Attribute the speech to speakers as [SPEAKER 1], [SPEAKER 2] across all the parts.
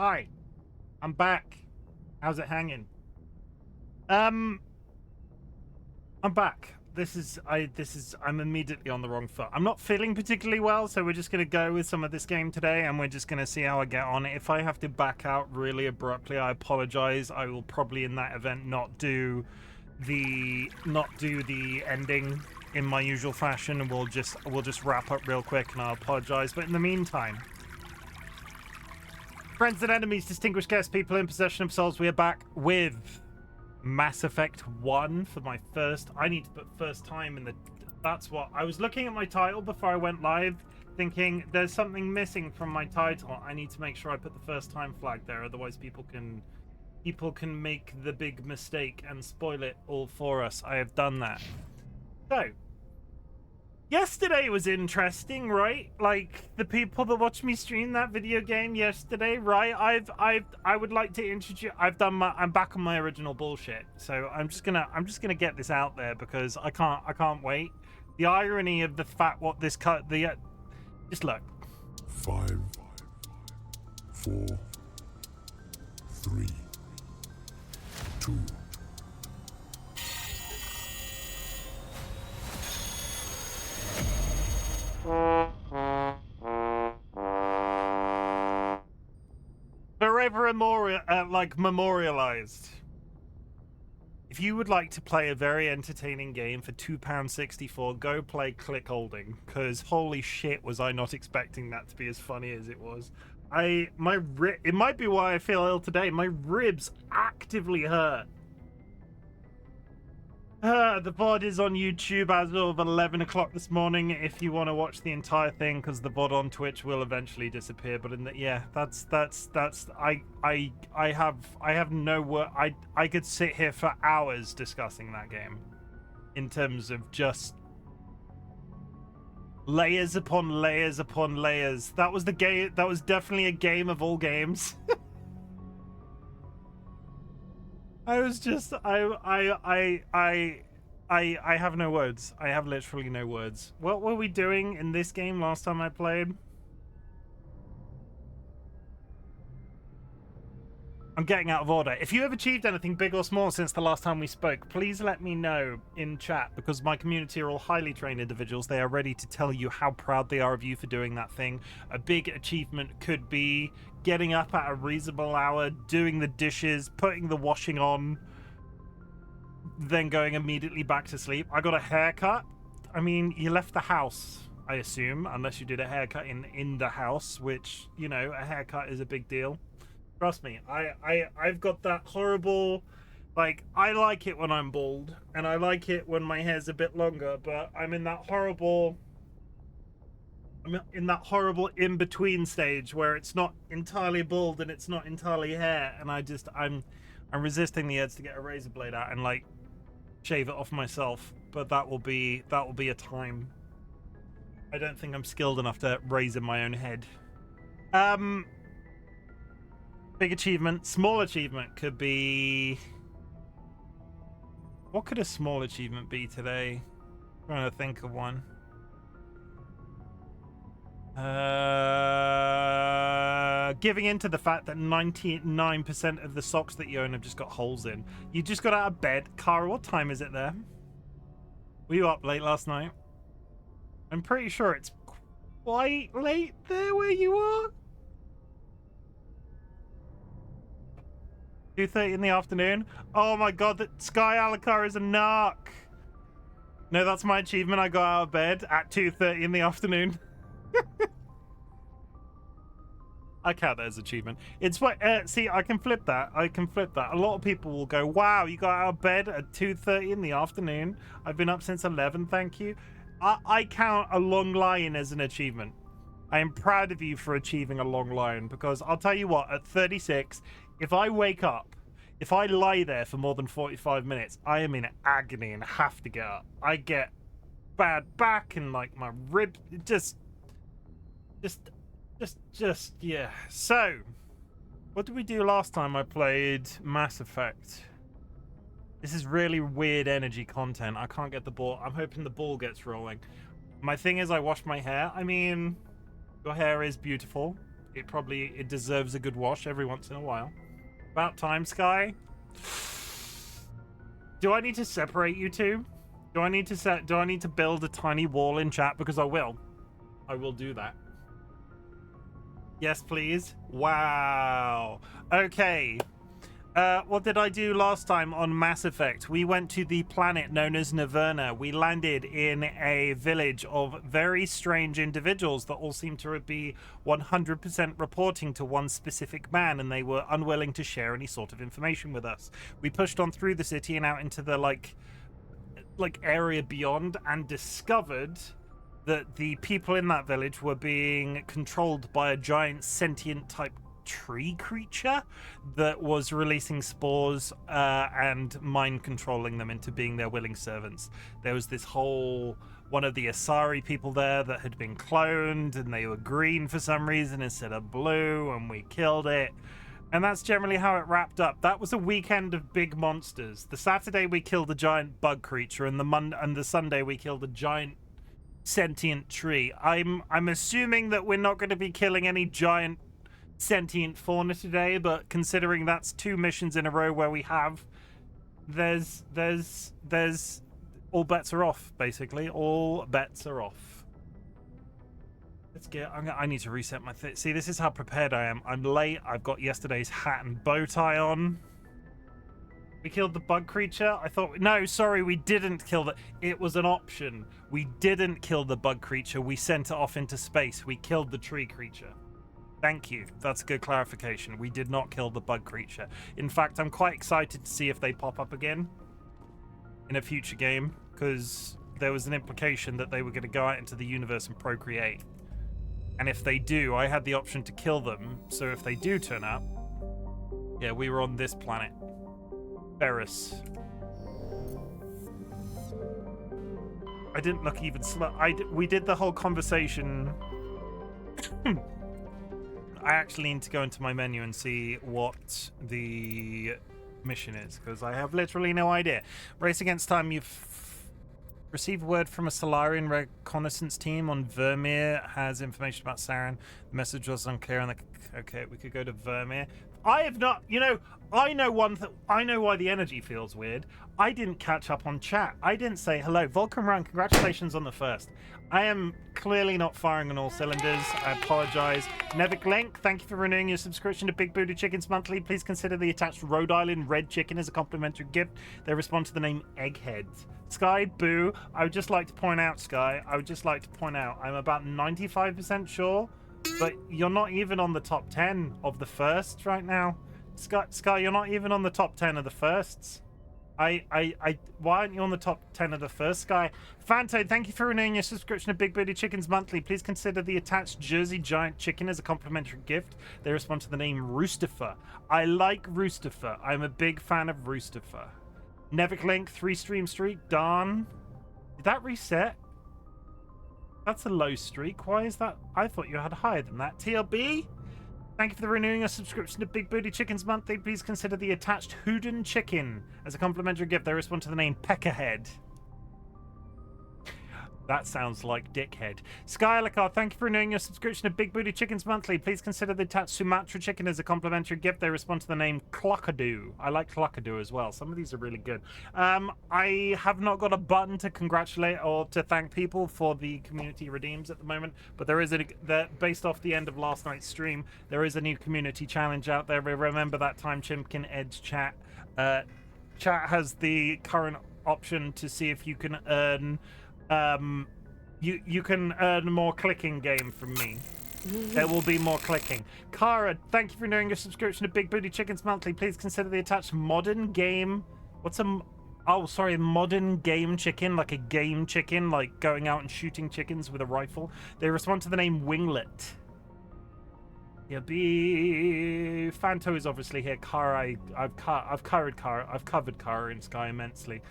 [SPEAKER 1] Hi, I'm back. How's it hanging? I'm back. I'm immediately on the wrong foot. I'm not feeling particularly well, so we're just gonna go with some of this game today, and we're just gonna see how I get on. If I have to back out really abruptly, I apologize. I will probably in that event not do the ending in my usual fashion, and we'll just wrap up real quick, and I'll apologize. But in the meantime, friends and enemies, distinguished guests, people in possession of souls, we are back with Mass Effect 1 for my first... I need to put first time in the... That's what... I was looking at my title before I went live, thinking there's something missing from my title. I need to make sure I put the first time flag there, otherwise people can make the big mistake and spoil it all for us. I have done that. So... yesterday was interesting, right? Like, the people that watched me stream that video game yesterday, right? I would like to introduce... I'm back on my original bullshit. So I'm just gonna get this out there because I can't wait. The irony of the fact what this cut... just look.
[SPEAKER 2] 5, 4, 3, 2.
[SPEAKER 1] Forever memorialized. If you would like to play a very entertaining game for £2.64, go play Click Holding, because holy shit was I not expecting that to be as funny as it was. It might be why I feel ill today. My ribs actively hurt. The VOD is on YouTube as of 11 o'clock this morning if you want to watch the entire thing, because the VOD on Twitch will eventually disappear. But I have no word. I could sit here for hours discussing that game in terms of just layers upon layers upon layers. That was the game. That was definitely a game of all games. I was just I have no words. I have literally no words. What were we doing in this game last time I played? I'm getting out of order. If you have achieved anything big or small since the last time we spoke, please let me know in chat, because my community are all highly trained individuals. They are ready to tell you how proud they are of you for doing that thing. A big achievement could be getting up at a reasonable hour, doing the dishes, putting the washing on, then going immediately back to sleep. I got a haircut. I mean, you left the house, I assume, unless you did a haircut in the house, which, you know, a haircut is a big deal. Trust me, I've got that horrible, like, I like it when I'm bald, and I like it when my hair's a bit longer, but I'm in that horrible in-between stage where it's not entirely bald and it's not entirely hair, and I'm resisting the urge to get a razor blade out and, like, shave it off myself, but that will be a time. I don't think I'm skilled enough to razor my own head. Big achievement. Small achievement could be... what could a small achievement be today? I'm trying to think of one. Giving in to the fact that 99% of the socks that you own have just got holes in. You just got out of bed. Cara, what time is it there? Were you up late last night? I'm pretty sure it's quite late there where you are. 2:30 in the afternoon. Oh my god, that Sky Alucard is a narc. No, that's my achievement. I got out of bed at 2:30 in the afternoon. I count that as achievement. It's what see, I can flip that. A lot of people will go, wow, you got out of bed at 2:30 in the afternoon. I've been up since 11, thank you. I count a long line as an achievement. I am proud of you for achieving a long line, because I'll tell you what, at 36, if I wake up, if I lie there for more than 45 minutes, I am in agony and have to get up. I get bad back and, like, my rib, just, yeah. So, what did we do last time I played Mass Effect? This is really weird energy content. I can't get the ball. I'm hoping the ball gets rolling. My thing is, I washed my hair. I mean, your hair is beautiful. it deserves a good wash every once in a while. About time, Sky. Do I need to separate you two? Do I need to build a tiny wall in chat? Because I will do that. Yes, please. Wow. Okay. What did I do last time on Mass Effect? We went to the planet known as Naverna. We landed in a village of very strange individuals that all seemed to be 100% reporting to one specific man, and they were unwilling to share any sort of information with us. We pushed on through the city and out into the like area beyond, and discovered that the people in that village were being controlled by a giant sentient type tree creature that was releasing spores and mind controlling them into being their willing servants. There was this whole one of the Asari people there that had been cloned, and they were green for some reason instead of blue, and we killed it. And that's generally how it wrapped up. That was a weekend of big monsters. The Saturday we killed a giant bug creature, and the Sunday we killed a giant sentient tree. I'm assuming that we're not going to be killing any giant sentient fauna today, but considering that's 2 missions in a row where we have, there's all bets are off, basically. All bets are off. Let's get, I need to reset my see, this is how prepared I am. I'm late. I've got yesterday's hat and bow tie on. We killed the bug creature. I thought, no, sorry, we didn't kill the, it was an option. We didn't kill the bug creature. We sent it off into space. We killed the tree creature. Thank you. That's a good clarification. We did not kill the bug creature. In fact, I'm quite excited to see if they pop up again in a future game, because there was an implication that they were going to go out into the universe and procreate. And if they do, I had the option to kill them. So if they do turn up, yeah, we were on this planet. Ferris. I didn't look even slow. We did the whole conversation. I actually need to go into my menu and see what the mission is, because I have literally no idea. Race against time. You've received word from a Solarian reconnaissance team on Vermeer. Has information about Saren. The message was unclear on the... Okay, we could go to Vermeer. I have not... You know, I know one thing. I know why the energy feels weird. I didn't catch up on chat. I didn't say hello. Vulcan Run, congratulations on the first. I am clearly not firing on all cylinders. I apologize. Nevik Link, thank you for renewing your subscription to Big Booty Chickens Monthly. Please consider the attached Rhode Island Red Chicken as a complimentary gift. They respond to the name Egghead. Sky, boo. I would just like to point out, Sky, I'm about 95% sure, but you're not even on the top 10 of the firsts right now. Sky, you're not even on the top 10 of the firsts. Why aren't you on the top 10 of the first, Sky? Fanto, thank you for renewing your subscription to Big Booty Chickens Monthly. Please consider the attached Jersey Giant Chicken as a complimentary gift. They respond to the name Roosterfer. I like Roosterfer. I'm a big fan of Roosterfer. Nevik Link, 3 Stream Street, Darn. Did that reset? That's a low streak. Why is that? I thought you had higher than that. TLB? Thank you for renewing your subscription to Big Booty Chickens Monthly. Please consider the attached Hoodin Chicken as a complimentary gift. They respond to the name Peckerhead. That sounds like dickhead. Skylarcar, thank you for renewing your subscription to Big Booty Chickens Monthly. Please consider the attached Sumatra Chicken as a complimentary gift. They respond to the name Clockadoo. I like Clockadoo as well. Some of these are really good. I have not got a button to congratulate or to thank people for the community redeems at the moment, but there is based off the end of last night's stream, there is a new community challenge out there. Remember that time Chimken Edge chat. Chat has the current option to see if you can earn you can earn more clicking game from me. There will be more clicking. Kara, thank you for renewing your subscription to Big Booty Chickens Monthly. Please consider the attached modern game. Modern game chicken, like a game chicken, like going out and shooting chickens with a rifle. They respond to the name Winglet. Yeah, Fanto is obviously here. Kara, I've covered Kara in Sky immensely.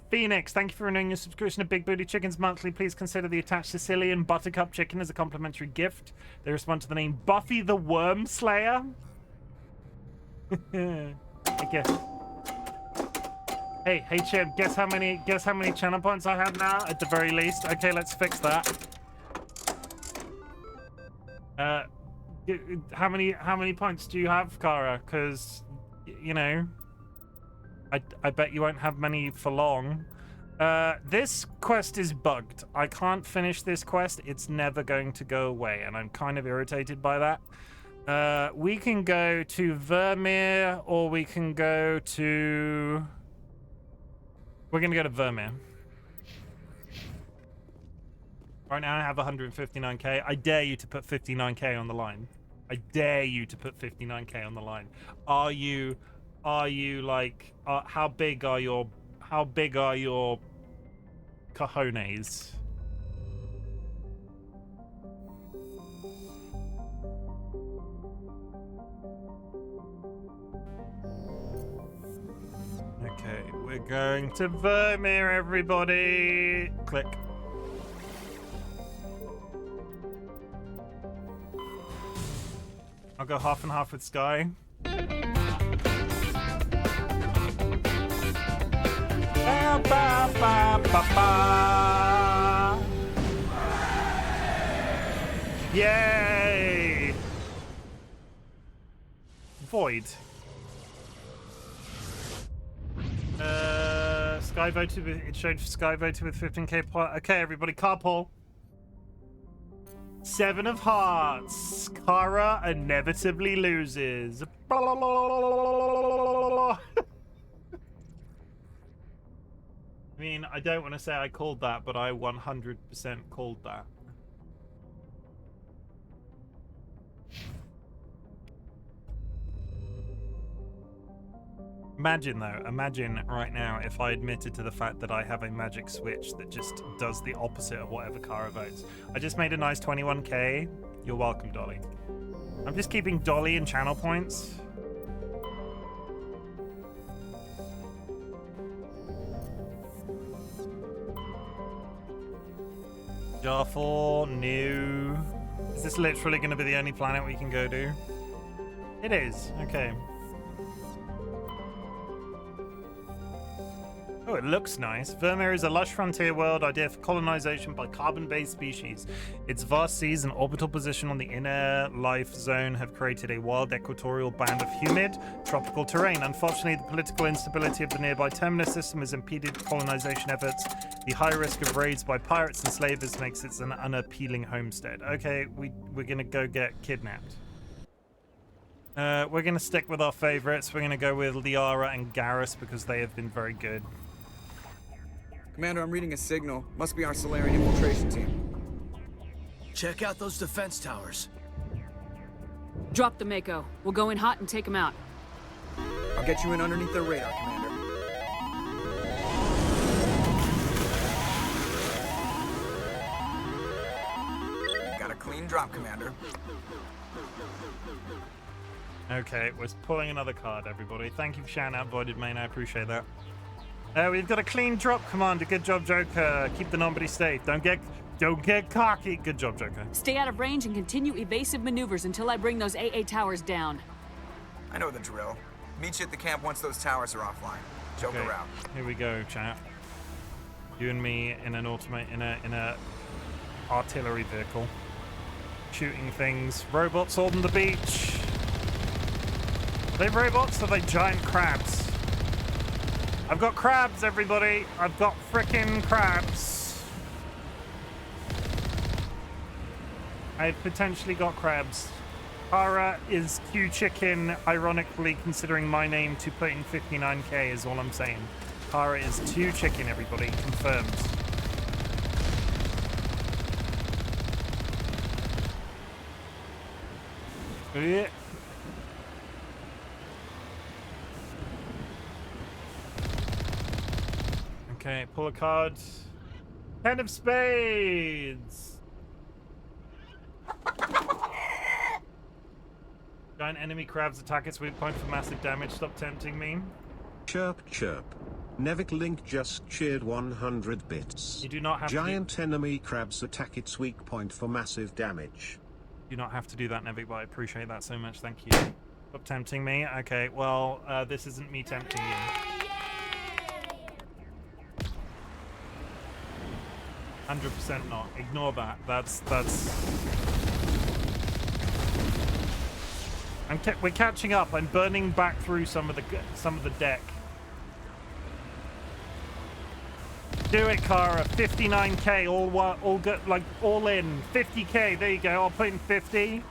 [SPEAKER 1] Phoenix, thank you for renewing your subscription to Big Booty Chickens Monthly. Please consider the attached Sicilian Buttercup Chicken as a complimentary gift. They respond to the name Buffy the Worm Slayer. I guess. Hey Chim, guess how many channel points I have now at the very least? Okay, let's fix that. How many points do you have, Kara? Because, you know, I bet you won't have many for long. This quest is bugged. I can't finish this quest. It's never going to go away, and I'm kind of irritated by that. We can go to Vermeer, or we can go to... We're going to go to Vermeer. Right now I have 159k. I dare you to put 59k on the line. I dare you to put 59k on the line. Are you like, how big are your cojones? Okay, we're going to Vermeer, everybody. Click. I'll go half and half with Sky. Ba, ba, ba, ba, ba. Yay! Void. Sky voted with, it showed Sky voted with 15k. Okay, everybody, carpool. 7 of Hearts. Kara inevitably loses. I mean, I don't want to say I called that, but I 100% called that. Imagine though, imagine right now if I admitted to the fact that I have a magic switch that just does the opposite of whatever Kara votes. I just made a nice 21k. You're welcome, Dolly. I'm just keeping Dolly in channel points. Jarful, new. Is this literally going to be the only planet we can go to? It is. Okay. Oh, it looks nice. Vermeer is a lush frontier world idea for colonization by carbon-based species. Its vast seas and orbital position on the inner life zone have created a wild equatorial band of humid, tropical terrain. Unfortunately, the political instability of the nearby terminus system has impeded colonization efforts. The high risk of raids by pirates and slavers makes it an unappealing homestead. Okay, we're gonna go get kidnapped. We're gonna stick with our favorites. We're gonna go with Liara and Garrus because they have been very good.
[SPEAKER 3] Commander, I'm reading a signal. Must be our Solarian infiltration team.
[SPEAKER 4] Check out those defense towers.
[SPEAKER 5] Drop the Mako. We'll go in hot and take them out.
[SPEAKER 3] I'll get you in underneath their radar, Commander. Got a clean drop, Commander.
[SPEAKER 1] Okay, we're pulling another card, everybody. Thank you for shouting out Voided Main. I appreciate that. We've got a clean drop, Commander. Good job, Joker. Keep the nobody safe. Don't get cocky. Good job, Joker.
[SPEAKER 5] Stay out of range and continue evasive maneuvers until I bring those AA towers down.
[SPEAKER 3] I know the drill. Meet you at the camp once those towers are offline. Joker out.
[SPEAKER 1] Here we go, chat. You and me in an in a artillery vehicle, shooting things. Robots on the beach. Are they robots or are they giant crabs? I've got crabs, everybody. I've got frickin' crabs. I've potentially got crabs. Kara is Q Chicken, ironically considering my name to put in 59k is all I'm saying. Kara is 2 Chicken, everybody. Confirmed. Yeah. Okay, pull a card. 10 of Spades! Giant enemy crabs attack its weak point for massive damage. Stop tempting me.
[SPEAKER 6] Chirp chirp. Nevik Link just cheered 100 bits.
[SPEAKER 1] You do not have
[SPEAKER 6] Giant enemy crabs attack its weak point for massive damage.
[SPEAKER 1] You do not have to do that, Nevik, but I appreciate that so much. Thank you. Stop tempting me. Okay, well, this isn't me tempting you. 100% not. Ignore that. That's We're catching up. I'm burning back through some of the deck. Do it, Kara. 59k, all good, like all in. 50k. There you go. I'll put in 50.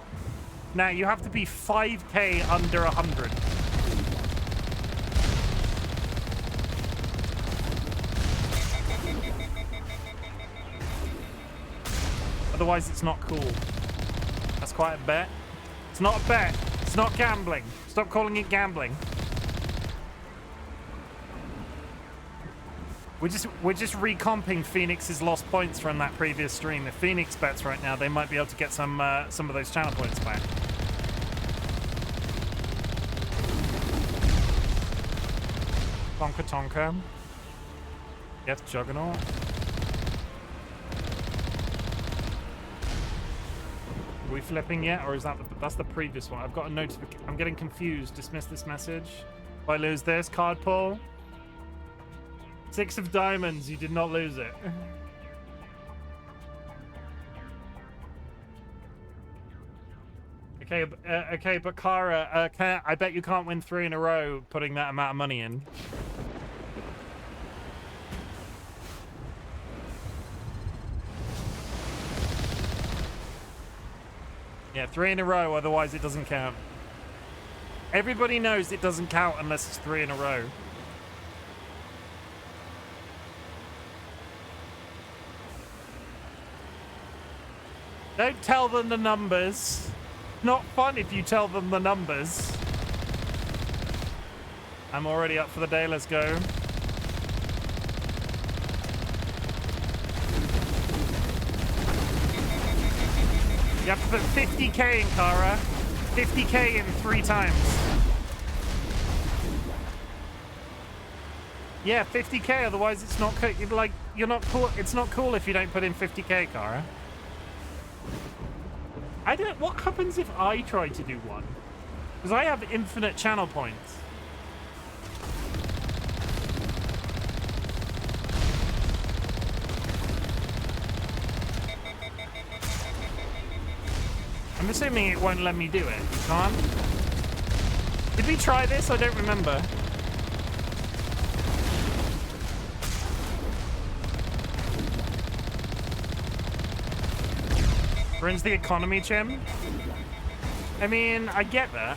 [SPEAKER 1] Now you have to be 5k under 100. Otherwise, it's not cool. That's quite a bet. It's not a bet. It's not gambling. Stop calling it gambling. We're just recomping Phoenix's lost points from that previous stream. If Phoenix bets right now, they might be able to get some of those channel points back. Tonka Tonka. Yes, Juggernaut. Are we flipping yet, or is that's the previous one? I've got a notification. I'm getting confused. Dismiss this message. If I lose this card pull. 6 of diamonds. You did not lose it. Okay, but Kara, I bet you can't win 3 in a row putting that amount of money in. Yeah, 3 in a row, otherwise it doesn't count. Everybody knows it doesn't count unless it's 3 in a row. Don't tell them the numbers. Not fun if you tell them the numbers. I'm already up for the day, let's go. You have to put 50k in, Kara. 50k in 3 times. Yeah, 50k, otherwise it's not like you're not cool. It's not cool if you don't put in 50k, Kara. What happens if I try to do one? Because I have infinite channel points. I'm assuming it won't let me do it. You can't? Did we try this? I don't remember. Ruins the economy, Chim? I mean, I get that.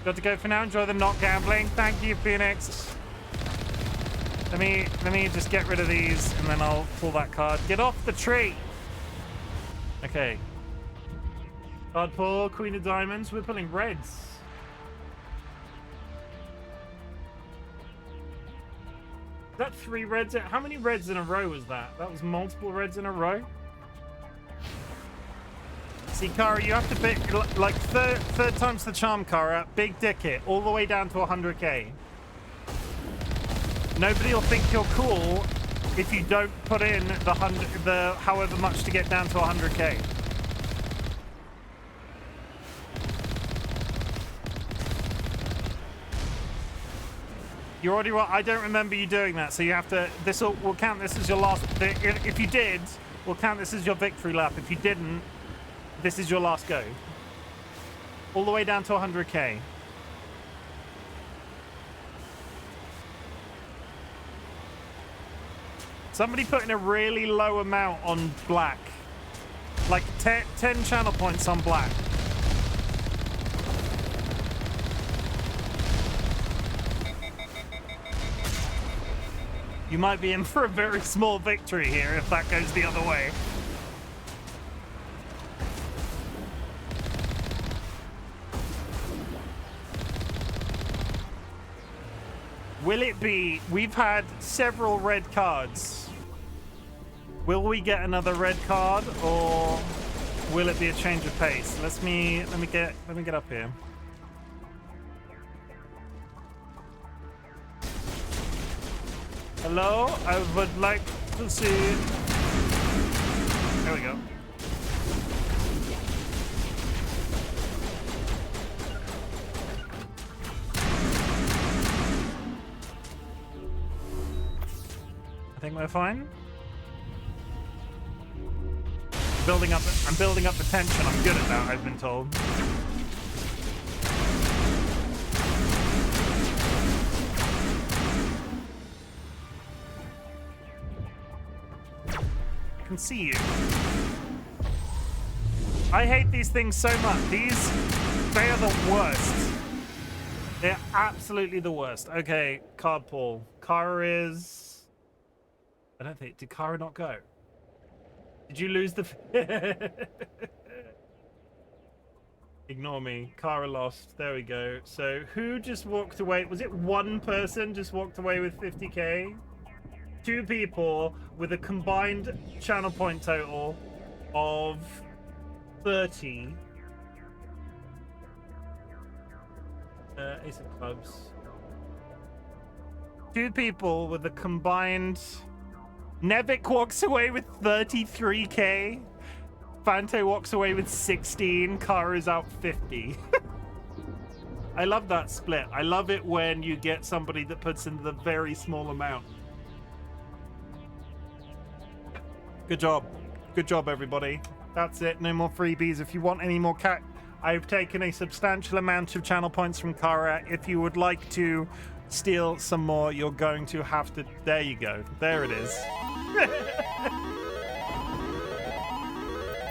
[SPEAKER 1] Got to go for now. Enjoy the not gambling. Thank you, Phoenix. Let me just get rid of these, and then I'll pull that card. Get off the tree! Okay. Card pull, Queen of Diamonds. We're pulling reds. Is that 3 reds? How many reds in a row was that? That was multiple reds in a row? See, Kara, you have to pick, like, third time's the charm, Kara. Big dick it, all the way down to 100k. Nobody will think you're cool if you don't put in the however much to get down to 100k. You're already right. I don't remember you doing that, so you have to. We'll count this as your last. If you did, we'll count this as your victory lap. If you didn't, this is your last go. All the way down to 100k. Somebody put in a really low amount on black. Like 10 channel points on black. You might be in for a very small victory here if that goes the other way. Will it be? We've had several red cards. Will we get another red card, or will it be a change of pace? Let me get up here. Hello, I would like to see. There we go. I think we're fine. I'm building up the tension. I'm good at that, I've been told. I can see you. I hate these things so much. They are the worst. They're absolutely the worst. Okay, card pool. Kara is... I don't think... Did Kara not go? Did you lose the... Ignore me. Kara lost. There we go. So who just walked away? Was it one person just walked away with 50k? 2 people with a combined channel point total of 30. Ace of clubs. 2 people with a combined... Nevik walks away with 33k. Fante walks away with 16. Kara's out 50. I love that split. I love it when you get somebody that puts in the very small amount. Good job. Good job, everybody. That's it. No more freebies. If you want any more I've taken a substantial amount of channel points from Kara. If you would like to steal some more, you're going to have to... There you go. There it is.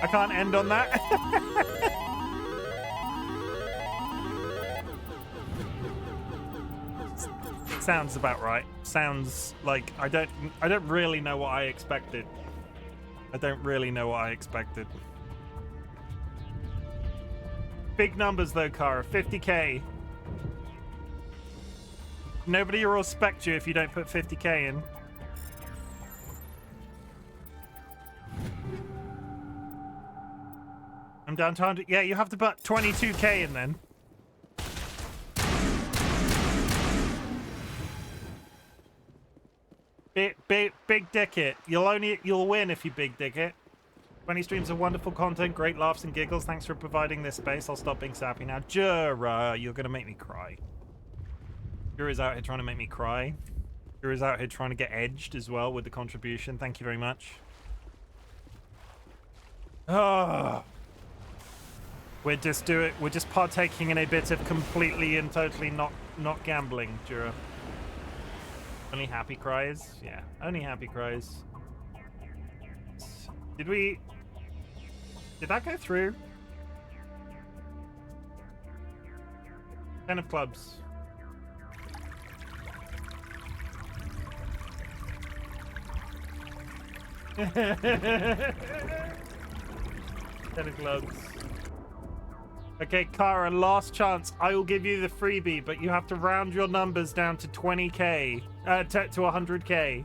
[SPEAKER 1] I can't end on that. Sounds about right. Sounds like I don't really know what I expected. I don't really know what I expected. Big numbers though, Kara. 50k. Nobody will respect you if you don't put 50k in. I'm down to 100. Yeah, you have to put 22k in then. Big dick it. You'll win if you big dick it. 20 streams of wonderful content, great laughs and giggles. Thanks for providing this space. I'll stop being sappy now. Jura, you're gonna make me cry. Jura's out here trying to make me cry. Jura's out here trying to get edged as well with the contribution. Thank you very much. Oh. We're just partaking in a bit of completely and totally not gambling, Jura. Only happy cries? Yeah, only happy cries. Did that go through? 10 of clubs. Ten of clubs. Okay, Kara, last chance. I will give you the freebie, but you have to round your numbers down to 20k, to 100k.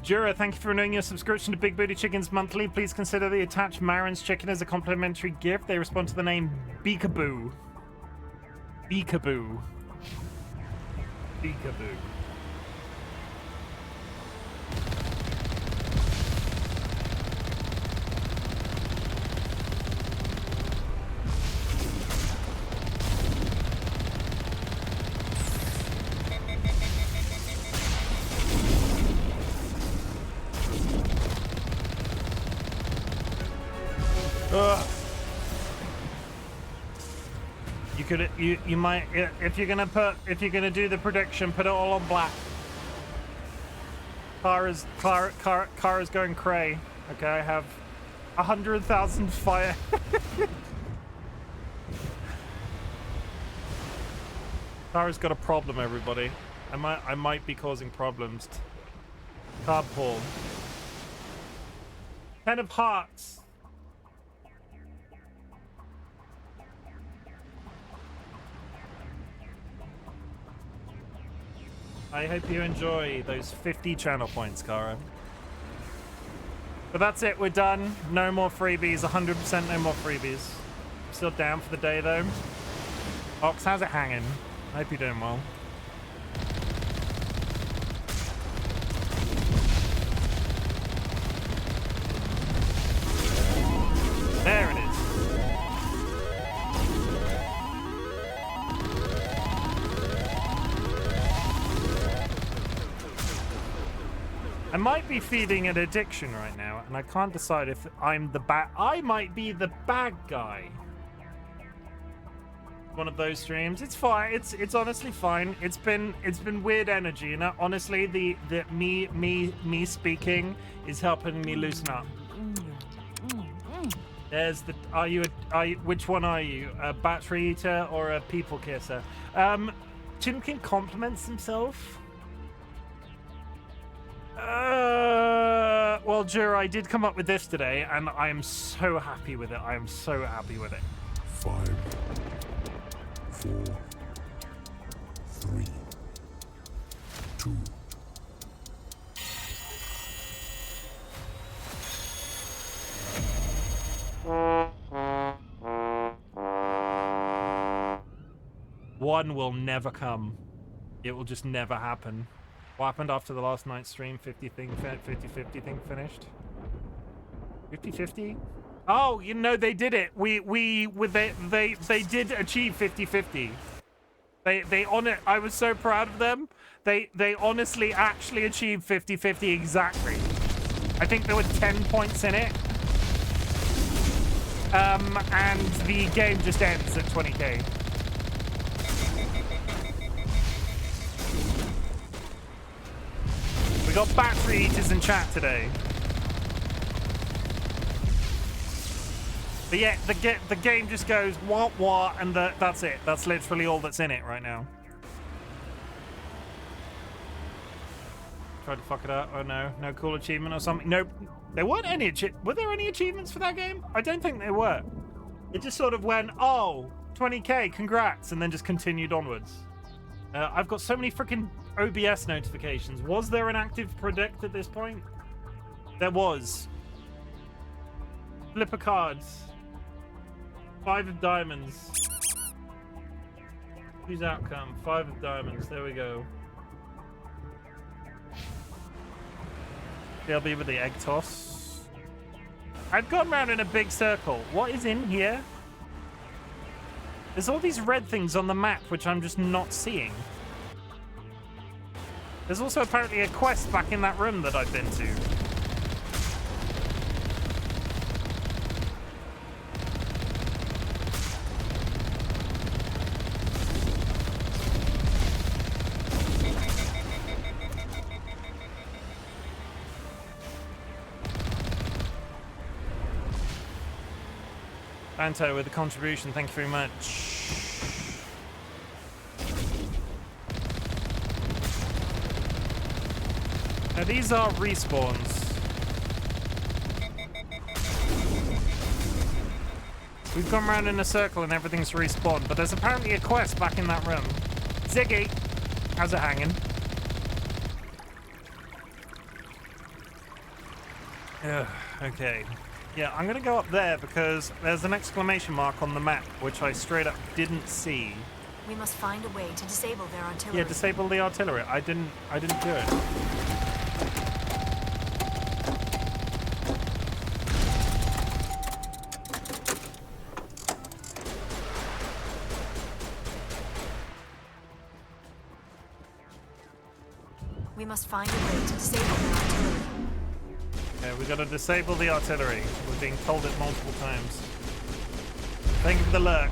[SPEAKER 1] Jura, thank you for renewing your subscription to Big Booty Chickens monthly. Please consider the attached Marin's chicken as a complimentary gift. They respond to the name Beekaboo. Beekaboo. Beekaboo. You might, if you're gonna do the prediction, put it all on black. Kara's going cray. Okay, I have 100,000 fire. Kara's got a problem, everybody. I might be causing problems. Card pull. 10 of hearts. I hope you enjoy those 50 channel points, Kara. But that's it, we're done. No more freebies, 100% no more freebies. Still down for the day, though. Ox, how's it hanging? I hope you're doing well. There it is. I might be feeding an addiction right now, and I can't decide if I'm the bad. I might be the bad guy. One of those streams. It's fine. It's honestly fine. It's been weird energy, and honestly, the me speaking is helping me loosen up. There's the. Are you? Which one are you? A battery eater or a people kisser? Chimken compliments himself. Well, Jura, I did come up with this today, and I am so happy with it. I am so happy with it.
[SPEAKER 2] 5, 4, 3, 2.
[SPEAKER 1] One will never come. It will just never happen. What happened after the last night's stream? 50-50 thing finished. 50-50? Oh, you know they did it. They did achieve 50-50. They on it. I was so proud of them. They honestly actually achieved 50-50 exactly. I think there were 10 points in it. And the game just ends at 20k. We got battery eaters in chat today. But yeah, the game just goes wah, and that's it. That's literally all that's in it right now. Tried to fuck it up. Oh no, no cool achievement or something. Nope. There weren't any. Were there any achievements for that game? I don't think there were. It just sort of went, oh, 20k, congrats, and then just continued onwards. I've got so many freaking OBS notifications. Was there an active predict at this point? There was. Flip of cards. 5 of diamonds. Whose outcome? 5 of diamonds. There we go. DLB with the egg toss. I've gone around in a big circle. What is in here? There's all these red things on the map, which I'm just not seeing. There's also apparently a quest back in that room that I've been to. Banto with the contribution, thank you very much. Now these are respawns. We've gone around in a circle and everything's respawned, but there's apparently a quest back in that room. Ziggy, how's it hanging? Okay. Yeah, I'm gonna go up there because there's an exclamation mark on the map, which I straight up didn't see.
[SPEAKER 7] We must find a way to disable their artillery.
[SPEAKER 1] Yeah, disable the artillery. I didn't do it.
[SPEAKER 7] We must find a way to disable their artillery.
[SPEAKER 1] Okay, we gotta disable the artillery. We're being told it multiple times. Thank you for the lurk.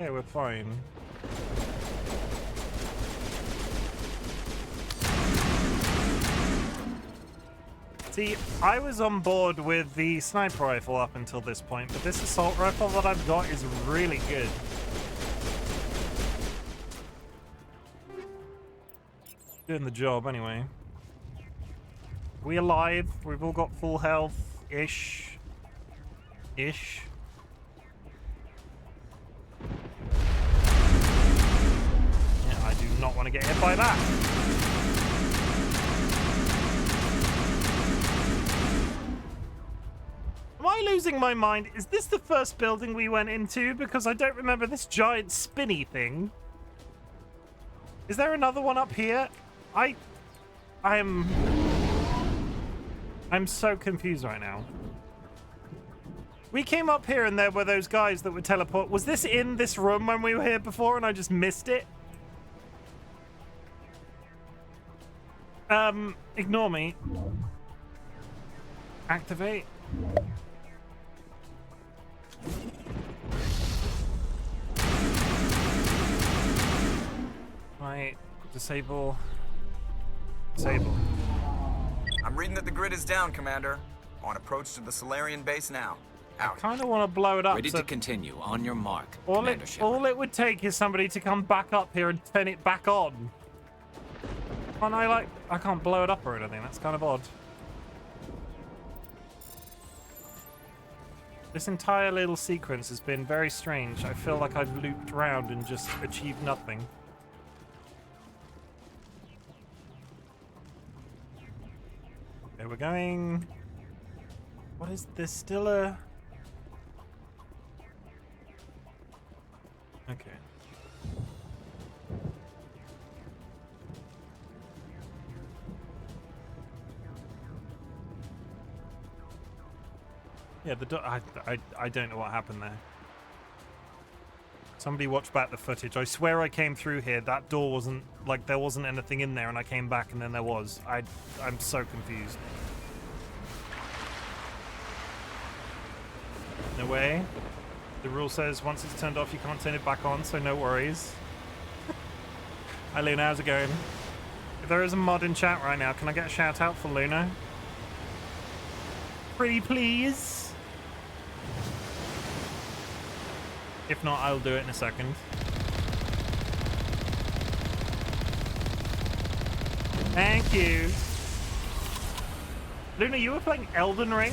[SPEAKER 1] Yeah, we're fine. See, I was on board with the sniper rifle up until this point, but this assault rifle that I've got is really good. Doing the job anyway. We alive? We've all got full health-ish. Ish. Yeah, I do not want to get hit by that. Am I losing my mind? Is this the first building we went into? Because I don't remember this giant spinny thing. Is there another one up here? I'm I'm so confused right now. We came up here and there were those guys that would teleport. Was this in this room when we were here before and I just missed it? Ignore me. Activate. Right, disable. Disable.
[SPEAKER 3] I'm reading that the grid is down, Commander. On approach to the Solarian base now. Out.
[SPEAKER 1] Kind of want to blow it up.
[SPEAKER 8] Ready
[SPEAKER 1] so
[SPEAKER 8] to continue. On your mark.
[SPEAKER 1] all
[SPEAKER 8] Commander Shepard.
[SPEAKER 1] all it would take is somebody to come back up here and turn it back on. And I can't blow it up or anything. That's kind of odd. This entire little sequence has been very strange. I feel like I've looped around and just achieved nothing. Okay, we're going... What is this? Still a... Okay. Yeah, I don't know what happened there. Somebody watch back the footage. I swear I came through here. That door wasn't, like, there wasn't anything in there, and I came back and then there was. I'm so confused. No way. The rule says once it's turned off, you can't turn it back on, so no worries. Hi, Luna. How's it going? If there is a mod in chat right now, can I get a shout out for Luna? Pretty please. If not, I'll do it in a second. Thank you. Luna, you were playing Elden Ring?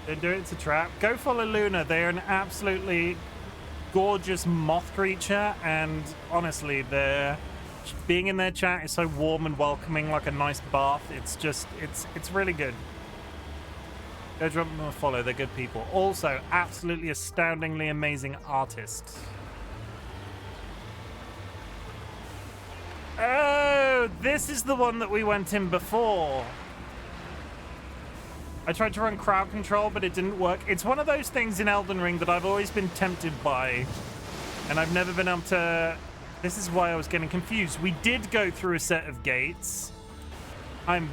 [SPEAKER 1] Don't do it, it's a trap. Go follow Luna. They're an absolutely gorgeous moth creature, and honestly, being in their chat is so warm and welcoming, like a nice bath. It's just, it's really good. Go drop them a follow, they're good people. Also, absolutely astoundingly amazing artists. Oh, this is the one that we went in before. I tried to run crowd control, but it didn't work. It's one of those things in Elden Ring that I've always been tempted by, and I've never been able to... This is why I was getting confused. We did go through a set of gates. I'm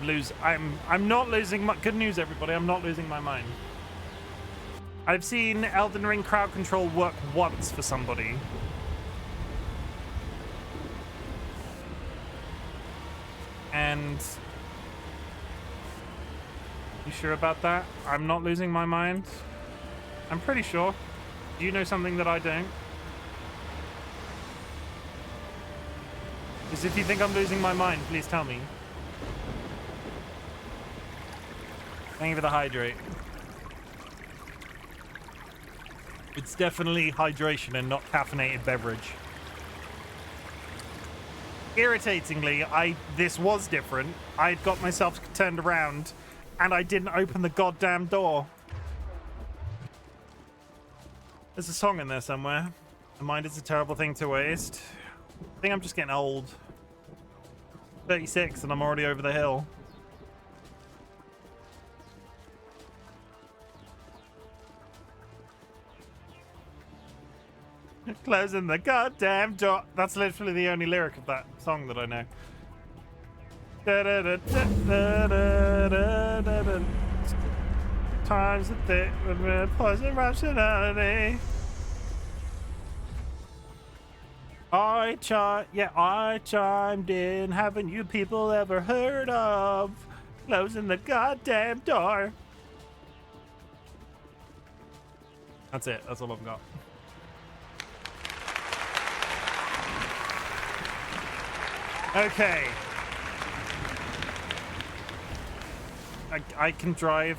[SPEAKER 1] not losing my... Good news, everybody. I'm not losing my mind. I've seen Elden Ring crowd control work once for somebody. And... You sure about that? I'm not losing my mind? I'm pretty sure. Do you know something that I don't? Because if you think I'm losing my mind, please tell me. Thank you for the hydrate. It's definitely hydration and not caffeinated beverage. Irritatingly, this was different. I'd got myself turned around and I didn't open the goddamn door. There's a song in there somewhere. The mind is a terrible thing to waste. I think I'm just getting old. 36 and I'm already over the hill. Closing the goddamn door. That's literally the only lyric of that song that I know. Times that they were poison rationality. I chimed in. Haven't you people ever heard of closing the goddamn door? That's it. That's all I've got. Okay. I can drive.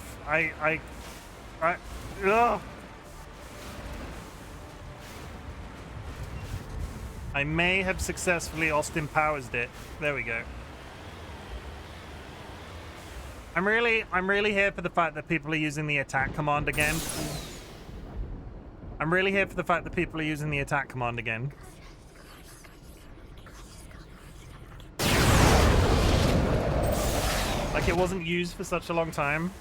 [SPEAKER 1] Ugh. I may have successfully Austin Powers it. There we go. I'm really here for the fact that people are using the attack command again. I'm really here for the fact that people are using the attack command again. Like it wasn't used for such a long time.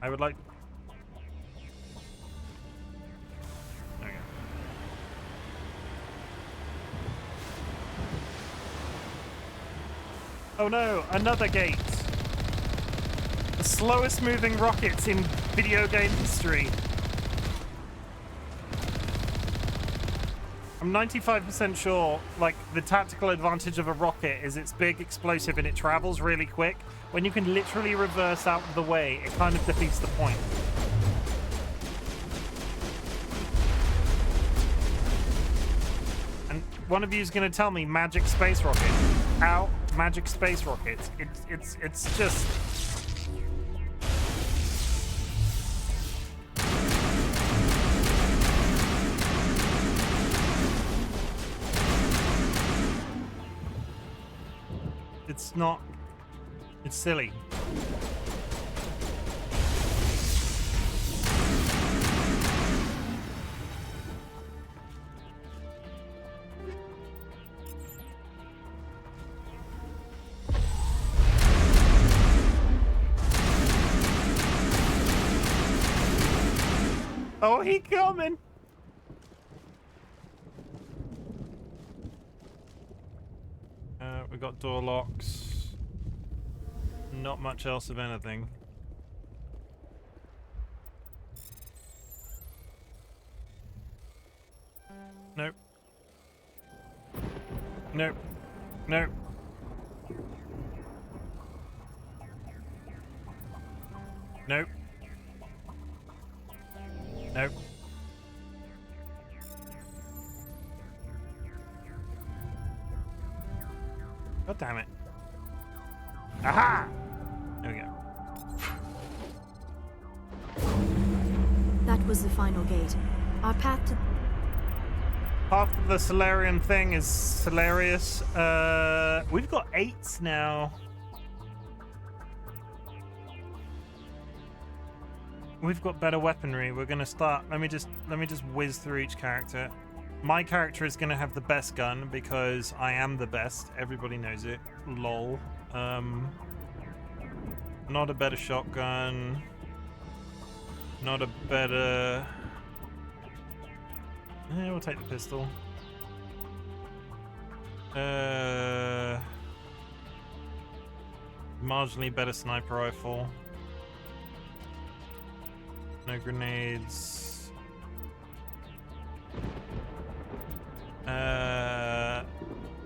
[SPEAKER 1] I would like... There we go. Oh no, another gate. The slowest moving rockets in video game history. I'm 95% sure, like, the tactical advantage of a rocket is it's big, explosive, and it travels really quick. When you can literally reverse out of the way, it kind of defeats the point. And one of you is going to tell me magic space rocket. Ow, magic space rockets. It's just... It's not... It's silly. Oh, he coming! We got door locks. Not much else of anything. Nope. Nope. Nope. Nope. Nope. God damn it. Aha! There we go.
[SPEAKER 7] That was the final gate. Our path to...
[SPEAKER 1] Half of the Solarian thing is hilarious. We've got 8 now. We've got better weaponry. We're gonna start. Let me just whiz through each character. My character is gonna have the best gun because I am the best. Everybody knows it. Lol. Not a better shotgun. Not a better... Yeah, we'll take the pistol. Marginally better sniper rifle. No grenades.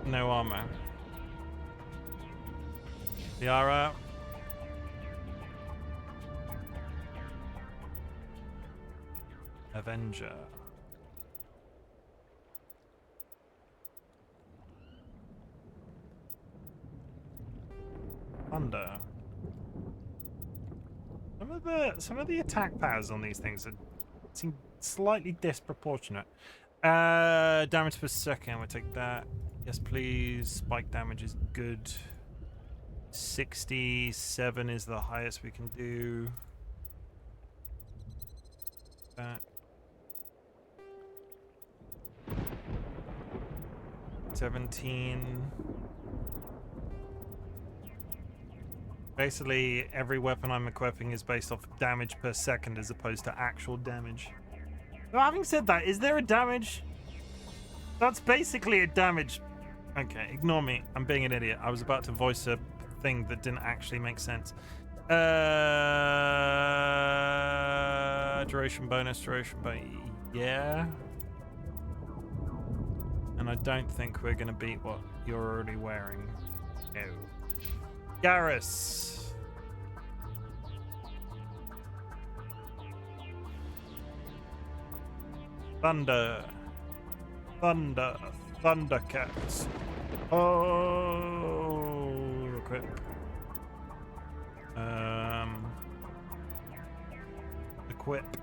[SPEAKER 1] No armor. Liara. Avenger. Thunder. Some of the attack powers on these things seem slightly disproportionate. Damage per second, we'll take that. Yes, please. Spike damage is good. 67 is the highest we can do. That. 17. Basically, every weapon I'm equipping is based off damage per second as opposed to actual damage. So having said that, is there a damage? That's basically a damage. Okay, ignore me. I'm being an idiot. I was about to voice a thing that didn't actually make sense. Duration bonus, yeah. And I don't think we're going to beat what you're already wearing. No. Garrus. Thunder. Thunder. Thundercats. Oh, equip. Equip.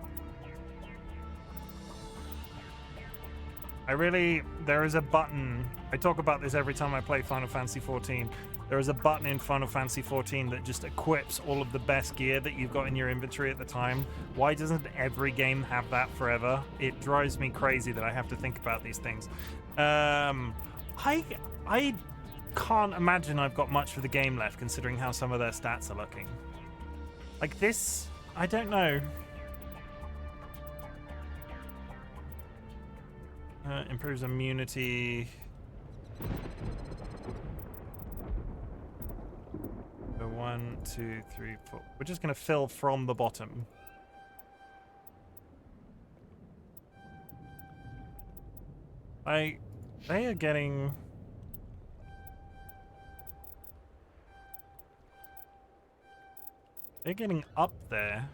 [SPEAKER 1] There is a button. I talk about this every time I play Final Fantasy XIV. There is a button in Final Fantasy XIV that just equips all of the best gear that you've got in your inventory at the time. Why doesn't every game have that forever? It drives me crazy that I have to think about these things. I can't imagine I've got much of the game left, considering how some of their stats are looking. Like this, I don't know. Improves immunity. So 1, 2, 3, 4. We're just going to fill from the bottom. They are getting... They're getting up there.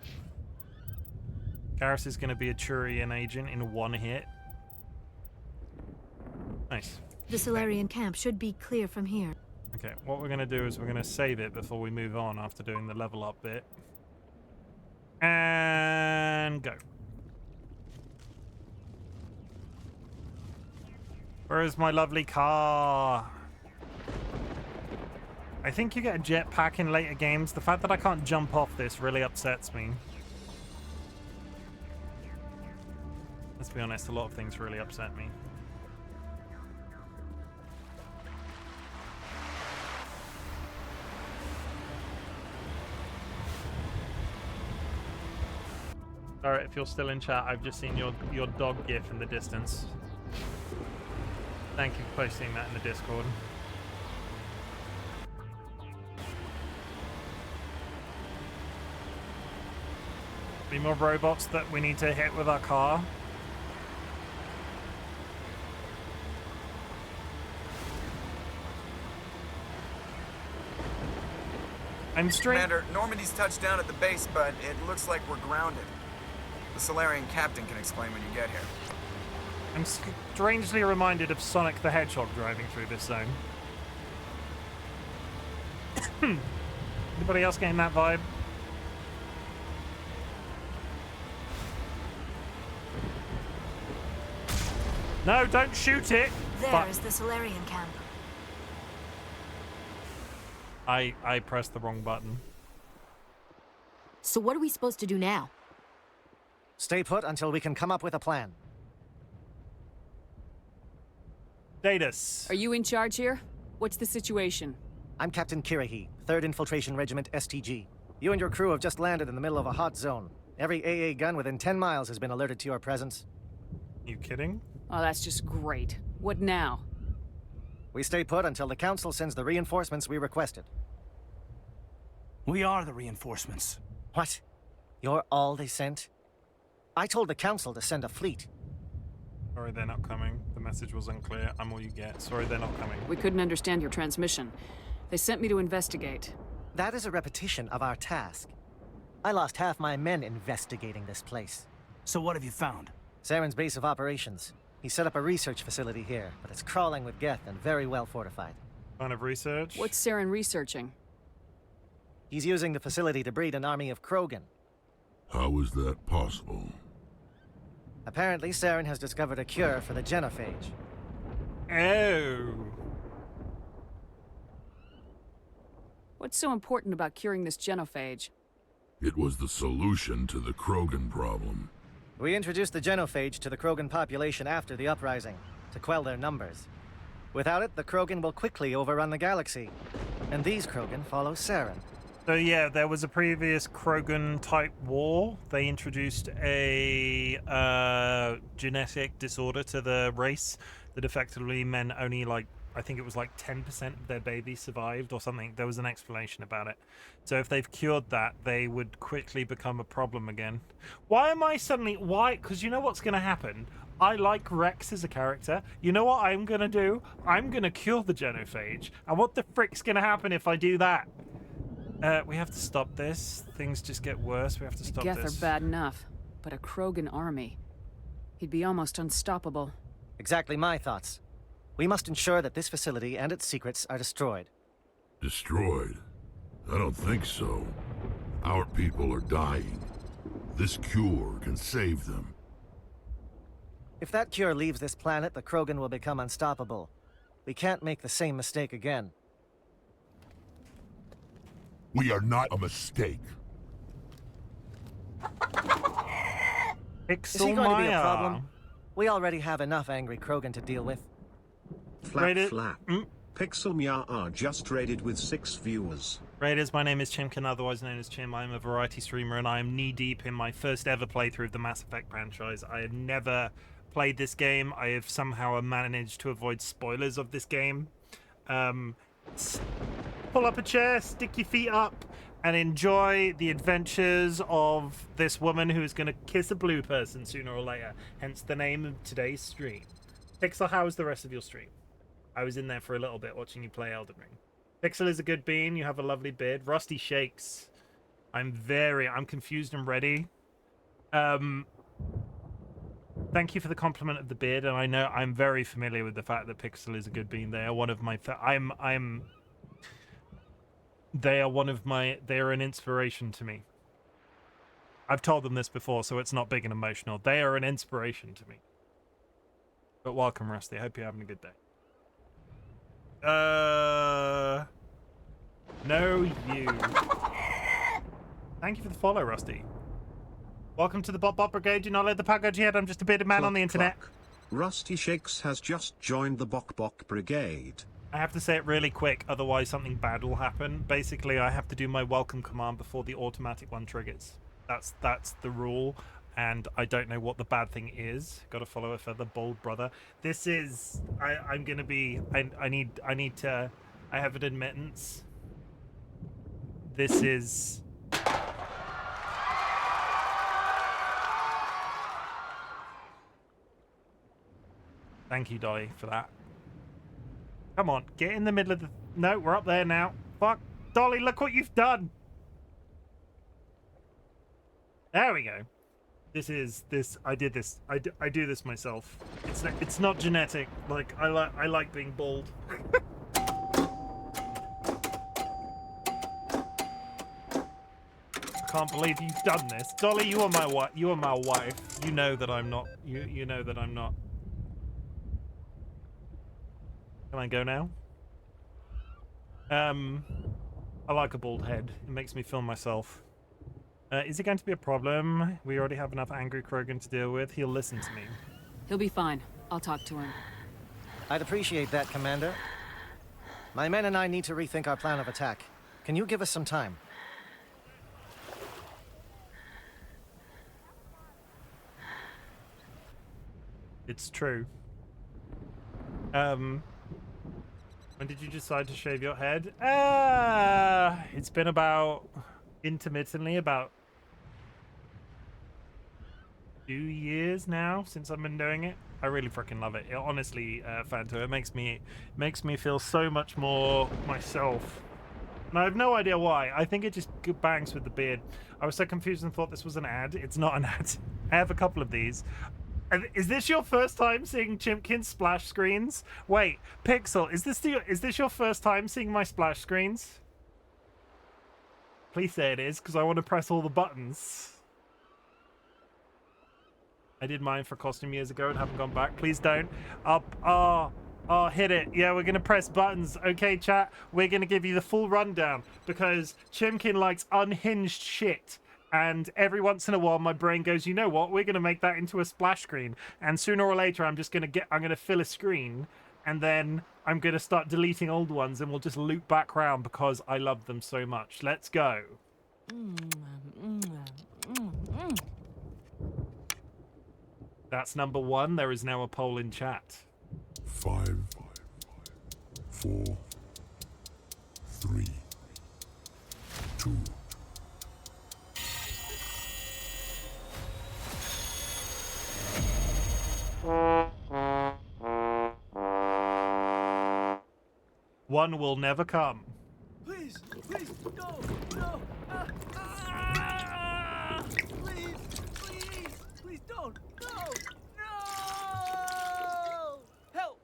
[SPEAKER 1] Garrus is going to be a Turian agent in 1 hit. Nice.
[SPEAKER 7] The Solarian camp should be clear from here.
[SPEAKER 1] Okay, what we're going to do is we're going to save it before we move on after doing the level up bit. And go. Where is my lovely car? I think you get a jetpack in later games. The fact that I can't jump off this really upsets me. Let's be honest, a lot of things really upset me. Alright, if you're still in chat, I've just seen your dog gif in the distance. Thank you for posting that in the Discord. Any more robots that we need to hit with our car?
[SPEAKER 3] Commander, Normandy's touched down at the base, but it looks like we're grounded. The Solarian captain can explain when you get here.
[SPEAKER 1] I'm strangely reminded of Sonic the Hedgehog driving through this zone. Anybody else getting that vibe? No, don't shoot it!
[SPEAKER 7] There is the Solarian camp.
[SPEAKER 1] I pressed the wrong button.
[SPEAKER 8] So what are we supposed to do now?
[SPEAKER 9] Stay put until we can come up with a plan.
[SPEAKER 1] Datus.
[SPEAKER 5] Are you in charge here? What's the situation?
[SPEAKER 9] I'm Captain Kirahi, 3rd Infiltration Regiment STG. You and your crew have just landed in the middle of a hot zone. Every AA gun within 10 miles has been alerted to your presence.
[SPEAKER 1] You kidding?
[SPEAKER 5] Oh, that's just great. What now?
[SPEAKER 9] We stay put until the Council sends the reinforcements we requested.
[SPEAKER 4] We are the reinforcements.
[SPEAKER 9] What? You're all they sent? I told the Council to send a fleet.
[SPEAKER 1] Sorry, they're not coming. The message was unclear. I'm all you get. Sorry, they're not coming.
[SPEAKER 5] We couldn't understand your transmission. They sent me to investigate.
[SPEAKER 9] That is a repetition of our task. I lost half my men investigating this place.
[SPEAKER 4] So what have you found?
[SPEAKER 9] Saren's base of operations. He set up a research facility here, but it's crawling with Geth and very well fortified.
[SPEAKER 1] Kind of research?
[SPEAKER 5] What's Saren researching?
[SPEAKER 9] He's using the facility to breed an army of Krogan.
[SPEAKER 2] How is that possible?
[SPEAKER 9] Apparently, Saren has discovered a cure for the genophage.
[SPEAKER 1] Oh.
[SPEAKER 5] What's so important about curing this genophage?
[SPEAKER 2] It was the solution to the Krogan problem.
[SPEAKER 9] We introduced the genophage to the Krogan population after the uprising, to quell their numbers. Without it, the Krogan will quickly overrun the galaxy. And these Krogan follow Saren.
[SPEAKER 1] So yeah, there was a previous Krogan-type war. They introduced a genetic disorder to the race that effectively meant only, like, I think it was like 10% of their babies survived or something. There was an explanation about it. So if they've cured that, they would quickly become a problem again. Why am I suddenly... Why? Because you know what's going to happen? I like Rex as a character. You know what I'm going to do? I'm going to cure the genophage. And what the frick's going to happen if I do that? We have to stop this. Things just get worse. We have to stop
[SPEAKER 5] Geth
[SPEAKER 1] this.
[SPEAKER 5] are bad enough, but a Krogan army. He'd be almost unstoppable.
[SPEAKER 9] Exactly my thoughts. We must ensure that this facility and its secrets are destroyed.
[SPEAKER 2] Destroyed? I don't think so. Our people are dying. This cure can save them.
[SPEAKER 9] If that cure leaves this planet, the Krogan will become unstoppable. We can't make the same mistake again.
[SPEAKER 2] We are not a mistake.
[SPEAKER 9] Is he going to be a problem? We already have enough angry Krogan to deal with.
[SPEAKER 6] Flap flap. Pixel Mya are just raided with 6 viewers.
[SPEAKER 1] Raiders, my name is Chimken, otherwise known as Chim. I am a variety streamer, and I am knee-deep in my first ever playthrough of the Mass Effect franchise. I had never played this game. I have somehow managed to avoid spoilers of this game. Pull up a chair, stick your feet up, and enjoy the adventures of this woman who is going to kiss a blue person sooner or later. Hence the name of today's stream. Pixel, how was the rest of your stream? I was in there for a little bit watching you play Elden Ring. Pixel is a good bean. You have a lovely beard. Rusty shakes. I'm confused and ready. Thank you for the compliment of the beard, and I know I'm very familiar with the fact that Pixel is a good bean. They are one of my. They are an inspiration to me. I've told them this before, so it's not big and emotional. They are an inspiration to me. But welcome, Rusty. I hope you're having a good day. No, you. Thank you for the follow, Rusty. Welcome to the Bot Brigade. Do not let the pack go to your head. I'm just a bearded man on the internet.
[SPEAKER 6] Rusty Shakes has just joined the Bok Brigade.
[SPEAKER 1] I have to say it really quick, otherwise something bad will happen. Basically, I have to do my welcome command before the automatic one triggers. That's the rule, and I don't know what the bad thing is. Got to follow a further bold brother. This is I'm gonna be. I need to. I have an admittance. This is. Thank you, Dolly, for that. Come on, get in the middle of the... No, we're up there now. Fuck. Dolly, look what you've done. There we go. I did this. I do this myself. It's not genetic. Like, I like being bald. I can't believe you've done this. Dolly, you are my wife. You are my wife. You know that I'm not. You know that I'm not. Can I go now? I like a bald head. It makes me feel myself. Is it going to be a problem? We already have enough angry Krogan to deal with. He'll listen to me.
[SPEAKER 5] He'll be fine. I'll talk to him.
[SPEAKER 9] I'd appreciate that, Commander. My men and I need to rethink our plan of attack. Can you give us some time?
[SPEAKER 1] It's true. When did you decide to shave your head? It's been intermittently about 2 years now since I've been doing it. I really freaking love it. Honestly, Fanto, it makes me feel so much more myself. And I have no idea why. I think it just bangs with the beard. I was so confused and thought this was an ad. It's not an ad. I have a couple of these. Is this your first time seeing Chimken's splash screens? Wait, Pixel, is this your first time seeing my splash screens? Please say it is, because I want to press all the buttons. I did mine for costume years ago and haven't gone back. Please don't. Hit it. Yeah, we're going to press buttons. Okay, chat, we're going to give you the full rundown, because Chimken likes unhinged shit. And every once in a while, my brain goes, you know what? We're going to make that into a splash screen. And sooner or later, I'm going to fill a screen. And then I'm going to start deleting old ones. And we'll just loop back round because I love them so much. Let's go. That's number 1. There is now a poll in chat.
[SPEAKER 2] 5, 4, 3, 2.
[SPEAKER 1] One will never come.
[SPEAKER 4] Please, no, no. Please don't. No. Help.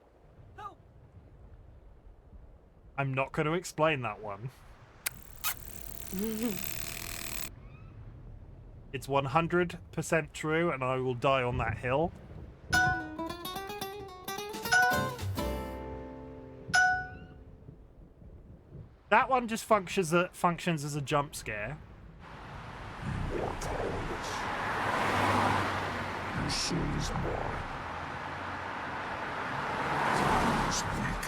[SPEAKER 1] I'm not going to explain that one. It's 100% true, and I will die on that hill. That one just functions as a jump scare.
[SPEAKER 2] Your soul is mine. Is weak.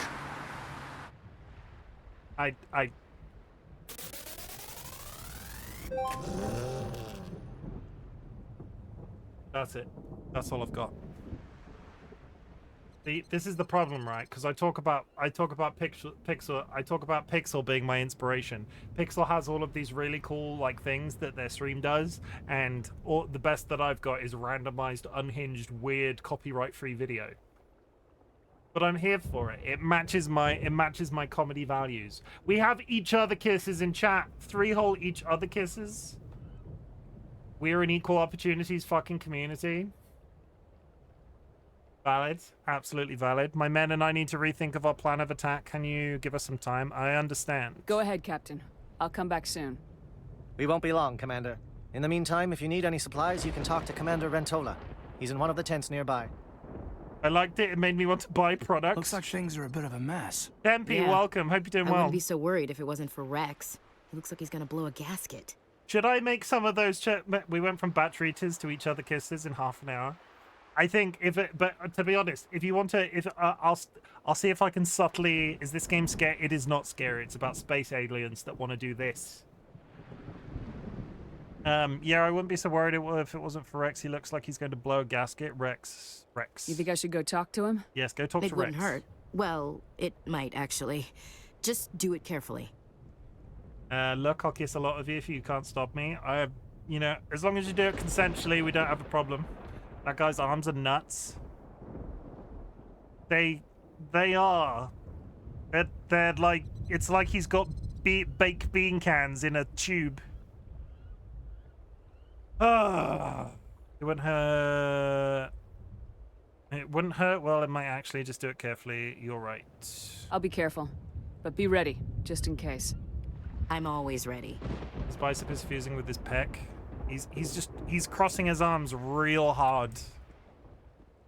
[SPEAKER 1] I That's it. That's all I've got. This is the problem, right? Because I talk about Pixel being my inspiration. Pixel has all of these really cool like things that their stream does, and the best that I've got is randomized, unhinged, weird, copyright-free video. But I'm here for it. It matches my comedy values. We have each other kisses in chat. 3 whole each other kisses. We're an equal opportunities fucking community. Valid. Absolutely valid. My men and I need to rethink of our plan of attack. Can you give us some time? I understand.
[SPEAKER 5] Go ahead, Captain. I'll come back soon.
[SPEAKER 9] We won't be long, Commander. In the meantime, if you need any supplies, you can talk to Commander Rentola. He's in one of the tents nearby.
[SPEAKER 1] I liked it. It made me want to buy products.
[SPEAKER 4] Looks like things are a bit of a mess.
[SPEAKER 1] Dempy,
[SPEAKER 8] Yeah.
[SPEAKER 1] welcome. Hope you're doing
[SPEAKER 8] I
[SPEAKER 1] well.
[SPEAKER 8] wouldn't be so worried if it wasn't for Rex. He looks like he's gonna blow a gasket.
[SPEAKER 1] Should I make some of those? We went from battery eaters to each other kisses in half an hour. I think but to be honest, if you want to, I'll see if I can subtly. Is this game scary? It is not scary. It's about space aliens that want to do this. Yeah, I wouldn't be so worried if it wasn't for Rex. He looks like he's going to blow a gasket. Rex.
[SPEAKER 5] You think I should go talk to him?
[SPEAKER 1] Yes, go talk
[SPEAKER 8] It
[SPEAKER 1] to
[SPEAKER 8] wouldn't
[SPEAKER 1] Rex.
[SPEAKER 8] hurt. Well, it might actually. Just do it carefully.
[SPEAKER 1] Look, I'll kiss a lot of you if you can't stop me. You know, as long as you do it consensually, we don't have a problem. That guy's arms are nuts. They are. They're like, it's like he's got baked bean cans in a tube. Ah, it wouldn't hurt. It wouldn't hurt. Well, it might actually. Just do it carefully. You're right.
[SPEAKER 5] I'll be careful, but be ready, just in case.
[SPEAKER 8] I'm always ready.
[SPEAKER 1] His bicep is fusing with his pec. He's crossing his arms real hard.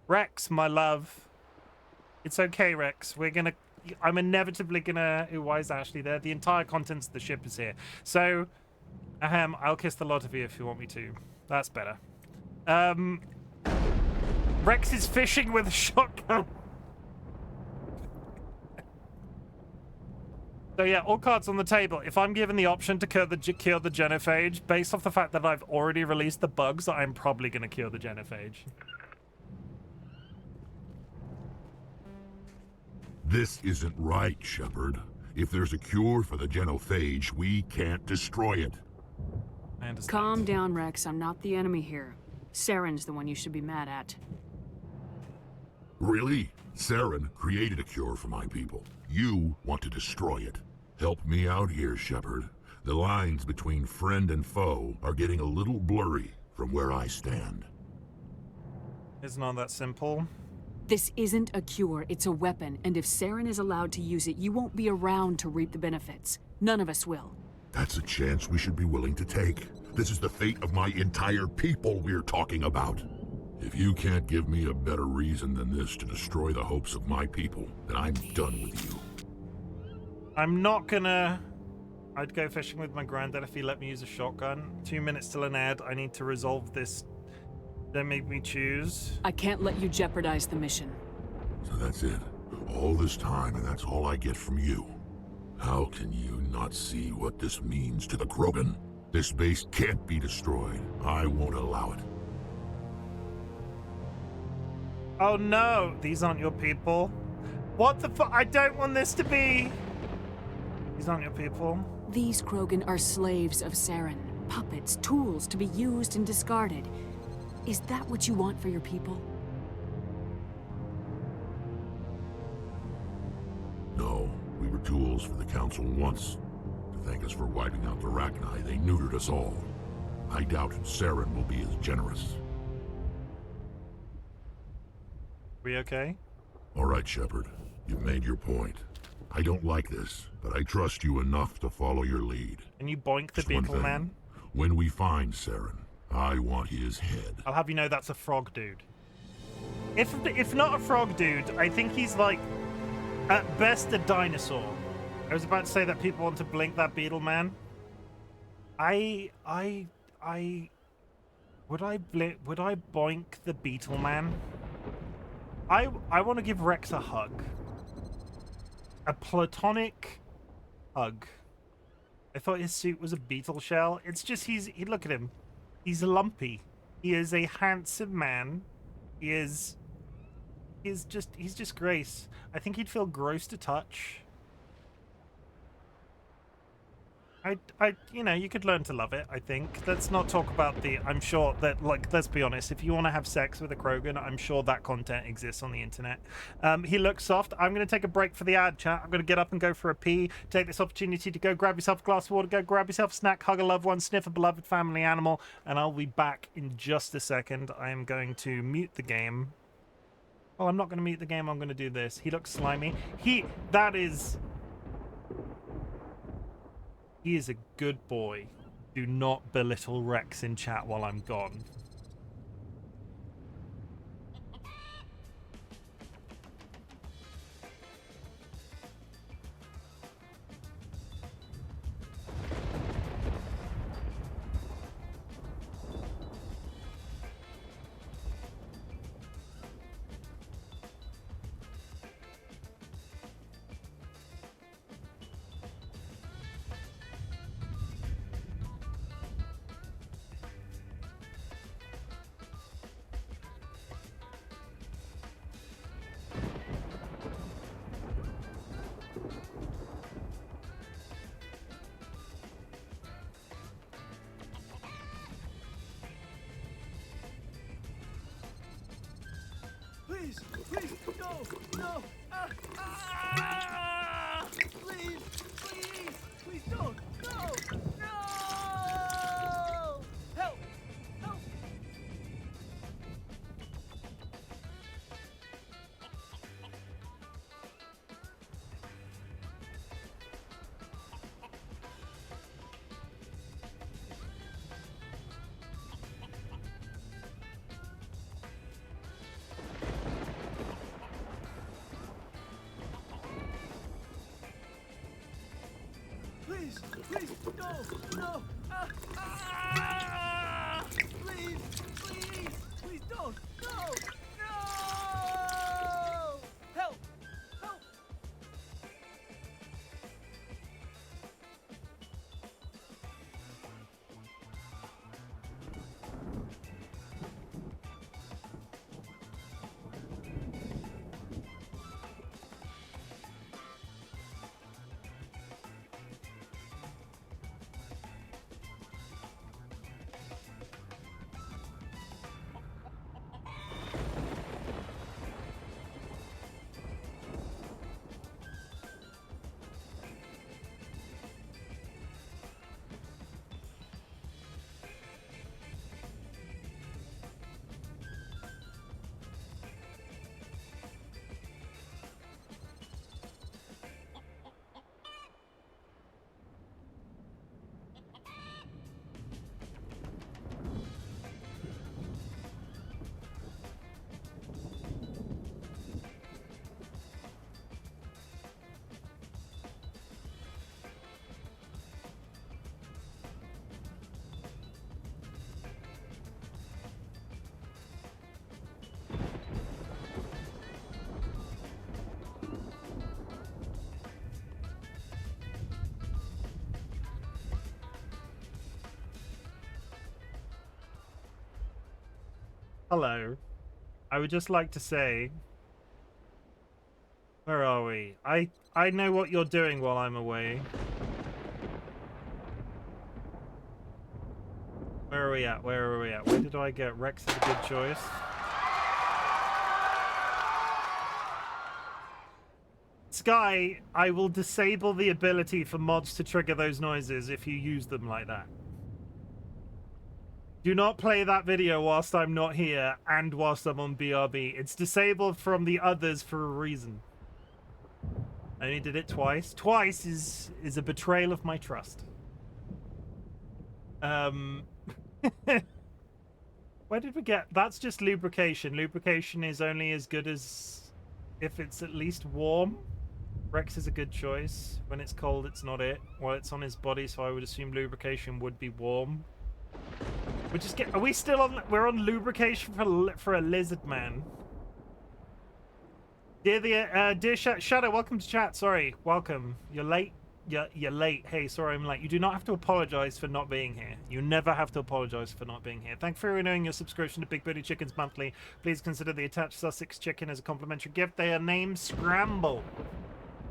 [SPEAKER 1] Rex, my love. It's okay, Rex. I'm inevitably gonna... Ooh, why is Ashley there? The entire contents of the ship is here. So, I'll kiss the lot of you if you want me to. That's better. Rex is fishing with a shotgun. So yeah, all cards on the table. If I'm given the option to cure the genophage, based off the fact that I've already released the bugs, I'm probably going to cure the genophage.
[SPEAKER 2] This isn't right, Shepard. If there's a cure for the genophage, we can't destroy it.
[SPEAKER 1] I understand.
[SPEAKER 5] Calm down, Rex. I'm not the enemy here. Saren's the one you should be mad at.
[SPEAKER 2] Really? Saren created a cure for my people. You want to destroy it. Help me out here, Shepard. The lines between friend and foe are getting a little blurry from where I stand.
[SPEAKER 1] It's not that simple.
[SPEAKER 5] This isn't a cure, it's a weapon, and if Saren is allowed to use it, you won't be around to reap the benefits. None of us will.
[SPEAKER 2] That's a chance we should be willing to take. This is the fate of my entire people we're talking about. If you can't give me a better reason than this to destroy the hopes of my people, then I'm done with you.
[SPEAKER 1] I'm not gonna... I'd go fishing with my granddad if he let me use a shotgun. 2 minutes till an ad. I need to resolve this. Don't make me choose.
[SPEAKER 5] I can't let you jeopardize the mission.
[SPEAKER 2] So that's it. All this time, and that's all I get from you. How can you not see what this means to the Krogan? This base can't be destroyed. I won't allow it.
[SPEAKER 1] Oh no! These aren't your people. What the fuck? I don't want this to be... These aren't your people.
[SPEAKER 5] These Krogan are slaves of Saren. Puppets, tools to be used and discarded. Is that what you want for your people?
[SPEAKER 2] No, we were tools for the Council once. To thank us for wiping out the Rachni, they neutered us all. I doubt Saren will be as generous.
[SPEAKER 1] We okay?
[SPEAKER 2] All right, Shepard. You've made your point. I don't like this, but I trust you enough to follow your lead.
[SPEAKER 1] Can you boink the
[SPEAKER 2] Just one
[SPEAKER 1] beetle
[SPEAKER 2] thing.
[SPEAKER 1] man?
[SPEAKER 2] When we find Saren, I want his head.
[SPEAKER 1] I'll have you know that's a frog dude. If not a frog dude, I think he's like, at best, a dinosaur. I was about to say that people want to blink that beetle man. Would I boink the beetle man? I want to give Rex a hug. A platonic hug. I thought his suit was a beetle shell. It's just look at him. He's lumpy. He is a handsome man. He's just grace. I think he'd feel gross to touch. You know, you could learn to love it, I think. Let's not talk about I'm sure that, like, let's be honest, if you want to have sex with a Krogan, I'm sure that content exists on the internet. He looks soft. I'm going to take a break for the ad, chat. I'm going to get up and go for a pee. Take this opportunity to go grab yourself a glass of water, go grab yourself a snack, hug a loved one, sniff a beloved family animal, and I'll be back in just a second. I am going to mute the game. Well, I'm not going to mute the game. I'm going to do this. He looks slimy. He is a good boy. Do not belittle Rex in chat while I'm gone.
[SPEAKER 10] Please, no, no, please, don't, no, help, help. Please, no, please don't, no, help, help.
[SPEAKER 1] Hello. I would just like to say, where are we? I know what you're doing while I'm away. Where are we at? Where are we at? Where did I get? Rex is a good choice. Sky, I will disable the ability for mods to trigger those noises if you use them like that. Do not play that video whilst I'm not here and whilst I'm on BRB. It's disabled from the others for a reason. I only did it twice. Twice is a betrayal of my trust. Where did we get? That's just lubrication. Lubrication is only as good as if it's at least warm. Rex is a good choice. When it's cold, it's not it. Well, it's on his body, so I would assume lubrication would be warm. We just get. Are we still on? We're on lubrication for a lizard man. Dear Shadow, welcome to chat. Sorry, welcome. You're late. You're late. Hey, sorry I'm late. You do not have to apologize for not being here. You never have to apologize for not being here. Thank you for renewing your subscription to Big Booty Chickens monthly. Please consider the attached Sussex chicken as a complimentary gift. They are named Scramble.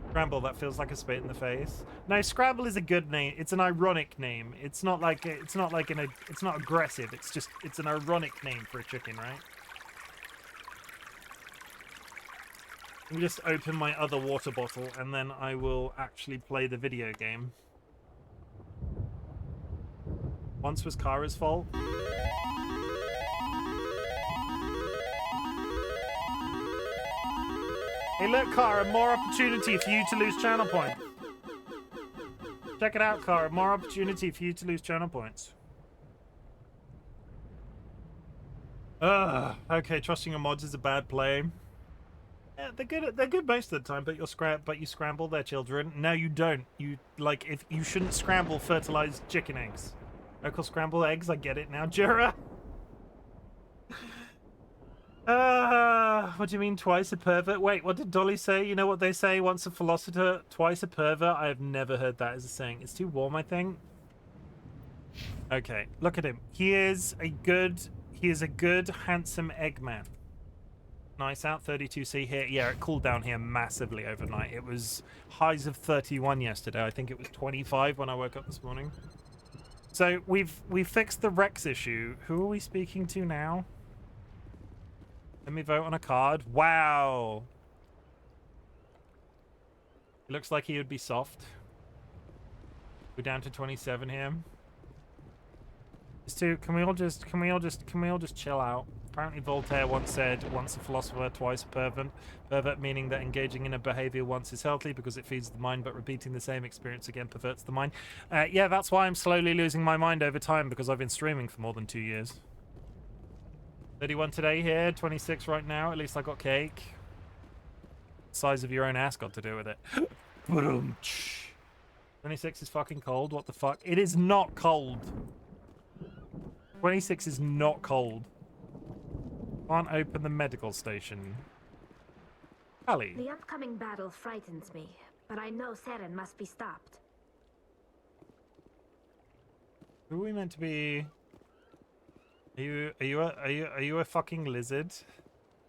[SPEAKER 1] Scramble, that feels like a spit in the face. No, Scramble is a good name. It's an ironic name. It's not aggressive. It's an ironic name for a chicken, right? Let me just open my other water bottle and then I will actually play the video game. Once was Kara's fault. Hey look, Kara, more opportunity for you to lose channel points. Check it out, Kara, more opportunity for you to lose channel points. Okay, trusting your mods is a bad play. Yeah, they're good most of the time, but you scramble their children. No, you don't. You if you shouldn't scramble fertilized chicken eggs. Local scrambled eggs, I get it now, Jura. What do you mean twice a pervert? Wait, what did Dolly say? You know what they say? Once a philosopher, twice a pervert? I have never heard that as a saying. It's too warm, I think. Okay, look at him. He is a good, handsome Eggman. Nice out, 32C here. Yeah, it cooled down here massively overnight. It was highs of 31 yesterday. I think it was 25 when I woke up this morning. So we've fixed the Rex issue. Who are we speaking to now? Let me vote on a card. Wow. It looks like he would be soft. We're down to 27 here. Can we all just chill out? Apparently Voltaire once said, once a philosopher, twice a pervert. Pervert meaning that engaging in a behavior once is healthy because it feeds the mind, but repeating the same experience again perverts the mind. Yeah, that's why I'm slowly losing my mind over time, because I've been streaming for more than 2 years. 31 today here, 26 right now. At least I got cake. Size of your own ass got to do with it. 26 is fucking cold. What the fuck? It is not cold. 26 is not cold. Can't open the medical station. Ali.
[SPEAKER 11] The upcoming battle frightens me, but I know Seren must be stopped.
[SPEAKER 1] Who are we meant to be? Are you a fucking lizard?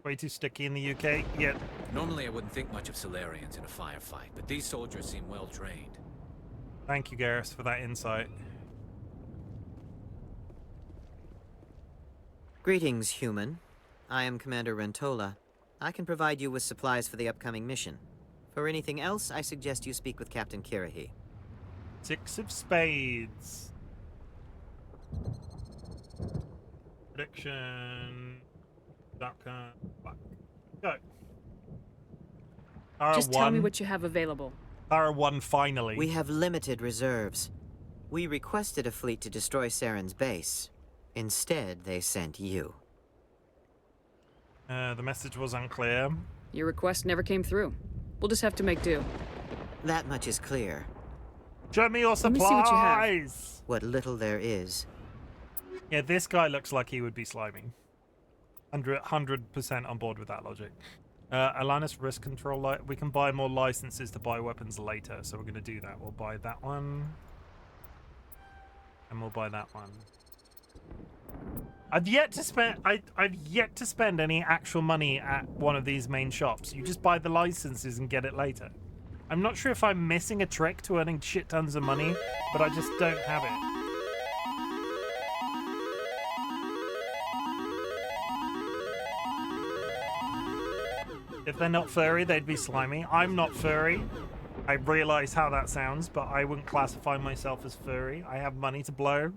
[SPEAKER 1] Way too sticky in the UK? Yeah.
[SPEAKER 12] Normally I wouldn't think much of Solarians in a firefight, but these soldiers seem well trained.
[SPEAKER 1] Thank you, Garrus, for that insight.
[SPEAKER 13] Greetings, human. I am Commander Rentola. I can provide you with supplies for the upcoming mission. For anything else, I suggest you speak with Captain Kirahi.
[SPEAKER 1] 6 of spades. Prediction. Go.
[SPEAKER 5] Just tell me what you have available.
[SPEAKER 1] Ara 1 finally.
[SPEAKER 13] We have limited reserves. We requested a fleet to destroy Saren's base. Instead, they sent you.
[SPEAKER 1] The message was unclear.
[SPEAKER 5] Your request never came through. We'll just have to make do.
[SPEAKER 13] That much is clear.
[SPEAKER 1] Show me your supplies!
[SPEAKER 5] Let me see what you have.
[SPEAKER 13] What little there is.
[SPEAKER 1] Yeah, this guy looks like he would be sliming. 100% on board with that logic. Alanis risk control. We can buy more licenses to buy weapons later, so we're going to do that. We'll buy that one. And we'll buy that one. I've yet to spend any actual money at one of these main shops. You just buy the licenses and get it later. I'm not sure if I'm missing a trick to earning shit tons of money, but I just don't have it. If they're not furry, they'd be slimy. I'm not furry. I realize how that sounds, but I wouldn't classify myself as furry. I have money to blow.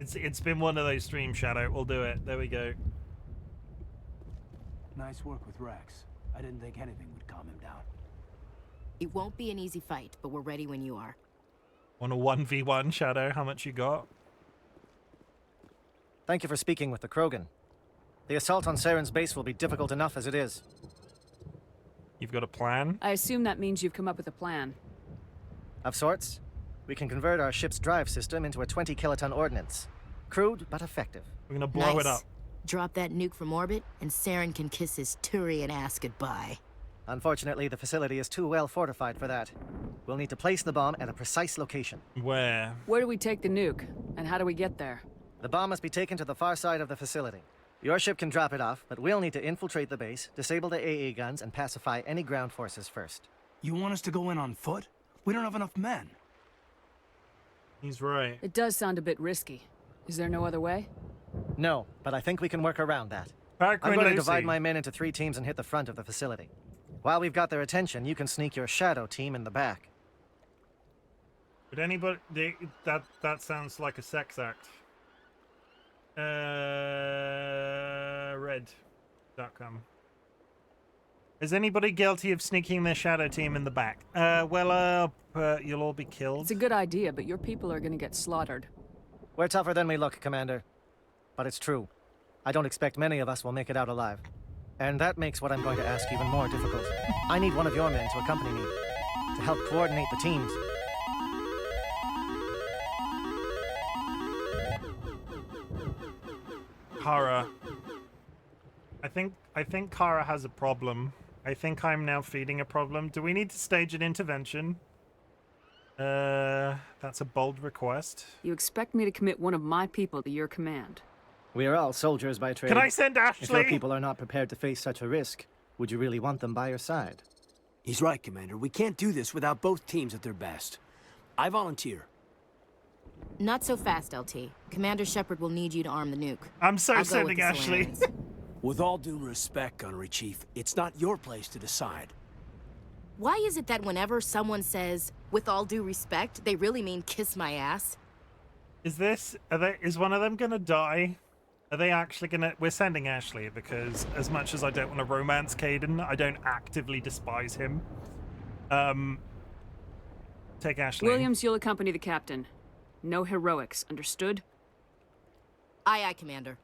[SPEAKER 1] It's been one of those streams, Shadow. We'll do it. There we go.
[SPEAKER 4] Nice work with Rex. I didn't think anything would calm him down.
[SPEAKER 8] It won't be an easy fight, but we're ready when you are.
[SPEAKER 1] Want a 1v1, Shadow? How much you got?
[SPEAKER 9] Thank you for speaking with the Krogan. The assault on Saren's base will be difficult enough as it is.
[SPEAKER 1] You've got a plan?
[SPEAKER 5] I assume that means you've come up with a plan.
[SPEAKER 9] Of sorts. We can convert our ship's drive system into a 20-kiloton ordnance. Crude, but effective.
[SPEAKER 1] We're gonna blow it up.
[SPEAKER 8] Drop that nuke from orbit, and Saren can kiss his Turian ass goodbye.
[SPEAKER 9] Unfortunately, the facility is too well fortified for that. We'll need to place the bomb at a precise location.
[SPEAKER 1] Where?
[SPEAKER 5] Where do we take the nuke? And how do we get there?
[SPEAKER 9] The bomb must be taken to the far side of the facility. Your ship can drop it off, but we'll need to infiltrate the base, disable the AA guns, and pacify any ground forces first.
[SPEAKER 4] You want us to go in on foot? We don't have enough men.
[SPEAKER 1] He's right.
[SPEAKER 5] It does sound a bit risky. Is there no other way?
[SPEAKER 9] No, but I think we can work around that.
[SPEAKER 1] Back
[SPEAKER 9] I'm
[SPEAKER 1] when
[SPEAKER 9] going to
[SPEAKER 1] Lucy.
[SPEAKER 9] divide my men into 3 teams and hit the front of the facility. While we've got their attention, you can sneak your shadow team in the back.
[SPEAKER 1] Would anybody... That sounds like a sex act. Red.com. Is anybody guilty of sneaking their shadow team in the back? You'll all be killed.
[SPEAKER 5] It's a good idea, but your people are gonna get slaughtered.
[SPEAKER 9] We're tougher than we look, Commander. But it's true. I don't expect many of us will make it out alive. And that makes what I'm going to ask even more difficult. I need one of your men to accompany me, to help coordinate the teams.
[SPEAKER 1] Kara. I think Kara has a problem. I think I'm now feeding a problem. Do we need to stage an intervention? That's a bold request.
[SPEAKER 5] You expect me to commit one of my people to your command?
[SPEAKER 9] We are all soldiers by trade.
[SPEAKER 1] Can I send Ashley?
[SPEAKER 9] If your people are not prepared to face such a risk, would you really want them by your side?
[SPEAKER 4] He's right, Commander. We can't do this without both teams at their best. I volunteer.
[SPEAKER 8] Not so fast, LT. Commander Shepard will need you to arm the nuke.
[SPEAKER 1] I'm so
[SPEAKER 8] I'll
[SPEAKER 1] sending
[SPEAKER 8] go with the
[SPEAKER 1] Ashley.
[SPEAKER 8] Solarians.
[SPEAKER 4] With all due respect, Gunnery Chief, it's not your place to decide.
[SPEAKER 8] Why is it that whenever someone says, with all due respect, they really mean kiss my ass?
[SPEAKER 1] Is one of them gonna die? Are they actually gonna... We're sending Ashley because as much as I don't want to romance Caden, I don't actively despise him. Take Ashley.
[SPEAKER 5] Williams, you'll accompany the captain. No heroics, understood?
[SPEAKER 8] Aye, aye, Commander.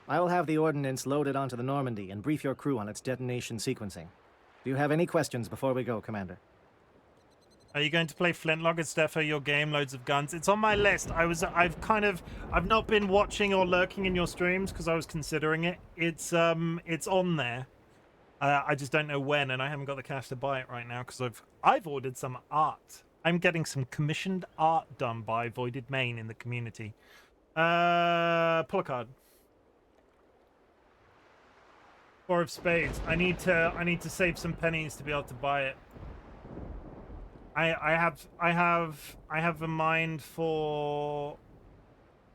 [SPEAKER 9] I will have the ordnance loaded onto the Normandy and brief your crew on its detonation sequencing. Do you have any questions before we go, Commander?
[SPEAKER 1] Are you going to play Flintlock instead for your game, loads of guns? It's on my list. I've not been watching or lurking in your streams because I was considering it. It's on there. I just don't know when, and I haven't got the cash to buy it right now because I've ordered some art. I'm getting some commissioned art done by Voided Main in the community. Pull a card. 4 of spades. I need to save some pennies to be able to buy it. I have a mind for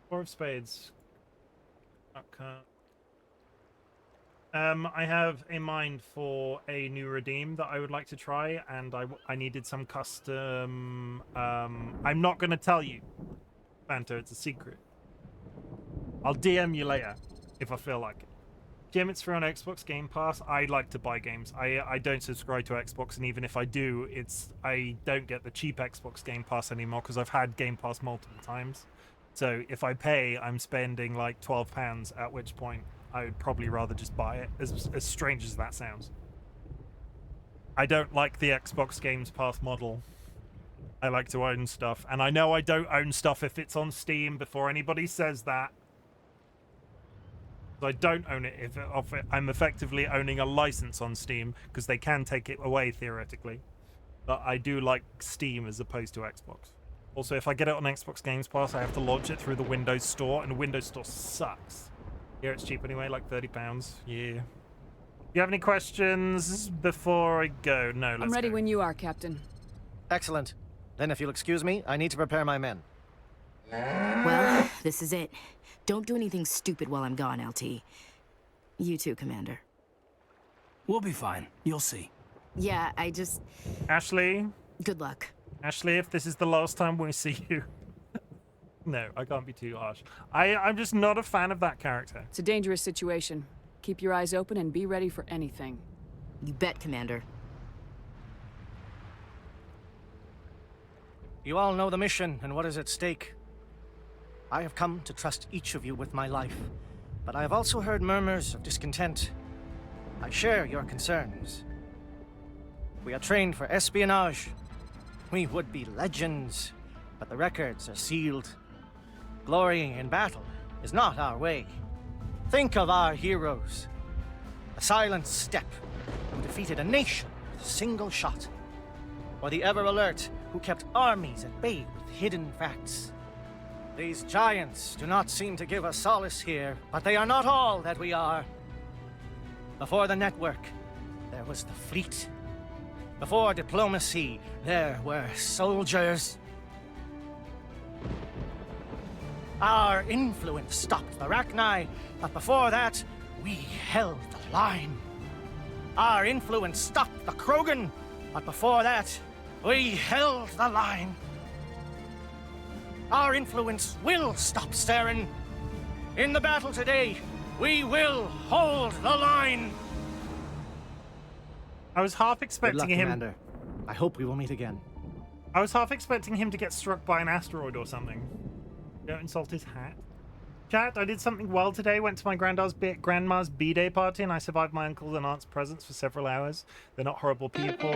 [SPEAKER 1] 4 of spades. Okay. I have a mind for a new redeem that I would like to try, and I needed some custom. I'm not going to tell you, Fanta. It's a secret. I'll DM you later if I feel like it. Jim, it's free on Xbox Game Pass. I like to buy games. I don't subscribe to Xbox, and even if I do, I don't get the cheap Xbox Game Pass anymore because I've had Game Pass multiple times. So if I pay, I'm spending like £12, at which point I would probably rather just buy it, as strange as that sounds. I don't like the Xbox Games Pass model. I like to own stuff, and I know I don't own stuff if it's on Steam before anybody says that. I don't own it if I'm effectively owning a license on Steam because they can take it away theoretically. But I do like Steam as opposed to Xbox. Also, if I get it on Xbox Games Pass, I have to launch it through the Windows Store, and the Windows Store sucks. Here it's cheap anyway, like £30. Yeah. You have any questions before I go? No, let's
[SPEAKER 5] I'm ready
[SPEAKER 1] go.
[SPEAKER 5] when you are, Captain.
[SPEAKER 9] Excellent. Then if you'll excuse me, I need to prepare my men.
[SPEAKER 8] Well, this is it. Don't do anything stupid while I'm gone, LT. You too, Commander.
[SPEAKER 4] We'll be fine. You'll see.
[SPEAKER 8] Yeah, I just...
[SPEAKER 1] Ashley?
[SPEAKER 8] Good luck.
[SPEAKER 1] Ashley, if this is the last time we see you... No, I can't be too harsh. I'm just not a fan of that character.
[SPEAKER 5] It's a dangerous situation. Keep your eyes open and be ready for anything.
[SPEAKER 8] You bet, Commander.
[SPEAKER 9] You all know the mission and what is at stake. I have come to trust each of you with my life, but I have also heard murmurs of discontent. I share your concerns. We are trained for espionage. We would be legends, but the records are sealed. Glorying in battle is not our way. Think of our heroes. The silent step who defeated a nation with a single shot. Or the ever-alert who kept armies at bay with hidden facts. These giants do not seem to give us solace here, but they are not all that we are. Before the network, there was the fleet. Before diplomacy, there were soldiers. Our influence stopped the Rachni, but before that, we held the line. Our influence stopped the Krogan, but before that, we held the line. Our influence will stop Saren. In the battle today, we will hold the line.
[SPEAKER 1] I was half expecting
[SPEAKER 9] Good luck,
[SPEAKER 1] him.
[SPEAKER 9] Commander. I hope we will meet again.
[SPEAKER 1] I was half expecting him to get struck by an asteroid or something. Don't insult his hat. Chat, I did something well today. Went to my grandma's B-Day party and I survived my uncle's and aunt's presents for several hours. They're not horrible people.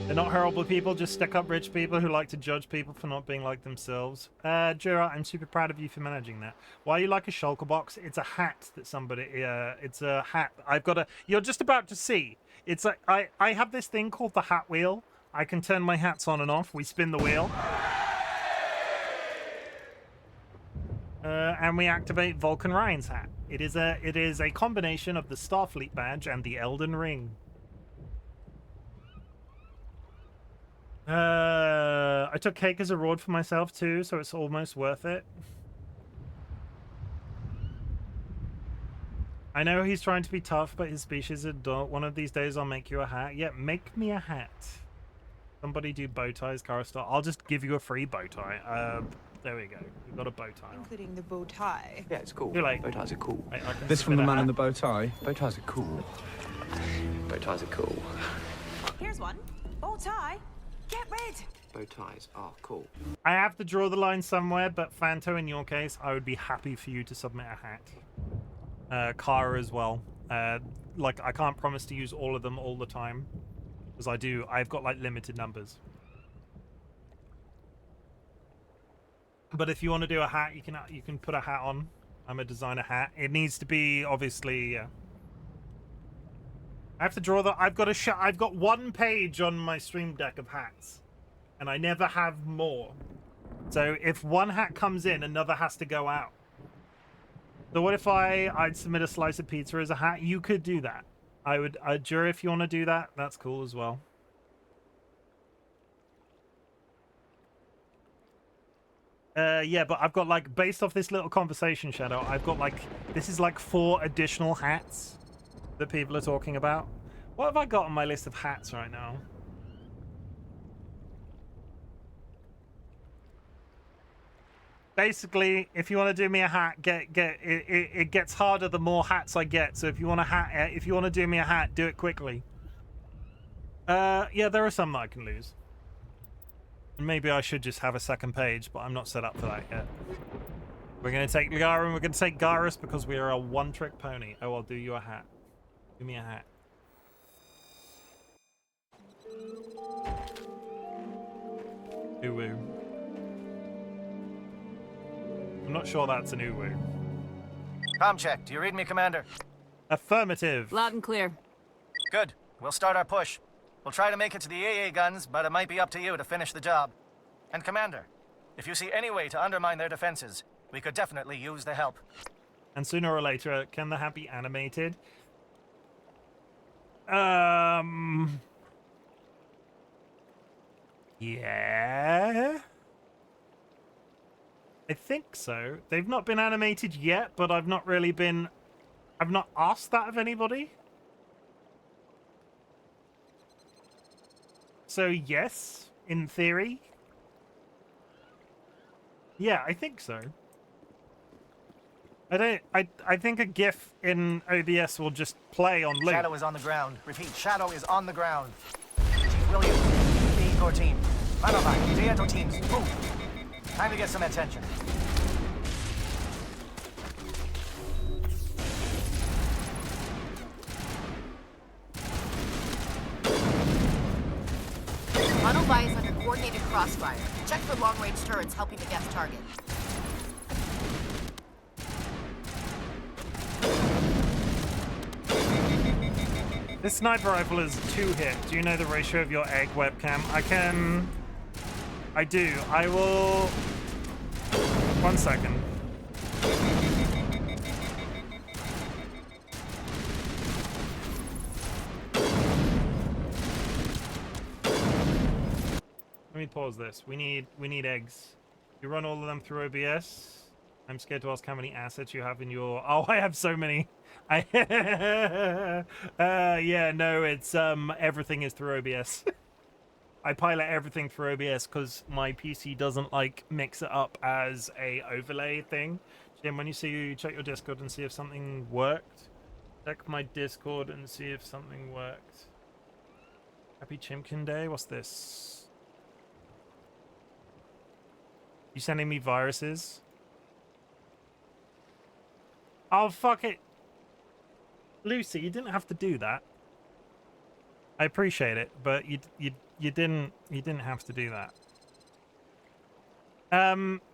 [SPEAKER 1] They're not horrible people, just stuck-up rich people who like to judge people for not being like themselves. Jura, I'm super proud of you for managing that. Why are you like a shulker box? It's a hat that somebody... it's a hat. I've got a... You're just about to see. It's like... I have this thing called the hat wheel. I can turn my hats on and off. We spin the wheel. And we activate Vulcan Ryan's hat. It is a combination of the Starfleet badge and the Elden Ring. I took cake as a reward for myself too, so it's almost worth it. I know he's trying to be tough, but his species is adult. One of these days I'll make you a hat. Yeah, make me a hat. Somebody do bow ties, Caristar. I'll just give you a free bow tie. There we go. We've got a bow tie.
[SPEAKER 14] Including the bow tie.
[SPEAKER 15] Yeah, it's cool.
[SPEAKER 1] Too late.
[SPEAKER 15] Bow ties are cool.
[SPEAKER 1] This from the man in the
[SPEAKER 15] bow tie. Bow ties are cool. Bow ties are cool.
[SPEAKER 14] Here's one. Bow tie. Get rid.
[SPEAKER 15] Bow ties are cool.
[SPEAKER 1] I have to draw the line somewhere, but Fanto, in your case, I would be happy for you to submit a hat. Kara as well. Like, I can't promise to use all of them all the time, because I've got like limited numbers. But if you want to do a hat, you can put a hat on. I'm a designer hat. It needs to be obviously. I have to draw the. I've got one page on my stream deck of hats, and I never have more. So if one hat comes in, another has to go out. So what if I'd submit a slice of pizza as a hat? You could do that. I would. Jura, if you want to do that, that's cool as well. Yeah, but I've got like, based off this little conversation, Shadow, I've got like, this is like 4 additional hats that people are talking about. What have I got on my list of hats right now? Basically, if you want to do me a hat, it gets harder the more hats I get. So if you want a hat, if you want to do me a hat, do it quickly. Yeah, there are some that I can lose. Maybe I should just have a second page, but I'm not set up for that yet. We're going to take Ligara and we're going to take Garrus because we are a one-trick pony. Oh, I'll do you a hat. Give me a hat. Uwu. I'm not sure that's an Uwu.
[SPEAKER 9] Comm check. Do you read me, Commander?
[SPEAKER 1] Affirmative.
[SPEAKER 5] Loud and clear.
[SPEAKER 9] Good. We'll start our push. We'll try to make it to the AA guns, but it might be up to you to finish the job. And Commander, if you see any way to undermine their defenses, we could definitely use the help.
[SPEAKER 1] And sooner or later, can the hat be animated? Yeah. I think so. They've not been animated yet, but I've not asked that of anybody. So yes, in theory. Yeah, I think so. I think a GIF in OBS will just play on loop.
[SPEAKER 9] Shadow is on the ground. Repeat, Shadow is on the ground. Chief Williams, the core team. Manovac, Tieto teams, move. Time to get some attention.
[SPEAKER 16] crossfire. Check for long-range turrets helping to guess target.
[SPEAKER 1] This sniper rifle is 2-hit. Do you know the ratio of your egg webcam? I do. I will... 1 second. Let me pause this. We need eggs. You run all of them through OBS. I'm scared to ask how many assets you have in your... Oh, I have so many. Yeah, no, it's everything is through OBS. I pilot everything through OBS because my PC doesn't like mix it up as a overlay thing. Jim, when you check your Discord and see if something worked. Check my Discord and see if something worked. Happy Chimken Day. What's this? You sending me viruses? Oh, fuck it. Lucy, you didn't have to do that. I appreciate it, but you didn't have to do that.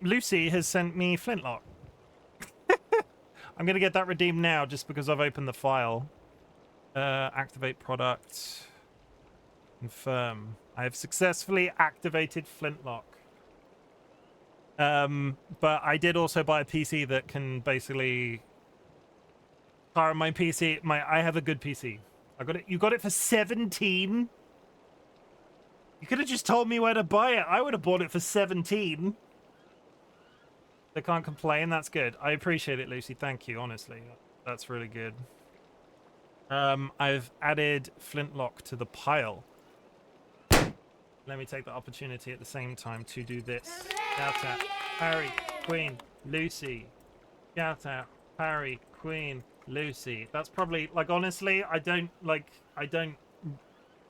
[SPEAKER 1] Lucy has sent me Flintlock. I'm gonna get that redeemed now just because I've opened the file. Activate product. Confirm. I have successfully activated Flintlock. But I did also buy a PC that can basically... my PC, I have a good PC. I got it. You got it for 17? You could have just told me where to buy it. I would have bought it for 17. They can't complain. That's good. I appreciate it, Lucy. Thank you, honestly. That's really good. I've added Flintlock to the pile. Let me take the opportunity at the same time to do this. Shout out, Harry, Queen, Lucy. Shout out, Harry, Queen, Lucy. That's probably, like, honestly,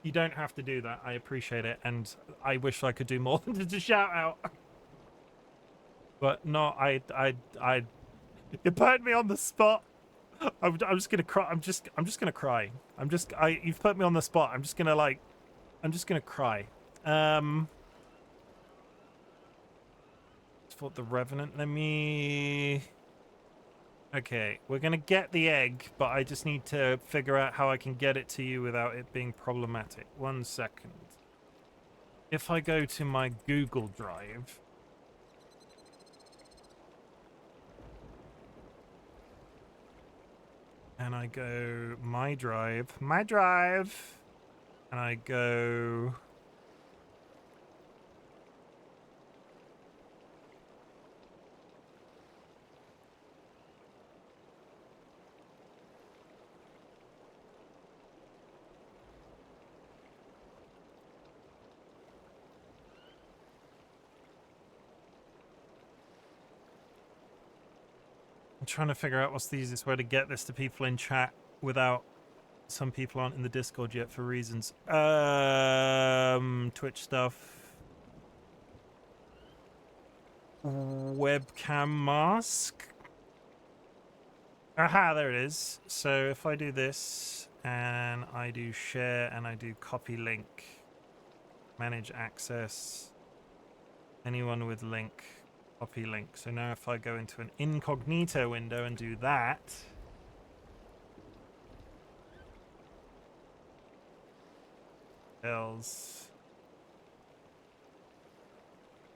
[SPEAKER 1] you don't have to do that. I appreciate it, and I wish I could do more than just shout out. But no, you put me on the spot. I'm just gonna cry. I'm just gonna cry. You've put me on the spot. I'm just gonna cry. For the Revenant, let me... Okay, we're gonna get the egg, but I just need to figure out how I can get it to you without it being problematic. 1 second. If I go to my Google Drive... And I go my drive, and I go... I'm trying to figure out what's the easiest way to get this to people in chat without some people aren't in the Discord yet for reasons. Twitch stuff. Webcam mask. Aha, there it is. So if I do this and I do share and I do copy link, manage access, anyone with link. Copy link. So now if I go into an incognito window and do that, else.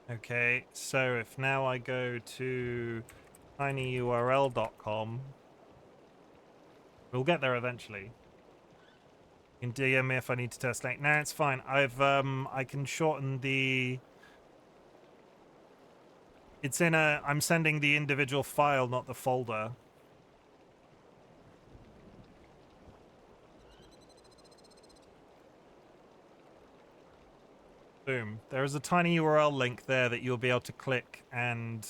[SPEAKER 1] Okay, so if now I go to tinyurl.com, we'll get there eventually. You can DM me if I need to test link. Nah, it's fine. I can shorten the... It's in a... I'm sending the individual file, not the folder. Boom. There is a tiny URL link there that you'll be able to click and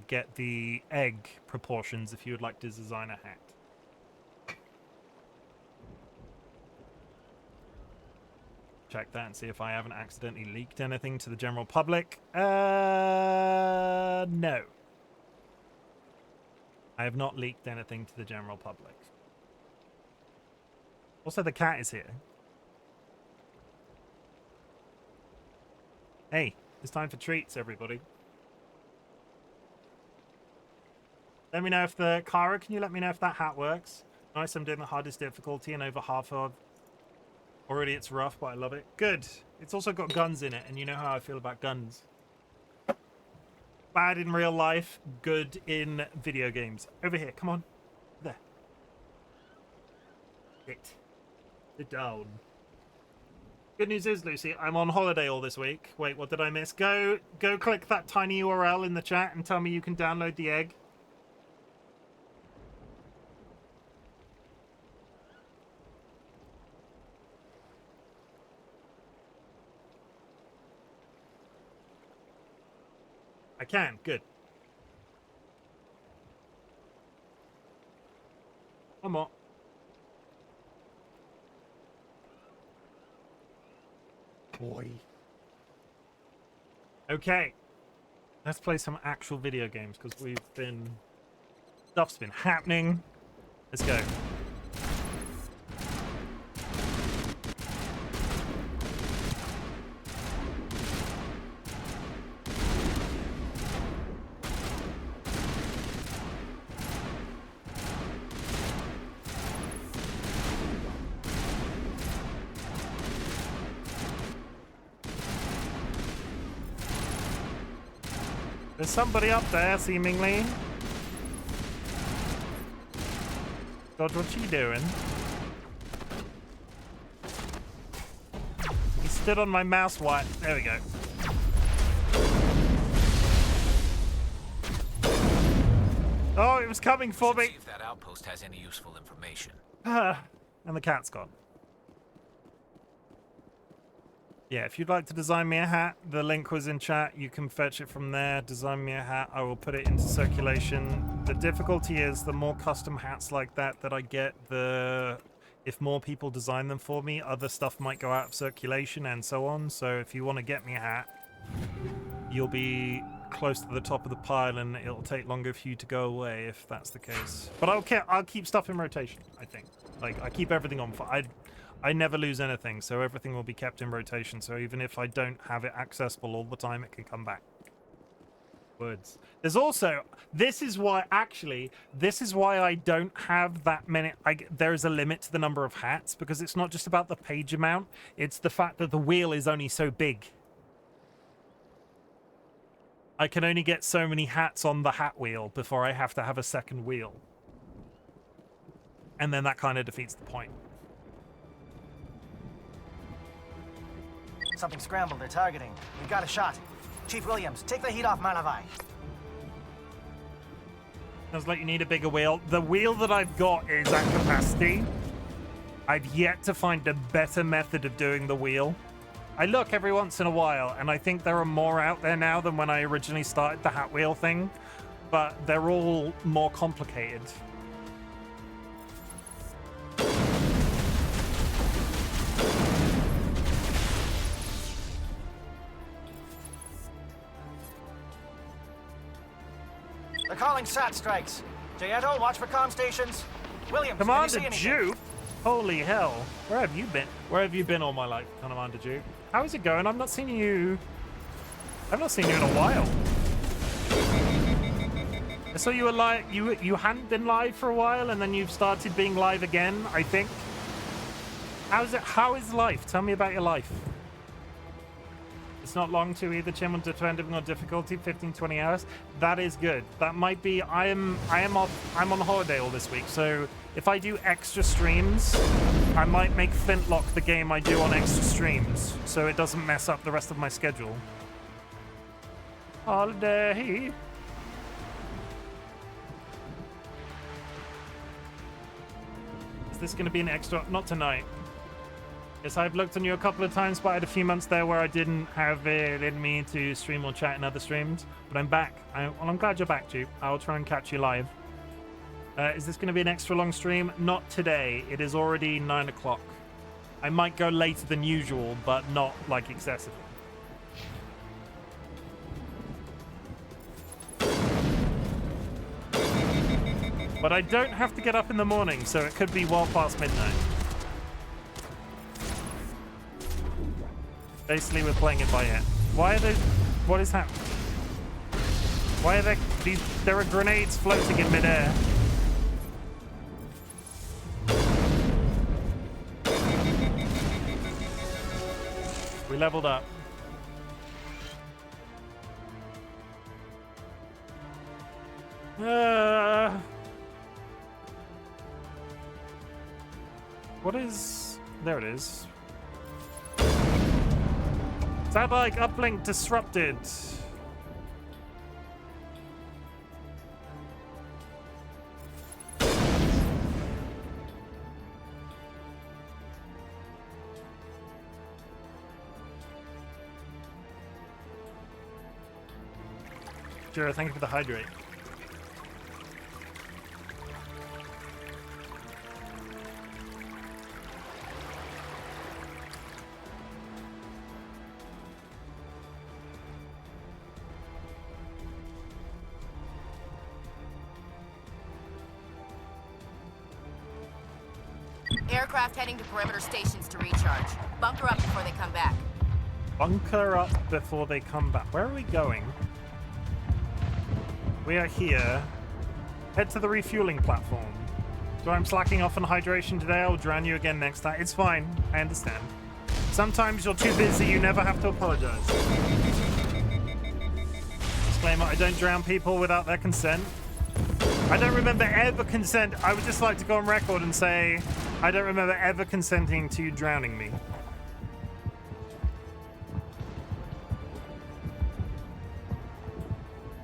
[SPEAKER 1] get the egg proportions if you would like to design a hat. Check that and see if I haven't accidentally leaked anything to the general public. No. I have not leaked anything to the general public. Also, the cat is here. Hey, It's time for treats, everybody. Let me know if Kara, can you let me know if that hat works? Nice, I'm doing the hardest difficulty and over half of... Already it's rough, but I love it. Good. It's also got guns in it, and you know how I feel about guns. Bad in real life, good in video games. Over here, come on. There. Sit down. Good news is, Lucy, I'm on holiday all this week. Wait, what did I miss? Go click that tiny URL in the chat and tell me you can download the egg. I can. Good. One more. Boy. Okay. Let's play some actual video games because stuff's been happening. Let's go. There's somebody up there, seemingly. God, what's he doing? He stood on my mouse white. There we go. Oh, it was coming for me.
[SPEAKER 12] See if that outpost has any useful information.
[SPEAKER 1] And the cat's gone. Yeah, if you'd like to design me a hat, the link was in chat. You can fetch it from there. Design me a hat. I will put it into circulation. The difficulty is the more custom hats like that I get, if more people design them for me, other stuff might go out of circulation and so on. So if you want to get me a hat, you'll be close to the top of the pile and it'll take longer for you to go away if that's the case. But I'll keep stuff in rotation, I think. Like, I keep everything on. I never lose anything, so everything will be kept in rotation. So even if I don't have it accessible all the time, it can come back. Words. There's also, this is why I don't have that many. There is a limit to the number of hats, because it's not just about the page amount. It's the fact that the wheel is only so big. I can only get so many hats on the hat wheel before I have to have a second wheel. And then that kind of defeats the point.
[SPEAKER 9] Something scrambled. They're targeting. We've got a shot. Chief Williams, take the heat off Malavai.
[SPEAKER 1] Sounds like you need a bigger wheel. The wheel that I've got is at capacity. I've yet to find a better method of doing the wheel. I look every once in a while, and I think there are more out there now than when I originally started the hat wheel thing, but they're all more complicated.
[SPEAKER 9] They're calling SAT strikes. Jayeto, watch for comm stations. Williams,
[SPEAKER 1] Commander Jupe? Holy hell. Where have you been? Where have you been all my life, Commander Jupe? How is it going? I've not seen you in a while. I saw you were live. You hadn't been live for a while, and then you've started being live again, I think. How is life? Tell me about your life. It's not long to either, Chim, depending on difficulty, 15-20 hours. That is good. That might be. I'm on holiday all this week, so if I do extra streams, I might make Flintlock the game I do on extra streams, so it doesn't mess up the rest of my schedule. Holiday. Is this going to be an extra? Not tonight. Yes, I've looked on you a couple of times, but I had a few months there where I didn't have it in me to stream or chat in other streams. But I'm back. I'm glad you're back, Duke. I'll try and catch you live. Is this going to be an extra long stream? Not today. It is already 9 o'clock. I might go later than usual, but not, like, excessively. But I don't have to get up in the morning, so it could be well past midnight. Basically, we're playing it by ear. Why are those... What is happening? Why are there these? There are grenades floating in midair. We leveled up. What is... There it is. Satellite uplink disrupted. Sure, thank you for the hydrate.
[SPEAKER 16] Aircraft heading to perimeter stations to recharge. Bunker up before they come back.
[SPEAKER 1] Bunker up before they come back. Where are we going? We are here. Head to the refueling platform. So I'm slacking off on hydration today. I'll drown you again next time. It's fine. I understand. Sometimes you're too busy. You never have to apologize. Disclaimer, I don't drown people without their consent. I don't remember ever consent. I would just like to go on record and say I don't remember ever consenting to you drowning me.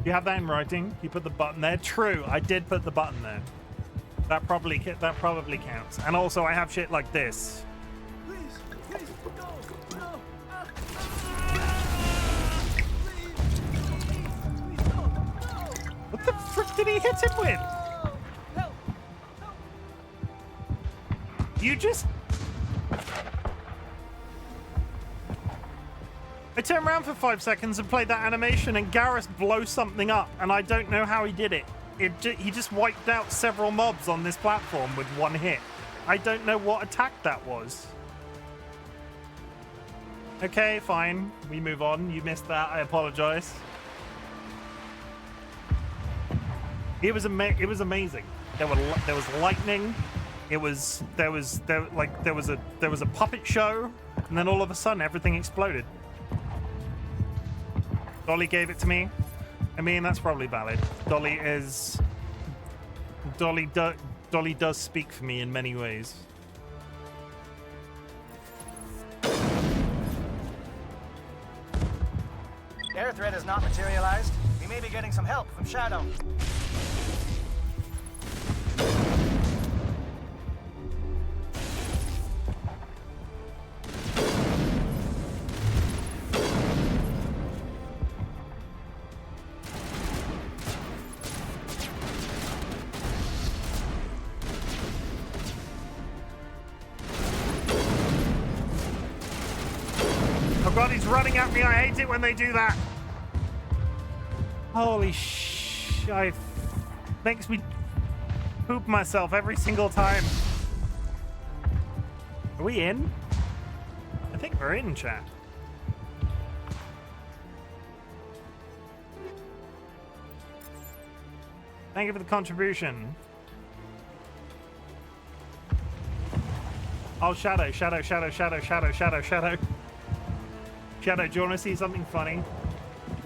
[SPEAKER 1] You have that in writing. You put the button there. True, I did put the button there. That probably counts. And also, I have shit like this.
[SPEAKER 10] Please, please, no, no.
[SPEAKER 1] What the frick did he hit him with?
[SPEAKER 10] Help!
[SPEAKER 1] You just... I turned around for 5 seconds and played that animation and Garrus blows something up and I don't know how he did it. He just wiped out several mobs on this platform with one hit. I don't know what attack that was. Okay, fine. We move on. You missed that. I apologize. It was amazing. There was lightning. There was a puppet show, and then all of a sudden everything exploded. Dolly gave it to me. I mean, that's probably valid. Dolly does speak for me in many ways.
[SPEAKER 9] Air threat has not materialized. We may be getting some help from Shadow.
[SPEAKER 1] Oh god, he's running at me. I hate it when they do that. Holy makes me poop myself every single time. Are we in? I think we're in, chat. Thank you for the contribution. Oh, Shadow. Shadow, do you want to see something funny?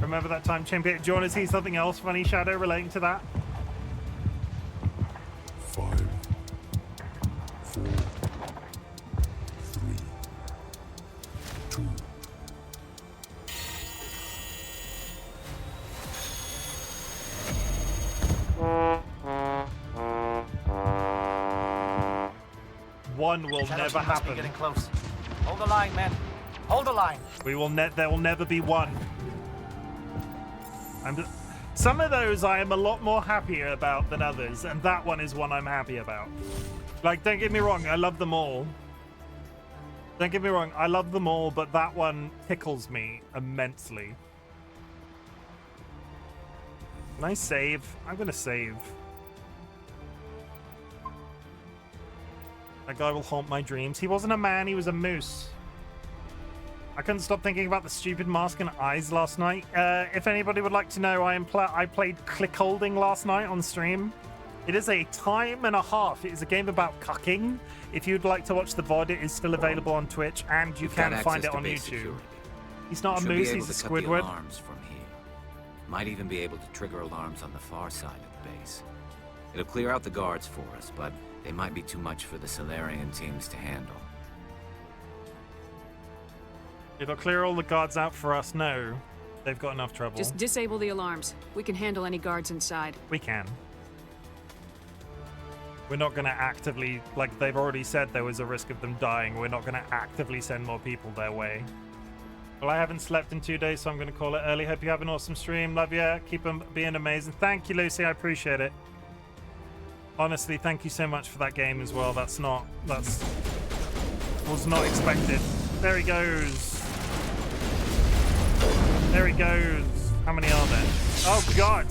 [SPEAKER 1] Remember that time, Chim? Do you want to see something else funny, Shadow, relating to that?
[SPEAKER 2] 5, 4, 3, 2.
[SPEAKER 1] One will never happen.
[SPEAKER 9] Getting close. Hold the line, men. Hold the line.
[SPEAKER 1] There will never be one. Some of those I am a lot more happier about than others, and that one is one I'm happy about. Like, don't get me wrong, I love them all. Don't get me wrong, I love them all, but that one tickles me immensely. Can I save? I'm gonna save. That guy will haunt my dreams. He wasn't a man, he was a moose. I couldn't stop thinking about the stupid mask and eyes last night. If anybody would like to know, I played Clickholding last night on stream. It is a time and a half. It is a game about cucking. If you'd like to watch the VOD, it is still available on Twitch, and you can find it on YouTube.
[SPEAKER 12] Security.
[SPEAKER 1] He's not a moose, he's a Squidward.
[SPEAKER 12] Alarms from here. Might even be able to trigger alarms on the far side of the base. It'll clear out the guards for us, but they might be too much for the Solarian teams to handle.
[SPEAKER 1] It'll clear all the guards out for us. No, they've got enough trouble.
[SPEAKER 5] Just disable the alarms. We can handle any guards inside.
[SPEAKER 1] We can. We're not going to actively, like they've already said there was a risk of them dying. We're not going to actively send more people their way. Well, I haven't slept in 2 days, so I'm going to call it early. Hope you have an awesome stream. Love you. Keep them being amazing. Thank you, Lucy. I appreciate it. Honestly, thank you so much for that game as well. Was not expected. There he goes. There he goes. How many are there? Oh, God.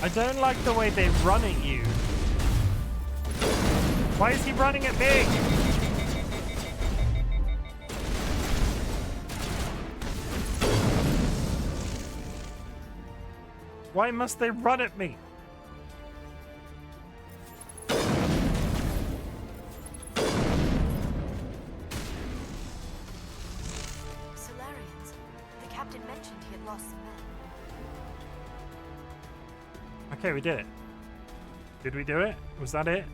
[SPEAKER 1] I don't like the way they run at you. Why is he running at me? Why must they run at me?
[SPEAKER 7] Solarians. The captain mentioned he had lost some men.
[SPEAKER 1] Okay, we did it. Did we do it? Was that it?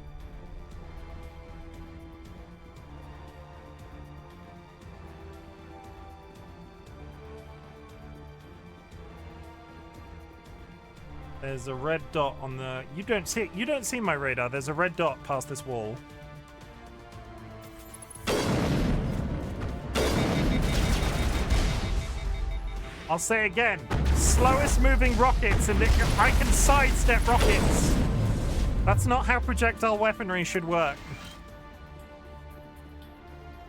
[SPEAKER 1] There's a red dot on the... You don't see my radar. There's a red dot past this wall. I'll say again, slowest moving rockets, and I can sidestep rockets. That's not how projectile weaponry should work.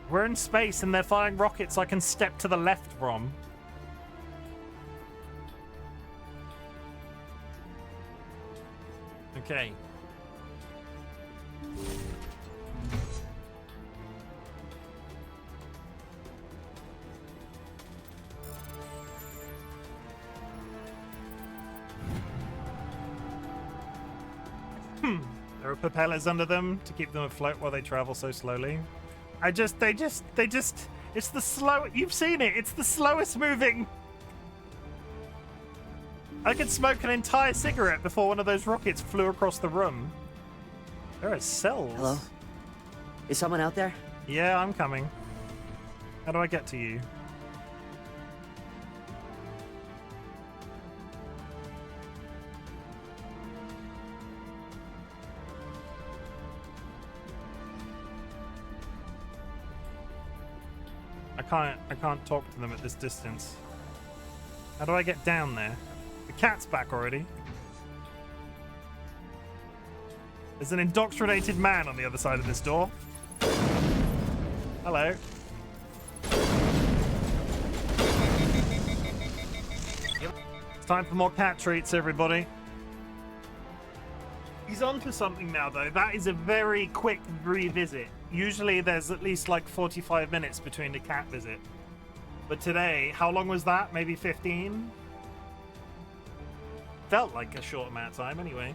[SPEAKER 1] We're in space and they're firing rockets I can step to the left from. Okay. There are propellers under them to keep them afloat while they travel so slowly. It's the slow, you've seen it, it's the slowest moving. I could smoke an entire cigarette before one of those rockets flew across the room. There are cells.
[SPEAKER 17] Hello? Is someone out there?
[SPEAKER 1] Yeah, I'm coming. How do I get to you? I can't talk to them at this distance. How do I get down there? The cat's back already. There's an indoctrinated man on the other side of this door. Hello. It's time for more cat treats, everybody. He's onto something now, though. That is a very quick revisit. Usually there's at least like 45 minutes between the cat visit. But today, how long was that? Maybe 15? Felt like a short amount of time anyway.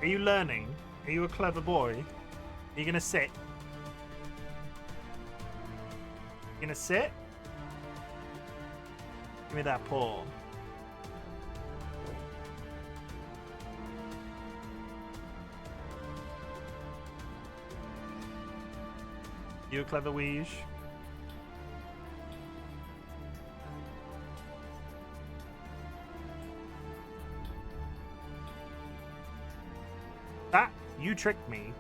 [SPEAKER 1] Are you learning? Are you a clever boy? Are you gonna sit? You gonna sit? Give me that paw. You a clever weege? That, you tricked me.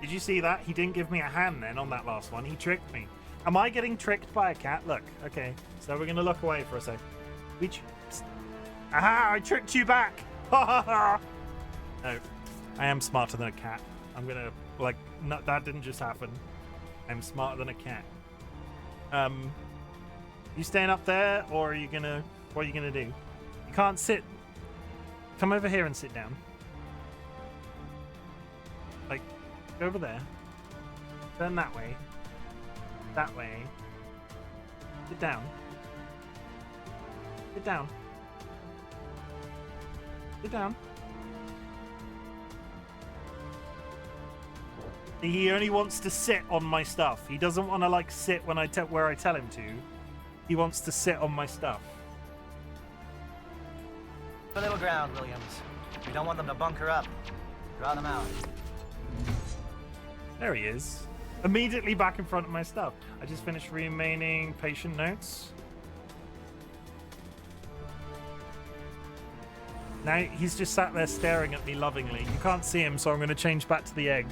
[SPEAKER 1] Did you see that? He didn't give me a hand then on that last one. He tricked me. Am I getting tricked by a cat? Look, okay. So we're gonna look away for a sec. Which? Aha! I tricked you back! Ha ha ha! No, I am smarter than a cat. I'm gonna, like, no, that didn't just happen. I'm smarter than a cat. You staying up there, or are you gonna... What are you gonna do? You can't sit. Come over here and sit down. Like, go over there. Turn that way. That way. Sit down. Sit down. Sit down. He only wants to sit on my stuff. He doesn't want to like sit when where I tell him to. He wants to sit on my stuff.
[SPEAKER 9] A little ground, Williams. We don't want them to bunker up. Draw them out.
[SPEAKER 1] There he is. Immediately back in front of my stuff. I just finished remaining patient notes. Now he's just sat there staring at me lovingly. You can't see him, so I'm going to change back to the egg.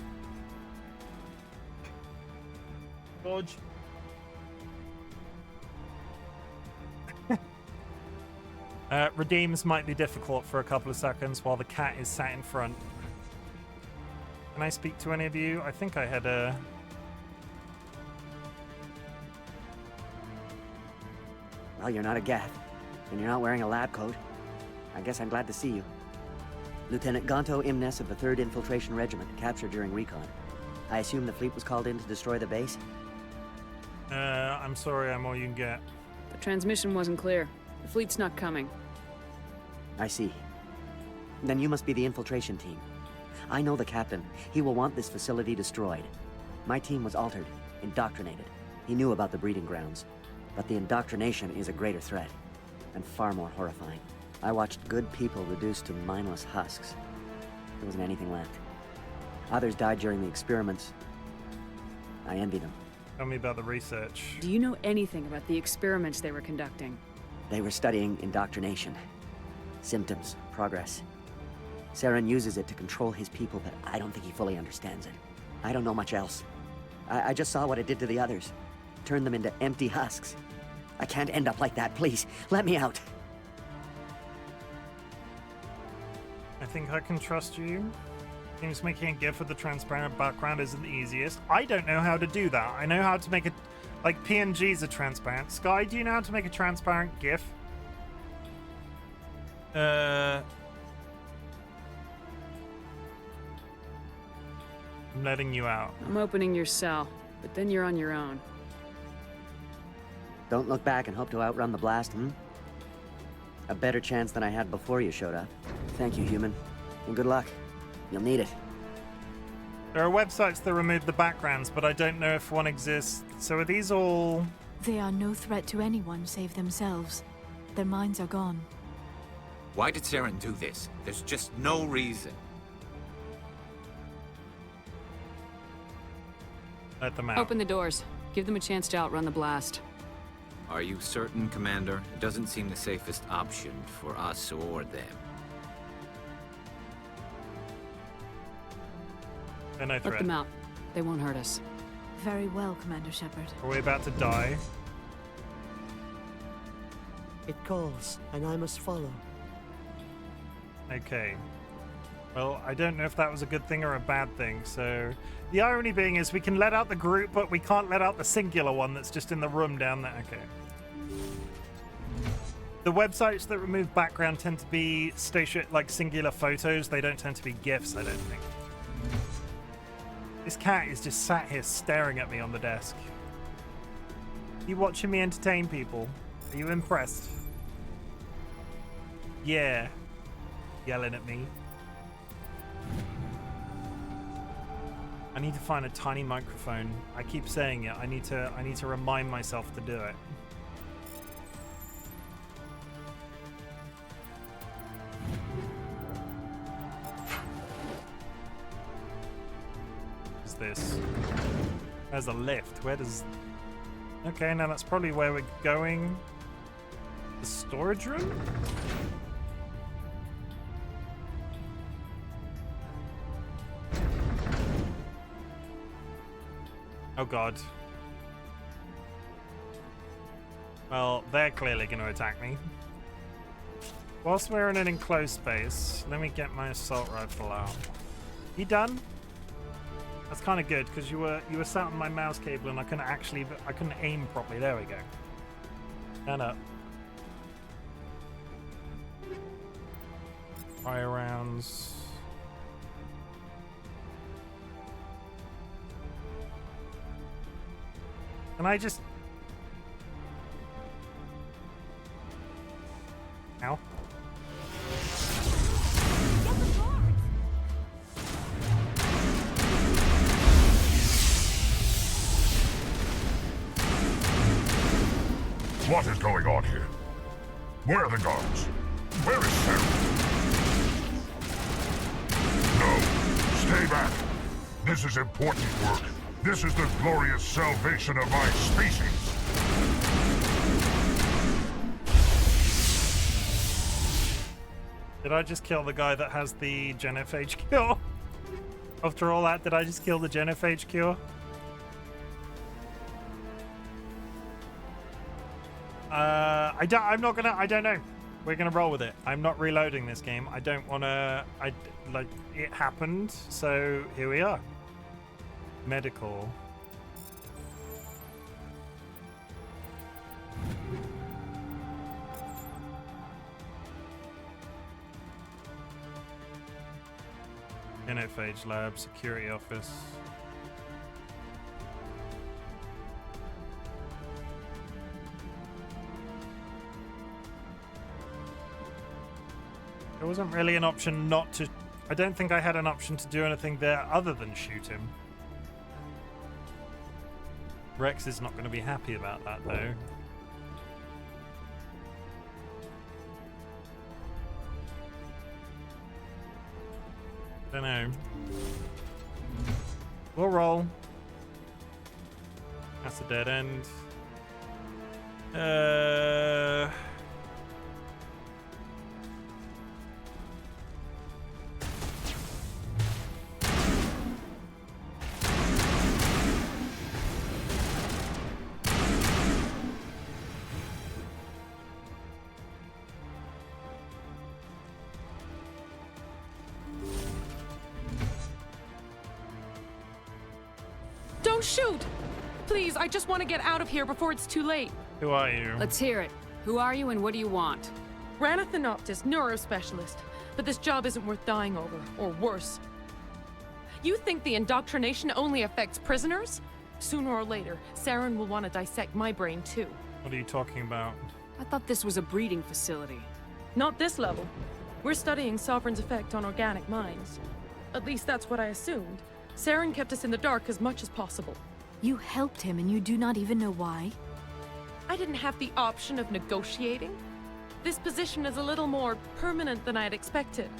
[SPEAKER 1] George. Redeems might be difficult for a couple of seconds while the cat is sat in front. Can I speak to any of you? I think I had a...
[SPEAKER 17] Well, you're not a Geth, and you're not wearing a lab coat. I guess I'm glad to see you. Lieutenant Gonto Imnes of the 3rd Infiltration Regiment, captured during recon. I assume the fleet was called in to destroy the base?
[SPEAKER 1] I'm sorry, I'm all you can get.
[SPEAKER 5] The transmission wasn't clear. The fleet's not coming.
[SPEAKER 17] I see. Then you must be the infiltration team. I know the captain. He will want this facility destroyed. My team was altered, indoctrinated. He knew about the breeding grounds. But the indoctrination is a greater threat, and far more horrifying. I watched good people reduced to mindless husks. There wasn't anything left. Others died during the experiments. I envy them.
[SPEAKER 1] Tell me about the research.
[SPEAKER 5] Do you know anything about the experiments they were conducting?
[SPEAKER 17] They were studying indoctrination. Symptoms, progress. Saren uses it to control his people, but I don't think he fully understands it. I don't know much else. I just saw what it did to the others. Turned them into empty husks. I can't end up like that, please. Let me out.
[SPEAKER 1] I think I can trust you. Seems making a GIF with the transparent background isn't the easiest. I don't know how to do that. I know how to make it... Like, PNGs are transparent. Sky, do you know how to make a transparent GIF? I'm letting you out.
[SPEAKER 5] I'm opening your cell, but then you're on your own.
[SPEAKER 17] Don't look back and hope to outrun the blast, A better chance than I had before you showed up. Thank you, human. And good luck. You'll need it.
[SPEAKER 1] There are websites that remove the backgrounds, but I don't know if one exists. So are these all...
[SPEAKER 7] They are no threat to anyone save themselves. Their minds are gone.
[SPEAKER 12] Why did Saren do this? There's just no reason.
[SPEAKER 1] Let them out.
[SPEAKER 5] Open the doors. Give them a chance to outrun the blast.
[SPEAKER 12] Are you certain, Commander? It doesn't seem the safest option for us or them.
[SPEAKER 1] No threat.
[SPEAKER 5] Let them out. They won't hurt us.
[SPEAKER 7] Very well, Commander Shepard.
[SPEAKER 1] Are we about to die?
[SPEAKER 18] It calls, and I must follow.
[SPEAKER 1] Okay. Well, I don't know if that was a good thing or a bad thing, so... The irony being is we can let out the group, but we can't let out the singular one that's just in the room down there. Okay. The websites that remove background tend to be singular photos. They don't tend to be GIFs, I don't think. This cat is just sat here staring at me on the desk. You watching me entertain people? Are you impressed? Yeah. Yelling at me. I need to find a tiny microphone. I keep saying it. I need to remind myself to do it. What's this? There's a lift. Where does... Okay, now that's probably where we're going. The storage room? Oh god. Well, they're clearly going to attack me. Whilst we're in an enclosed space, let me get my assault rifle out. You done? That's kind of good because you were sat on my mouse cable and I couldn't aim properly. There we go. Stand up. Fire rounds. Can I just... Ow.
[SPEAKER 2] What is going on here? Where are the guards? Where is Sarah? No, stay back. This is important work. This is the glorious salvation of my species.
[SPEAKER 1] Did I just kill the guy that has the genophage cure? After all that, did I just kill the genophage cure? I don't know. We're gonna roll with it. I'm not reloading this game. I don't wanna, it happened, so here we are. Medical. Genophage lab, security office. There wasn't really an option not to... I don't think I had an option to do anything there other than shoot him. Rex is not going to be happy about that, though. Don't know. We'll roll. That's a dead end.
[SPEAKER 19] Don't shoot! Please, I just want to get out of here before it's too late.
[SPEAKER 1] Who are you?
[SPEAKER 5] Let's hear it. Who are you and what do you want?
[SPEAKER 19] Ranathanoptis, neurospecialist. But this job isn't worth dying over, or worse. You think the indoctrination only affects prisoners? Sooner or later, Saren will want to dissect my brain too.
[SPEAKER 1] What are you talking about?
[SPEAKER 5] I thought this was a breeding facility.
[SPEAKER 19] Not this level. We're studying Sovereign's effect on organic minds. At least that's what I assumed. Saren kept us in the dark as much as possible.
[SPEAKER 7] You helped him and you do not even know why?
[SPEAKER 19] I didn't have the option of negotiating. This position is a little more permanent than I had expected.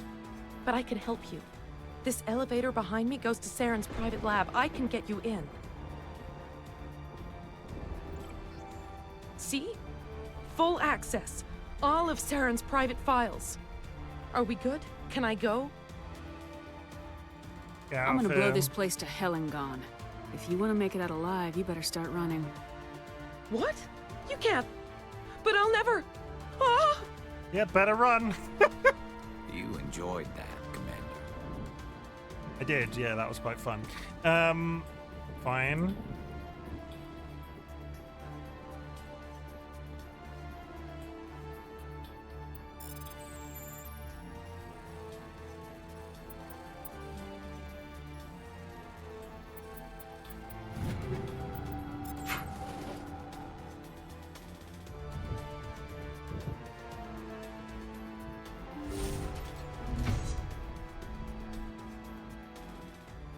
[SPEAKER 19] But I can help you. This elevator behind me goes to Saren's private lab. I can get you in. See? Full access. All of Saren's private files. Are we good? Can I go?
[SPEAKER 1] Yeah,
[SPEAKER 5] I'm gonna blow this place to hell and gone. If you want to make it out alive, you better start running.
[SPEAKER 19] What? You can't. But I'll never. Ah!
[SPEAKER 1] Yeah, better run.
[SPEAKER 12] You enjoyed that, Commander.
[SPEAKER 1] I did, yeah, that was quite fun. Fine.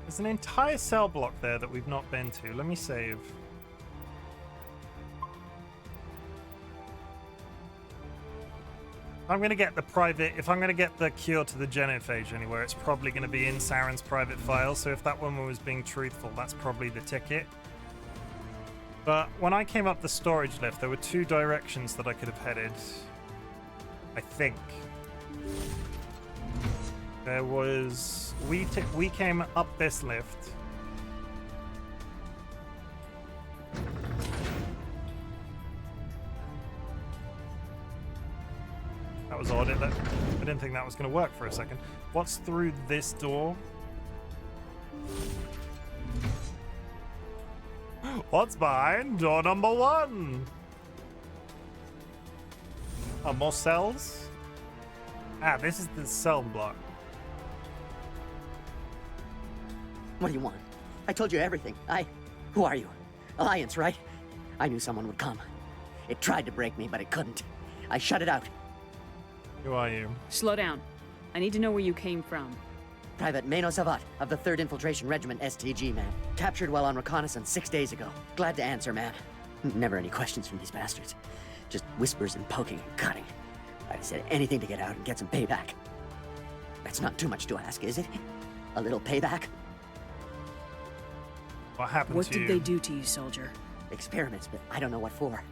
[SPEAKER 1] There's an entire cell block there that we've not been to. Let me save. I'm going to get the private... If I'm going to get the cure to the genophage anywhere, it's probably going to be in Saren's private file. So if that woman was being truthful, that's probably the ticket. But when I came up the storage lift, there were two directions that I could have headed. I think. There was... We came up this lift. That was odd. I didn't think that was going to work for a second. What's through this door? What's behind door number 1? Oh, more cells? Ah, this is the cell block.
[SPEAKER 17] What do you want? I told you everything. Who are you? Alliance, right? I knew someone would come. It tried to break me, but it couldn't. I shut it out.
[SPEAKER 1] Who are you?
[SPEAKER 5] Slow down. I need to know where you came from.
[SPEAKER 17] Private Mano Savat of the 3rd Infiltration Regiment STG, man. Captured while on reconnaissance 6 days ago. Glad to answer, man. Never any questions from these bastards. Just whispers and poking and cutting. I'd have said anything to get out and get some payback. That's not too much to ask, is it? A little payback?
[SPEAKER 1] What happened
[SPEAKER 5] What
[SPEAKER 1] to you?
[SPEAKER 5] did they do to you, soldier?
[SPEAKER 17] Experiments, but I don't know what for.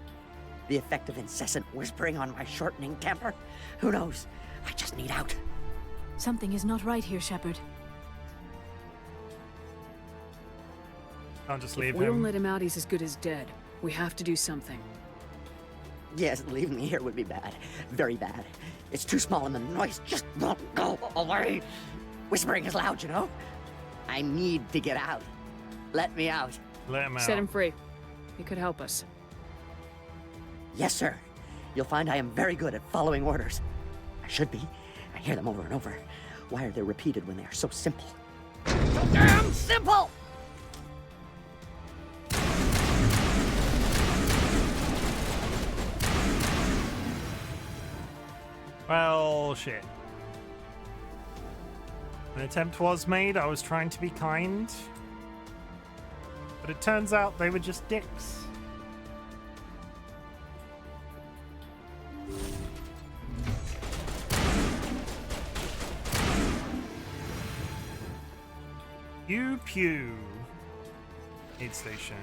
[SPEAKER 17] The effect of incessant whispering on my shortening temper? Who knows? I just need out.
[SPEAKER 7] Something is not right here, Shepard.
[SPEAKER 1] Can't just
[SPEAKER 5] If
[SPEAKER 1] leave
[SPEAKER 5] we
[SPEAKER 1] him.
[SPEAKER 5] don't let him out, he's as good as dead. We have to do something.
[SPEAKER 17] Yes, leaving me here would be bad. Very bad. It's too small and the noise just won't go away. Whispering is loud, you know? I need to get out. Let me out.
[SPEAKER 1] Let him out.
[SPEAKER 5] Set him free. He could help us.
[SPEAKER 17] Yes, sir. You'll find I am very good at following orders. I should be. I hear them over and over. Why are they repeated when they are so simple? So damn simple!
[SPEAKER 1] Well, shit. An attempt was made. I was trying to be kind. But it turns out they were just dicks. Pew pew. Aid station.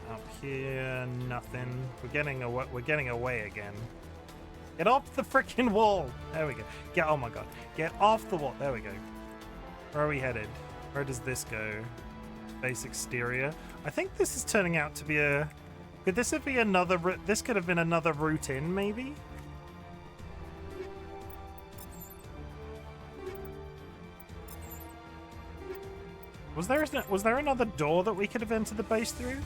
[SPEAKER 1] Up here, nothing. We're getting away again. Get off the freaking wall. There we go. Oh my god. Get off the wall. There we go. Where are we headed? Where does this go? Base exterior. I think this is turning out to be a... Could this be another... This could have been another route in, maybe? Was there another door that we could have entered the base through?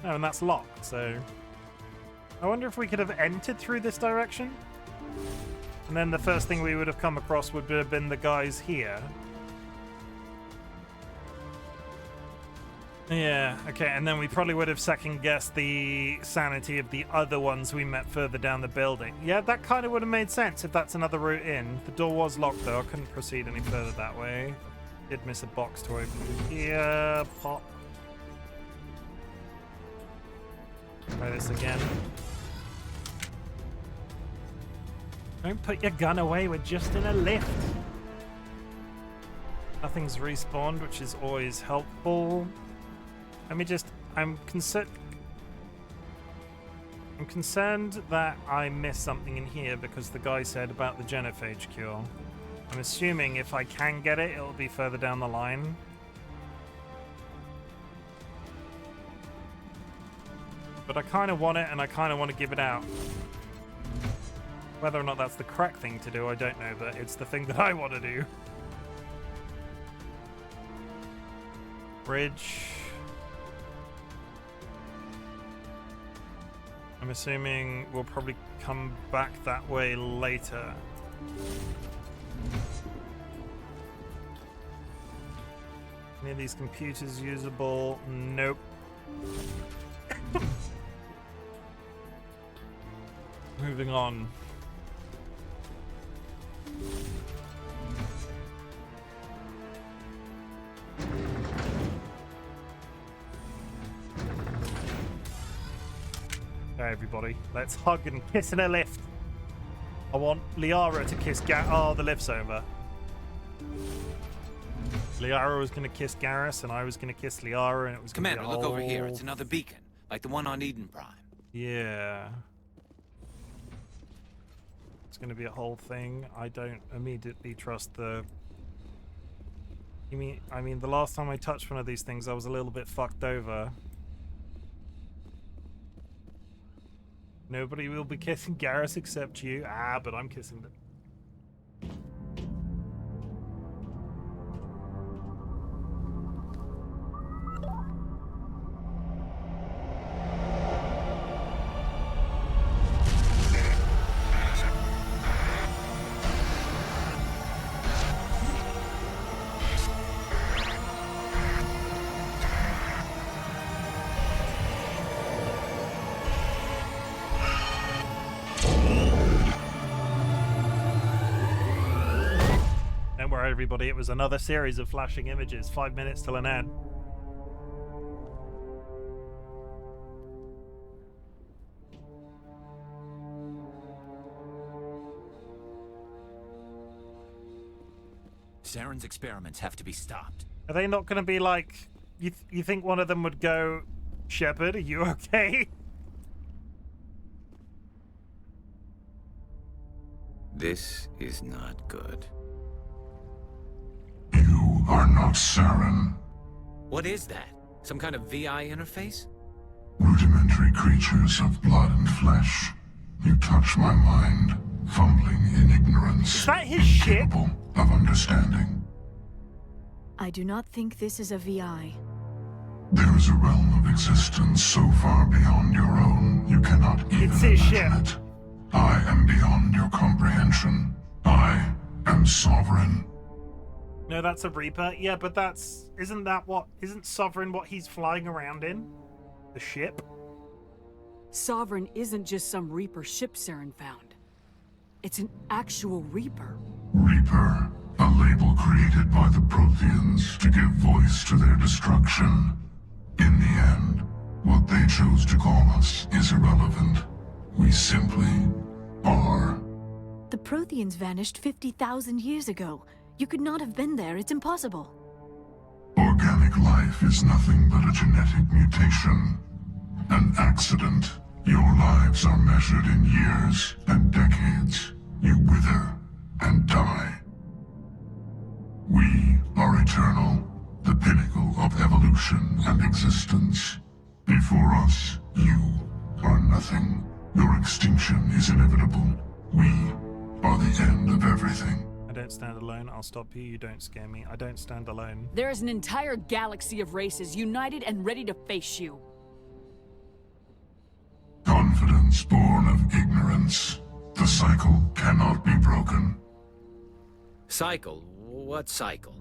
[SPEAKER 1] No, and that's locked, so... I wonder if we could have entered through this direction? And then the first thing we would have come across would have been the guys here. Yeah, okay, and then we probably would have second-guessed the sanity of the other ones we met further down the building. Yeah, that kind of would have made sense if that's another route in. The door was locked, though. I couldn't proceed any further that way. Did miss a box to open here. Pop. Try this again. Don't put your gun away, we're just in a lift. Nothing's respawned, which is always helpful. Let me just... I'm concerned that I missed something in here because the guy said about the genophage cure. I'm assuming if I can get it, it'll be further down the line. But I kind of want it, and I kind of want to give it out. Whether or not that's the correct thing to do, I don't know, but it's the thing that I want to do. Bridge. I'm assuming we'll probably come back that way later. Any of these computers usable? Nope. Moving on. Okay, everybody, let's hug and kiss in a lift. I want Liara to kiss oh, the lift's over. Liara was going to kiss Garrus, and I was going to kiss Liara, and it was going to be
[SPEAKER 12] Commander, look over here. It's another beacon, like the one on Eden Prime.
[SPEAKER 1] Yeah. It's going to be a whole thing. I don't immediately trust the... I mean, the last time I touched one of these things, I was a little bit fucked over. Nobody will be kissing Garrus except you. Ah, but I'm kissing them. Sorry, everybody. It was another series of flashing images. 5 minutes till an ad.
[SPEAKER 12] Saren's experiments have to be stopped.
[SPEAKER 1] Are they not going to be like... You think one of them would go, Shepard, are you okay?
[SPEAKER 12] This is not good.
[SPEAKER 2] You are not Saren.
[SPEAKER 12] What is that? Some kind of VI interface?
[SPEAKER 2] Rudimentary creatures of blood and flesh. You touch my mind, fumbling in ignorance.
[SPEAKER 1] Is that his ship?
[SPEAKER 2] Capable of understanding.
[SPEAKER 7] I do not think this is a VI.
[SPEAKER 2] There is a realm of existence so far beyond your own, you cannot even imagine it. I am beyond your comprehension. I am sovereign.
[SPEAKER 1] No, that's a Reaper. Yeah, but that's... Isn't Sovereign what he's flying around in? The ship?
[SPEAKER 5] Sovereign isn't just some Reaper ship Saren found. It's an actual Reaper.
[SPEAKER 2] Reaper, a label created by the Protheans to give voice to their destruction. In the end, what they chose to call us is irrelevant. We simply are.
[SPEAKER 7] The Protheans vanished 50,000 years ago. You could not have been there. It's impossible.
[SPEAKER 2] Organic life is nothing but a genetic mutation. An accident. Your lives are measured in years and decades. You wither and die. We are eternal, the pinnacle of evolution and existence. Before us, you are nothing. Your extinction is inevitable. We are the end of everything.
[SPEAKER 1] I don't stand alone. I'll stop you. You don't scare me. I don't stand alone.
[SPEAKER 5] There is an entire galaxy of races united and ready to face you.
[SPEAKER 2] Confidence born of ignorance. The cycle cannot be broken.
[SPEAKER 12] Cycle? What cycle?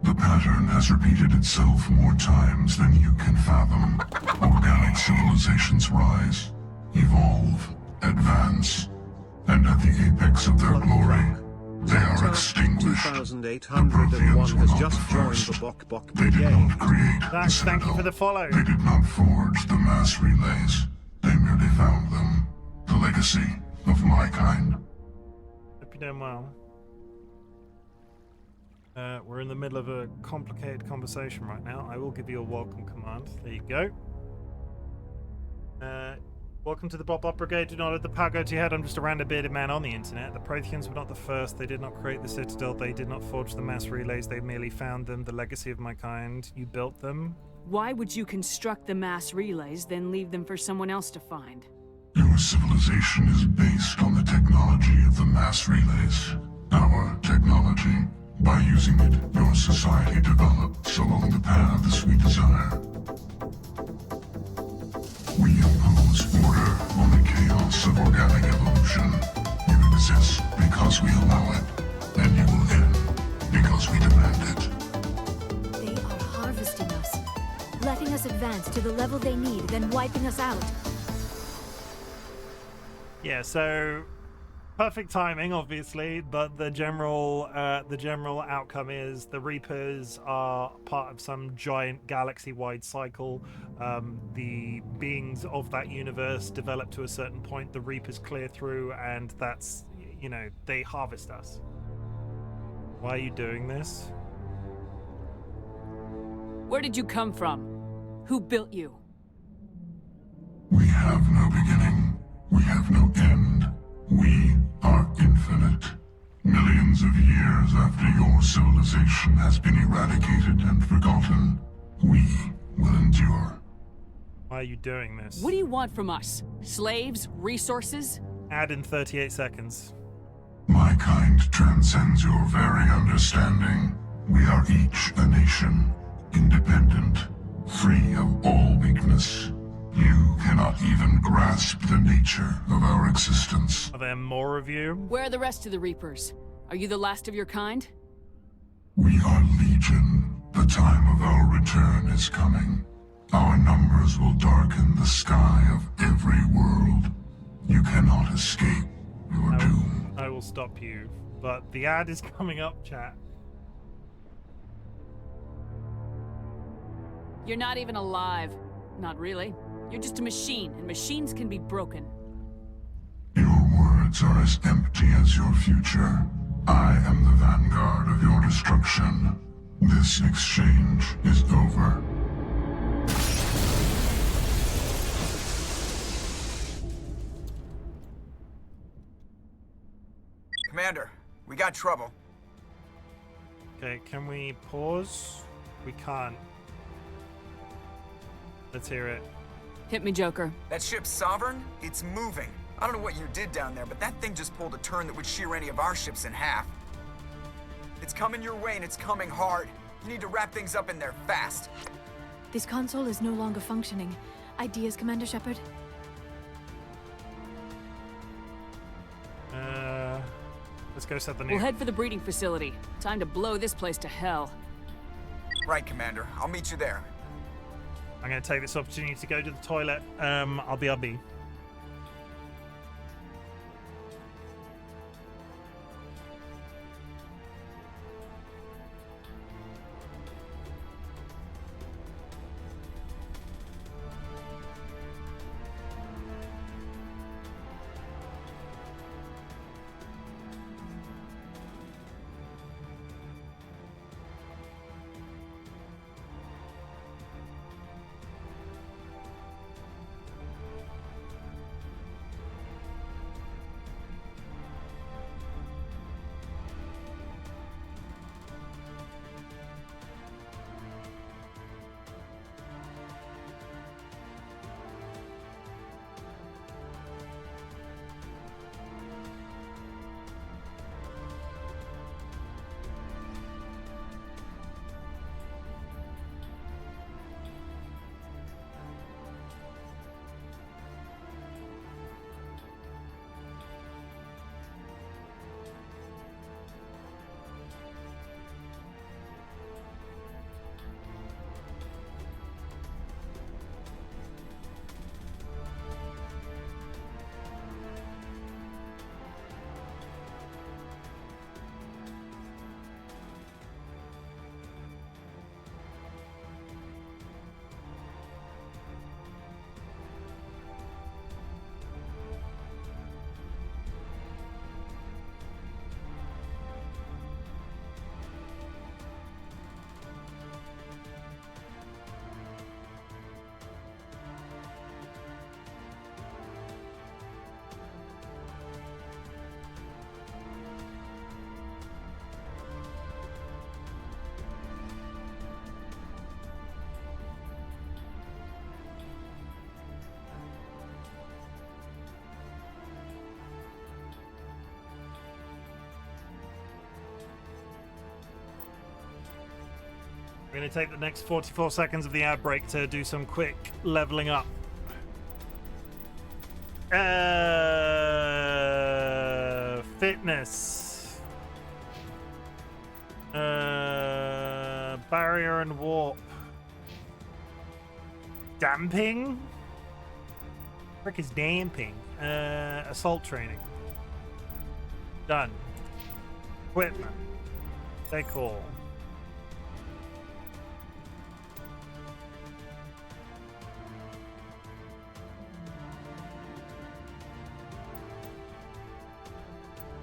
[SPEAKER 2] The pattern has repeated itself more times than you can fathom. Organic civilizations rise, evolve, advance, and at the apex of their glory, they are extinguished.
[SPEAKER 6] 2801 has just joined the Bok Bok
[SPEAKER 2] They did not create the
[SPEAKER 1] Thank you for the follow.
[SPEAKER 2] They did not forge the mass relays. They merely found them. The legacy of my kind.
[SPEAKER 1] Hope you're doing well. We're in the middle of a complicated conversation right now. I will give you a welcome command. There you go. Welcome to the Bop Bop Brigade. Do not let the power go to your head. I'm just a random bearded man on the internet. The Protheans were not the first. They did not create the Citadel. They did not forge the mass relays. They merely found them. The legacy of my kind. You built them.
[SPEAKER 5] Why would you construct the mass relays, then leave them for someone else to find?
[SPEAKER 2] Your civilization is based on the technology of the mass relays. Our technology. By using it, your society develops along the paths we desire. We impose order on the chaos of organic evolution. You exist because we allow it, and you will end because we demand it.
[SPEAKER 7] They are harvesting us, letting us advance to the level they need, then wiping us out.
[SPEAKER 1] Yeah, so perfect timing, obviously, but the general outcome is the Reapers are part of some giant galaxy-wide cycle. The beings of that universe develop to a certain point. The Reapers clear through, and that's, you know, they harvest us. Why are you doing this?
[SPEAKER 5] Where did you come from? Who built you?
[SPEAKER 2] We have no beginning. We have no end. We are infinite. Millions of years after your civilization has been eradicated and forgotten, we will endure.
[SPEAKER 1] Why are you doing this?
[SPEAKER 5] What do you want from us? Slaves? Resources?
[SPEAKER 1] Add in 38 seconds.
[SPEAKER 2] My kind transcends your very understanding. We are each a nation, independent, free of all weakness. You cannot even grasp the nature of our existence.
[SPEAKER 1] Are there more of you?
[SPEAKER 5] Where are the rest of the Reapers? Are you the last of your kind?
[SPEAKER 2] We are legion. The time of our return is coming. Our numbers will darken the sky of every world. You cannot escape your doom.
[SPEAKER 1] I will stop you but the ad is coming up, chat.
[SPEAKER 5] You're not even alive. Not really. You're just a machine, and machines can be broken.
[SPEAKER 2] Words are as empty as your future. I am the vanguard of your destruction. This exchange is over.
[SPEAKER 3] Commander, we got trouble.
[SPEAKER 1] Okay, can we pause? We can't. Let's hear it.
[SPEAKER 5] Hit me, Joker.
[SPEAKER 3] That ship's Sovereign? It's moving. I don't know what you did down there, but that thing just pulled a turn that would shear any of our ships in half. It's coming your way, and it's coming hard. You need to wrap things up in there fast.
[SPEAKER 7] This console is no longer functioning. Ideas, Commander Shepard?
[SPEAKER 1] Let's go set the new...
[SPEAKER 5] We'll head for the breeding facility. Time to blow this place to hell.
[SPEAKER 3] Right, Commander. I'll meet you there.
[SPEAKER 1] I'm going to take this opportunity to go to the toilet. I'll be RB. We're going to take the next 44 seconds of the ad break to do some quick leveling up. Fitness. Barrier and warp. Damping? Frick is damping. Assault training. Done. Equipment. Stay cool.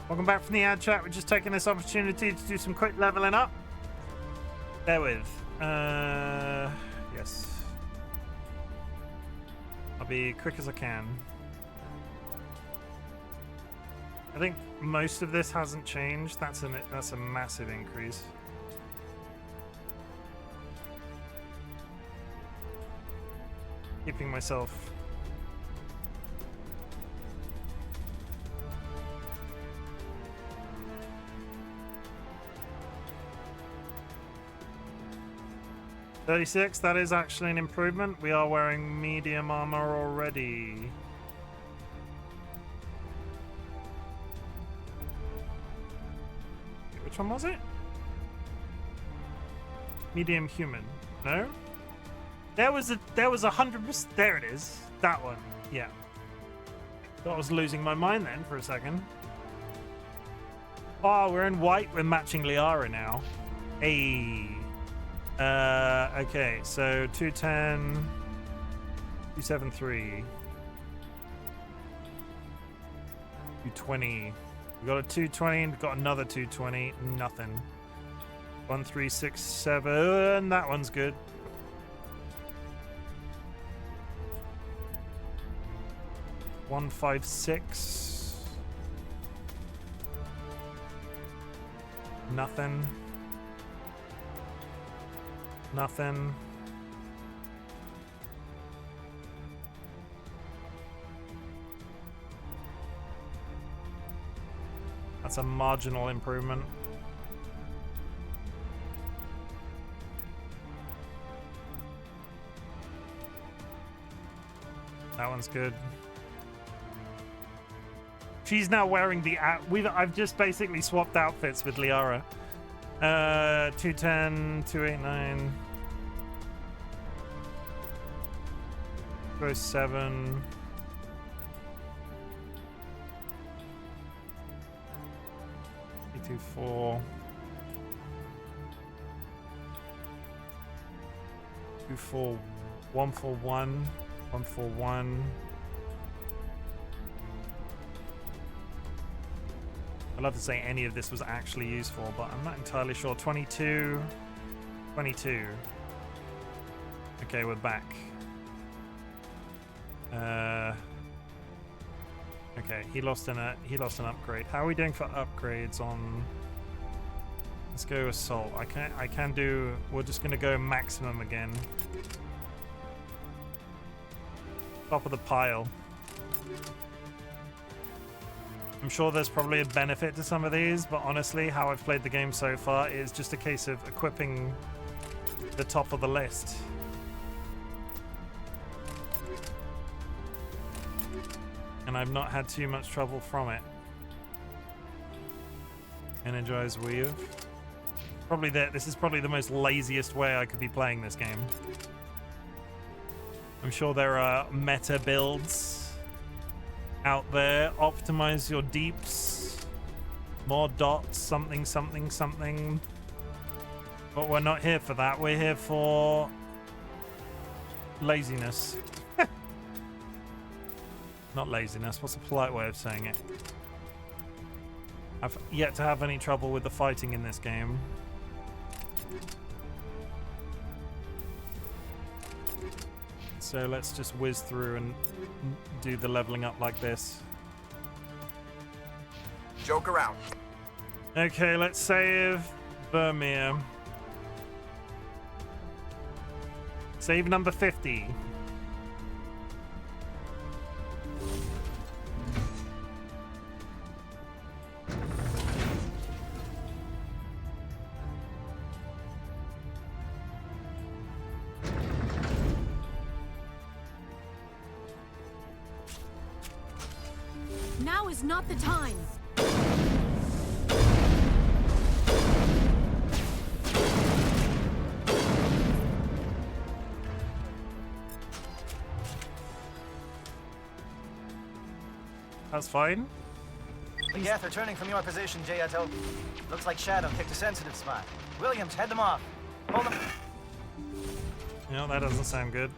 [SPEAKER 1] Welcome back from the ad chat. We're just taking this opportunity to do some quick leveling up. Bear with. Yes. I'll be quick as I can. I think most of this hasn't changed. That's a massive increase. Keeping myself. $36, that is actually an improvement. We are wearing medium armor already. Which one was it? Medium human. No? There was 100%. There it is. That one. Yeah. Thought I was losing my mind then for a second. Oh, we're in white. We're matching Liara now. Hey. Okay, so 210, 273, 220. We got a 220 and got another 220. Nothing. 1367. That one's good. One 156. Nothing. Nothing. That's a marginal improvement. That one's good. She's now wearing the I've just basically swapped outfits with Liara. 210, 289, 207. Four, 24, 141, 141. I'd love to say any of this was actually useful, but I'm not entirely sure. 22, 22. Okay, we're back. Okay, he lost an upgrade. How are we doing for upgrades on? Let's go assault. I can do. We're just gonna go maximum again. Top of the pile. I'm sure there's probably a benefit to some of these, but honestly, how I've played the game so far is just a case of equipping the top of the list. And I've not had too much trouble from it. Energize Weave. This is probably the most laziest way I could be playing this game. I'm sure there are meta builds out there. Optimize your deeps. More dots, something, something, something. But we're not here for that. We're here for laziness. Not laziness. What's a polite way of saying it? I've yet to have any trouble with the fighting in this game. So let's just whiz through and do the leveling up like this.
[SPEAKER 3] Joker out.
[SPEAKER 1] Okay, let's save Vermeer. Save number 50.
[SPEAKER 5] Now is not the time.
[SPEAKER 1] That's fine.
[SPEAKER 9] Yes, they're turning from your position, Jayato. Looks like Shadow picked a sensitive spot. Williams, head them off. Hold them.
[SPEAKER 1] No, that doesn't sound good.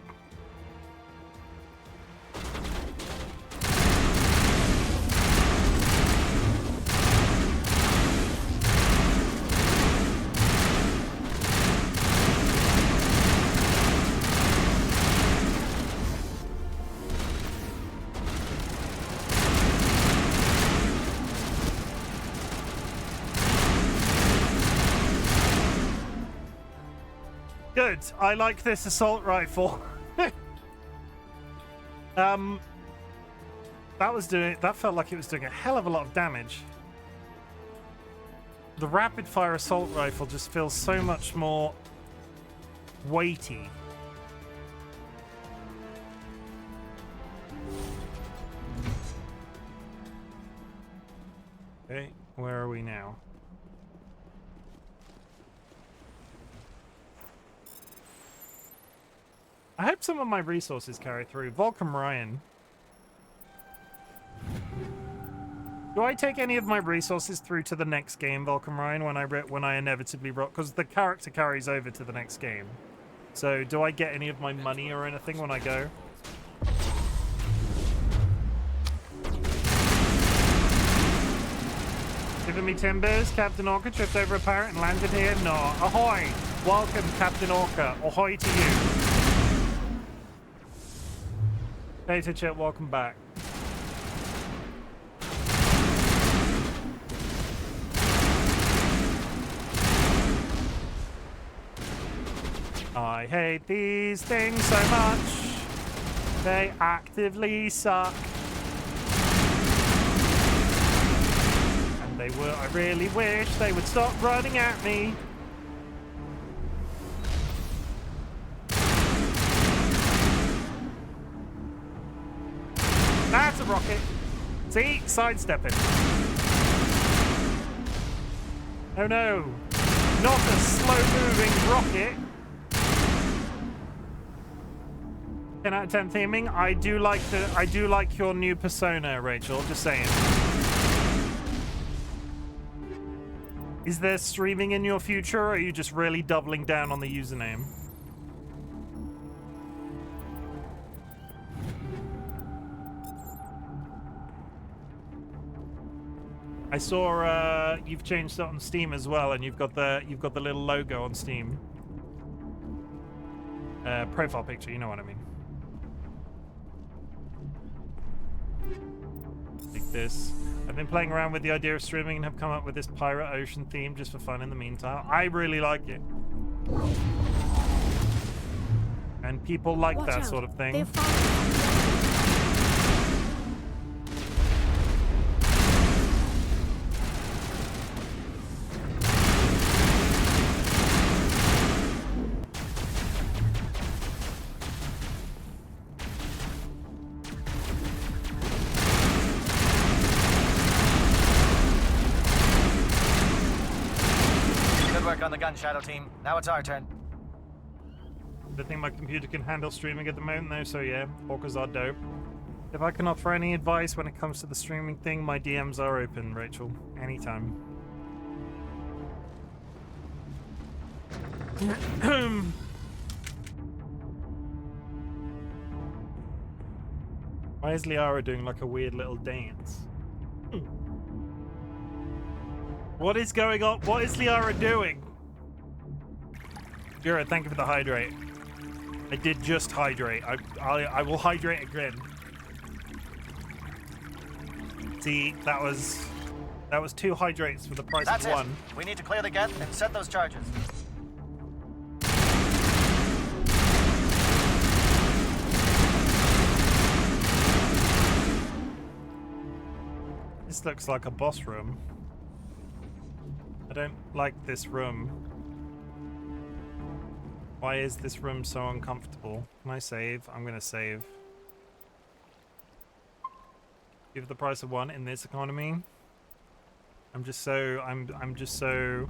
[SPEAKER 1] Good. I like this assault rifle. That felt like it was doing a hell of a lot of damage. The rapid fire assault rifle just feels so much more weighty. Okay, where are we now? I hope some of my resources carry through. Volcom Ryan. Do I take any of my resources through to the next game, Vulcan Ryan, when I inevitably rock? Because the character carries over to the next game. So do I get any of my money or anything when I go? Giving me timbers. Captain Orca tripped over a pirate and landed here? No. Ahoy! Welcome, Captain Orca. Ahoy to you. Beta chat, welcome back. I hate these things so much. They actively suck. And I really wish they would stop running at me. That's a rocket. See? Sidestepping. Oh no. Not a slow-moving rocket. 10 out of 10 theming. I do like your new persona, Rachel. Just saying. Is there streaming in your future, or are you just really doubling down on the username? I saw you've changed it on Steam as well, and you've got the little logo on Steam. Profile picture, you know what I mean. Like this. I've been playing around with the idea of streaming and have come up with this pirate ocean theme just for fun in the meantime. I really like it. And people like that sort of thing.
[SPEAKER 9] On the gun, Shadow Team. Now it's our turn.
[SPEAKER 1] I think my computer can handle streaming at the moment, though, so yeah, orcas are dope. If I can offer any advice when it comes to the streaming thing, my DMs are open, Rachel. Anytime. Why is Liara doing like a weird little dance? What is going on? What is Liara doing? Jared, thank you for the hydrate. I did just hydrate. I will hydrate again. See, that was 2 hydrates for the price of 1.
[SPEAKER 9] We need to clear the gate and set those charges.
[SPEAKER 1] This looks like a boss room. I don't like this room. Why is this room so uncomfortable? Can I save? I'm gonna save. Give the price of 1 in this economy. I'm just so.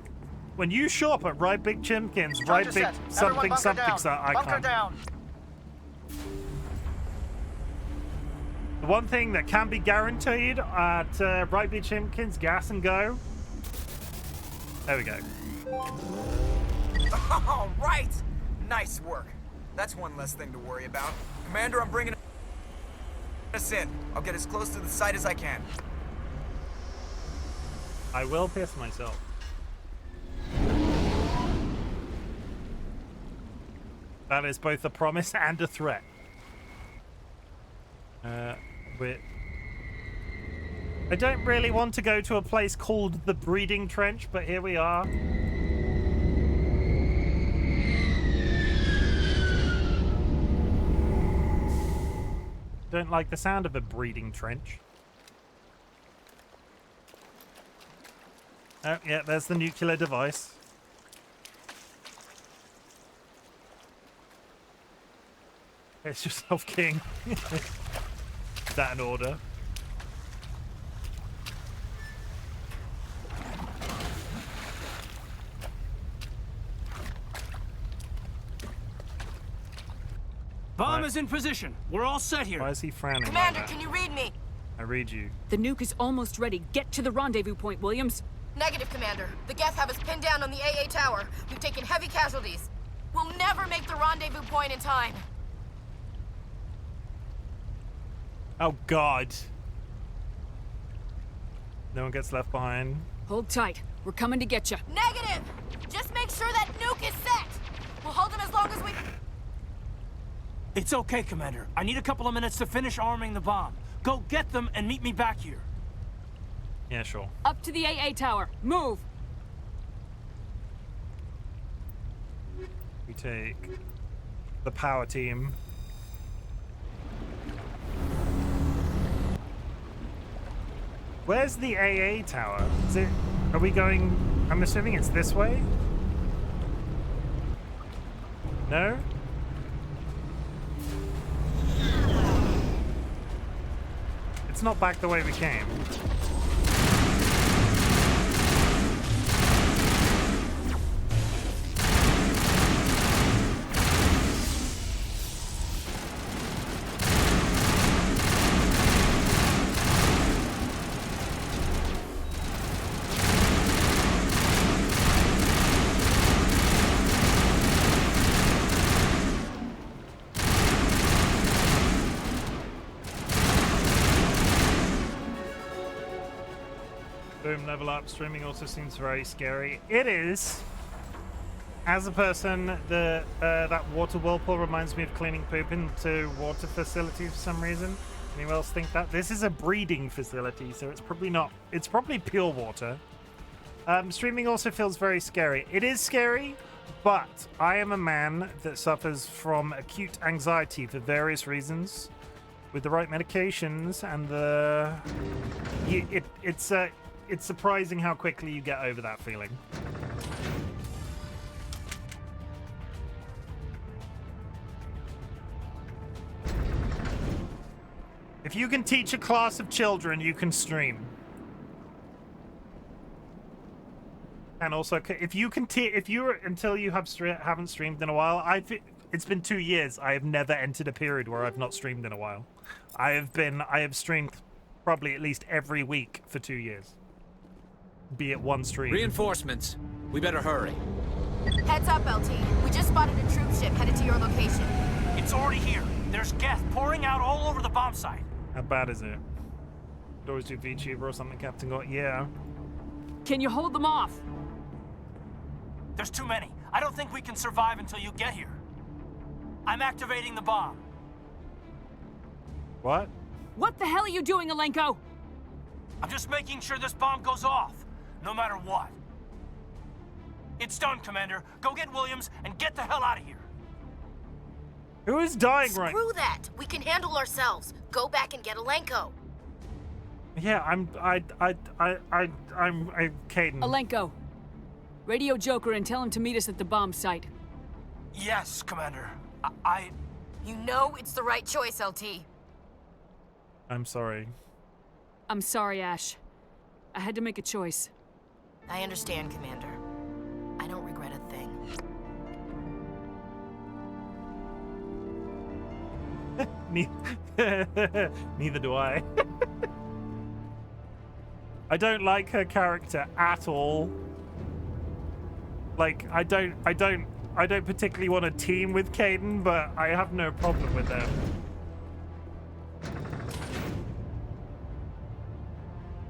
[SPEAKER 1] When you shop at RightBigChimken's, RightBig something icon.
[SPEAKER 9] Down.
[SPEAKER 1] The one thing that can be guaranteed at RightBigChimken's Gas and Go. There we go.
[SPEAKER 3] All right. Nice work. That's one less thing to worry about. Commander, I'm bringing us in. I'll get as close to the site as I can.
[SPEAKER 1] I will piss myself. That is both a promise and a threat. I don't really want to go to a place called the Breeding Trench, but here we are. Don't like the sound of a breeding trench. Oh, yeah, there's the nuclear device. It's yourself, King. Is that an order?
[SPEAKER 10] Bomb is in position. We're all set here.
[SPEAKER 1] Why is he frowning?
[SPEAKER 16] Commander,
[SPEAKER 1] like that?
[SPEAKER 16] can you read me?
[SPEAKER 1] I read you.
[SPEAKER 5] The nuke is almost ready. Get to the rendezvous point, Williams.
[SPEAKER 16] Negative, Commander. The Geth have us pinned down on the AA tower. We've taken heavy casualties. We'll never make the rendezvous point in time.
[SPEAKER 1] Oh, God. No one gets left behind.
[SPEAKER 5] Hold tight. We're coming to get you.
[SPEAKER 16] Negative! Just make sure that nuke is set! We'll hold them as long as we...
[SPEAKER 10] It's okay, Commander. I need a couple of minutes to finish arming the bomb. Go get them and meet me back here.
[SPEAKER 1] Yeah, sure.
[SPEAKER 5] Up to the AA tower. Move!
[SPEAKER 1] We take the power team. Where's the AA tower? Is it... Are we going... I'm assuming it's this way? No? It's not back the way we came. Boom, level up. Streaming also seems very scary. It is. As a person, that water whirlpool reminds me of cleaning poop into water facilities for some reason. Anyone else think that? This is a breeding facility, so it's probably not. It's probably pure water. Streaming also feels very scary. It is scary, but I am a man that suffers from acute anxiety for various reasons. With the right medications and the... It's surprising how quickly you get over that feeling. If you can teach a class of children, you can stream. And also, if you can until you haven't streamed in a while, it's been 2 years. I have never entered a period where I've not streamed in a while. I have streamed probably at least every week for 2 years. Be it one stream.
[SPEAKER 12] Reinforcements. We better hurry.
[SPEAKER 16] Heads up, LT. We just spotted a troop ship headed to your location.
[SPEAKER 10] It's already here. There's Geth pouring out all over the bomb site.
[SPEAKER 1] How bad is it? Could always do VTuber or something, Captain Got. Yeah.
[SPEAKER 5] Can you hold them off?
[SPEAKER 10] There's too many. I don't think we can survive until you get here. I'm activating the bomb.
[SPEAKER 1] What?
[SPEAKER 5] What the hell are you doing, Alenko?
[SPEAKER 10] I'm just making sure this bomb goes off, no matter what. It's done, Commander. Go get Williams and get the hell out of here.
[SPEAKER 1] Who is dying right now?
[SPEAKER 16] Screw that. We can handle ourselves. Go back and get Alenko.
[SPEAKER 1] Yeah, I'm Caden.
[SPEAKER 5] Alenko, radio Joker and tell him to meet us at the bomb site.
[SPEAKER 10] Yes, Commander.
[SPEAKER 16] You know it's the right choice, LT.
[SPEAKER 1] I'm sorry.
[SPEAKER 5] I'm sorry, Ash. I had to make a choice.
[SPEAKER 16] I understand, Commander. I don't regret a thing.
[SPEAKER 1] Neither do I. I don't like her character at all. Like, I don't particularly want to team with Caden, but I have no problem with them.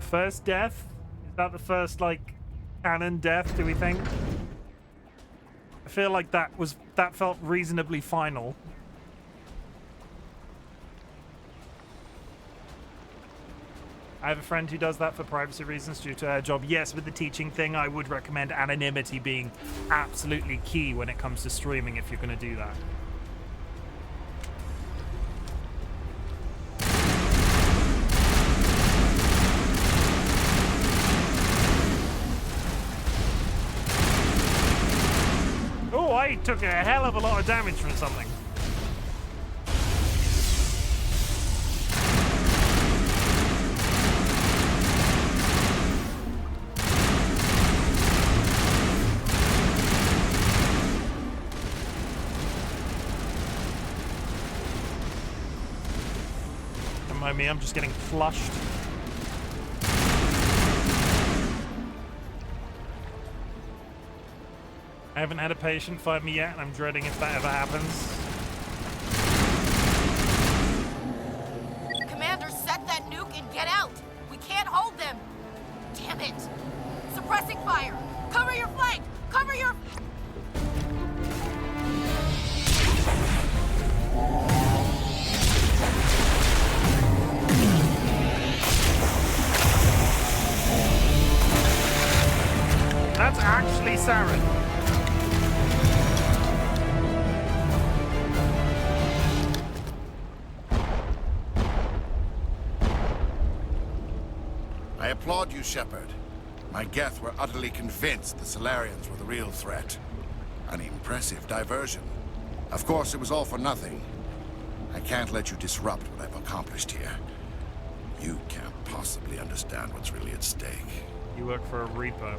[SPEAKER 1] First death? Is that the first, like, canon death, do we think? I feel like that felt reasonably final. I have a friend who does that for privacy reasons due to her job. Yes, with the teaching thing, I would recommend anonymity being absolutely key when it comes to streaming if you're going to do that. Oh, I took a hell of a lot of damage from something. mind me, I'm just getting flushed. I haven't had a patient fight me yet, and I'm dreading if that ever happens.
[SPEAKER 16] Commander, set that nuke and get out! We can't hold them! Damn it! Suppressing fire! Cover your flank! Cover your...
[SPEAKER 1] That's actually Saren.
[SPEAKER 20] I applaud you, Shepard. My Geth were utterly convinced the Solarians were the real threat. An impressive diversion. Of course, it was all for nothing. I can't let you disrupt what I've accomplished here. You can't possibly understand what's really at stake.
[SPEAKER 1] You work for a Reaper.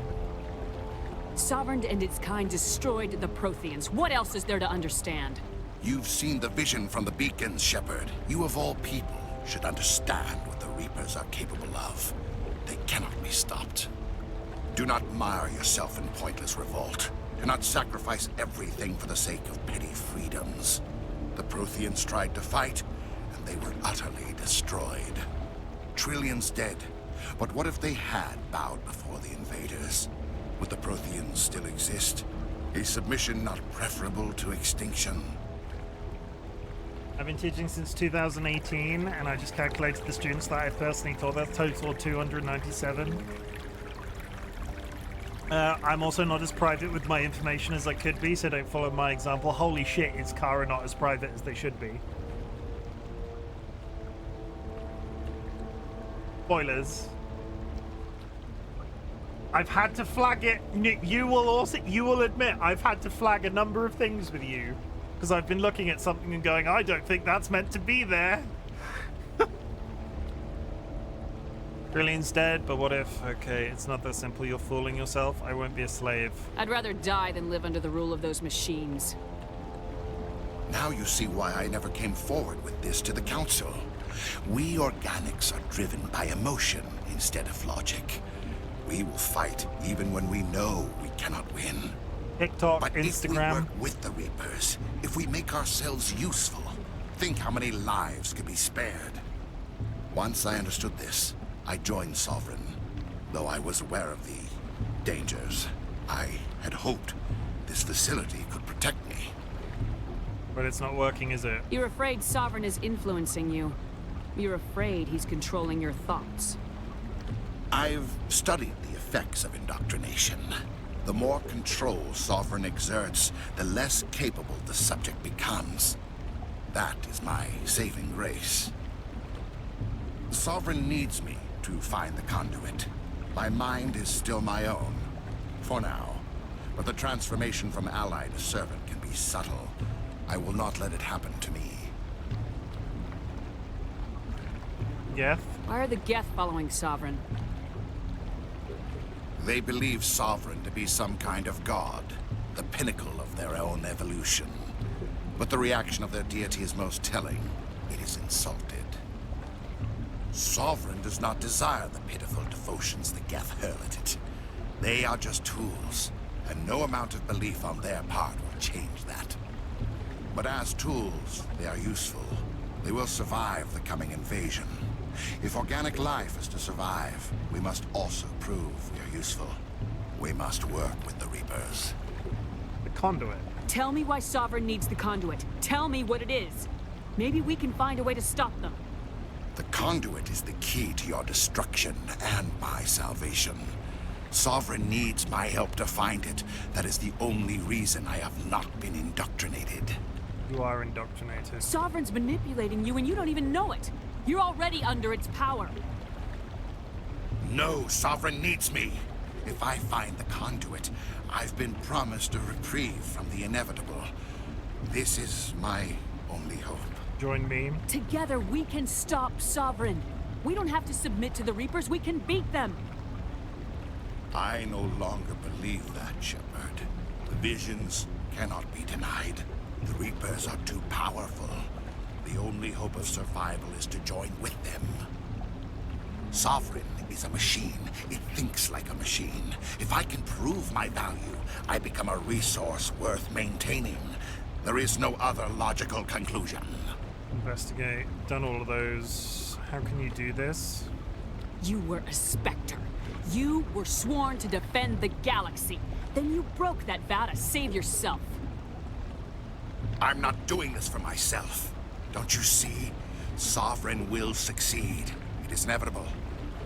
[SPEAKER 5] Sovereign and its kind destroyed the Protheans. What else is there to understand?
[SPEAKER 20] You've seen the vision from the beacons, Shepard. You of all people should understand what the Reapers are capable of. They cannot be stopped. Do not mire yourself in pointless revolt. Do not sacrifice everything for the sake of petty freedoms. The Protheans tried to fight, and they were utterly destroyed. Trillions dead. But what if they had bowed before the invaders? Would the Protheans still exist? A submission not preferable to extinction?
[SPEAKER 1] I've been teaching since 2018, and I just calculated the students that I personally taught. That's total 297. I'm also not as private with my information as I could be, so don't follow my example. Holy shit, is Kara not as private as they should be? Spoilers. I've had to flag it. You will admit I've had to flag a number of things with you. Because I've been looking at something and going, I don't think that's meant to be there. Brilliant's dead, but what if? Okay, it's not that simple. You're fooling yourself. I won't be a slave.
[SPEAKER 5] I'd rather die than live under the rule of those machines.
[SPEAKER 20] Now you see why I never came forward with this to the Council. We organics are driven by emotion instead of logic. We will fight even when we know we cannot win.
[SPEAKER 1] TikTok,
[SPEAKER 20] but
[SPEAKER 1] Instagram.
[SPEAKER 20] If we work with the Reapers, if we make ourselves useful, think how many lives could be spared. Once I understood this, I joined Sovereign. Though I was aware of the dangers, I had hoped this facility could protect me.
[SPEAKER 1] But it's not working, is it?
[SPEAKER 5] You're afraid Sovereign is influencing you. You're afraid he's controlling your thoughts.
[SPEAKER 20] I've studied the effects of indoctrination. The more control Sovereign exerts, the less capable the subject becomes. That is my saving grace. Sovereign needs me to find the conduit. My mind is still my own, for now. But the transformation from ally to servant can be subtle. I will not let it happen to me.
[SPEAKER 1] Geth?
[SPEAKER 5] Why are the Geth following Sovereign?
[SPEAKER 20] They believe Sovereign to be some kind of god, the pinnacle of their own evolution. But the reaction of their deity is most telling. It is insulted. Sovereign does not desire the pitiful devotions the Geth hurl at it. They are just tools, and no amount of belief on their part will change that. But as tools, they are useful. They will survive the coming invasion. If organic life is to survive, we must also prove we are useful. We must work with the Reapers.
[SPEAKER 1] The conduit.
[SPEAKER 5] Tell me why Sovereign needs the conduit. Tell me what it is. Maybe we can find a way to stop them.
[SPEAKER 20] The conduit is the key to your destruction and my salvation. Sovereign needs my help to find it. That is the only reason I have not been indoctrinated.
[SPEAKER 1] You are indoctrinated.
[SPEAKER 5] Sovereign's manipulating you and you don't even know it. You're already under its power.
[SPEAKER 20] No, Sovereign needs me. If I find the conduit, I've been promised a reprieve from the inevitable. This is my only hope.
[SPEAKER 1] Join me.
[SPEAKER 5] Together we can stop Sovereign. We don't have to submit to the Reapers, we can beat them.
[SPEAKER 20] I no longer believe that, Shepard. The visions cannot be denied. The Reapers are too powerful. The only hope of survival is to join with them. Sovereign is a machine. It thinks like a machine. If I can prove my value, I become a resource worth maintaining. There is no other logical conclusion.
[SPEAKER 1] Investigate. Done all of those. How can you do this?
[SPEAKER 5] You were a Spectre. You were sworn to defend the galaxy. Then you broke that vow to save yourself.
[SPEAKER 20] I'm not doing this for myself. Don't you see? Sovereign will succeed. It is inevitable.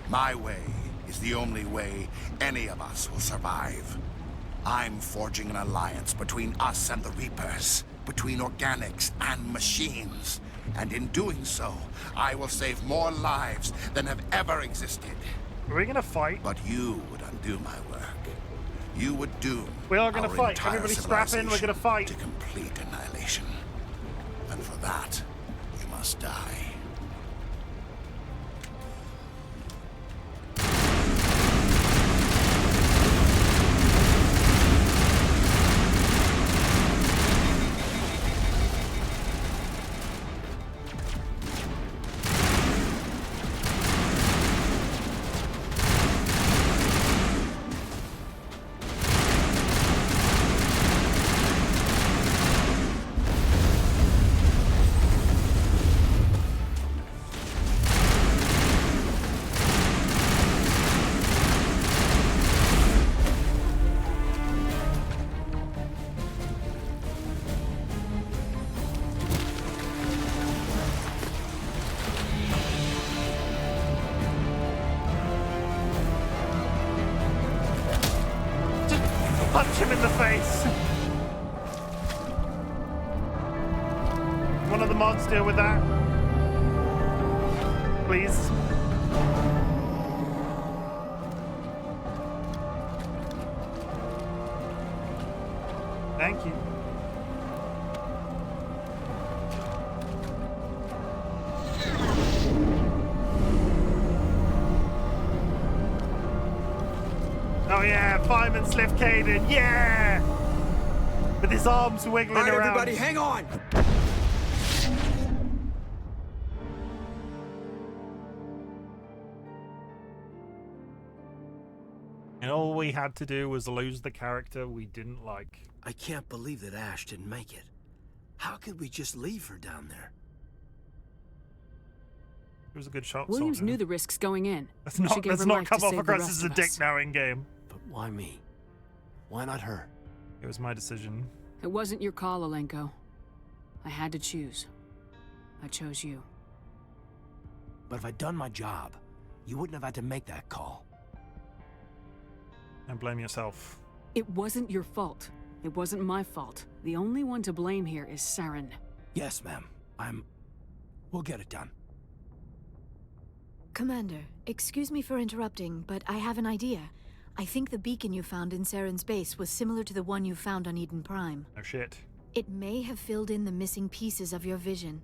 [SPEAKER 20] My way is the only way any of us will survive. I'm forging an alliance between us and the Reapers, between organics and machines. And in doing so, I will save more lives than have ever existed.
[SPEAKER 1] Are we gonna fight?
[SPEAKER 20] But you would undo my work. You would doom
[SPEAKER 1] we are gonna
[SPEAKER 20] our
[SPEAKER 1] fight.
[SPEAKER 20] entire
[SPEAKER 1] Everybody strap in, we're gonna fight.
[SPEAKER 20] To complete annihilation. And for that, you must die.
[SPEAKER 1] Punch him in the face. One of the mods deal with that. Please. Thank you. Oh yeah, Fireman Sliff Caden, yeah! With his arms wiggling
[SPEAKER 4] around.
[SPEAKER 1] around.
[SPEAKER 4] Everybody, hang on!
[SPEAKER 1] And all we had to do was lose the character we didn't like.
[SPEAKER 4] I can't believe that Ash didn't make it. How could we just leave her down there?
[SPEAKER 1] It was a good shot.
[SPEAKER 5] Williams
[SPEAKER 1] soldier.
[SPEAKER 5] knew the risks going in.
[SPEAKER 1] Let's not come off across as a dick
[SPEAKER 5] us.
[SPEAKER 1] now in game.
[SPEAKER 4] But why me? Why not her?
[SPEAKER 1] It was my decision.
[SPEAKER 5] It wasn't your call, Alenko. I had to choose. I chose you.
[SPEAKER 4] But if I'd done my job, you wouldn't have had to make that call.
[SPEAKER 1] And blame yourself.
[SPEAKER 5] It wasn't your fault. It wasn't my fault. The only one to blame here is Saren.
[SPEAKER 4] Yes, ma'am. We'll get it done.
[SPEAKER 7] Commander, excuse me for interrupting, but I have an idea. I think the beacon you found in Saren's base was similar to the one you found on Eden Prime.
[SPEAKER 1] Oh shit.
[SPEAKER 7] It may have filled in the missing pieces of your vision.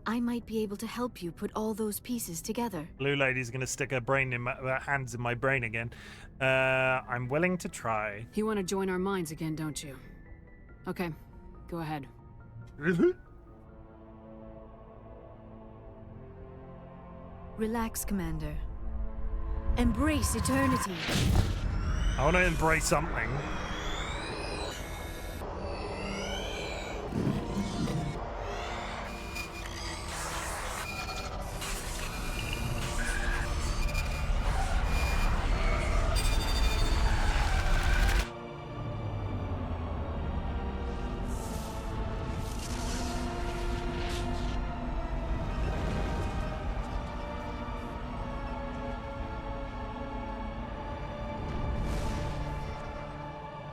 [SPEAKER 7] I might be able to help you put all those pieces together.
[SPEAKER 1] Blue Lady's gonna stick her brain in her hands in my brain again. I'm willing to try.
[SPEAKER 5] You want to join our minds again, don't you? Okay, go ahead.
[SPEAKER 7] Relax, Commander. Embrace eternity.
[SPEAKER 1] I want to embrace something.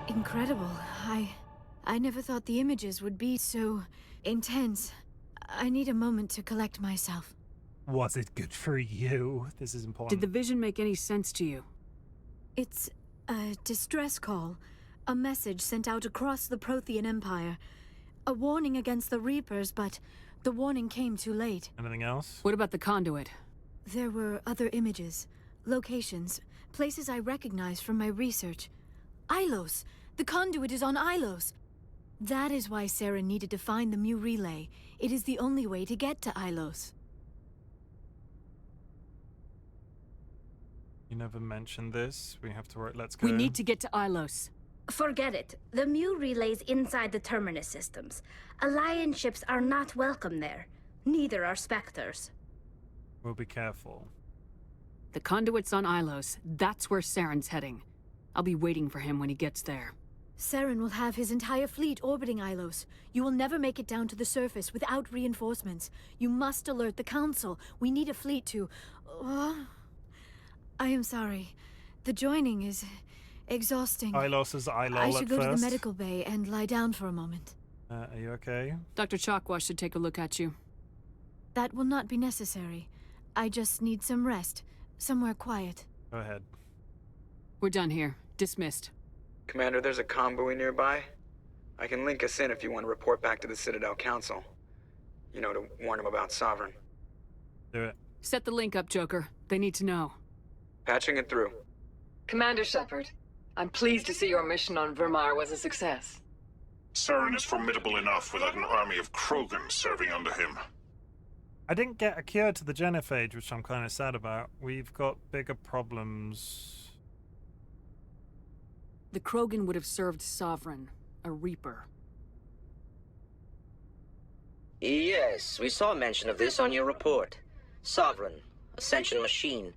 [SPEAKER 7] Incredible. I never thought the images would be so intense. I need a moment to collect myself.
[SPEAKER 1] Was it good for you? This is important.
[SPEAKER 5] Did the vision make any sense to you?
[SPEAKER 7] It's a distress call. A message sent out across the Prothean Empire. A warning against the Reapers, but the warning came too late.
[SPEAKER 1] Anything else?
[SPEAKER 5] What about the conduit?
[SPEAKER 7] There were other images, locations, places I recognized from my research. Ilos! The conduit is on Ilos! That is why Saren needed to find the Mu relay. It is the only way to get to Ilos.
[SPEAKER 1] You never mentioned this. We have to work. Let's go.
[SPEAKER 5] We need to get to Ilos.
[SPEAKER 11] Forget it. The Mu relay's inside the terminus systems. Alliance ships are not welcome there. Neither are Spectres.
[SPEAKER 1] We'll be careful.
[SPEAKER 5] The conduit's on Ilos. That's where Saren's heading. I'll be waiting for him when he gets there.
[SPEAKER 7] Saren will have his entire fleet orbiting Ilos. You will never make it down to the surface without reinforcements. You must alert the Council. We need a fleet to... I am sorry. The joining is exhausting.
[SPEAKER 1] Ilos is Ilol
[SPEAKER 7] I should go
[SPEAKER 1] first.
[SPEAKER 7] to the medical bay and lie down for a moment.
[SPEAKER 1] Are you okay?
[SPEAKER 5] Dr. Chakwa should take a look at you.
[SPEAKER 7] That will not be necessary. I just need some rest. Somewhere quiet.
[SPEAKER 1] Go ahead.
[SPEAKER 5] We're done here. Dismissed.
[SPEAKER 3] Commander, there's a convoy nearby. I can link us in if you want to report back to the Citadel Council. You know, to warn them about Sovereign.
[SPEAKER 1] Do it.
[SPEAKER 5] Set the link up, Joker. They need to know.
[SPEAKER 3] Patching it through.
[SPEAKER 21] Commander Shepard, I'm pleased to see your mission on Vermar was a success.
[SPEAKER 22] Saren is formidable enough without an army of Krogan serving under him.
[SPEAKER 1] I didn't get a cure to the genophage, which I'm kind of sad about. We've got bigger problems.
[SPEAKER 5] The Krogan would have served Sovereign, a Reaper.
[SPEAKER 23] Yes, we saw mention of this on your report. Sovereign, Ascension machine.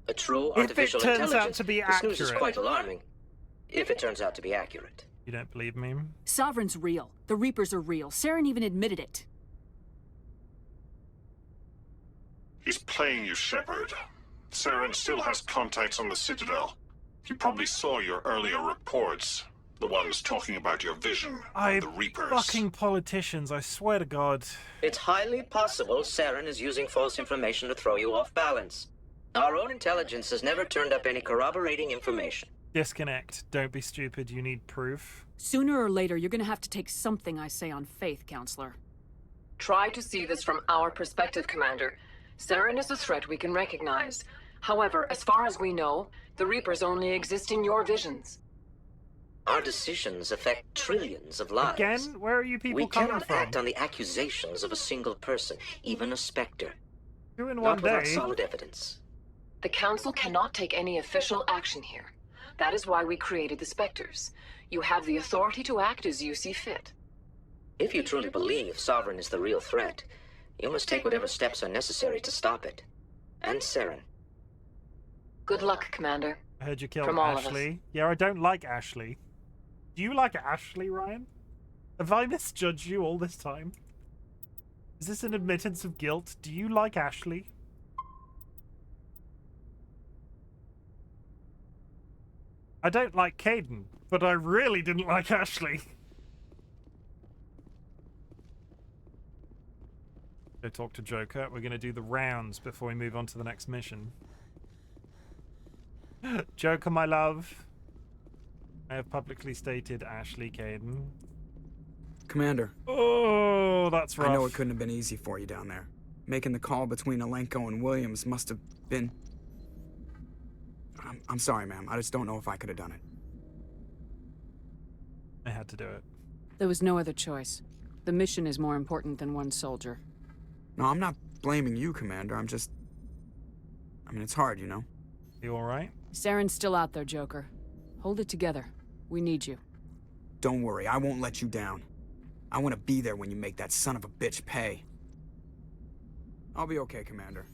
[SPEAKER 23] A true artificial
[SPEAKER 1] if it turns
[SPEAKER 23] intelligence.
[SPEAKER 1] out to be
[SPEAKER 23] This news is
[SPEAKER 1] accurate.
[SPEAKER 23] quite alarming. If it turns out to be accurate.
[SPEAKER 1] You don't believe me?
[SPEAKER 5] Sovereign's real. The Reapers are real. Saren even admitted it.
[SPEAKER 22] He's playing you, Shepard. Saren still has contacts on the Citadel. He probably saw your earlier reports. The ones talking about your vision of the Reapers.
[SPEAKER 1] Fucking politicians, I swear to God.
[SPEAKER 23] It's highly possible Saren is using false information to throw you off balance. Our own intelligence has never turned up any corroborating information.
[SPEAKER 1] Disconnect. Don't be stupid. You need proof.
[SPEAKER 5] Sooner or later, you're gonna have to take something I say on faith, Counselor.
[SPEAKER 21] Try to see this from our perspective, Commander. Saren is a threat we can recognize. However, as far as we know, the Reapers only exist in your visions.
[SPEAKER 23] Our decisions affect trillions of lives.
[SPEAKER 1] Again? Where are you people
[SPEAKER 23] we
[SPEAKER 1] coming
[SPEAKER 23] cannot
[SPEAKER 1] from?
[SPEAKER 23] act on the accusations of a single person, even a Spectre.
[SPEAKER 1] Two in
[SPEAKER 23] Not
[SPEAKER 1] one
[SPEAKER 23] without
[SPEAKER 1] day.
[SPEAKER 23] solid evidence.
[SPEAKER 21] The Council cannot take any official action here. That is why we created the Spectres. You have the authority to act as you see fit.
[SPEAKER 23] If you truly believe Sovereign is the real threat, you must take whatever steps are necessary to stop it. And Saren.
[SPEAKER 21] Good luck, Commander.
[SPEAKER 1] I heard you killed
[SPEAKER 21] From all of us.
[SPEAKER 1] Ashley. Yeah, I don't like Ashley. Do you like Ashley, Ryan? Have I misjudged you all this time? Is this an admittance of guilt? Do you like Ashley? I don't like Caden, but I really didn't like Ashley. Go talk to Joker. We're going to do the rounds before we move on to the next mission. Joker, my love. I have publicly stated Ashley Caden.
[SPEAKER 3] Commander.
[SPEAKER 1] Oh, that's rough.
[SPEAKER 3] I know it couldn't have been easy for you down there. Making the call between Alenko and Williams must have been... I'm sorry, ma'am. I just don't know if I could have done it.
[SPEAKER 1] I had to do it.
[SPEAKER 5] There was no other choice. The mission is more important than one soldier.
[SPEAKER 3] No, I'm not blaming you, Commander. I'm just... I mean, it's hard, you know?
[SPEAKER 1] You alright?
[SPEAKER 5] Saren's still out there, Joker. Hold it together. We need you.
[SPEAKER 3] Don't worry, I won't let you down. I want to be there when you make that son of a bitch pay. I'll be okay, Commander.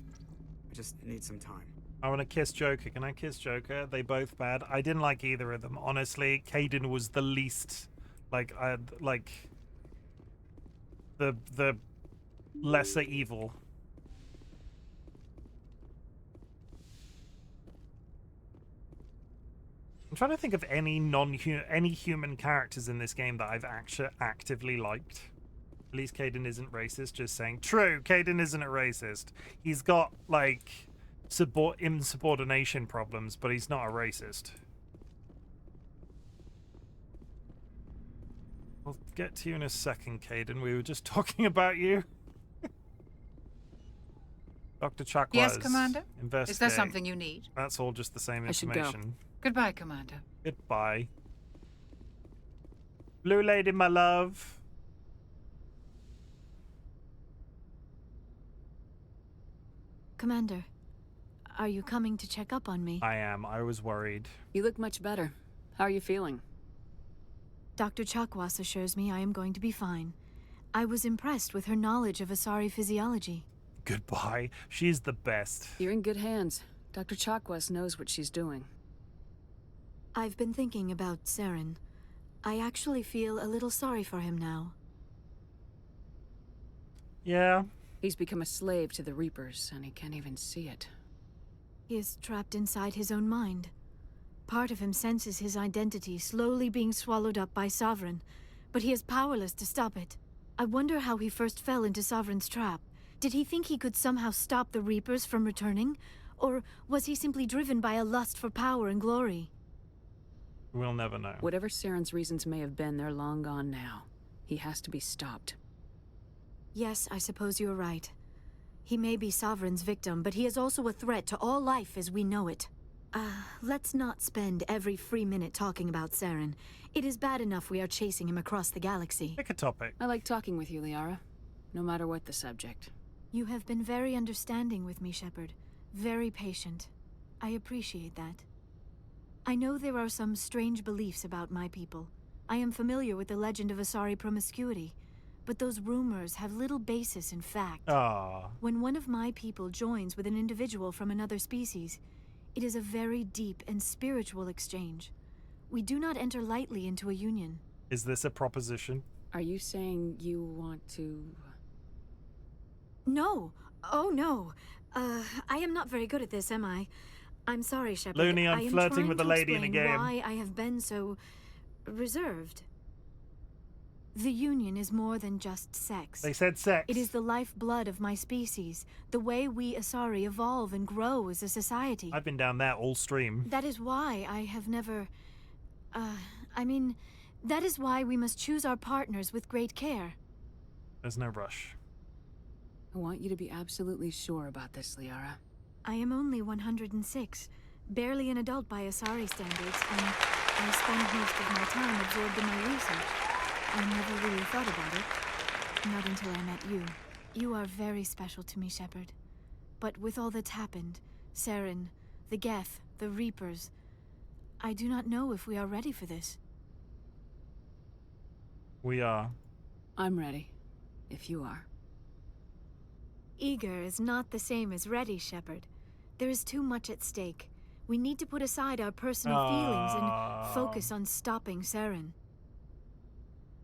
[SPEAKER 3] I just need some time.
[SPEAKER 1] I want to kiss Joker. Can I kiss Joker? They both bad. I didn't like either of them. Honestly, Caden was the least... the lesser evil. I'm trying to think of any any human characters in this game that I've actually actively liked. At least Caden isn't racist. Just saying. True, Caden isn't a racist. He's got like insubordination problems, but he's not a racist. We'll get to you in a second, Caden. We were just talking about you. Dr. Chakwas.
[SPEAKER 24] Yes, Commander?
[SPEAKER 1] Investigate.
[SPEAKER 24] Is there something you need?
[SPEAKER 1] That's all just the same
[SPEAKER 5] I should go.
[SPEAKER 1] information.
[SPEAKER 24] Goodbye, Commander.
[SPEAKER 1] Goodbye. Blue lady, my love.
[SPEAKER 7] Commander, are you coming to check up on me?
[SPEAKER 1] I am. I was worried.
[SPEAKER 5] You look much better. How are you feeling?
[SPEAKER 7] Dr. Chakwas assures me I am going to be fine. I was impressed with her knowledge of Asari physiology.
[SPEAKER 1] Goodbye. She's the best.
[SPEAKER 5] You're in good hands. Dr. Chakwas knows what she's doing.
[SPEAKER 7] I've been thinking about Saren. I actually feel a little sorry for him now.
[SPEAKER 1] Yeah.
[SPEAKER 5] He's become a slave to the Reapers, and he can't even see it.
[SPEAKER 7] He is trapped inside his own mind. Part of him senses his identity slowly being swallowed up by Sovereign, but he is powerless to stop it. I wonder how he first fell into Sovereign's trap. Did he think he could somehow stop the Reapers from returning? Or was he simply driven by a lust for power and glory?
[SPEAKER 1] We'll never know.
[SPEAKER 5] Whatever Saren's reasons may have been, they're long gone now. He has to be stopped.
[SPEAKER 7] Yes, I suppose you're right. He may be Sovereign's victim, but he is also a threat to all life as we know it. Let's not spend every free minute talking about Saren. It is bad enough we are chasing him across the galaxy.
[SPEAKER 1] Pick a topic.
[SPEAKER 5] I like talking with you, Liara. No matter what the subject.
[SPEAKER 7] You have been very understanding with me, Shepard. Very patient. I appreciate that. I know there are some strange beliefs about my people. I am familiar with the legend of Asari promiscuity, but those rumors have little basis in fact. When one of my people joins with an individual from another species, it is a very deep and spiritual exchange. We do not enter lightly into a union.
[SPEAKER 1] Is this a proposition?
[SPEAKER 5] Are you saying you want to...
[SPEAKER 7] No. Oh, no. I am not very good at this, am I? I'm sorry, Shepard.
[SPEAKER 1] Looney, I'm flirting with the lady in a game.
[SPEAKER 7] Why I have been so... reserved. The Union is more than just sex.
[SPEAKER 1] They said sex.
[SPEAKER 7] It is the lifeblood of my species, the way we Asari evolve and grow as a society.
[SPEAKER 1] I've been down that all stream.
[SPEAKER 7] That is why I have never... that is why we must choose our partners with great care.
[SPEAKER 1] There's no rush.
[SPEAKER 5] I want you to be absolutely sure about this, Liara.
[SPEAKER 7] I am only 106, barely an adult by Asari standards, and I spend most of my time absorbed in my research. I never really thought about it. Not until I met you. You are very special to me, Shepard. But with all that's happened, Saren, the Geth, the Reapers, I do not know if we are ready for this.
[SPEAKER 1] We are.
[SPEAKER 5] I'm ready, if you are.
[SPEAKER 7] Eager is not the same as ready, Shepard. There is too much at stake. We need to put aside our personal feelings and focus on stopping Saren.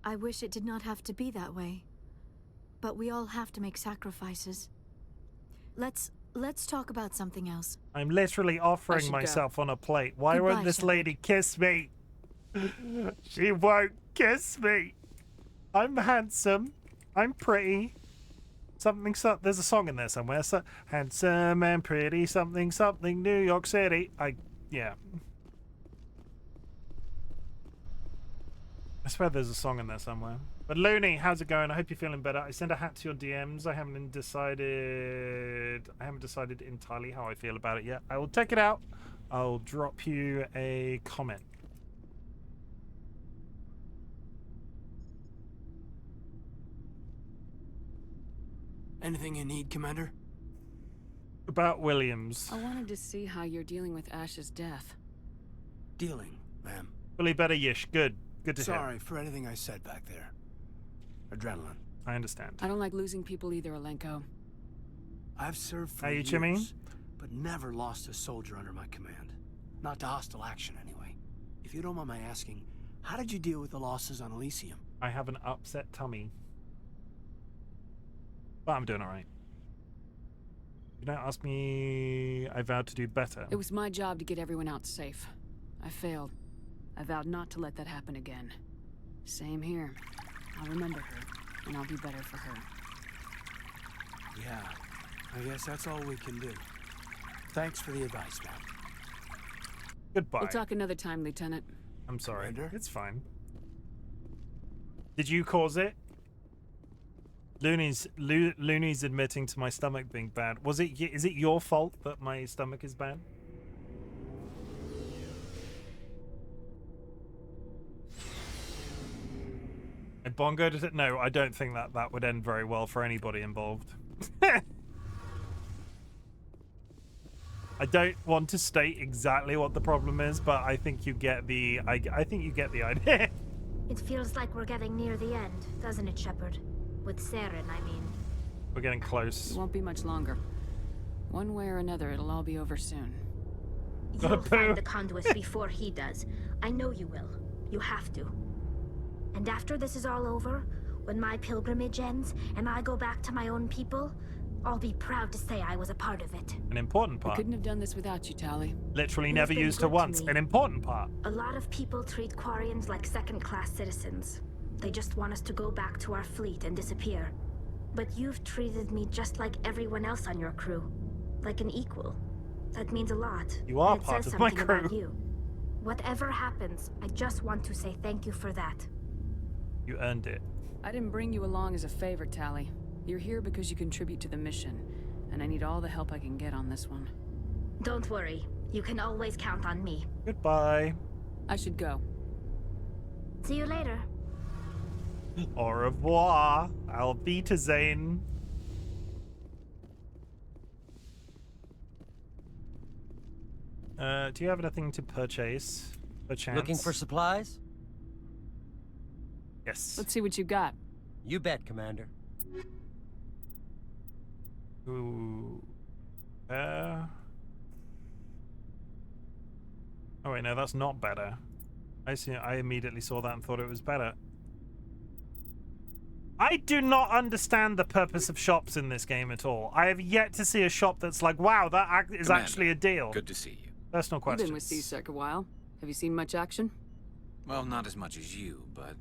[SPEAKER 7] I wish it did not have to be that way. But we all have to make sacrifices. Let's talk about something else.
[SPEAKER 1] I'm literally offering myself on a plate. Why won't this lady kiss me? She won't kiss me. I'm handsome. I'm pretty. There's a song in there somewhere. So, handsome and pretty, something, New York City. Yeah. I swear there's a song in there somewhere. But Looney, how's it going? I hope you're feeling better. I sent a hat to your DMs. I haven't decided entirely how I feel about it yet. I will check it out. I'll drop you a comment.
[SPEAKER 4] Anything you need, Commander?
[SPEAKER 1] About Williams.
[SPEAKER 5] I wanted to see how you're dealing with Ash's death.
[SPEAKER 4] Dealing, ma'am.
[SPEAKER 1] Fully better, Yish. Good. Good to hear.
[SPEAKER 4] Sorry for anything I said back there. Adrenaline.
[SPEAKER 1] I understand.
[SPEAKER 5] I don't like losing people either, Alenko.
[SPEAKER 4] I've served for
[SPEAKER 1] Are you
[SPEAKER 4] years,
[SPEAKER 1] Chimmy?
[SPEAKER 4] but never lost a soldier under my command. Not to hostile action, anyway. If you don't mind my asking, how did you deal with the losses on Elysium?
[SPEAKER 1] I have an upset tummy. But I'm doing alright. You don't ask me... I vowed to do better.
[SPEAKER 5] It was my job to get everyone out safe. I failed. I vowed not to let that happen again. Same here. I'll remember her, and I'll do better for her.
[SPEAKER 4] Yeah, I guess that's all we can do. Thanks for the advice, ma'am.
[SPEAKER 1] Goodbye.
[SPEAKER 5] We'll talk another time, Lieutenant.
[SPEAKER 1] I'm sorry.
[SPEAKER 4] Commander?
[SPEAKER 1] It's fine. Did you cause it? Looney's admitting to my stomach being bad. Is it your fault that my stomach is bad? And Bongo, does it? No, I don't think that would end very well for anybody involved. I don't want to state exactly what the problem is, but I think you get the I think you get the idea.
[SPEAKER 11] It feels like we're getting near the end, doesn't it, Shepard? With Saren, I mean.
[SPEAKER 1] We're getting close.
[SPEAKER 5] It won't be much longer. One way or another, it'll all be over soon.
[SPEAKER 11] You'll find the conduit before he does. I know you will. You have to. And after this is all over, when my pilgrimage ends and I go back to my own people, I'll be proud to say I was a part of it.
[SPEAKER 1] An important part.
[SPEAKER 5] I couldn't have done this without you, Tali.
[SPEAKER 1] Literally never used her once. An important part.
[SPEAKER 11] A lot of people treat Quarians like second-class citizens. They just want us to go back to our fleet and disappear. But you've treated me just like everyone else on your crew. Like an equal. That means a lot.
[SPEAKER 1] You are
[SPEAKER 11] and it
[SPEAKER 1] part
[SPEAKER 11] says
[SPEAKER 1] of my
[SPEAKER 11] something
[SPEAKER 1] crew.
[SPEAKER 11] about you. Whatever happens, I just want to say thank you for that.
[SPEAKER 1] You earned it.
[SPEAKER 5] I didn't bring you along as a favor, Tali. You're here because you contribute to the mission, and I need all the help I can get on this one.
[SPEAKER 11] Don't worry. You can always count on me.
[SPEAKER 1] Goodbye.
[SPEAKER 5] I should go.
[SPEAKER 11] See you later.
[SPEAKER 1] Au revoir. Auf Wiedersehen. Do you have anything to purchase? Perchance?
[SPEAKER 8] Looking for supplies?
[SPEAKER 1] Yes.
[SPEAKER 5] Let's see what you got.
[SPEAKER 8] You bet, Commander.
[SPEAKER 1] Ooh. Oh wait, no, that's not better. I immediately saw that and thought it was better. I do not understand the purpose of shops in this game at all. I have yet to see a shop that's like, wow, that is
[SPEAKER 12] Commander,
[SPEAKER 1] actually a deal.
[SPEAKER 12] Good to see you.
[SPEAKER 1] Personal
[SPEAKER 5] You've
[SPEAKER 1] questions.
[SPEAKER 5] been with C-Sec a while. Have you seen much action?
[SPEAKER 12] Well, not as much as you, but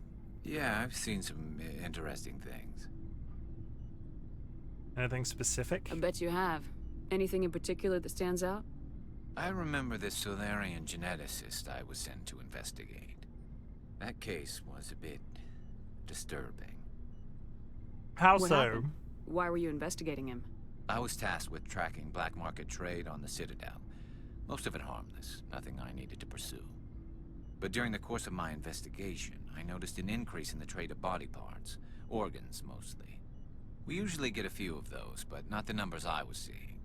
[SPEAKER 12] yeah, I've seen some interesting things.
[SPEAKER 1] Anything specific?
[SPEAKER 5] I bet you have. Anything in particular that stands out?
[SPEAKER 12] I remember this Solarian geneticist I was sent to investigate. That case was a bit disturbing.
[SPEAKER 1] How
[SPEAKER 5] What
[SPEAKER 1] so?
[SPEAKER 5] happened? Why were you investigating him?
[SPEAKER 12] I was tasked with tracking black market trade on the Citadel. Most of it harmless, nothing I needed to pursue. But during the course of my investigation, I noticed an increase in the trade of body parts, organs mostly. We usually get a few of those, but not the numbers I was seeing.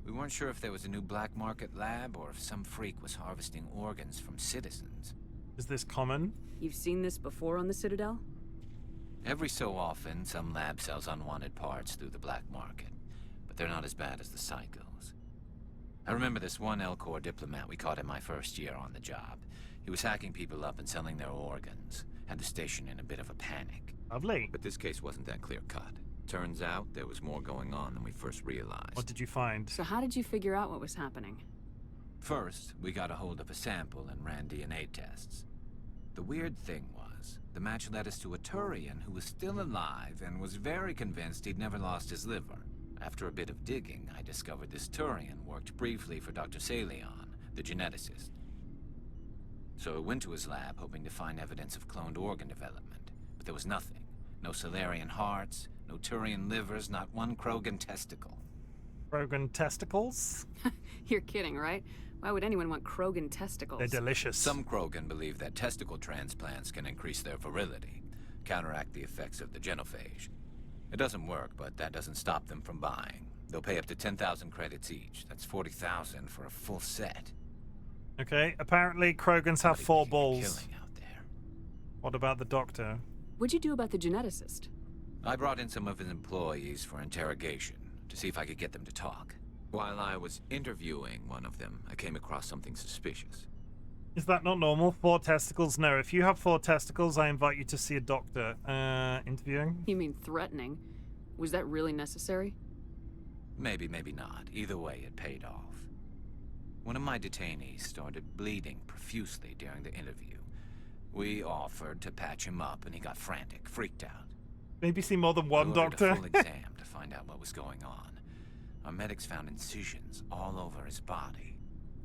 [SPEAKER 12] We weren't sure if there was a new black market lab or if some freak was harvesting organs from citizens.
[SPEAKER 1] Is this common?
[SPEAKER 5] You've seen this before on the Citadel?
[SPEAKER 12] Every so often, some lab sells unwanted parts through the black market, but they're not as bad as the psychos. I remember this one L-Corps diplomat we caught in my first year on the job. He was hacking people up and selling their organs. Had the station in a bit of a panic.
[SPEAKER 1] Lovely.
[SPEAKER 12] But this case wasn't that clear-cut. Turns out there was more going on than we first realized.
[SPEAKER 1] What did you find?
[SPEAKER 5] So how did you figure out what was happening?
[SPEAKER 12] First, we got a hold of a sample and ran DNA tests. The weird thing was, the match led us to a Turian who was still alive and was very convinced he'd never lost his liver. After a bit of digging, I discovered this Turian worked briefly for Dr. Salion, the geneticist. So I went to his lab hoping to find evidence of cloned organ development, but there was nothing. No Solarian hearts, no Turian livers, not one Krogan testicle.
[SPEAKER 1] Krogan testicles?
[SPEAKER 5] You're kidding, right? Why would anyone want Krogan testicles?
[SPEAKER 1] They're delicious.
[SPEAKER 12] Some Krogan believe that testicle transplants can increase their virility, counteract the effects of the genophage. It doesn't work, but that doesn't stop them from buying. They'll pay up to 10,000 credits each. That's 40,000 for a full set.
[SPEAKER 1] Okay, apparently Krogans have 4 balls.
[SPEAKER 12] Killing out there.
[SPEAKER 1] What about the doctor?
[SPEAKER 5] What'd you do about the geneticist?
[SPEAKER 12] I brought in some of his employees for interrogation, to see if I could get them to talk. While I was interviewing one of them, I came across something suspicious.
[SPEAKER 1] Is that not normal? 4 testicles? No, if you have 4 testicles, I invite you to see a doctor. Interviewing?
[SPEAKER 5] You mean threatening? Was that really necessary?
[SPEAKER 12] Maybe, maybe not. Either way, it paid off. One of my detainees started bleeding profusely during the interview. We offered to patch him up, and he got frantic, freaked out.
[SPEAKER 1] Maybe see more than one
[SPEAKER 12] I ordered
[SPEAKER 1] doctor.
[SPEAKER 12] a full exam to find out what was going on. Our medics found incisions all over his body,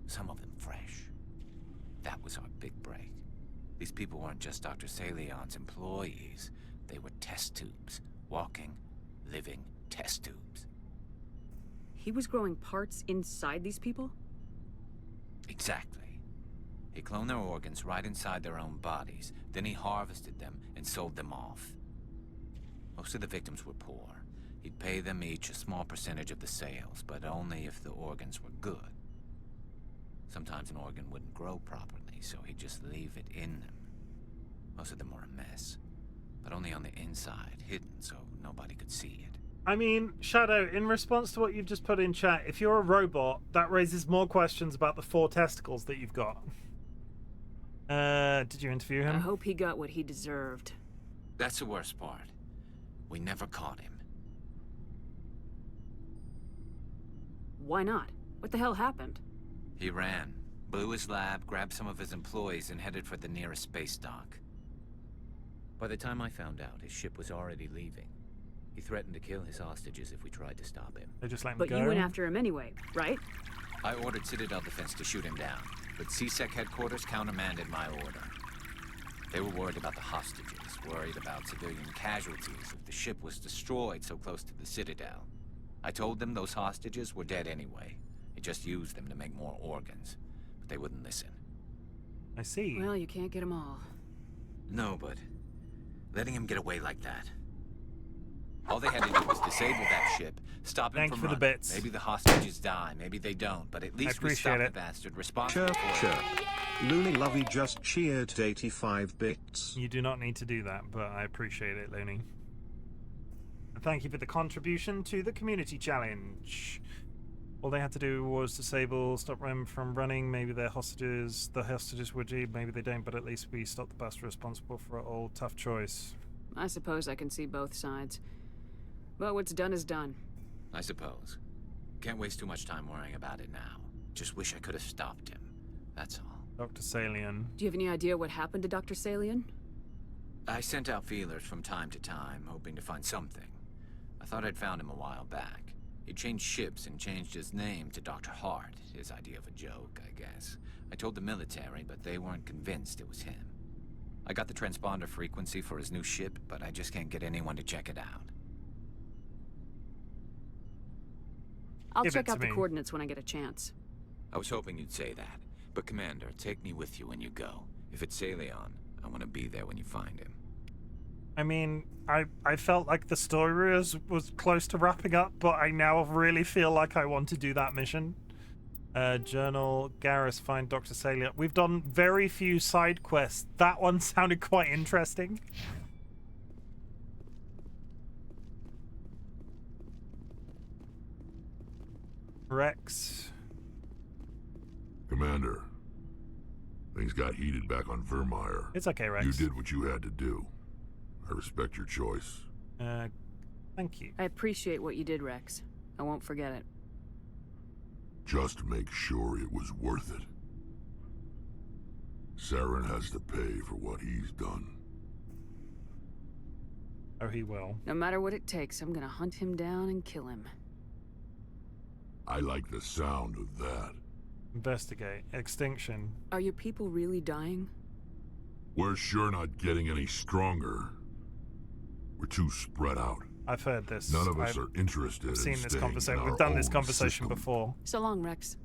[SPEAKER 12] some of them fresh. That was our big break. These people weren't just Dr. Salion's employees. They were test tubes. Walking, living test tubes.
[SPEAKER 5] He was growing parts inside these people?
[SPEAKER 12] Exactly. He cloned their organs right inside their own bodies. Then he harvested them and sold them off. Most of the victims were poor. He'd pay them each a small percentage of the sales, but only if the organs were good. Sometimes an organ wouldn't grow properly, so he'd just leave it in them. Most of them were a mess, but only on the inside, hidden so nobody could see it.
[SPEAKER 1] I mean, Shadow, in response to what you've just put in chat, if you're a robot, that raises more questions about the 4 testicles that you've got. Did you interview him?
[SPEAKER 5] I hope he got what he deserved.
[SPEAKER 12] That's the worst part. We never caught him.
[SPEAKER 5] Why not? What the hell happened?
[SPEAKER 12] He ran, blew his lab, grabbed some of his employees, and headed for the nearest space dock. By the time I found out, his ship was already leaving. He threatened to kill his hostages if we tried to stop him.
[SPEAKER 1] They just let him
[SPEAKER 5] But
[SPEAKER 1] go?
[SPEAKER 5] you went after him anyway, right?
[SPEAKER 12] I ordered Citadel Defense to shoot him down, but CSEC headquarters countermanded my order. They were worried about the hostages, worried about civilian casualties if the ship was destroyed so close to the Citadel. I told them those hostages were dead anyway. It just used them to make more organs, but they wouldn't listen.
[SPEAKER 1] I see.
[SPEAKER 5] Well, you can't get them all.
[SPEAKER 12] No, but letting him get away like that. All they had to do was disable that ship, stop him from running.
[SPEAKER 1] Bits.
[SPEAKER 12] Maybe the hostages die, maybe they don't, but at least we stop the bastard responsible for it.
[SPEAKER 6] Looney Lovey just cheered 85 bits.
[SPEAKER 1] You do not need to do that, but I appreciate it, Looney. And thank you for the contribution to the community challenge. All they had to do was stop them from running. Maybe the hostages would do, maybe they don't, but at least we stopped the bastard responsible for it all. Tough choice.
[SPEAKER 5] I suppose I can see both sides. But what's done is done.
[SPEAKER 12] I suppose. Can't waste too much time worrying about it now. Just wish I could have stopped him. That's all.
[SPEAKER 1] Dr. Salian.
[SPEAKER 5] Do you have any idea what happened to Dr. Salian?
[SPEAKER 12] I sent out feelers from time to time, hoping to find something. I thought I'd found him a while back. He changed ships and changed his name to Dr. Hart, his idea of a joke, I guess. I told the military, but they weren't convinced it was him. I got the transponder frequency for his new ship, but I just can't get anyone to check it out.
[SPEAKER 5] I'll check out the coordinates when I get a chance.
[SPEAKER 12] I was hoping you'd say that. But Commander, take me with you when you go. If it's Salion, I want to be there when you find him.
[SPEAKER 1] I mean, I felt like the story was close to wrapping up, but I now really feel like I want to do that mission. Journal, Garrus, find Dr. Salion. We've done very few side quests. That one sounded quite interesting. Rex.
[SPEAKER 2] Commander, things got heated back on Vermeer.
[SPEAKER 1] It's okay, Rex.
[SPEAKER 2] You did what you had to do. I respect your choice.
[SPEAKER 1] Thank you.
[SPEAKER 5] I appreciate what you did, Rex. I won't forget it.
[SPEAKER 2] Just make sure it was worth it. Saren has to pay for what he's done.
[SPEAKER 1] Oh, he will.
[SPEAKER 5] No matter what it takes, I'm gonna hunt him down and kill him.
[SPEAKER 2] I like the sound of that.
[SPEAKER 1] Investigate. Extinction.
[SPEAKER 5] Are your people really dying?
[SPEAKER 2] We're sure not getting any stronger. We're too spread out.
[SPEAKER 1] I've heard this.
[SPEAKER 2] None of us are interested in
[SPEAKER 1] seen this
[SPEAKER 2] staying
[SPEAKER 1] conversation.
[SPEAKER 2] in
[SPEAKER 1] We've
[SPEAKER 2] our
[SPEAKER 1] done this
[SPEAKER 2] own
[SPEAKER 1] conversation
[SPEAKER 2] system.
[SPEAKER 1] before.
[SPEAKER 5] So long, Rex.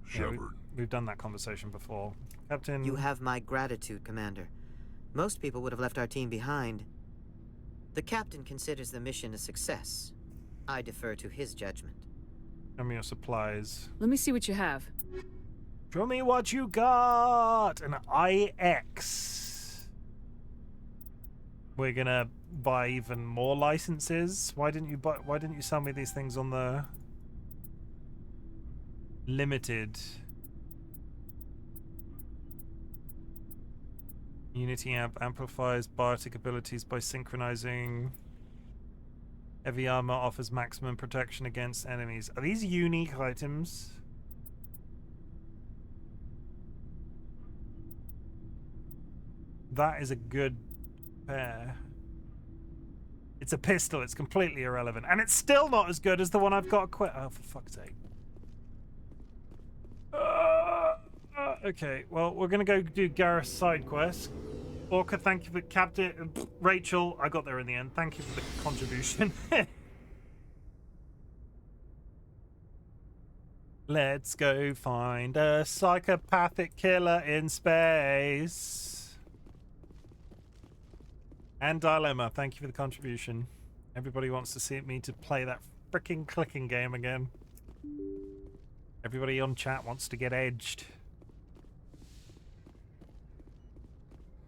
[SPEAKER 2] Shepard.
[SPEAKER 1] Yeah, we've done that conversation before. Captain...
[SPEAKER 13] You have my gratitude, Commander. Most people would have left our team behind. The captain considers the mission a success. I defer to his judgment.
[SPEAKER 1] Show me your supplies.
[SPEAKER 5] Let me see what you have.
[SPEAKER 1] Show me what you got! An IX. We're gonna buy even more licenses. Why didn't you sell me these things on the limited? Unity amp amplifies biotic abilities by synchronizing. Heavy armor offers maximum protection against enemies. Are these unique items? That is a good pair. It's a pistol. It's completely irrelevant. And it's still not as good as the one I've got equipped. Oh, for fuck's sake. Okay, well, we're going to go do Garrus' side quest. Orca, thank you for Captain. Rachel, I got there in the end. Thank you for the contribution. Let's go find a psychopathic killer in space. And Dilemma, thank you for the contribution. Everybody wants to see me to play that freaking clicking game again. Everybody on chat wants to get edged.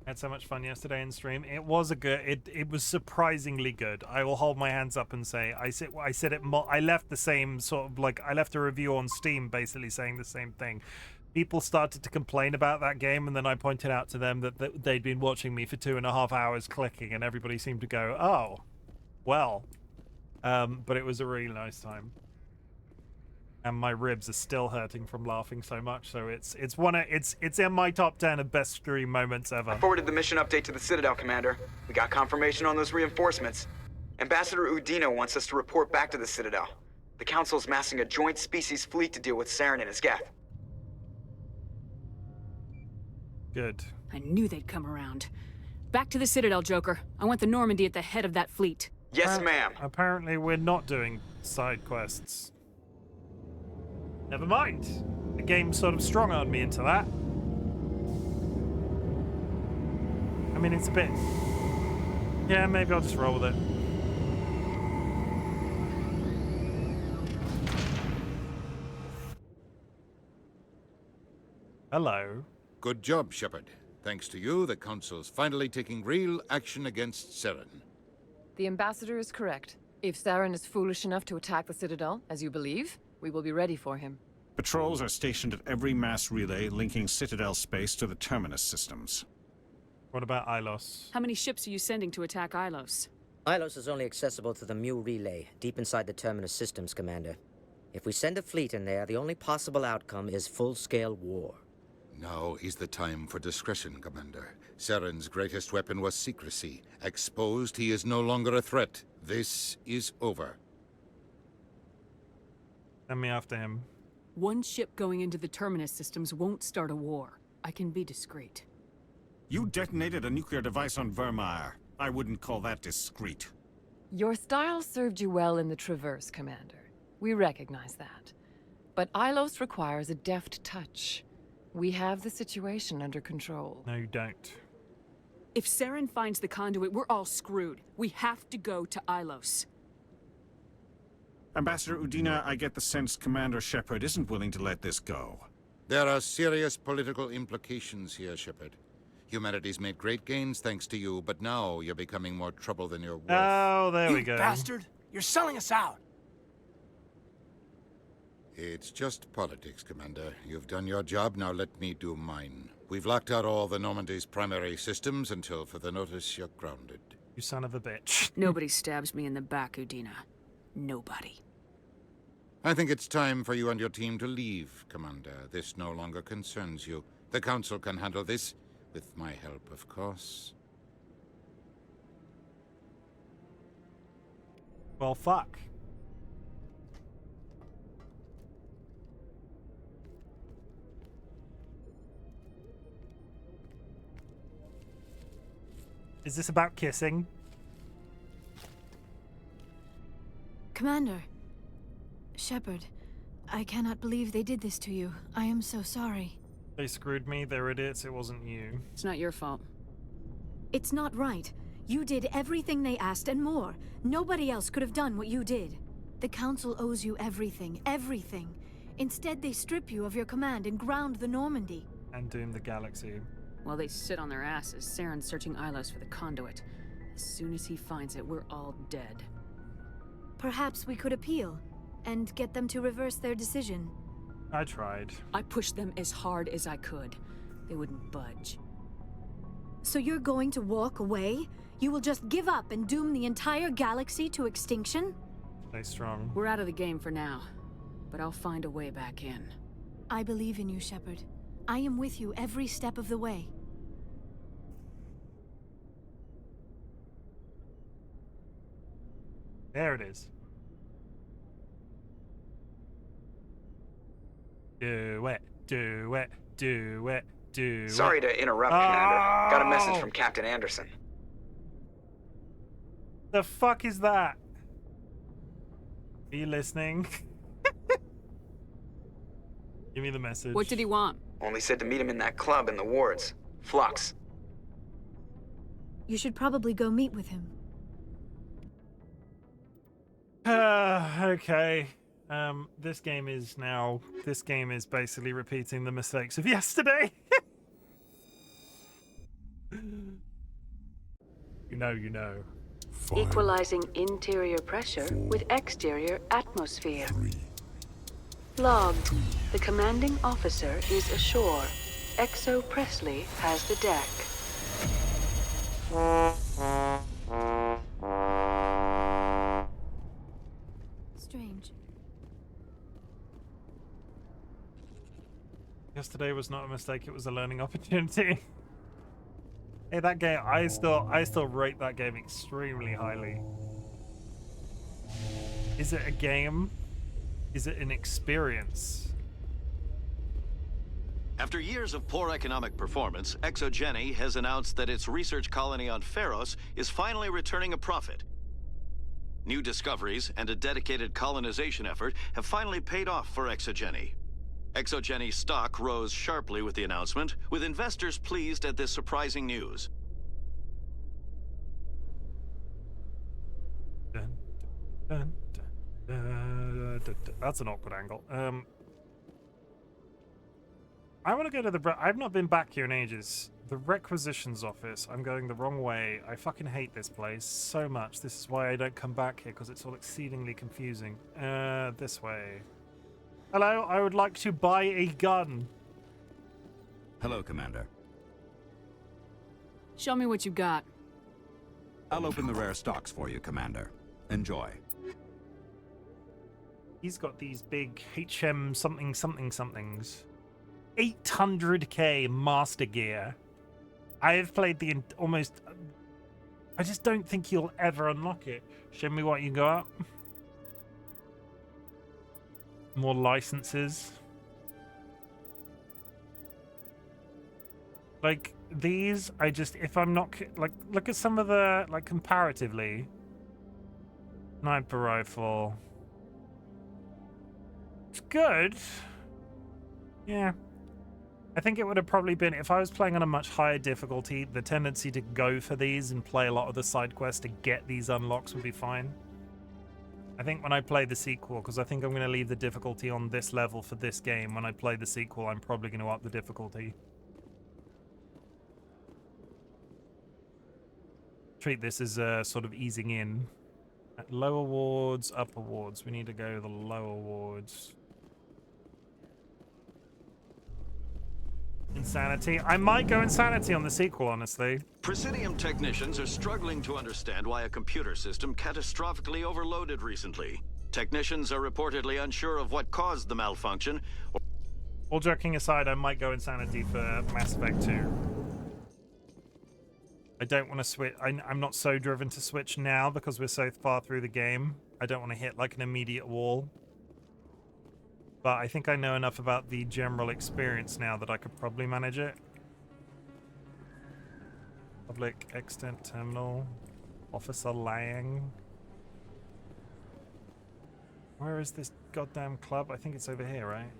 [SPEAKER 1] Had so much fun yesterday in stream. It was it was surprisingly good. I will hold my hands up and say I left the same sort of, like, I left a review on Steam basically saying the same thing. People started to complain about that game, and then I pointed out to them that they'd been watching me for 2.5 hours clicking, and everybody seemed to go, "Oh, well." But it was a really nice time. And my ribs are still hurting from laughing so much, so it's in my top 10 of best stream moments ever.
[SPEAKER 3] I forwarded the mission update to the Citadel, Commander. We got confirmation on those reinforcements. Ambassador Udina wants us to report back to the Citadel. The Council's massing a joint species fleet to deal with Saren and his geth.
[SPEAKER 1] Good.
[SPEAKER 5] I knew they'd come around. Back to the Citadel, Joker. I want the Normandy at the head of that fleet.
[SPEAKER 3] Yes, ma'am.
[SPEAKER 1] Apparently we're not doing side quests. Never mind. The game sort of strong-armed me into that. I mean, it's a bit... Yeah, maybe I'll just roll with it. Hello.
[SPEAKER 14] Good job, Shepard. Thanks to you, the Council's finally taking real action against Saren.
[SPEAKER 21] The Ambassador is correct. If Saren is foolish enough to attack the Citadel, as you believe, we will be ready for him.
[SPEAKER 15] Patrols are stationed at every mass relay linking Citadel space to the Terminus systems.
[SPEAKER 1] What about Ilos?
[SPEAKER 5] How many ships are you sending to attack Ilos?
[SPEAKER 18] Ilos is only accessible to the Mu relay, deep inside the Terminus systems, Commander. If we send a fleet in there, the only possible outcome is full-scale war.
[SPEAKER 14] Now is the time for discretion, Commander. Saren's greatest weapon was secrecy. Exposed, he is no longer a threat. This is over.
[SPEAKER 1] Send me after him.
[SPEAKER 5] One ship going into the Terminus systems won't start a war. I can be discreet.
[SPEAKER 15] You detonated a nuclear device on Vermeer. I wouldn't call that discreet.
[SPEAKER 21] Your style served you well in the Traverse, Commander. We recognize that. But Ilos requires a deft touch. We have the situation under control.
[SPEAKER 1] No, you don't.
[SPEAKER 5] If Saren finds the conduit, we're all screwed. We have to go to Ilos.
[SPEAKER 15] Ambassador Udina, I get the sense Commander Shepard isn't willing to let this go.
[SPEAKER 14] There are serious political implications here, Shepard. Humanity's made great gains thanks to you, but now you're becoming more trouble than you're worth.
[SPEAKER 1] Oh, there we go.
[SPEAKER 4] You bastard! You're selling us out!
[SPEAKER 14] It's just politics, Commander. You've done your job, now let me do mine. We've locked out all the Normandy's primary systems until further notice you're grounded.
[SPEAKER 1] You son of a bitch.
[SPEAKER 5] Nobody stabs me in the back, Udina. Nobody.
[SPEAKER 14] I think it's time for you and your team to leave, Commander. This no longer concerns you. The Council can handle this, with my help, of course.
[SPEAKER 1] Well, fuck. Is this about kissing?
[SPEAKER 7] Commander. Shepard, I cannot believe they did this to you. I am so sorry.
[SPEAKER 1] They screwed me. They're idiots. It wasn't you.
[SPEAKER 5] It's not your fault.
[SPEAKER 7] It's not right. You did everything they asked and more. Nobody else could have done what you did. The Council owes you everything, everything. Instead, they strip you of your command and ground the Normandy.
[SPEAKER 1] And doom the galaxy.
[SPEAKER 5] While they sit on their asses, Saren's searching Ilos for the conduit. As soon as he finds it, we're all dead.
[SPEAKER 7] Perhaps we could appeal, and get them to reverse their decision.
[SPEAKER 1] I tried.
[SPEAKER 5] I pushed them as hard as I could. They wouldn't budge.
[SPEAKER 7] So you're going to walk away? You will just give up and doom the entire galaxy to extinction?
[SPEAKER 1] Stay strong.
[SPEAKER 5] We're out of the game for now, but I'll find a way back in.
[SPEAKER 7] I believe in you, Shepard. I am with you every step of the way.
[SPEAKER 1] There it is. Do it, do it, do it, do it.
[SPEAKER 3] Sorry to interrupt, Commander. Got a message from Captain Anderson.
[SPEAKER 1] The fuck is that? Are you listening? Give me the message.
[SPEAKER 5] What did he want?
[SPEAKER 3] Only said to meet him in that club in the wards. Flux.
[SPEAKER 7] You should probably go meet with him.
[SPEAKER 1] Okay. This game is basically repeating the mistakes of yesterday. You know.
[SPEAKER 9] Equalizing interior pressure with exterior atmosphere. Logged. The commanding officer is ashore. Exo Presley has the deck.
[SPEAKER 7] Strange.
[SPEAKER 1] Yesterday was not a mistake, it was a learning opportunity. Hey, that game, I still rate that game extremely highly. Is it a game? Is it an experience?
[SPEAKER 17] After years of poor economic performance, ExoGeni has announced that its research colony on Pharos is finally returning a profit. New discoveries and a dedicated colonization effort have finally paid off for ExoGeni. ExoGeni's stock rose sharply with the announcement, with investors pleased at this surprising news.
[SPEAKER 1] That's an awkward angle. I want to go to the... I've not been back here in ages. The requisitions office. I'm going the wrong way. I fucking hate this place so much. This is why I don't come back here, because it's all exceedingly confusing. This way. Hello, I would like to buy a gun.
[SPEAKER 19] Hello, Commander.
[SPEAKER 5] Show me what you got.
[SPEAKER 19] I'll open the rare stocks for you, Commander. Enjoy.
[SPEAKER 1] He's got these big HM somethings. 800k Master Gear. I have played the almost... I just don't think you'll ever unlock it. Show me what you got. More licenses. Like, these, I just... If I'm not... Like, look at some of the... Like, comparatively. Sniper rifle. It's good. Yeah. I think it would have probably been, if I was playing on a much higher difficulty, the tendency to go for these and play a lot of the side quests to get these unlocks would be fine. I think when I play the sequel, because I think I'm going to leave the difficulty on this level for this game, when I play the sequel, I'm probably going to up the difficulty. Treat this as sort of easing in. At lower wards, upper wards. We need to go the lower wards. Insanity. I might go Insanity on the sequel, honestly.
[SPEAKER 17] Presidium technicians are struggling to understand why a computer system catastrophically overloaded recently. Technicians are reportedly unsure of what caused the malfunction.
[SPEAKER 1] All joking aside, I might go Insanity for Mass Effect 2. I don't want to switch. I'm not so driven to switch now because we're so far through the game. I don't want to hit like an immediate wall. But I think I know enough about the general experience now that I could probably manage it. Public extent terminal. Officer Lang. Where is this goddamn club? I think it's over here, right?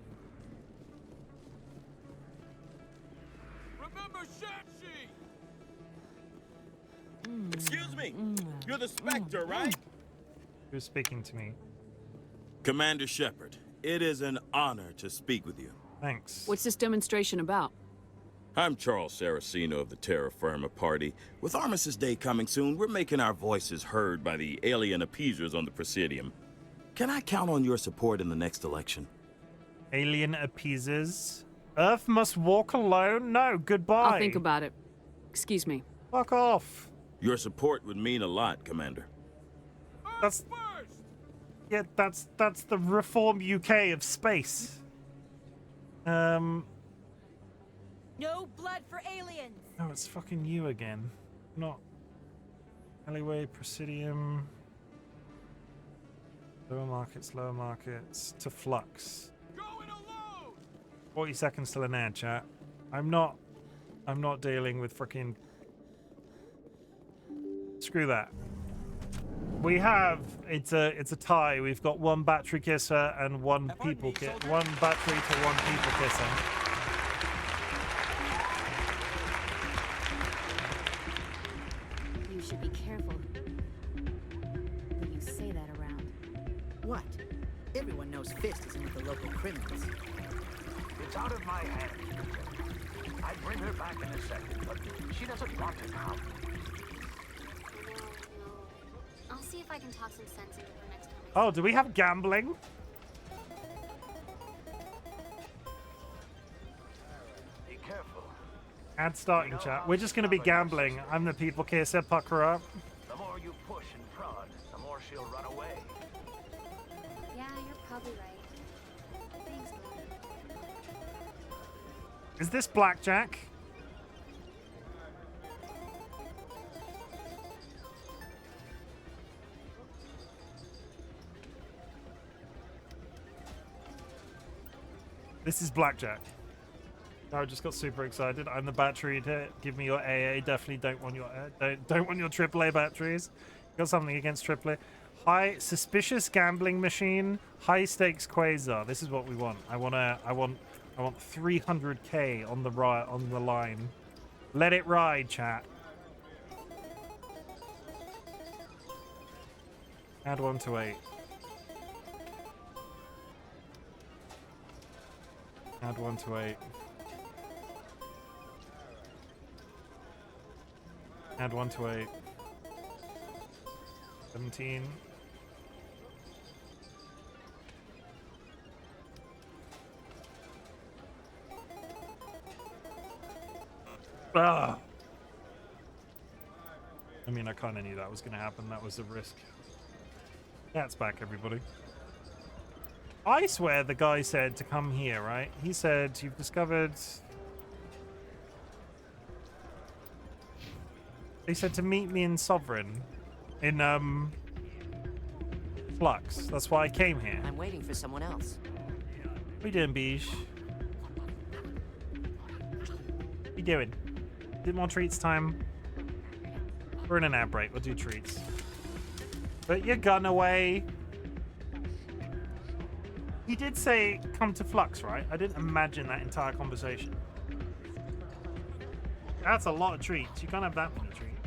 [SPEAKER 24] Remember Shanshi! Excuse me. You're the Spectre, right?
[SPEAKER 1] Who's speaking to me?
[SPEAKER 24] Commander Shepard. It is an honor to speak with you.
[SPEAKER 1] Thanks.
[SPEAKER 5] What's this demonstration about?
[SPEAKER 24] I'm Charles Saraceno of the Terra Firma Party. With Armistice Day coming soon, we're making our voices heard by the alien appeasers on the Presidium. Can I count on your support in the next election?
[SPEAKER 1] Alien appeasers? Earth must walk alone? No, goodbye.
[SPEAKER 5] I'll think about it. Excuse me.
[SPEAKER 1] Fuck off.
[SPEAKER 24] Your support would mean a lot, Commander.
[SPEAKER 1] That's... Yeah, that's the Reform UK of space.
[SPEAKER 16] No blood for aliens.
[SPEAKER 1] Oh, it's fucking you again. Not alleyway, Presidium. Lower markets to Flux. 40 seconds till an air chat. I'm not dealing with freaking... Screw that. We have it's a tie. We've got one battery kisser and one people one battery to one people kisser.
[SPEAKER 10] You should be careful when you say that around.
[SPEAKER 20] What? Everyone knows Fist is in with the local criminals.
[SPEAKER 22] It's out of my hands. I'd bring her back in a second, but she doesn't want to now.
[SPEAKER 10] I'll see if I can talk some sense into her next time.
[SPEAKER 1] Oh, do we have gambling?
[SPEAKER 22] Be careful.
[SPEAKER 1] Add starting chat. We're just going to be gambling. I'm the people kisser. Pucker up.
[SPEAKER 22] The more you push and prod, the more she'll run away.
[SPEAKER 10] Yeah, you're probably right. Thanks, man.
[SPEAKER 1] Is this blackjack? This is blackjack. I just got super excited. I'm the battery to give me your AA. Definitely don't want your don't want your AAA batteries. Got something against AAA. High suspicious gambling machine. High stakes quasar. This is what we want. I want 300k on the line. Let it ride, chat. Add 1 to 8. Add 1 to 8. Add 1 to 8. 17. Ah. I mean, I kind of knew that was going to happen. That was a risk. That's back, everybody. I swear the guy said to come here, right? He said, you've discovered... They said to meet me in Sovereign. In, Flux. That's why I came here.
[SPEAKER 23] I'm waiting for someone else.
[SPEAKER 1] What you doing, Beige? What you doing? Did more treats time? We're in an ad break. We'll do treats. Put your gun away. He did say come to Flux, right? I didn't imagine that entire conversation. That's a lot of treats. You can't have that many treats.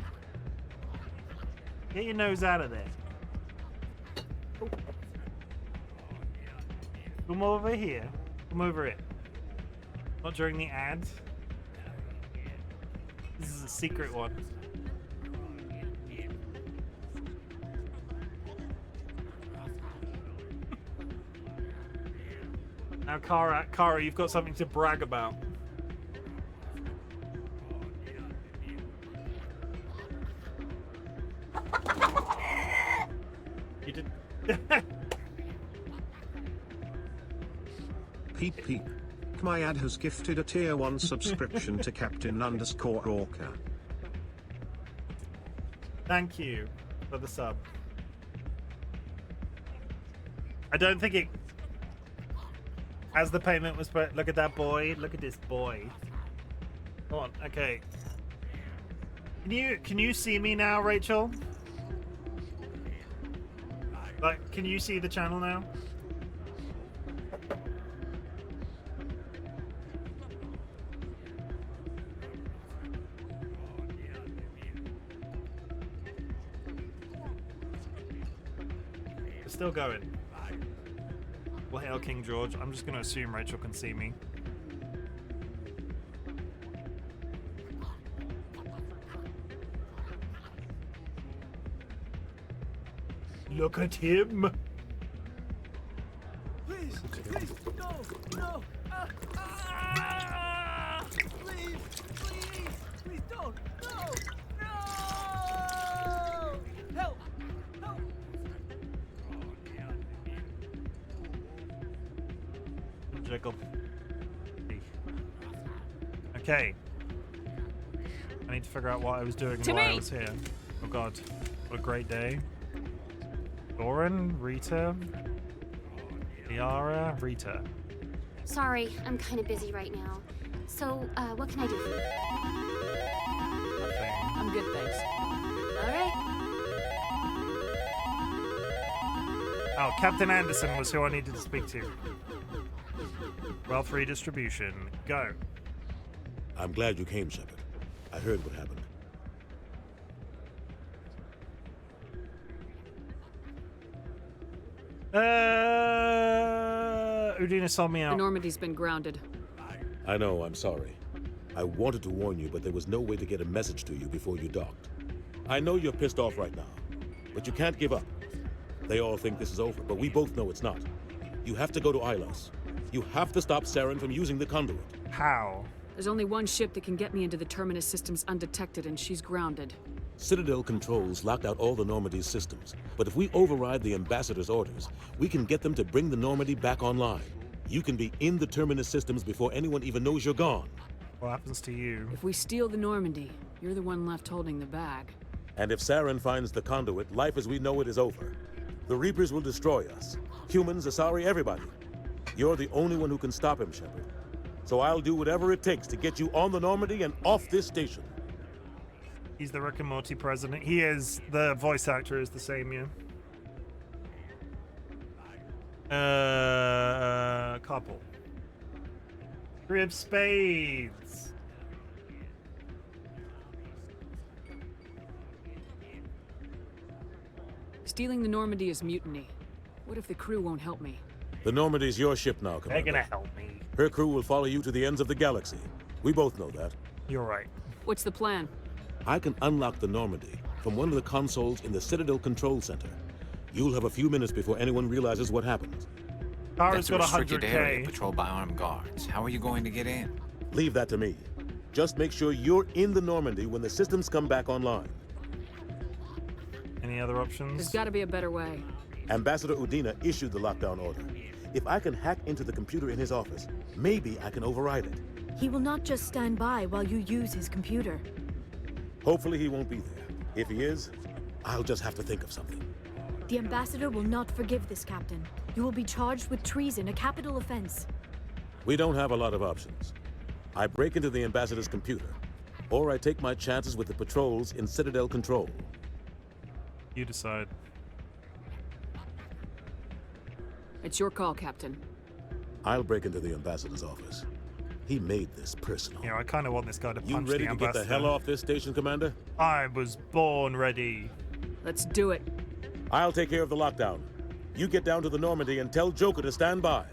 [SPEAKER 1] Get your nose out of there. Oh. Come over here. Come over here. Not during the ads. This is a secret one. Now, Kara, you've got something to brag about. You did.
[SPEAKER 6] Peep peep. Kmayad has gifted a tier 1 subscription to Captain_Orca.
[SPEAKER 1] Thank you for the sub. I don't think it... As the payment was put... Look at that boy. Look at this boy. Come on. Okay. Can you see me now, Rachel? Like, can you see the channel now? It's still going. Well, hail King George. I'm just going to assume Rachel can see me. Look at him.
[SPEAKER 22] Please, please, no, no. Please, please, please don't. No, no. Help, help.
[SPEAKER 1] Jiggle. Okay. I need to figure out what I was doing while I was here. Oh god. What a great day. Doran, Rita, Liara, Rita.
[SPEAKER 10] Sorry, I'm kind of busy right now. So, what can I do for you?
[SPEAKER 21] I'm good, thanks.
[SPEAKER 10] All right.
[SPEAKER 1] Oh, Captain Anderson was who I needed to speak to. Wealth redistribution. Go.
[SPEAKER 8] I'm glad you came, Shepard. I heard what happened.
[SPEAKER 1] Udina saw me out.
[SPEAKER 5] The Normandy's been grounded.
[SPEAKER 8] I know, I'm sorry. I wanted to warn you, but there was no way to get a message to you before you docked. I know you're pissed off right now, but you can't give up. They all think this is over, but we both know it's not. You have to go to Ilos. You have to stop Saren from using the conduit.
[SPEAKER 1] How?
[SPEAKER 5] There's only one ship that can get me into the Terminus systems undetected, and she's grounded.
[SPEAKER 8] Citadel controls locked out all the Normandy's systems, but if we override the Ambassador's orders, we can get them to bring the Normandy back online. You can be in the Terminus systems before anyone even knows you're gone.
[SPEAKER 1] What happens to you?
[SPEAKER 5] If we steal the Normandy, you're the one left holding the bag.
[SPEAKER 8] And if Saren finds the conduit, life as we know it is over. The Reapers will destroy us. Humans, Asari, everybody. You're the only one who can stop him, Shepard. So I'll do whatever it takes to get you on the Normandy and off this station.
[SPEAKER 1] He's the Rick and Morty president. He is. The voice actor is the same, yeah. Couple. Three of spades.
[SPEAKER 5] Stealing the Normandy is mutiny. What if the crew won't help me?
[SPEAKER 8] The Normandy's your ship now, Commander.
[SPEAKER 1] They're gonna help me.
[SPEAKER 8] Her crew will follow you to the ends of the galaxy. We both know that.
[SPEAKER 1] You're right.
[SPEAKER 5] What's the plan?
[SPEAKER 8] I can unlock the Normandy from one of the consoles in the Citadel Control Center. You'll have a few minutes before anyone realizes what happened.
[SPEAKER 1] Kara's got
[SPEAKER 11] That's a restricted
[SPEAKER 1] 100K.
[SPEAKER 11] area patrolled by armed guards. How are you going to get in?
[SPEAKER 8] Leave that to me. Just make sure you're in the Normandy when the systems come back online.
[SPEAKER 1] Any other options?
[SPEAKER 5] There's got to be a better way.
[SPEAKER 8] Ambassador Udina issued the lockdown order. If I can hack into the computer in his office, maybe I can override it.
[SPEAKER 7] He will not just stand by while you use his computer.
[SPEAKER 8] Hopefully he won't be there. If he is, I'll just have to think of something.
[SPEAKER 7] The Ambassador will not forgive this, Captain. You will be charged with treason, a capital offense.
[SPEAKER 8] We don't have a lot of options. I break into the Ambassador's computer, or I take my chances with the patrols in Citadel Control.
[SPEAKER 1] You decide.
[SPEAKER 5] It's your call, Captain.
[SPEAKER 8] I'll break into the Ambassador's office. He made this personal.
[SPEAKER 1] Yeah, I kind of want this guy to punch the
[SPEAKER 8] ambassador. You ready to get the hell off this station, Commander?
[SPEAKER 1] I was born ready.
[SPEAKER 5] Let's do it.
[SPEAKER 8] I'll take care of the lockdown. You get down to the Normandy and tell Joker to stand by.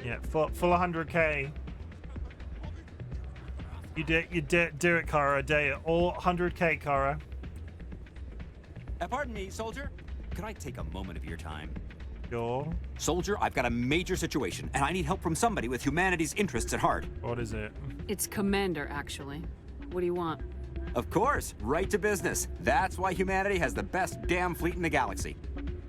[SPEAKER 1] Yeah, full 100K. You do it, Kara. Do it. All 100K, Kara.
[SPEAKER 12] Pardon me, soldier. Could I take a moment of your time?
[SPEAKER 1] Sure.
[SPEAKER 12] Soldier, I've got a major situation, and I need help from somebody with humanity's interests at heart.
[SPEAKER 1] What is it?
[SPEAKER 5] It's Commander, actually. What do you want?
[SPEAKER 12] Of course, right to business. That's why humanity has the best damn fleet in the galaxy.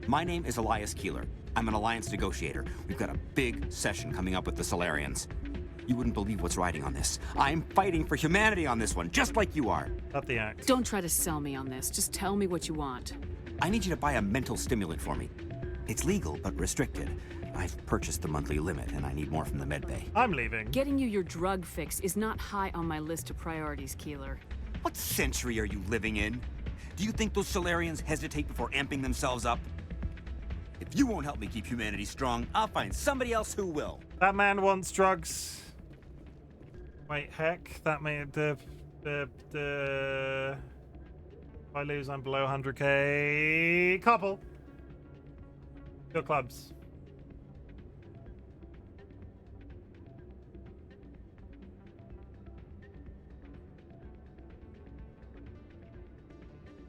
[SPEAKER 12] My name is Elias Keeler. I'm an alliance negotiator. We've got a big session coming up with the Solarians. You wouldn't believe what's riding on this. I'm fighting for humanity on this one, just like you are.
[SPEAKER 1] Not the act.
[SPEAKER 5] Don't try to sell me on this. Just tell me what you want.
[SPEAKER 12] I need you to buy a mental stimulant for me. It's legal, but restricted. I've purchased the monthly limit, and I need more from the medbay.
[SPEAKER 1] I'm leaving.
[SPEAKER 5] Getting you your drug fix is not high on my list of priorities, Keeler.
[SPEAKER 12] What century are you living in? Do you think those Solarians hesitate before amping themselves up? If you won't help me keep humanity strong, I'll find somebody else who will.
[SPEAKER 1] That man wants drugs. Wait, heck, that may if I lose, I'm below 100K. Couple. Your clubs.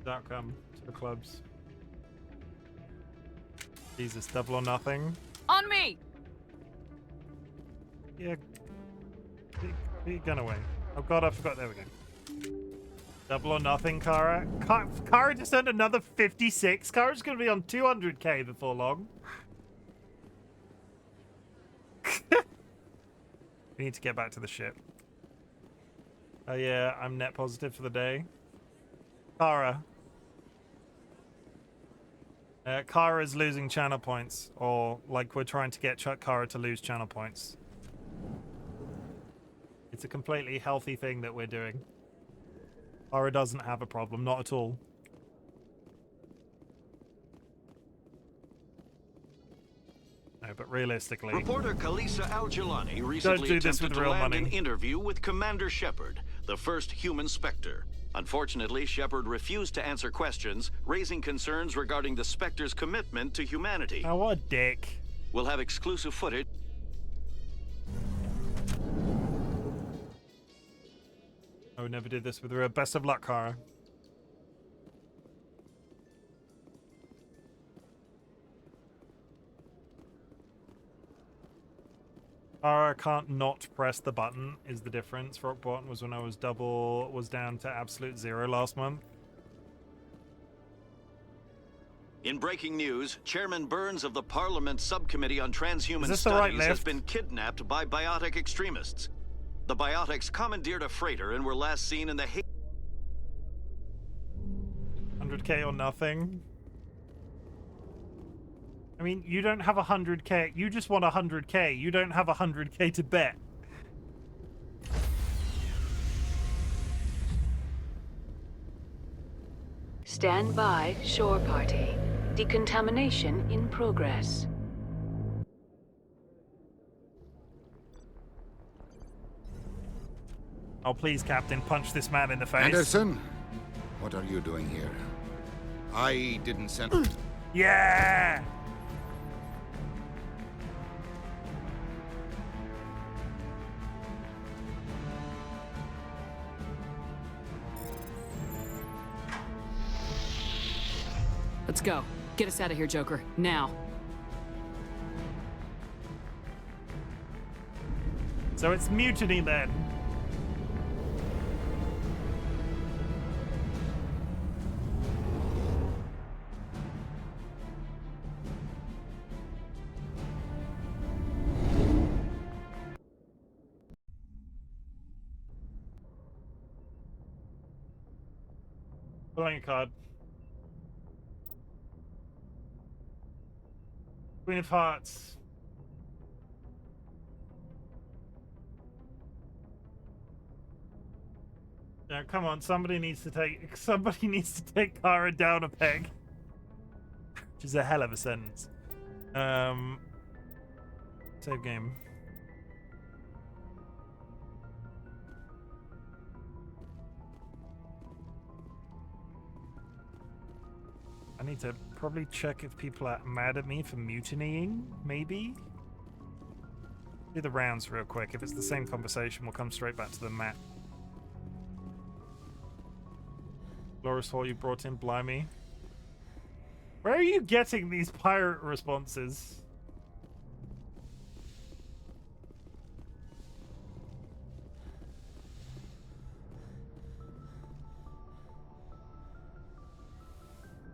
[SPEAKER 1] Outcome to the clubs. Jesus, double or nothing.
[SPEAKER 5] On me!
[SPEAKER 1] Yeah. Be gun away. Oh god, I forgot. There we go. Double or nothing, Kara. Kara just earned another 56. Kara's gonna be on 200K before long. We need to get back to the ship. Oh yeah, I'm net positive for the day. Kara. Kara's losing channel points, or like we're trying to get Kara to lose channel points. It's a completely healthy thing that we're doing. Kara doesn't have a problem, not at all. No, but realistically...
[SPEAKER 17] Reporter Kalisa Al-Jalani recently attempted to land an interview with Commander Shepard, the first human Spectre. Unfortunately, Shepard refused to answer questions, raising concerns regarding the Spectre's commitment to humanity.
[SPEAKER 1] Oh, what a dick.
[SPEAKER 17] We'll have exclusive footage.
[SPEAKER 1] I would never do this with her. Best of luck, Kara. Kara can't not press the button is the difference. Rock bottom was when I was down to absolute 0 last month.
[SPEAKER 17] In breaking news, Chairman Burns of the Parliament Subcommittee on Transhuman Studies has been kidnapped by biotic extremists. The biotics commandeered a freighter and were last seen in the
[SPEAKER 1] 100k or nothing. I mean, you don't have 100k. You just want 100k. You don't have 100k to bet.
[SPEAKER 9] Stand by, shore party. Decontamination in progress.
[SPEAKER 1] Oh, please, Captain, punch this man in the face.
[SPEAKER 14] Anderson, what are you doing here? I didn't send...
[SPEAKER 1] Yeah!
[SPEAKER 5] Let's go. Get us out of here, Joker. Now.
[SPEAKER 1] So it's mutiny then. Pulling a card. Queen of Hearts. Yeah, come on, somebody needs to take Kara down a peg. Which is a hell of a sentence. Save game. I need to probably check if people are mad at me for mutinying, maybe? Do the rounds real quick. If it's the same conversation, we'll come straight back to the map. Loris Hall you brought in, blimey. Where are you getting these pirate responses?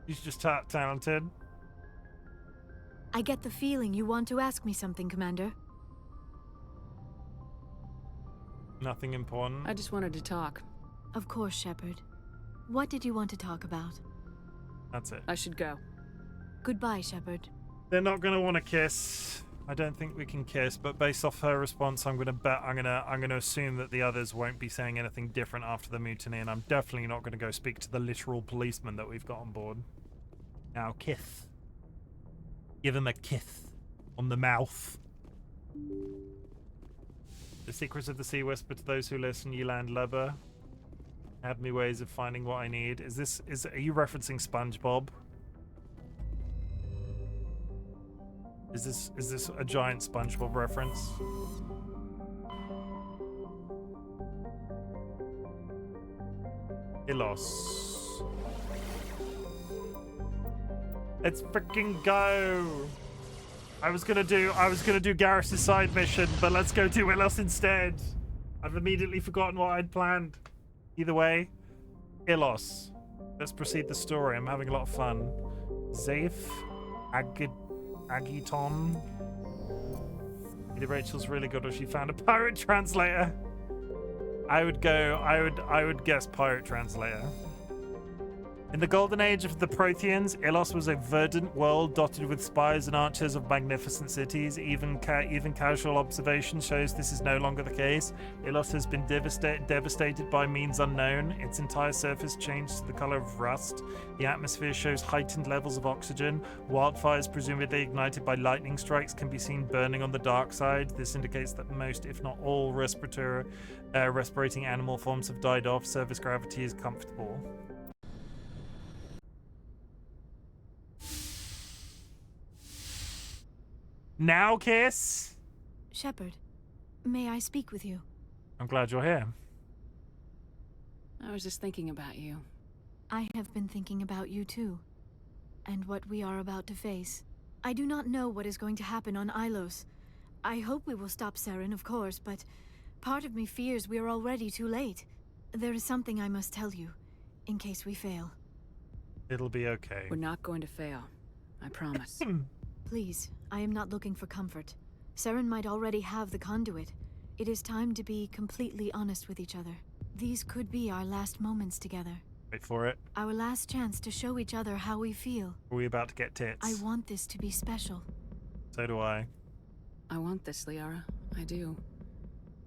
[SPEAKER 1] He's just talented.
[SPEAKER 7] I get the feeling you want to ask me something, Commander.
[SPEAKER 1] Nothing important.
[SPEAKER 5] I just wanted to talk.
[SPEAKER 7] Of course, Shepard. What did you want to talk about?
[SPEAKER 1] That's it.
[SPEAKER 5] I should go.
[SPEAKER 7] Goodbye, Shepard.
[SPEAKER 1] They're not going to want to kiss. I don't think we can kiss, but based off her response, I'm going to assume that the others won't be saying anything different after the mutiny, and I'm definitely not going to go speak to the literal policeman that we've got on board. Now, kiss. Give him a kiss on the mouth. The secrets of the sea whisper to those who listen, ye land lubber. Have me ways of finding what I need. Are you referencing SpongeBob? Is this a giant SpongeBob reference? Ilos. Let's freaking go. I was gonna do Garrus' side mission, but let's go do Ilos instead. I've immediately forgotten what I'd planned. Either way, Ilos. Let's proceed the story. I'm having a lot of fun. Zaif, Agiton. Either Rachel's really good or she found a pirate translator. I would guess pirate translator. In the golden age of the Protheans, Ilos was a verdant world dotted with spires and arches of magnificent cities. Even casual observation shows this is no longer the case. Ilos has been devastated by means unknown. Its entire surface changed to the color of rust. The atmosphere shows heightened levels of oxygen. Wildfires, presumably ignited by lightning strikes, can be seen burning on the dark side. This indicates that most, if not all, respirating animal forms have died off. Surface gravity is comfortable. Now, Kiss?
[SPEAKER 7] Shepard, may I speak with you?
[SPEAKER 1] I'm glad you're here.
[SPEAKER 5] I was just thinking about you.
[SPEAKER 7] I have been thinking about you too, and what we are about to face. I do not know what is going to happen on Ilos. I hope we will stop Saren, of course, but part of me fears we are already too late. There is something I must tell you, in case we fail.
[SPEAKER 1] It'll be okay.
[SPEAKER 5] We're not going to fail. I promise.
[SPEAKER 7] Please, I am not looking for comfort. Saren might already have the conduit. It is time to be completely honest with each other. These could be our last moments together.
[SPEAKER 1] Wait for it.
[SPEAKER 7] Our last chance to show each other how we feel.
[SPEAKER 1] Are we about to get tits?
[SPEAKER 7] I want this to be special.
[SPEAKER 1] So do I.
[SPEAKER 5] I want this, Liara. I do.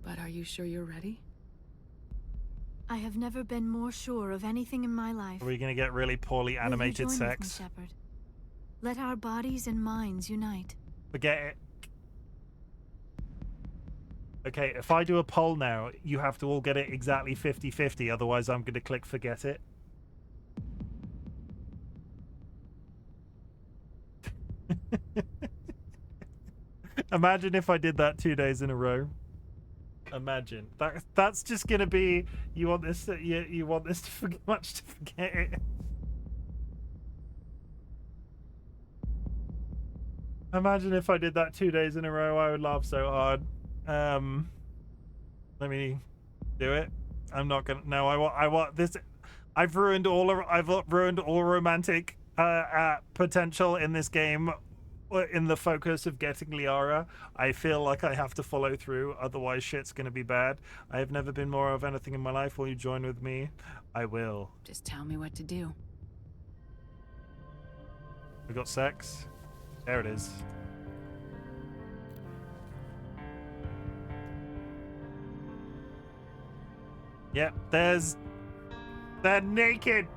[SPEAKER 5] But are you sure you're ready?
[SPEAKER 7] I have never been more sure of anything in my life.
[SPEAKER 1] Are we going to get really poorly animated
[SPEAKER 7] Will you join
[SPEAKER 1] sex?
[SPEAKER 7] with me, Shepard? Let our bodies and minds unite.
[SPEAKER 1] Forget it. Okay, if I do a poll now, you have to all get it exactly 50-50, otherwise I'm going to click forget it. Imagine if I did that 2 days in a row. Imagine. That's just going to be, you want this to forget much to forget it. Imagine if I did that 2 days in a row. I would laugh so hard. Let me do it. I'm not gonna. No, I want this. I've ruined all romantic potential in this game. In the focus of getting Liara, I feel like I have to follow through. Otherwise, shit's gonna be bad. I have never been more of anything in my life. Will you join with me? I will.
[SPEAKER 5] Just tell me what to do.
[SPEAKER 1] We got sex. There it is. Yep, they're naked.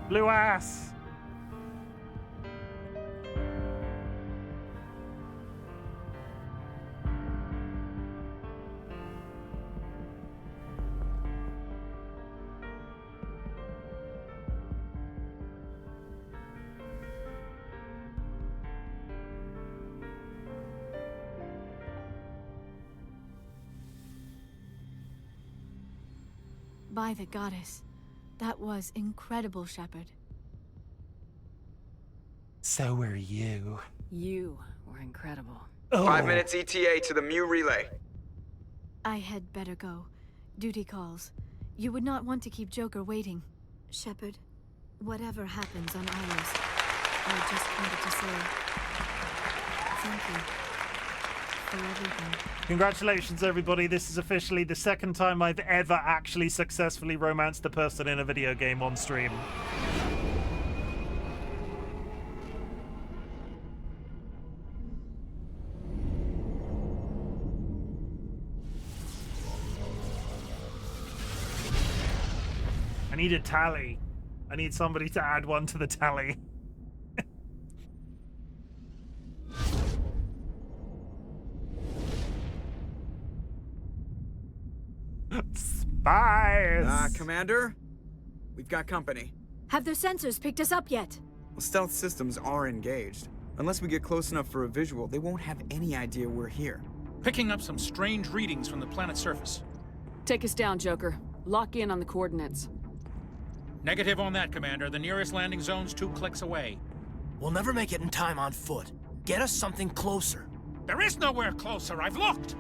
[SPEAKER 1] Blue ass.
[SPEAKER 7] By the goddess. That was incredible, Shepard.
[SPEAKER 1] So were you.
[SPEAKER 5] You were incredible.
[SPEAKER 1] Oh.
[SPEAKER 3] 5 minutes ETA to the Mu relay.
[SPEAKER 7] I had better go. Duty calls. You would not want to keep Joker waiting. Shepard, whatever happens on Iris, I just wanted to say thank you for everything.
[SPEAKER 1] Congratulations, everybody. This is officially the second time I've ever actually successfully romanced a person in a video game on stream. I need a tally. I need somebody to add one to the tally. Spies!
[SPEAKER 3] Commander? We've got company.
[SPEAKER 7] Have their sensors picked us up yet?
[SPEAKER 3] Well, stealth systems are engaged. Unless we get close enough for a visual, they won't have any idea we're here.
[SPEAKER 2] Picking up some strange readings from the planet's surface.
[SPEAKER 5] Take us down, Joker. Lock in on the coordinates.
[SPEAKER 2] Negative on that, Commander. The nearest landing zone's 2 clicks away.
[SPEAKER 4] We'll never make it in time on foot. Get us something closer.
[SPEAKER 2] There is nowhere closer. I've looked.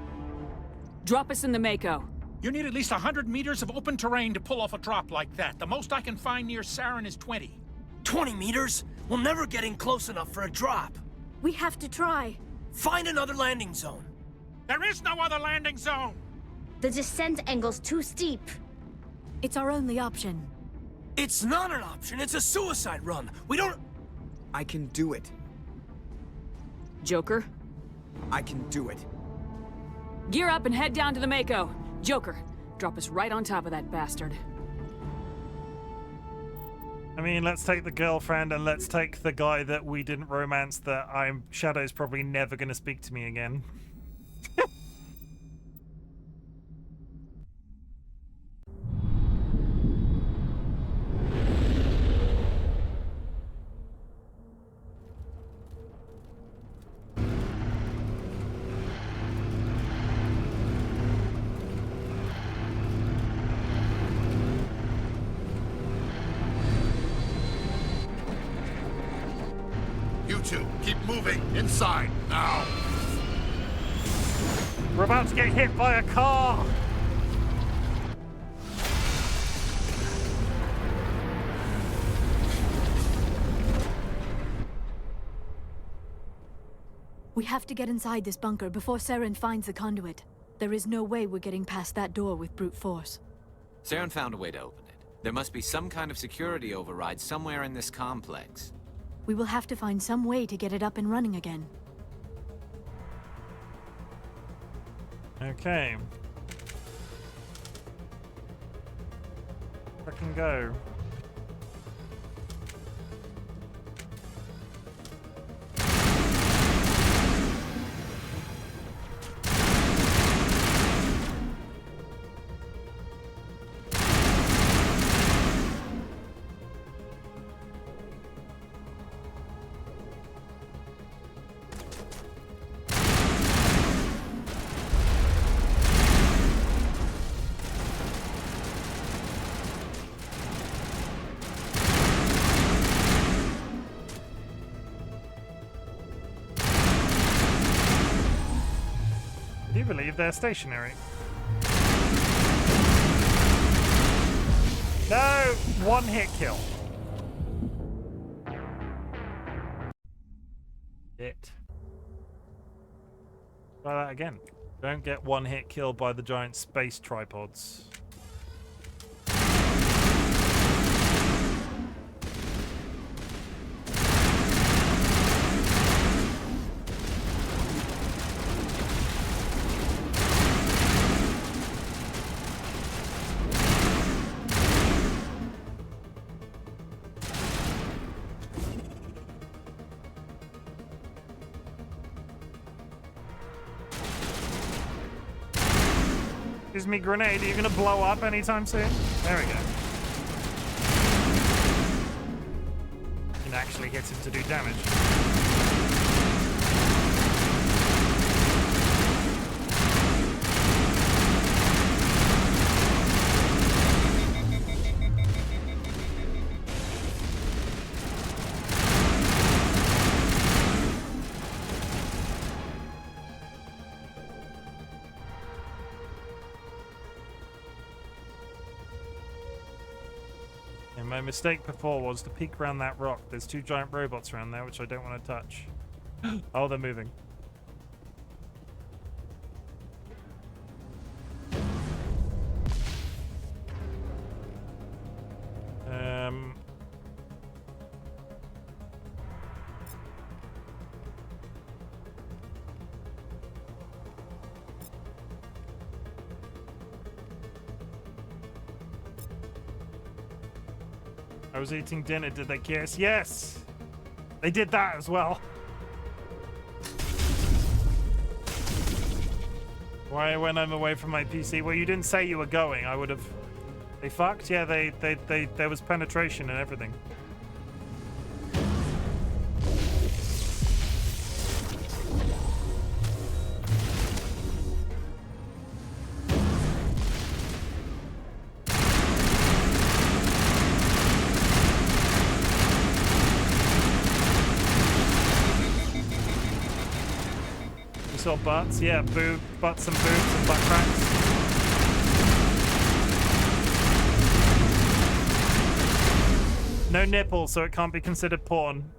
[SPEAKER 5] Drop us in the Mako.
[SPEAKER 2] You need at least 100 meters of open terrain to pull off a drop like that. The most I can find near Saren is 20.
[SPEAKER 4] 20 meters? We'll never get in close enough for a drop.
[SPEAKER 7] We have to try.
[SPEAKER 4] Find another landing zone.
[SPEAKER 2] There is no other landing zone!
[SPEAKER 13] The descent angle's too steep.
[SPEAKER 7] It's our only option.
[SPEAKER 15] It's not an option, it's a suicide run. We don't...
[SPEAKER 3] I can do it.
[SPEAKER 5] Joker?
[SPEAKER 3] I can do it.
[SPEAKER 5] Gear up and head down to the Mako. Joker, drop us right on top of that bastard.
[SPEAKER 1] I mean, let's take the girlfriend and let's take the guy that we didn't romance that Shadow's probably never going to speak to me again.
[SPEAKER 18] Keep moving. Inside, now.
[SPEAKER 1] We're about to get hit by a car.
[SPEAKER 7] We have to get inside this bunker before Saren finds the conduit. There is no way we're getting past that door with brute force.
[SPEAKER 11] Saren found a way to open it. There must be some kind of security override somewhere in this complex.
[SPEAKER 7] We will have to find some way to get it up and running again.
[SPEAKER 1] Okay. I can go. Believe they're stationary. No! One hit kill. It. Try that again. Don't get one hit kill by the giant space tripods. Gives me grenade. Are you gonna blow up anytime soon? There we go. Can actually hit him to do damage. My mistake before was to peek around that rock. There's two giant robots around there, which I don't want to touch. Oh, they're moving. I was eating dinner. Did they kiss? Yes! They did that as well. Why when I'm away from my PC? Well, you didn't say you were going. I would have... They fucked? Yeah, there was penetration and everything. Saw butts, yeah, butts and boobs and butt cracks. No nipples, so it can't be considered porn.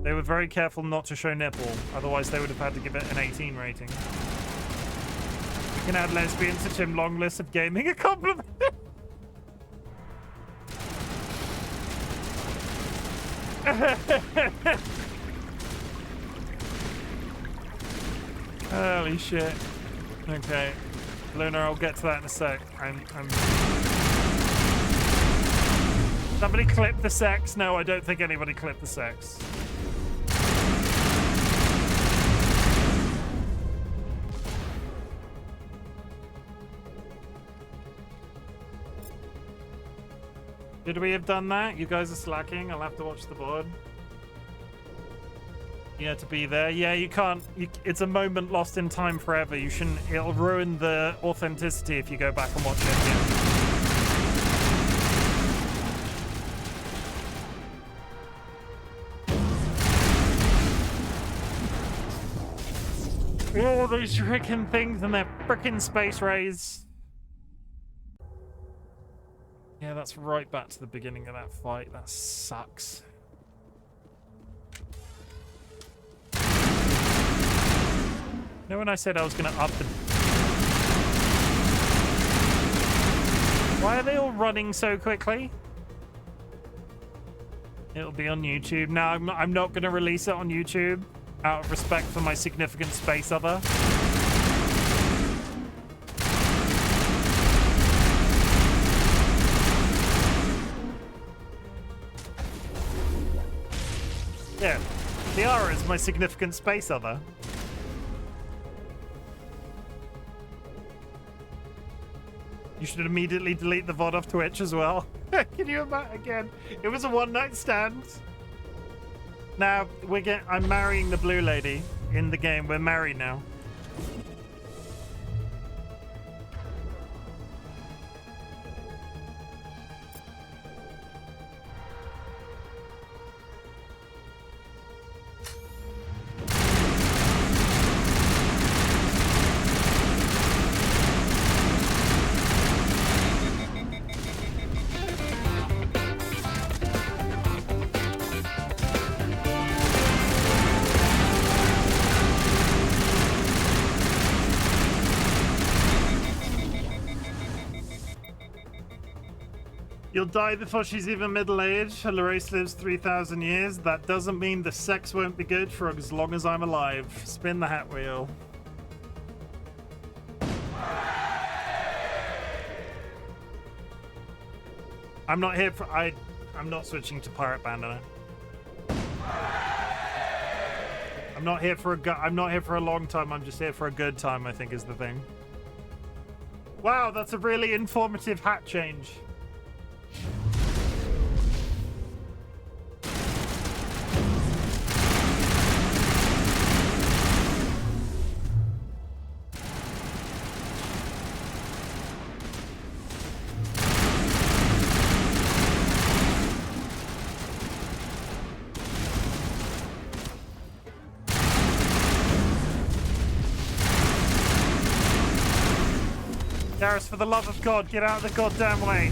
[SPEAKER 1] They were very careful not to show nipple, otherwise they would have had to give it an 18 rating. We can add lesbians to Chim long list of gaming accomplishments. Holy shit. Okay. Luna, I'll get to that in a sec. I'm... Somebody clip the sex? No, I don't think anybody clipped the sex. Should we have done that? You guys are slacking. I'll have to watch the board. Yeah, to be there. Yeah, you can't. It's a moment lost in time forever. You shouldn't. It'll ruin the authenticity if you go back and watch it again. Oh, these freaking things and their freaking space rays. Yeah, that's right back to the beginning of that fight. That sucks. You know when I said I was going to up the... Why are they all running so quickly? It'll be on YouTube. No, I'm not going to release it on YouTube out of respect for my significant space other. Yeah, Liara is my significant space other. You should immediately delete the VOD off Twitch as well. Can you imagine? Again, it was a one-night stand. Now, I'm marrying the blue lady in the game. We're married now. You'll die before she's even middle-aged. Larace lives 3,000 years. That doesn't mean the sex won't be good for as long as I'm alive. Spin the hat wheel. I'm not here for... I'm not switching to Pirate Bandana. I'm not here for a long time. I'm just here for a good time, I think is the thing. Wow, that's a really informative hat change. Garrus, for the love of God, get out of the goddamn way.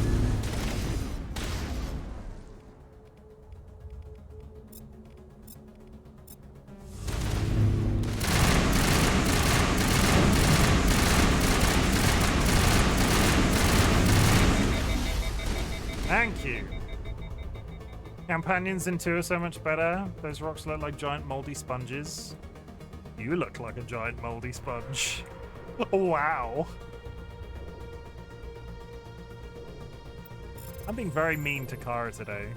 [SPEAKER 1] Thank you. Companions in 2 are so much better. Those rocks look like giant moldy sponges. You look like a giant moldy sponge. Wow. I'm being very mean to Kara today.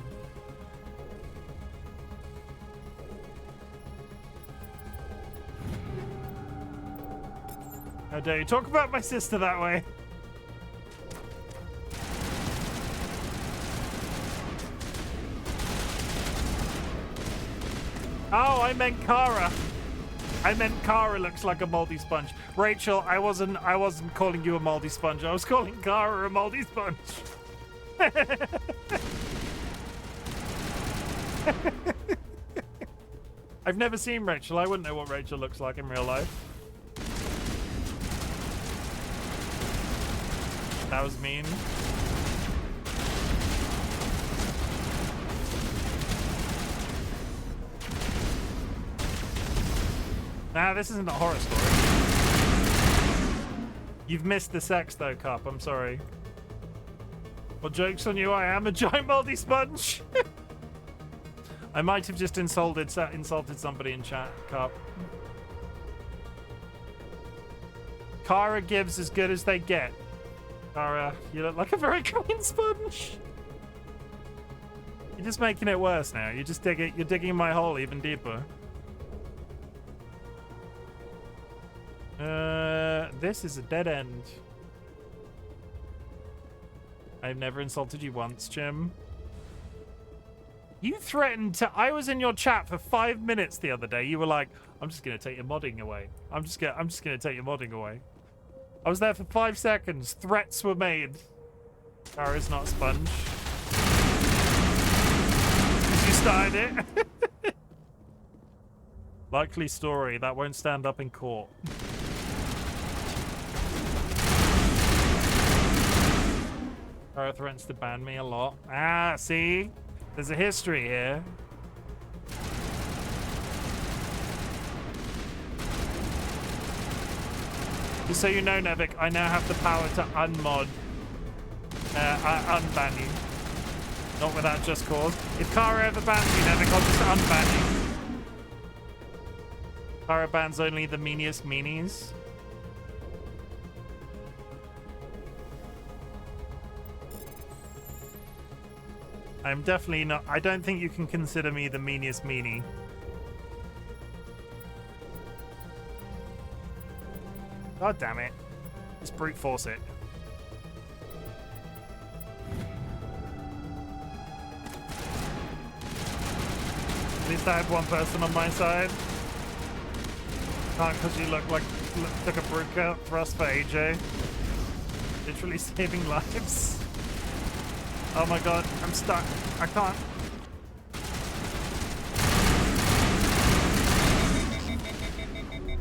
[SPEAKER 1] How dare you talk about my sister that way? Oh, I meant Kara. I meant Kara looks like a moldy sponge. Rachel, I wasn't calling you a moldy sponge. I was calling Kara a moldy sponge. I've never seen Rachel. I wouldn't know what Rachel looks like in real life. That was mean. Nah, this isn't a horror story. You've missed the sex though, Cup. I'm sorry. Well, joke's on you, I am a giant moldy sponge. I might have just insulted somebody in chat, Cup. Kara gives as good as they get. Kara, you look like a very clean sponge. You're just making it worse now. You're digging my hole even deeper. This is a dead end. I've never insulted you once, Chim. You threatened to... I was in your chat for 5 minutes the other day. You were like, I'm just going to take your modding away. I'm just going to take your modding away. I was there for 5 seconds. Threats were made. Kara's not a sponge. You started it. Likely story. That won't stand up in court. Kara threatens to ban me a lot. Ah, see? There's a history here. Just so you know, Nevik, I now have the power to unmod, unban you. Not without just cause. If Kara ever bans you, Nevik, I'll just unban you. Kara bans only the meaniest meanies. I'm definitely not... I don't think you can consider me the meaniest meanie. God damn it. Just brute force it. At least I have one person on my side. Can't because you took a brute thrust for AJ. Literally saving lives. Oh my god, I'm stuck. I can't.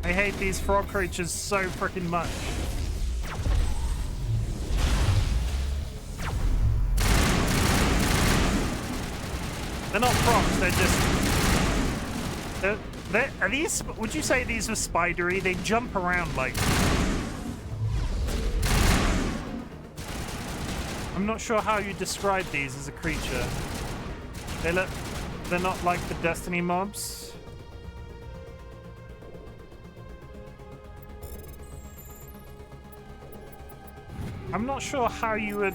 [SPEAKER 1] I hate these frog creatures so freaking much. They're not frogs, they're just... Are these... Would you say these are spidery? They jump around like... I'm not sure how you describe these as a creature. They're not like the Destiny mobs. I'm not sure how you would...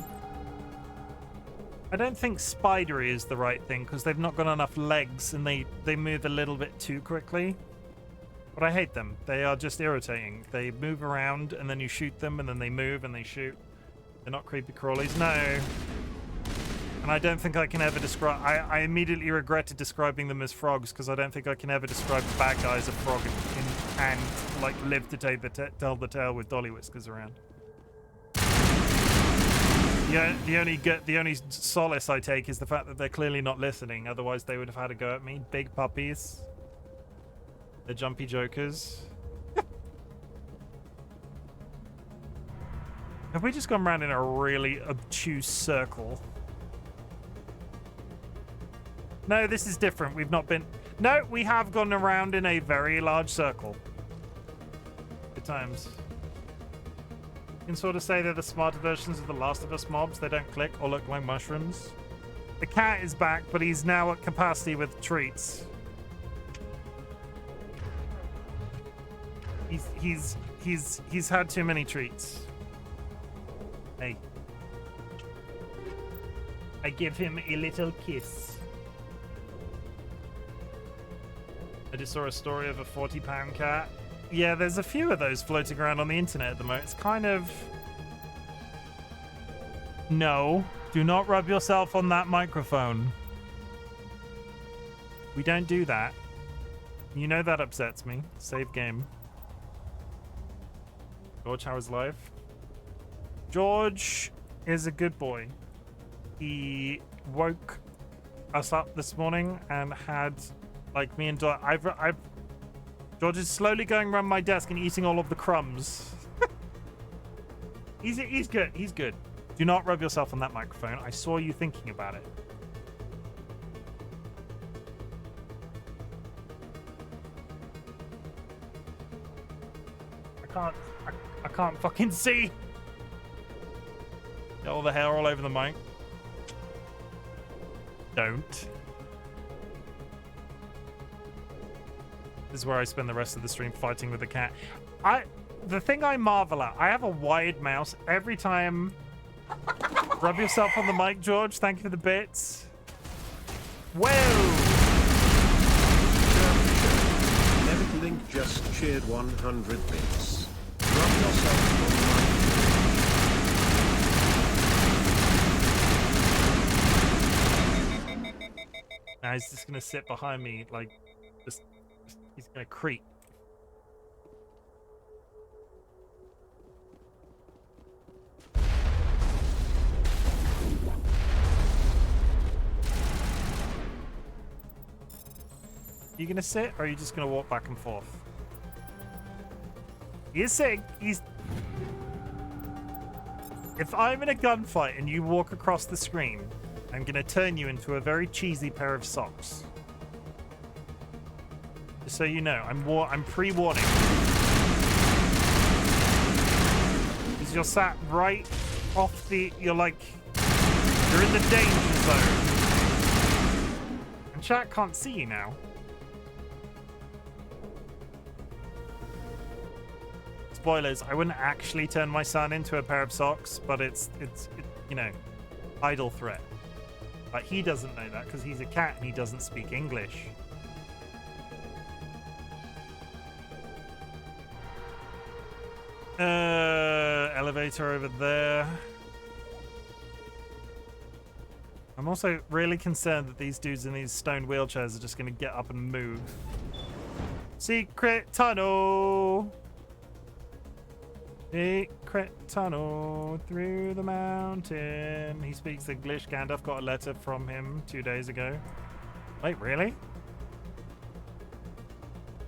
[SPEAKER 1] I don't think spidery is the right thing because they've not got enough legs and they move a little bit too quickly. But I hate them. They are just irritating. They move around and then you shoot them and then they move and they shoot. They're not creepy crawlies, no. And I don't think I can ever describe... I immediately regretted describing them as frogs because I don't think I can ever describe the bad guys a frog and like live to tell the tale with DollyWhiskers around. The only solace I take is the fact that they're clearly not listening. Otherwise, they would have had a go at me. Big puppies. They're jumpy jokers. Have we just gone around in a really obtuse circle? No, this is different. We've not been... No, we have gone around in a very large circle. Good times. You can sort of say they're the smarter versions of the Last of Us mobs. They don't click or look like mushrooms. The cat is back, but he's now at capacity with treats. He's had too many treats. Hey. I give him a little kiss. I just saw a story of a 40-pound cat. Yeah, there's a few of those floating around on the internet at the moment. It's kind of... No. Do not rub yourself on that microphone. We don't do that. You know that upsets me. Save game. George, how is life? George is a good boy. He woke us up this morning and had, like, me and George is slowly going around my desk and eating all of the crumbs. He's good. He's good. Do not rub yourself on that microphone. I saw you thinking about it. I can't fucking see. Got all the hair all over the mic. Don't. This is where I spend the rest of the stream fighting with the cat. The thing I marvel at, I have a wide mouse every time. Rub yourself on the mic, George. Thank you for the bits. Whoa!
[SPEAKER 6] Link just cheered 100 bits. Rub yourself on the mic.
[SPEAKER 1] Now he's just gonna sit behind me, like, he's gonna creep. You gonna sit, or are you just gonna walk back and forth? He is sitting. If I'm in a gunfight and you walk across the screen, I'm gonna turn you into a very cheesy pair of socks. Just so you know, I'm pre-warning. Because you're sat right off the. You're in the danger zone. And chat can't see you now. Spoilers, I wouldn't actually turn my son into a pair of socks, but it's you know, idle threat. But he doesn't know that because he's a cat and he doesn't speak English. Elevator over there. I'm also really concerned that these dudes in these stone wheelchairs are just going to get up and move. Secret tunnel! Secret tunnel through the mountain. He speaks English. Gandalf got a letter from him 2 days ago. Wait, really?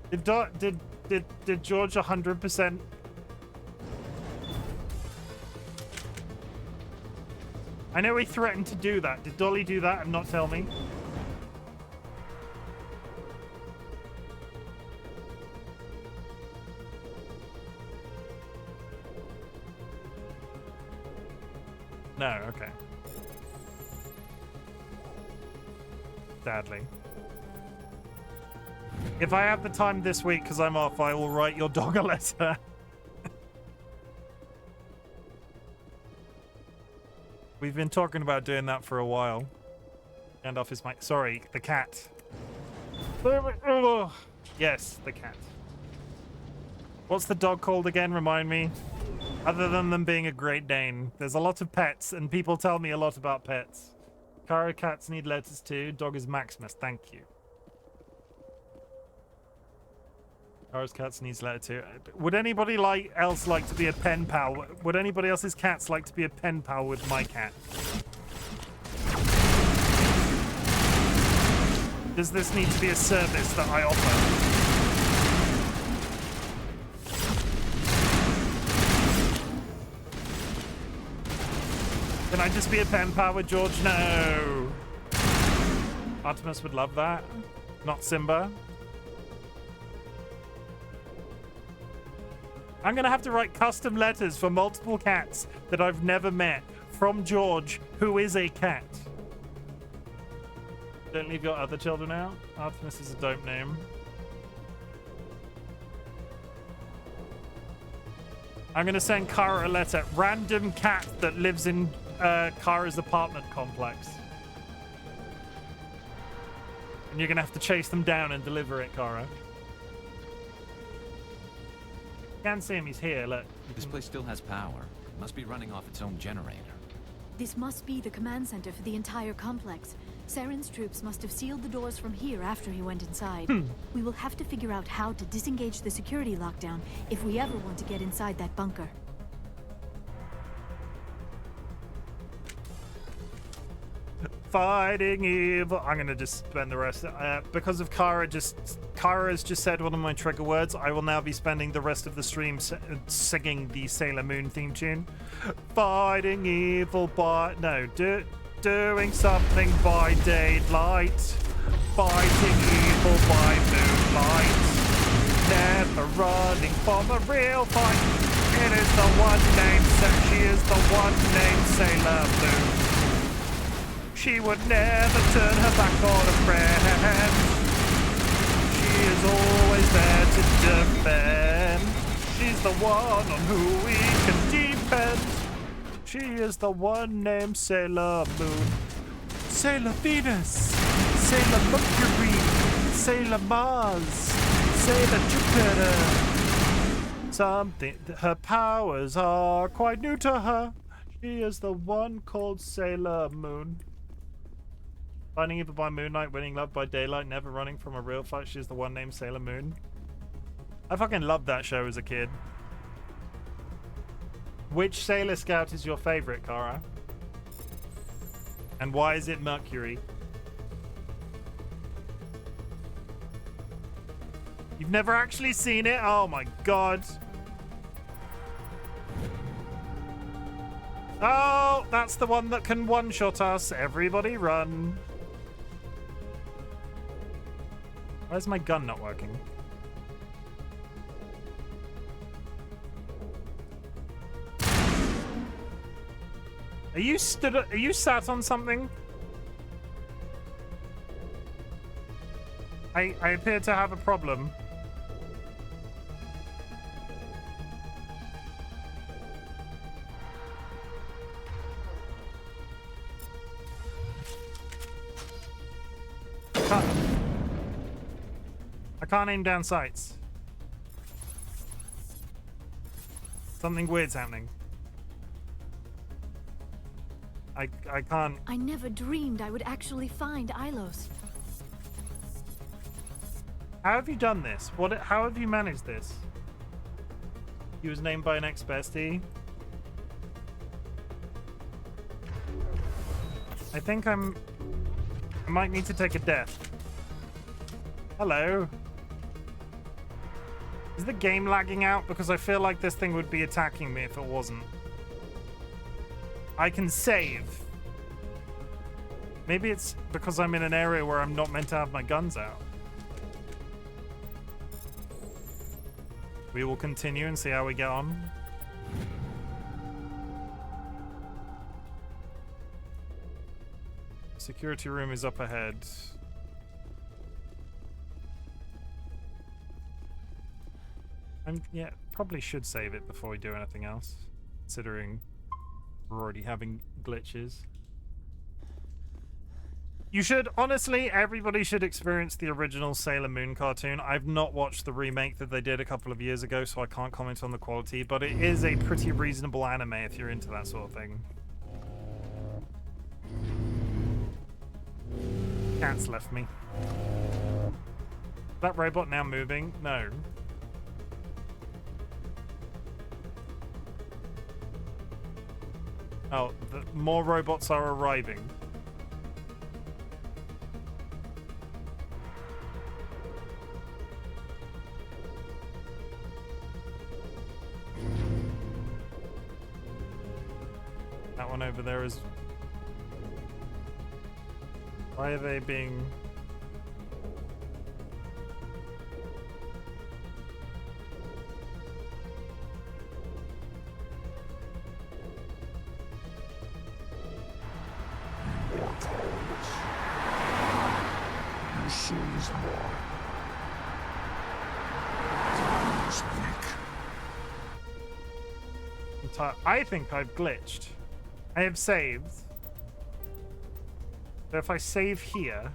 [SPEAKER 1] Did George 100%? I know he threatened to do that. Did Dolly do that and not tell me? No, okay. Sadly. If I have the time this week because I'm off, I will write your dog a letter. We've been talking about doing that for a while. Gandalf is my... Sorry, the cat. Yes, the cat. What's the dog called again? Remind me. Other than them being a Great Dane. There's a lot of pets, and people tell me a lot about pets. Kara cats need letters too. Dog is Maximus. Thank you. Kara's cats needs letter too. Would anybody else like to be a pen pal? Would anybody else's cats like to be a pen pal with my cat? Does this need to be a service that I offer? Can I just be a pen pal with George? No. Artemis would love that. Not Simba. I'm going to have to write custom letters for multiple cats that I've never met from George, who is a cat. Don't leave your other children out. Artemis is a dope name. I'm going to send Kara a letter. Random cat that lives in Kara's apartment complex. And you're going to have to chase them down and deliver it, Kara. Can't see him, he's here, look.
[SPEAKER 11] This place still has power. It must be running off its own generator.
[SPEAKER 7] This must be the command center for the entire complex. Saren's troops must have sealed the doors from here after he went inside. We will have to figure out how to disengage the security lockdown if we ever want to get inside that bunker.
[SPEAKER 1] Fighting evil. I'm gonna just spend the rest because of Kara has just said one of my trigger words. I will now be spending the rest of the stream singing the Sailor Moon theme tune. Fighting evil by doing something by daylight, fighting evil by moonlight. never running from a real fight. It is the one named she is the one named Sailor Moon. She would never turn her back on a friend. She is always there to defend. She's the one on who we can depend. She is the one named Sailor Moon. Sailor Venus, Sailor Mercury, Sailor Mars, Sailor Jupiter. Her powers are quite new to her. She is the one called Sailor Moon. Finding evil by moonlight, winning love by daylight, never running from a real fight. She's the one named Sailor Moon. I fucking loved that show as a kid. Which Sailor Scout is your favorite, Kara? And why is it Mercury? You've never actually seen it? Oh my god. Oh, that's the one that can one-shot us. Everybody run. Why's my gun not working? Are you sat on something? I appear to have a problem. I can't aim down sights. Something weird's happening. I can't.
[SPEAKER 7] I never dreamed I would actually find Ilos.
[SPEAKER 1] How have you done this? How have you managed this? He was named by an ex-bestie. I think I might need to take a death. Hello. Is the game lagging out? Because I feel like this thing would be attacking me if it wasn't. I can save. Maybe it's because I'm in an area where I'm not meant to have my guns out. We will continue and see how we get on. Security room is up ahead. Yeah, probably should save it before we do anything else, considering we're already having glitches. You should, honestly, everybody should experience the original Sailor Moon cartoon. I've not watched the remake that they did a couple of years ago, so I can't comment on the quality, but it is a pretty reasonable anime if you're into that sort of thing. Cat's left me. Is that robot now moving? No. Oh, more robots are arriving. That one over there is... Why are they being... I think I've glitched. I have saved. So if I save here...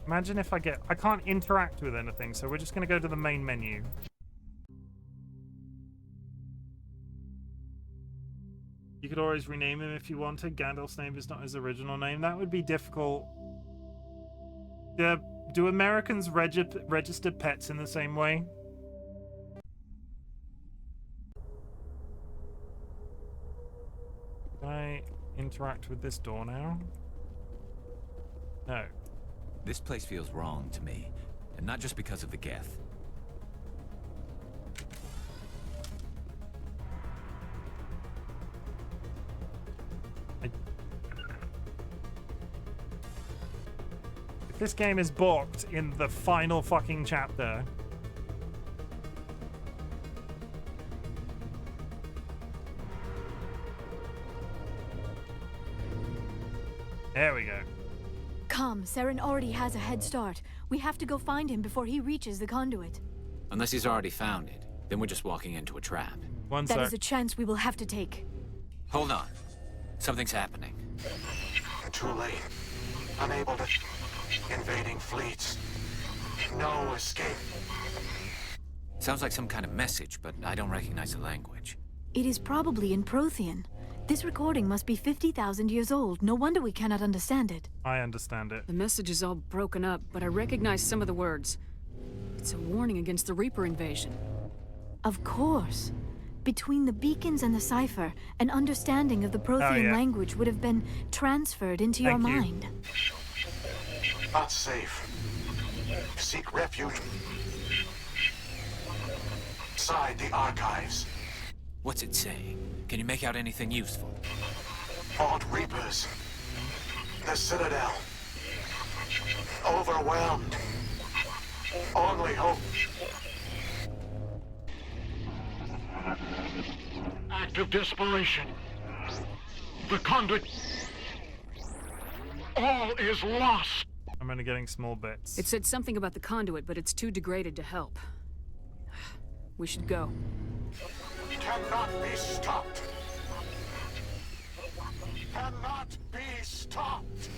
[SPEAKER 1] Imagine if I can't interact with anything, so we're just going to go to the main menu. You could always rename him if you wanted. Gandalf's name is not his original name. That would be difficult. Do Americans register pets in the same way? Can I interact with this door now? No.
[SPEAKER 11] This place feels wrong to me, and not just because of the Geth.
[SPEAKER 1] I This game is booked in the final fucking chapter. There we go.
[SPEAKER 7] Come, Saren already has a head start. We have to go find him before he reaches the conduit.
[SPEAKER 11] Unless he's already found it, then we're just walking into a trap.
[SPEAKER 7] That is a chance we will have to take.
[SPEAKER 11] Hold on. Something's happening.
[SPEAKER 22] Too late. Unable to... Invading fleets. No escape.
[SPEAKER 11] Sounds like some kind of message, but I don't recognize the language.
[SPEAKER 7] It is probably in Prothean. This recording must be 50,000 years old. No wonder we cannot understand it.
[SPEAKER 1] I understand it.
[SPEAKER 5] The message is all broken up, but I recognize some of the words. It's a warning against the Reaper invasion.
[SPEAKER 7] Of course. Between the beacons and the cipher, an understanding of the Prothean language would have been transferred into your mind.
[SPEAKER 22] Not safe. Seek refuge inside the archives.
[SPEAKER 11] What's it saying? Can you make out anything useful?
[SPEAKER 22] Fought Reapers. The Citadel. Overwhelmed. Only hope. Act of desperation. The conduit. All is lost.
[SPEAKER 1] I'm only getting small bits.
[SPEAKER 5] It said something about the conduit, but it's too degraded to help. We should go.
[SPEAKER 22] Cannot be stopped. Cannot be stopped.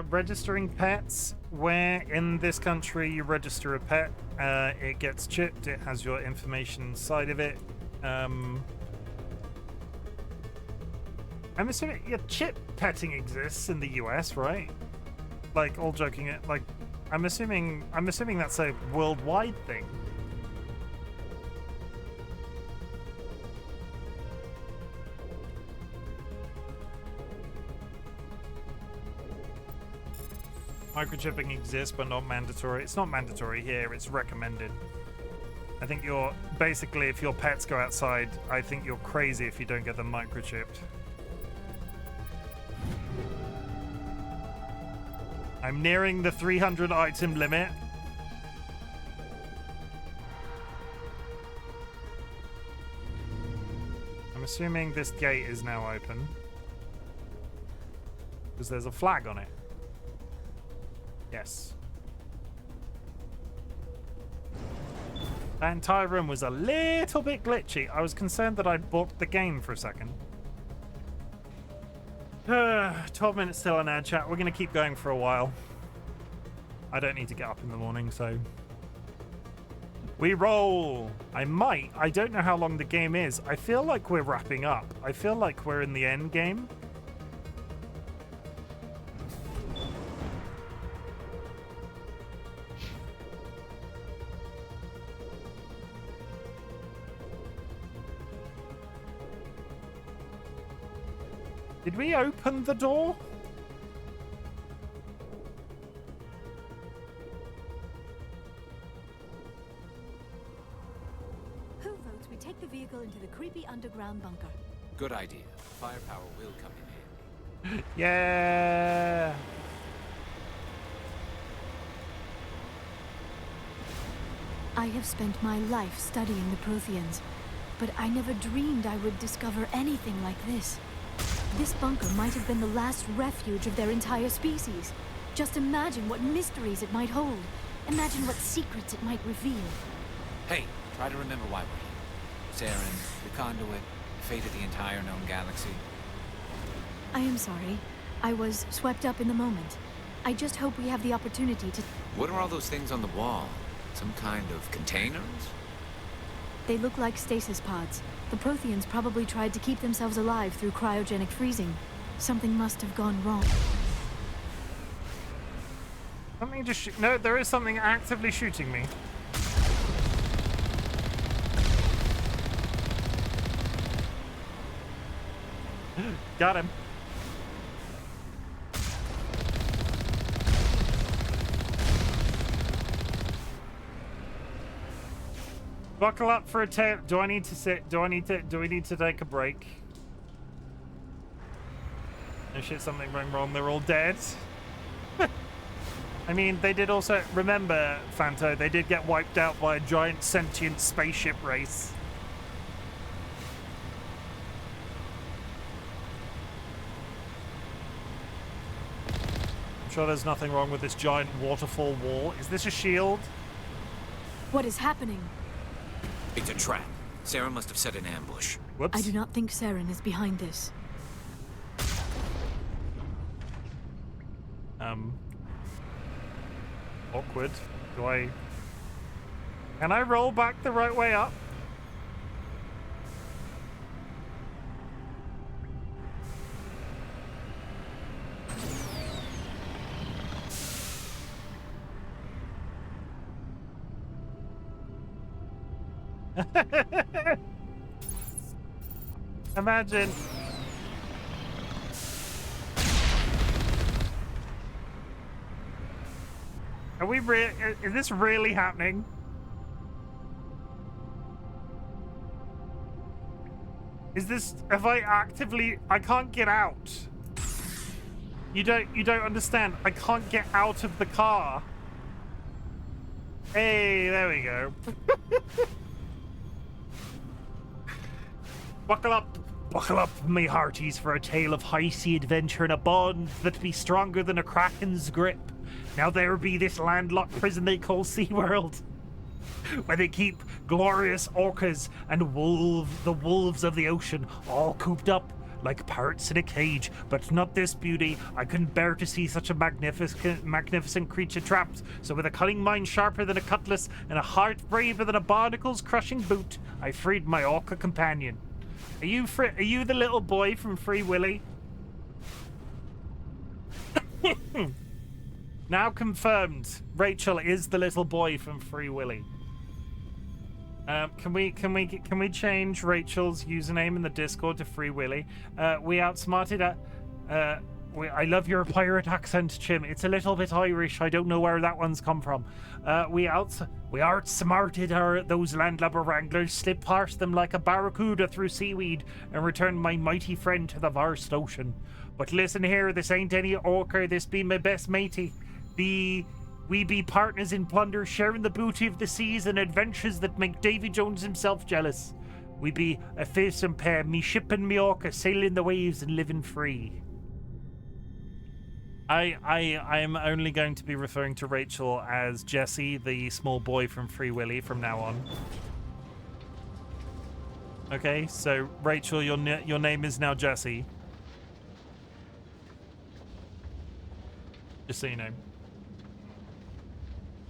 [SPEAKER 1] Registering pets. Where in this country you register a pet, it gets chipped. It has your information inside of it. I'm assuming chip petting exists in the US, right? Like, all joking, like, I'm assuming that's a worldwide thing. Microchipping exists, but not mandatory. It's not mandatory here, it's recommended. I think you're, basically, if your pets go outside, I think you're crazy if you don't get them microchipped. I'm nearing the 300 item limit. I'm assuming this gate is now open. Because there's a flag on it. Yes. That entire room was a little bit glitchy. I was concerned that I'd bought the game for a second. 12 minutes still on ad chat. We're going to keep going for a while. I don't need to get up in the morning, so... We roll! I don't know how long the game is. I feel like we're wrapping up. I feel like we're in the end game. Did we open the door?
[SPEAKER 7] Who votes we take the vehicle into the creepy underground bunker?
[SPEAKER 11] Good idea. Firepower will come in handy.
[SPEAKER 1] Yeah.
[SPEAKER 7] I have spent my life studying the Protheans, but I never dreamed I would discover anything like this. This bunker might have been the last refuge of their entire species. Just imagine what mysteries it might hold. Imagine what secrets it might reveal.
[SPEAKER 11] Hey, try to remember why we're here. Saren, the conduit, the fate of the entire known galaxy.
[SPEAKER 7] I am sorry. I was swept up in the moment. I just hope we have the opportunity to...
[SPEAKER 11] What are all those things on the wall? Some kind of containers?
[SPEAKER 7] They look like stasis pods. The Protheans probably tried to keep themselves alive through cryogenic freezing. Something must have gone wrong.
[SPEAKER 1] Something just no, there is something actively shooting me. Got him. Buckle up for a tape. Do I need to sit? Do we need to take a break? Oh shit, something went wrong. They're all dead. I mean, they did also... Remember, Fanto, they did get wiped out by a giant sentient spaceship race. I'm sure there's nothing wrong with this giant waterfall wall. Is this a shield?
[SPEAKER 7] What is happening?
[SPEAKER 11] It's a trap. Sarah must have set an ambush.
[SPEAKER 1] Whoops.
[SPEAKER 7] I do not think Saren is behind this.
[SPEAKER 1] Awkward. Do I... Can I roll back the right way up? Imagine. Are we is this really happening? Is this, have I actively, I can't get out. You don't understand. I can't get out of the car. Hey, there we go. Buckle up, me hearties, for a tale of high-sea adventure and a bond that be stronger than a kraken's grip. Now there be this landlocked prison they call SeaWorld, where they keep glorious orcas and the wolves of the ocean, all cooped up like parrots in a cage. But not this beauty. I couldn't bear to see such a magnificent creature trapped. So with a cunning mind sharper than a cutlass and a heart braver than a barnacle's crushing boot, I freed my orca companion. Are you the little boy from Free Willy? Now confirmed, Rachel is the little boy from Free Willy. Can we change Rachel's username in the Discord to Free Willy? We outsmarted I love your pirate accent, Chim. It's a little bit Irish. I don't know where that one's come from. We outsmarted those landlubber wranglers, slipped past them like a barracuda through seaweed, and returned my mighty friend to the vast ocean. But listen here, this ain't any orca. This be my best matey. We be partners in plunder, sharing the booty of the seas and adventures that make Davy Jones himself jealous. We be a fearsome pair, me ship and me orca, sailing the waves and living free. I am only going to be referring to Rachel as Jesse, the small boy from Free Willy, from now on. Okay, so Rachel, your name is now Jesse. Just so you know.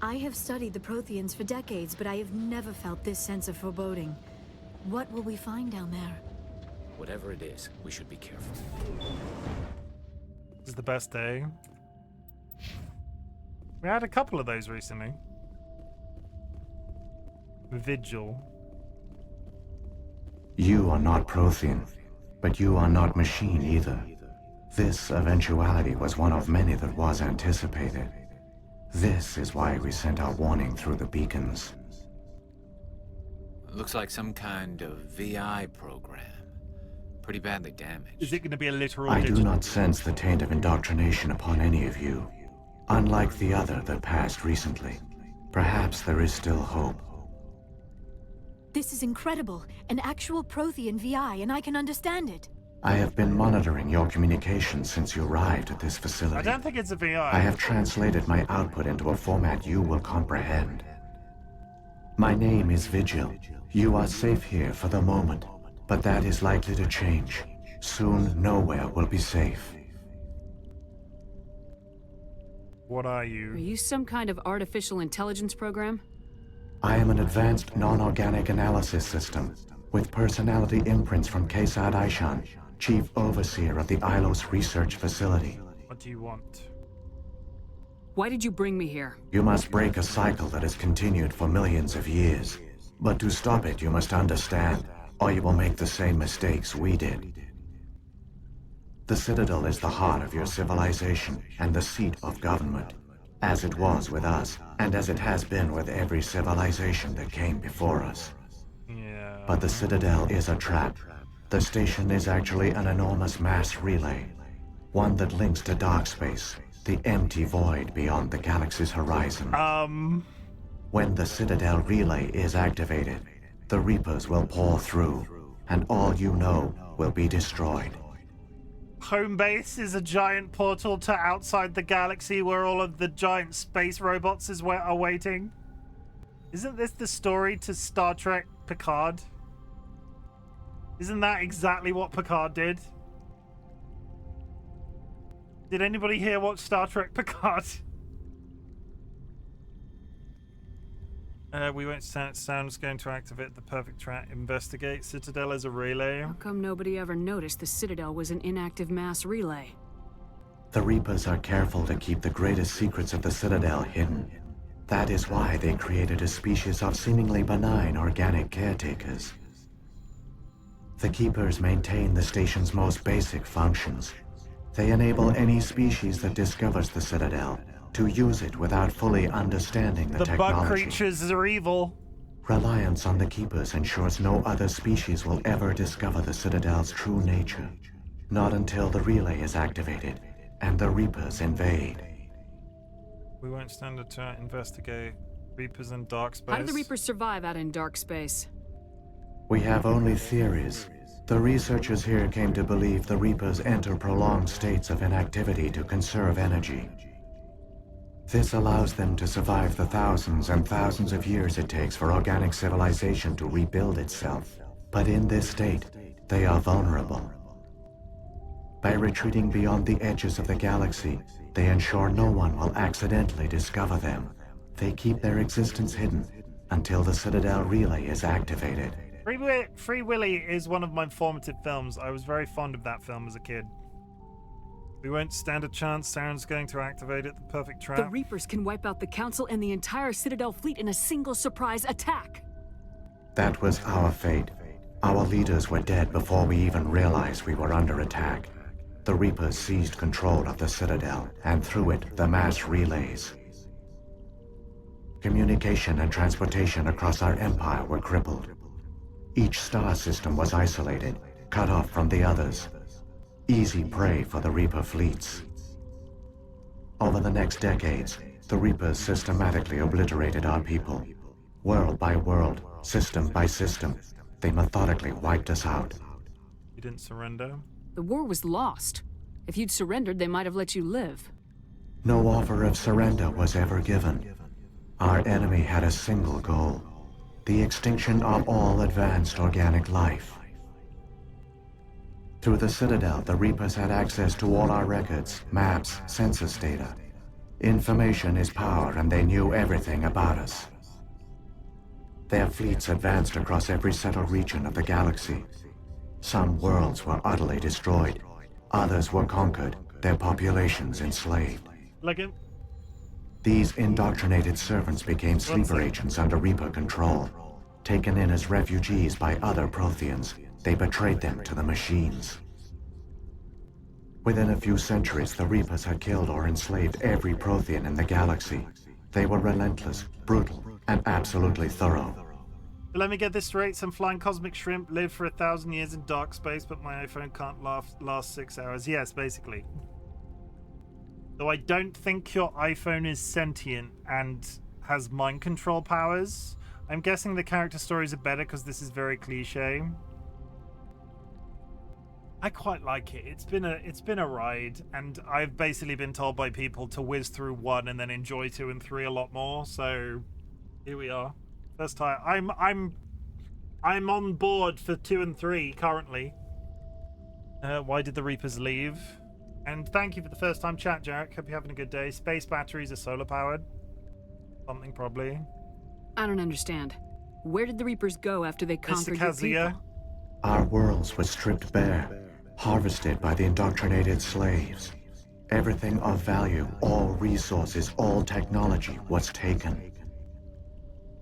[SPEAKER 7] I have studied the Protheans for decades, but I have never felt this sense of foreboding. What will we find down there?
[SPEAKER 11] Whatever it is, we should be careful.
[SPEAKER 1] This is the best day. We had a couple of those recently. Vigil.
[SPEAKER 16] You are not Prothean, but you are not machine either. This eventuality was one of many that was anticipated. This is why we sent our warning through the beacons.
[SPEAKER 11] Looks like some kind of VI program. Pretty badly damaged.
[SPEAKER 1] Is it going to be a literal
[SPEAKER 16] I
[SPEAKER 1] digital?
[SPEAKER 16] do not sense the taint of indoctrination upon any of you. Unlike the other that passed recently. Perhaps there is still hope.
[SPEAKER 7] This is incredible. An actual Prothean VI, and I can understand it.
[SPEAKER 16] I have been monitoring your communications since you arrived at this facility.
[SPEAKER 1] I don't think it's a VI.
[SPEAKER 16] I have translated my output into a format you will comprehend. My name is Vigil. You are safe here for the moment, but that is likely to change. Soon, nowhere will be safe.
[SPEAKER 1] What are you?
[SPEAKER 5] Are you some kind of artificial intelligence program?
[SPEAKER 16] I am an advanced non-organic analysis system with personality imprints from Kesad Aishan, Chief Overseer of the Ilos Research Facility.
[SPEAKER 1] What do you want?
[SPEAKER 5] Why did you bring me here?
[SPEAKER 16] You must break a cycle that has continued for millions of years. But to stop it, you must understand, or you will make the same mistakes we did. The Citadel is the heart of your civilization and the seat of government, as it was with us, and as it has been with every civilization that came before us.
[SPEAKER 1] Yeah.
[SPEAKER 16] But the Citadel is a trap. The station is actually an enormous mass relay. One that links to dark space, the empty void beyond the galaxy's horizon. When the Citadel relay is activated, the Reapers will pour through, and all you know will be destroyed.
[SPEAKER 1] Home base is a giant portal to outside the galaxy where all of the giant space robots are waiting. Isn't this the story to Star Trek Picard? Isn't that exactly what Picard did? Did anybody here watch Star Trek Picard? We won't stand. Sound's going to activate the perfect track. Investigate Citadel as a relay.
[SPEAKER 5] How come nobody ever noticed the Citadel was an inactive mass relay?
[SPEAKER 16] The Reapers are careful to keep the greatest secrets of the Citadel hidden. That is why they created a species of seemingly benign organic caretakers. The Keepers maintain the station's most basic functions. They enable any species that discovers the Citadel to use it without fully understanding the technology.
[SPEAKER 1] The bug creatures are evil.
[SPEAKER 16] Reliance on the Keepers ensures no other species will ever discover the Citadel's true nature. Not until the relay is activated and the Reapers invade.
[SPEAKER 1] We won't stand to investigate Reapers in dark space.
[SPEAKER 5] How do the Reapers survive out in dark space?
[SPEAKER 16] We have only theories. The researchers here came to believe the Reapers enter prolonged states of inactivity to conserve energy. This allows them to survive the thousands and thousands of years it takes for organic civilization to rebuild itself. But in this state, they are vulnerable. By retreating beyond the edges of the galaxy, they ensure no one will accidentally discover them. They keep their existence hidden until the Citadel relay is activated.
[SPEAKER 1] Free Willy is one of my formative films. I was very fond of that film as a kid. We won't stand a chance. Saren's going to activate it. The perfect trap.
[SPEAKER 5] The Reapers can wipe out the Council and the entire Citadel fleet in a single surprise attack.
[SPEAKER 16] That was our fate. Our leaders were dead before we even realized we were under attack. The Reapers seized control of the Citadel, and through it, the mass relays. Communication and transportation across our empire were crippled. Each star system was isolated, cut off from the others. Easy prey for the Reaper fleets. Over the next decades, the Reapers systematically obliterated our people. World by world, system by system, they methodically wiped us out.
[SPEAKER 1] You didn't surrender?
[SPEAKER 5] The war was lost. If you'd surrendered, they might have let you live.
[SPEAKER 16] No offer of surrender was ever given. Our enemy had a single goal: the extinction of all advanced organic life. Through the Citadel, the Reapers had access to all our records, maps, census data. Information is power, and they knew everything about us. Their fleets advanced across every settled region of the galaxy. Some worlds were utterly destroyed. Others were conquered, their populations enslaved. These indoctrinated servants became sleeper agents under Reaper control. Taken in as refugees by other Protheans, they betrayed them to the machines. Within a few centuries, the Reapers had killed or enslaved every Prothean in the galaxy. They were relentless, brutal, and absolutely thorough.
[SPEAKER 1] Let me get this straight. Some flying cosmic shrimp live for 1,000 years in dark space, but my iPhone can't last 6 hours. Yes, basically. Though I don't think your iPhone is sentient and has mind control powers. I'm guessing the character stories are better because this is very cliche. I quite like it. It's been a ride, and I've basically been told by people to whiz through 1 and then enjoy 2 and 3 a lot more. So here we are. First time. I'm on board for 2 and 3 currently. Why did the Reapers leave? And thank you for the first time chat, Jarek. Hope you're having a good day. Space batteries are solar powered. Something probably.
[SPEAKER 5] I don't understand. Where did the Reapers go after they conquered your people?
[SPEAKER 16] Our worlds were stripped bare, harvested by the indoctrinated slaves. Everything of value, all resources, all technology was taken.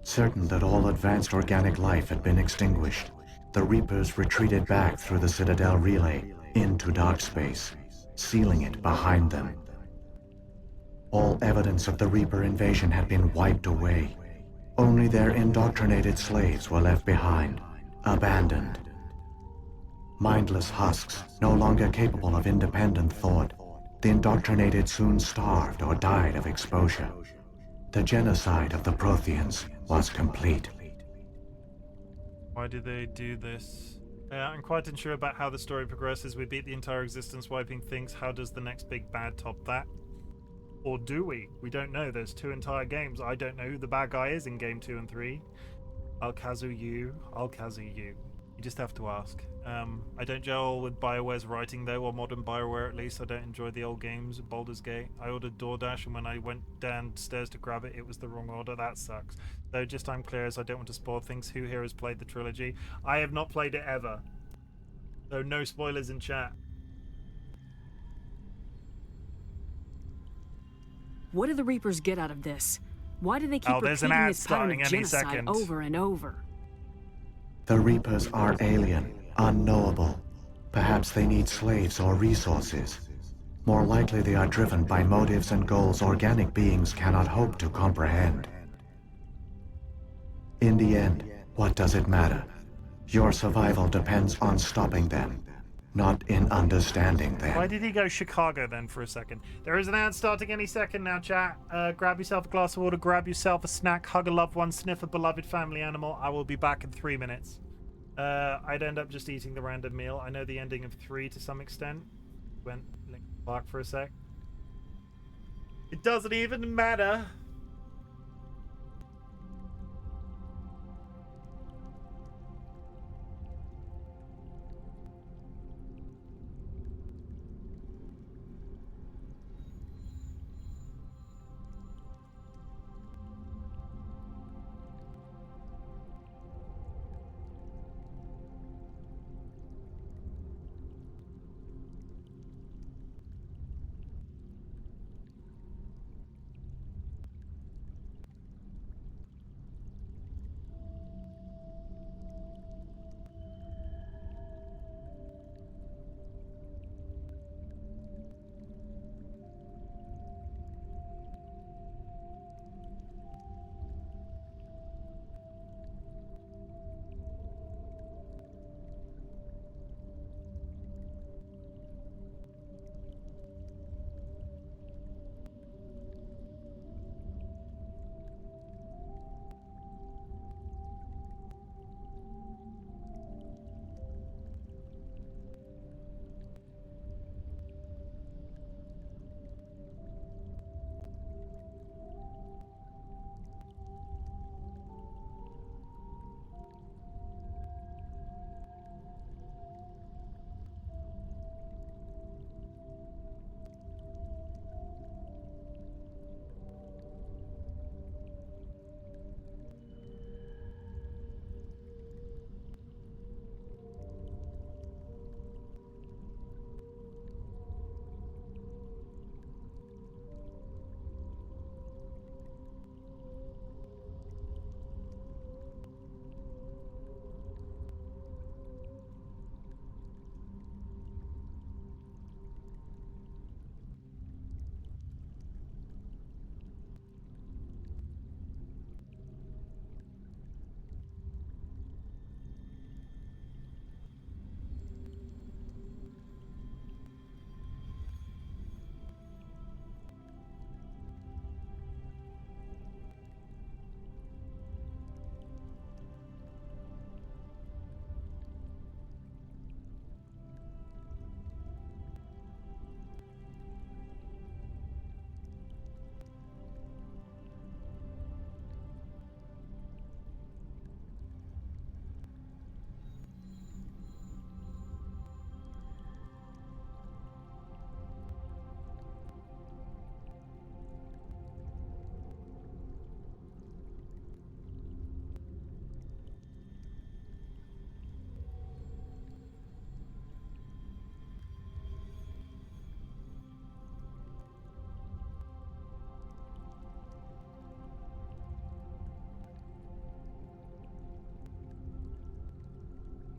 [SPEAKER 16] Certain that all advanced organic life had been extinguished, the Reapers retreated back through the Citadel relay into dark space, sealing it behind them. All evidence of the Reaper invasion had been wiped away. Only their indoctrinated slaves were left behind, abandoned. Mindless husks, no longer capable of independent thought, the indoctrinated soon starved or died of exposure. The genocide of the Protheans was complete.
[SPEAKER 1] Why do they do this? I'm quite unsure about how the story progresses. We beat the entire existence wiping things. How does the next big bad top that? Or do we? We don't know. There's 2 entire games. I don't know who the bad guy is in game 2 and 3. I'll kazoo you. You just have to ask. I don't gel with BioWare's writing though, or modern BioWare at least. I don't enjoy the old games. Baldur's Gate. I ordered DoorDash, and when I went downstairs to grab it, it was the wrong order. That sucks. So just I'm clear, as I don't want to spoil things. Who here has played the trilogy? I have not played it ever. So no spoilers in chat.
[SPEAKER 5] What do the Reapers get out of this? Why do they keep
[SPEAKER 1] there's an
[SPEAKER 5] repeating
[SPEAKER 1] ad
[SPEAKER 5] this pattern
[SPEAKER 1] starting
[SPEAKER 5] of
[SPEAKER 1] any
[SPEAKER 5] genocide
[SPEAKER 1] second.
[SPEAKER 5] over and over?
[SPEAKER 16] The Reapers are alien, unknowable. Perhaps they need slaves or resources. More likely they are driven by motives and goals organic beings cannot hope to comprehend. In the end, what does it matter? Your survival depends on stopping them, not in understanding them.
[SPEAKER 1] Why did he go Chicago then for a second? There is an ad starting any second now, chat. Grab yourself a glass of water, grab yourself a snack, hug a loved one, sniff a beloved family animal. I will be back in 3 minutes. I'd end up just eating the random meal. I know the ending of 3 to some extent. Went Linkin Park for a sec. It doesn't even matter.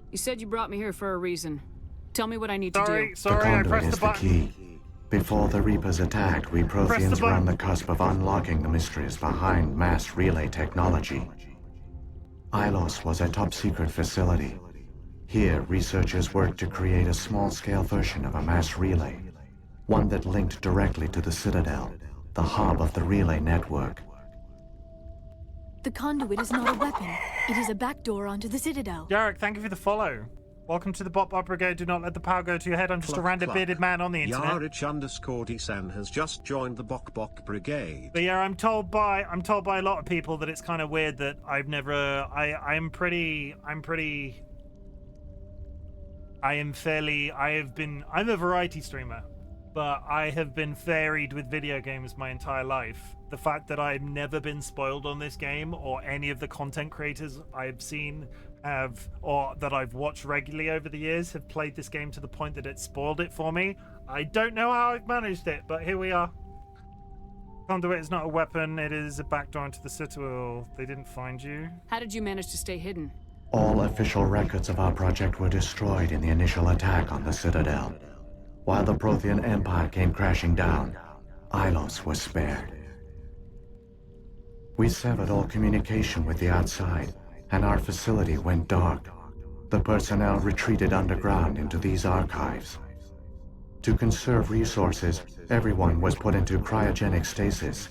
[SPEAKER 5] You said you brought me here for a reason. Tell me what I need to do.
[SPEAKER 16] The conduit is the key. Before the Reapers attacked, we Protheans were on the cusp of unlocking the mysteries behind mass relay technology. Ilos was a top-secret facility. Here, researchers worked to create a small-scale version of a mass relay, one that linked directly to the Citadel, the hub of the relay network.
[SPEAKER 7] The conduit is not a weapon. It is a backdoor onto the Citadel.
[SPEAKER 1] Jarek, thank you for the follow. Welcome to the Bot Brigade. Do not let the power go to your head. I'm just a random bearded man on the internet.
[SPEAKER 6] Yarich_Dsan has just joined the Bok Brigade.
[SPEAKER 1] But yeah, I'm told by a lot of people that it's kind of weird that I'm a variety streamer, but I have been varied with video games my entire life. The fact that I've never been spoiled on this game, or any of the content creators I've seen or that I've watched regularly over the years have played this game to the point that it spoiled it for me. I don't know how I've managed it, but here we are. Conduit is not a weapon, it is a backdoor into the Citadel. They didn't find you.
[SPEAKER 5] How did you manage to stay hidden?
[SPEAKER 16] All official records of our project were destroyed in the initial attack on the Citadel. While the Prothean Empire came crashing down, Ilos was spared. We severed all communication with the outside, and our facility went dark. The personnel retreated underground into these archives. To conserve resources, everyone was put into cryogenic stasis.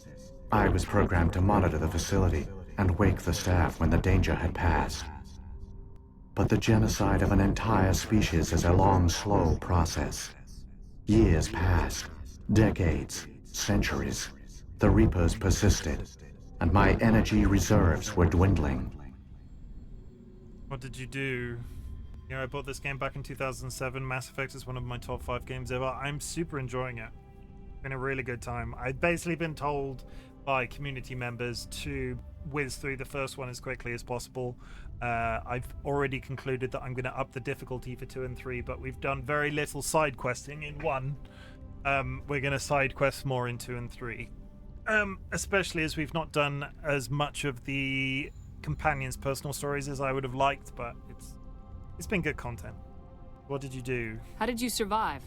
[SPEAKER 16] I was programmed to monitor the facility and wake the staff when the danger had passed. But the genocide of an entire species is a long, slow process. Years passed, decades, centuries. The Reapers persisted, and my energy reserves were dwindling.
[SPEAKER 1] What did you do? You know, I bought this game back in 2007. Mass Effect is one of my top 5 games ever. I'm super enjoying it. It's been a really good time. I've basically been told by community members to whiz through the first one as quickly as possible. I've already concluded that I'm going to up the difficulty for 2 and 3, but we've done very little side questing in 1. We're going to side quest more in 2 and 3. Especially as we've not done as much of the companions' personal stories as I would have liked, but it's been good content. What did you do?
[SPEAKER 5] How did you survive?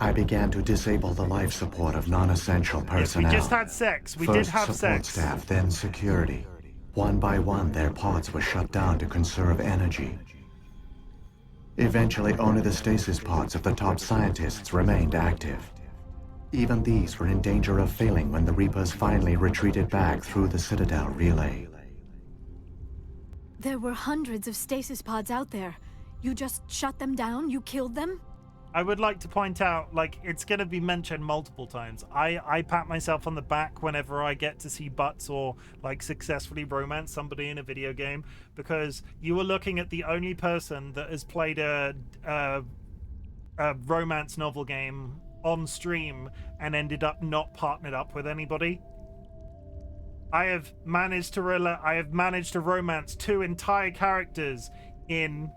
[SPEAKER 16] I began to disable the life support of non-essential personnel.
[SPEAKER 1] Yes, we just had sex. We did have
[SPEAKER 16] First
[SPEAKER 1] sex.
[SPEAKER 16] support staff, then security. One by one, their pods were shut down to conserve energy. Eventually, only the stasis pods of the top scientists remained active. Even these were in danger of failing when the Reapers finally retreated back through the Citadel relay.
[SPEAKER 7] There were hundreds of stasis pods out there. You just shut them down? You killed them?
[SPEAKER 1] I would like to point out, like, it's going to be mentioned multiple times. I pat myself on the back whenever I get to see butts or, like, successfully romance somebody in a video game, because you are looking at the only person that has played a romance novel game on stream and ended up not partnered up with anybody. I have managed to romance 2 entire characters in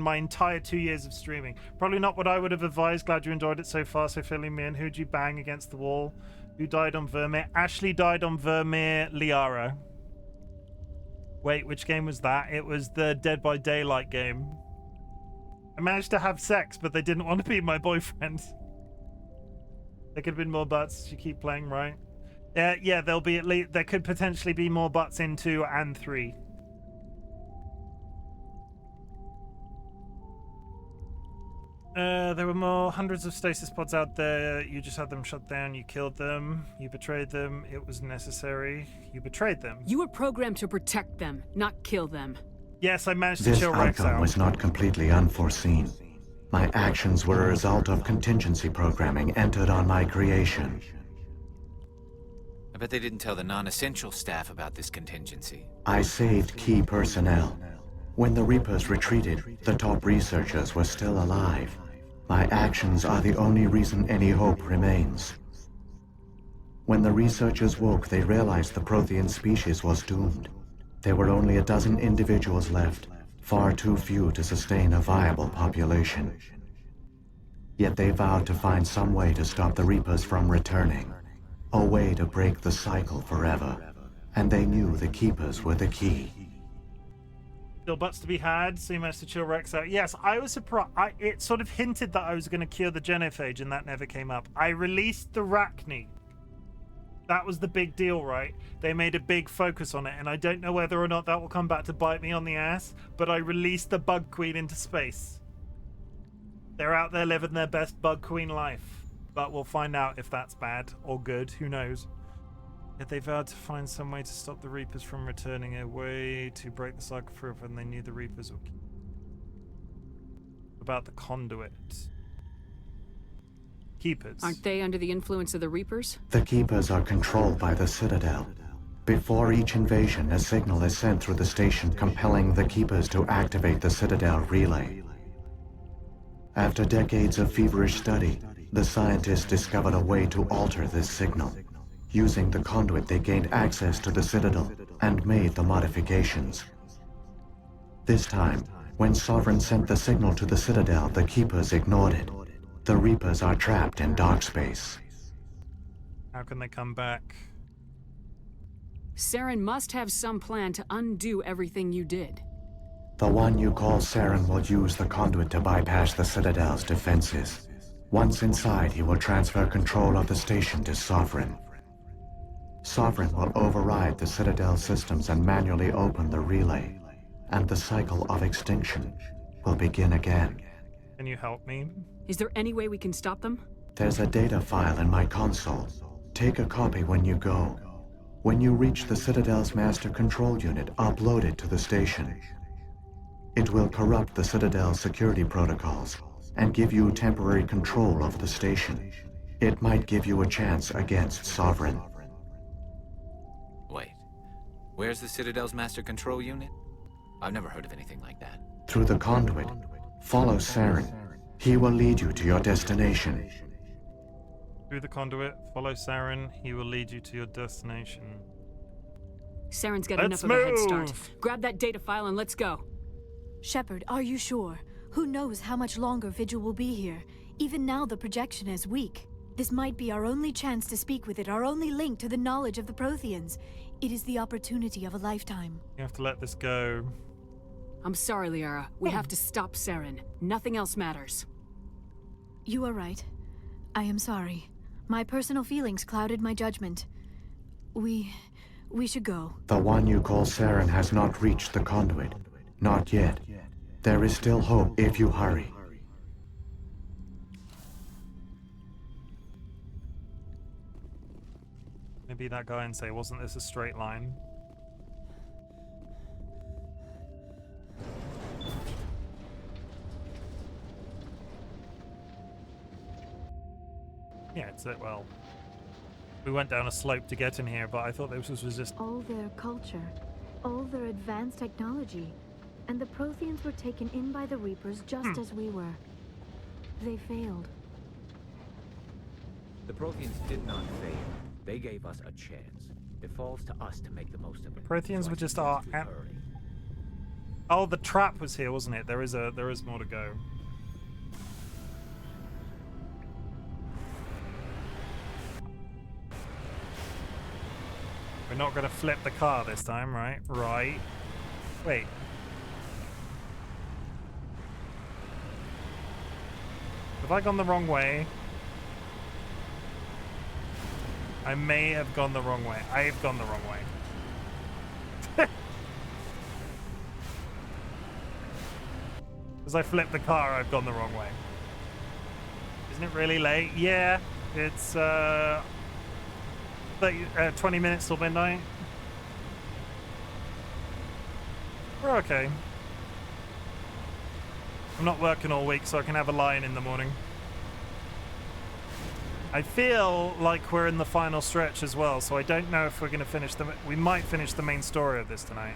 [SPEAKER 1] my entire 2 years of streaming. Probably not what I would have advised. Glad you enjoyed it so far. So filling me in. Who'd you bang against the wall? Who died on Vermeer? Ashley died on Vermeer Liara. Wait, which game was that? It was the Dead by Daylight game. I managed to have sex, but they didn't want to be my boyfriend. There could have been more butts. You keep playing, right? Yeah, there'll be at least. There could potentially be more butts in 2 and 3. There were more hundreds of stasis pods out there. You just had them shut down. You killed them. You betrayed them. It was necessary. You betrayed them.
[SPEAKER 5] You were programmed to protect them, not kill them.
[SPEAKER 1] Yes, I managed to
[SPEAKER 16] This
[SPEAKER 1] chill Rex
[SPEAKER 16] outcome
[SPEAKER 1] out.
[SPEAKER 16] was not completely unforeseen. My actions were a result of contingency programming entered on my creation.
[SPEAKER 11] I bet they didn't tell the non-essential staff about this contingency.
[SPEAKER 16] I saved key personnel. When the Reapers retreated, the top researchers were still alive. My actions are the only reason any hope remains. When the researchers woke, they realized the Prothean species was doomed. There were only a dozen individuals left, far too few to sustain a viable population. Yet they vowed to find some way to stop the Reapers from returning, a way to break the cycle forever. And they knew the Keepers were the key.
[SPEAKER 1] Still butts to be had, so you managed to chill Rex out. Yes, I was surprised. It sort of hinted that I was going to cure the genophage, and that never came up. I released the Rachni. That was the big deal, right? They made a big focus on it, and I don't know whether or not that will come back to bite me on the ass, but I released the Bug Queen into space. They're out there living their best Bug Queen life, but we'll find out if that's bad or good. Who knows? Yet they vowed to find some way to stop the Reapers from returning, a way to break the cycle forever, and they knew the Reapers would keep. About the conduit. Keepers.
[SPEAKER 5] Aren't they under the influence of the Reapers?
[SPEAKER 16] The Keepers are controlled by the Citadel. Before each invasion, a signal is sent through the station compelling the Keepers to activate the Citadel relay. After decades of feverish study, the scientists discovered a way to alter this signal. Using the conduit, they gained access to the Citadel and made the modifications. This time, when Sovereign sent the signal to the Citadel, the Keepers ignored it. The Reapers are trapped in dark space.
[SPEAKER 1] How can they come back?
[SPEAKER 5] Saren must have some plan to undo everything you did.
[SPEAKER 16] The one you call Saren will use the conduit to bypass the Citadel's defenses. Once inside, he will transfer control of the station to Sovereign. Sovereign will override the Citadel systems and manually open the relay, and the cycle of extinction will begin again.
[SPEAKER 1] Can you help me?
[SPEAKER 5] Is there any way we can stop them?
[SPEAKER 16] There's a data file in my console. Take a copy when you go. When you reach the Citadel's master control unit, upload it to the station. It will corrupt the Citadel's security protocols and give you temporary control of the station. It might give you a chance against Sovereign.
[SPEAKER 11] Wait, where's the Citadel's master control unit? I've never heard of anything like that.
[SPEAKER 16] Through the conduit, follow Saren. He will lead you to your destination.
[SPEAKER 1] Through the conduit, follow Saren. He will lead you to your destination.
[SPEAKER 5] Saren's got enough of a head start. Grab that data file and let's go.
[SPEAKER 7] Shepard, are you sure? Who knows how much longer Vigil will be here? Even now the projection is weak. This might be our only chance to speak with it, our only link to the knowledge of the Protheans. It is the opportunity of a lifetime.
[SPEAKER 1] You have to let this go.
[SPEAKER 5] I'm sorry, Liara. We have to stop Saren. Nothing else matters.
[SPEAKER 7] You are right. I am sorry. My personal feelings clouded my judgment. We should go.
[SPEAKER 16] The one you call Saren has not reached the conduit. Not yet. There is still hope if you hurry.
[SPEAKER 1] Maybe that guy and say, wasn't this a straight line? Yeah, it's it. Well, we went down a slope to get in here, but I thought this was just...
[SPEAKER 7] All their culture, all their advanced technology, and the Protheans were taken in by the Reapers just as we were. They failed.
[SPEAKER 22] The Protheans did not fail. They gave us a chance. It falls to us to make the most of it.
[SPEAKER 1] Protheans were just our... Oh, the trap was here, wasn't it? There is more to go. We're not going to flip the car this time, right? Right. Wait. Have I gone the wrong way? I may have gone the wrong way. I have gone the wrong way. As I flipped the car, I've gone the wrong way. Isn't it really late? Yeah, it's 20 minutes till midnight. We're okay. I'm not working all week, so I can have a lie-in in the morning. I feel like we're in the final stretch as well, so I don't know if we're going to finish the... We might finish the main story of this tonight.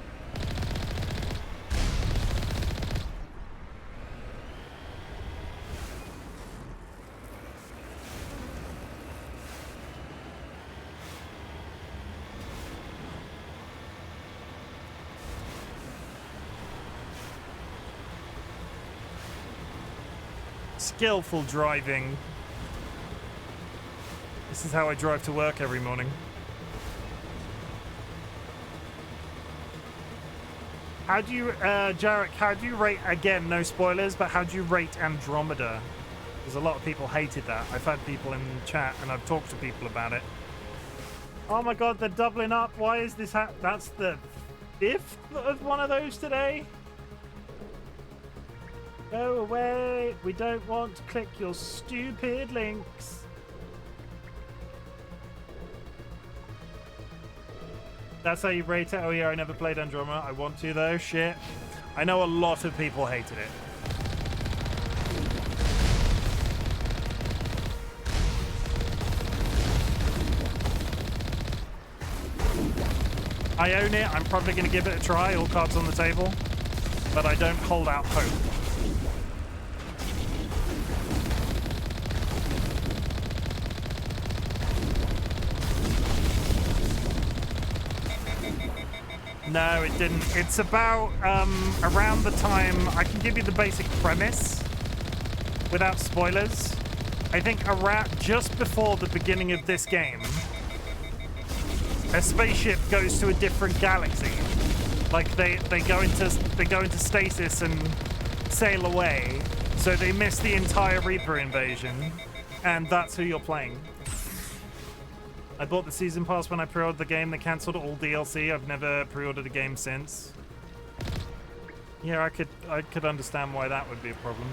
[SPEAKER 1] Skillful driving. This is how I drive to work every morning. How do you, Jarek, how do you rate, again, no spoilers, but how do you rate Andromeda? Because a lot of people hated that. I've had people in chat and I've talked to people about it. Oh my god, they're doubling up. Why is this that's the 5th of one of those today? Go away. We don't want to click your stupid links. That's how you rate it? Oh yeah, I never played Andromeda. I want to though. Shit. I know a lot of people hated it. I own it. I'm probably going to give it a try. All cards on the table. But I don't hold out hope. No, it didn't. It's about around the time... I can give you the basic premise without spoilers. I think around just before the beginning of this game, a spaceship goes to a different galaxy. Like they go into stasis and sail away. So they miss the entire Reaper invasion, and that's who you're playing. I bought the season pass when I pre-ordered the game. They cancelled all DLC. I've never pre-ordered a game since. Yeah, I could understand why that would be a problem.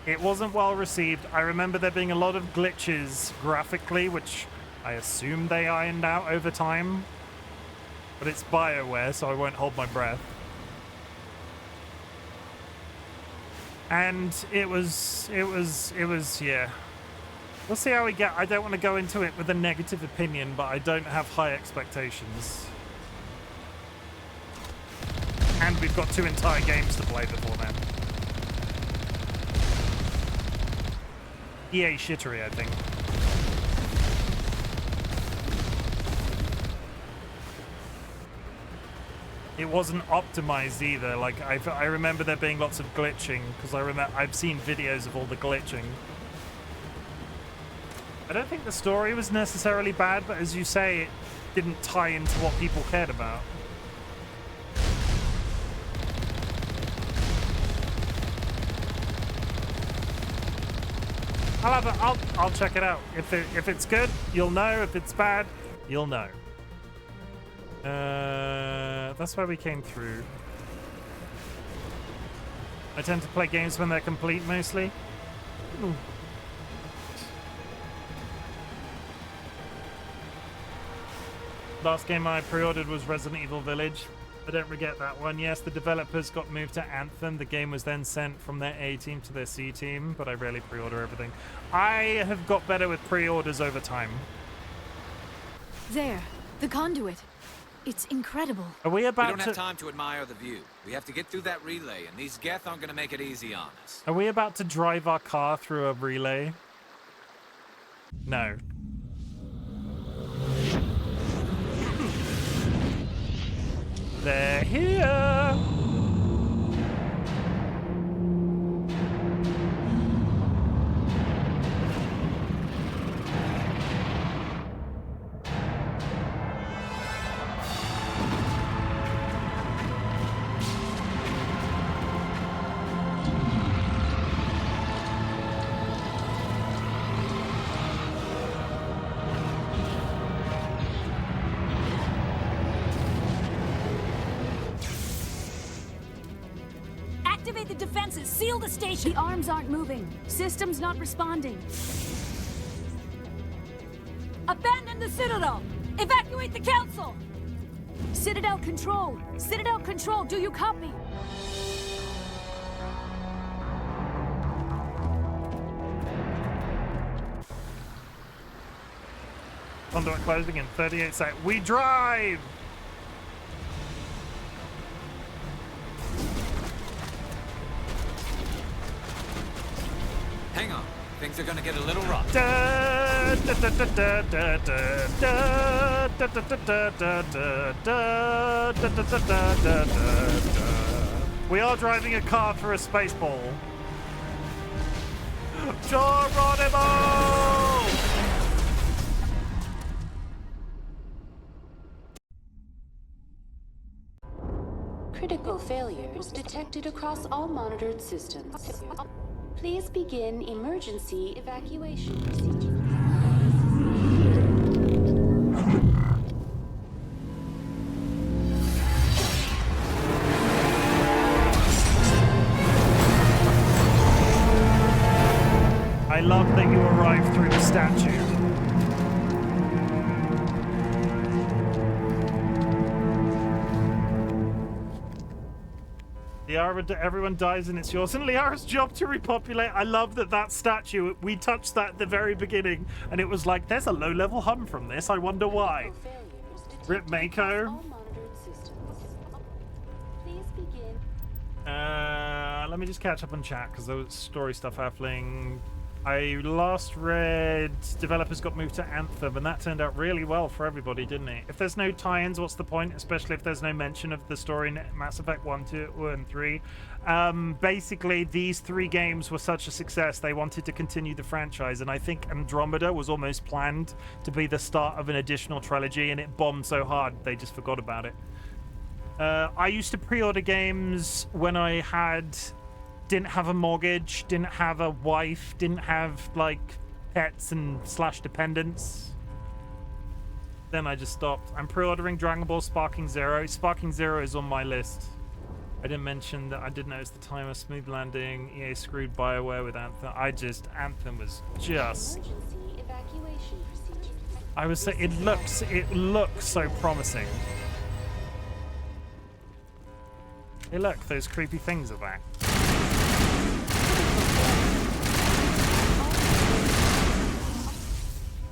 [SPEAKER 1] It wasn't well received. I remember there being a lot of glitches graphically, which I assume they ironed out over time. But it's BioWare, so I won't hold my breath. And it was, yeah. We'll see how we get. I don't want to go into it with a negative opinion, but I don't have high expectations. And we've got 2 entire games to play before then. EA shittery, I think. It wasn't optimized either. Like I remember there being lots of glitching because I've seen videos of all the glitching. I don't think the story was necessarily bad, but as you say, it didn't tie into what people cared about. I'll check it out. If it's good, you'll know. If it's bad, you'll know. That's where we came through. I tend to play games when they're complete, mostly. Ooh. Last game I pre-ordered was Resident Evil Village. I don't regret that one. Yes, the developers got moved to Anthem. The game was then sent from their A team to their C team, but I rarely pre-order everything. I have got better with pre-orders over time.
[SPEAKER 7] There, the conduit. It's incredible.
[SPEAKER 1] Are we about
[SPEAKER 11] to... We don't have time to admire the view. We have to get through that relay, and these Geth aren't going to make it easy on us.
[SPEAKER 1] Are we about to drive our car through a relay? No. They're here!
[SPEAKER 19] Activate the defenses! Seal the station!
[SPEAKER 5] The arms aren't moving. System's not responding.
[SPEAKER 19] Abandon the Citadel! Evacuate the Council!
[SPEAKER 5] Citadel Control! Citadel Control, do you copy?
[SPEAKER 1] Conduit closing in 38 seconds. We drive!
[SPEAKER 11] Hang on. Things are gonna get a little rough.
[SPEAKER 1] We are driving a car through a space ball. Geronimo!
[SPEAKER 9] Critical failures detected across all monitored systems. Please begin emergency evacuation procedure.
[SPEAKER 1] I love that you arrived through the statue. Liara, everyone dies and it's yours. And Liara's job to repopulate. I love that that statue, we touched that at the very beginning, and it was like, there's a low-level hum from this. I wonder why. Rip Mako. Let me just catch up on chat because there was story stuff happening. I last read developers got moved to Anthem, and that turned out really well for everybody, didn't it? If there's no tie-ins, what's the point? Especially if there's no mention of the story in Mass Effect 1, 2, and 3. Basically, these 3 games were such a success, they wanted to continue the franchise, and I think Andromeda was almost planned to be the start of an additional trilogy, and it bombed so hard they just forgot about it. I used to pre-order games when I didn't have a mortgage, didn't have a wife, didn't have like pets and / dependents. Then I just stopped. I'm pre-ordering Dragon Ball Sparking Zero. Sparking Zero is on my list. I didn't mention that I did notice the timer, smooth landing, EA screwed BioWare with Anthem. Anthem was just... I would say it looks so promising. Hey look, those creepy things are back.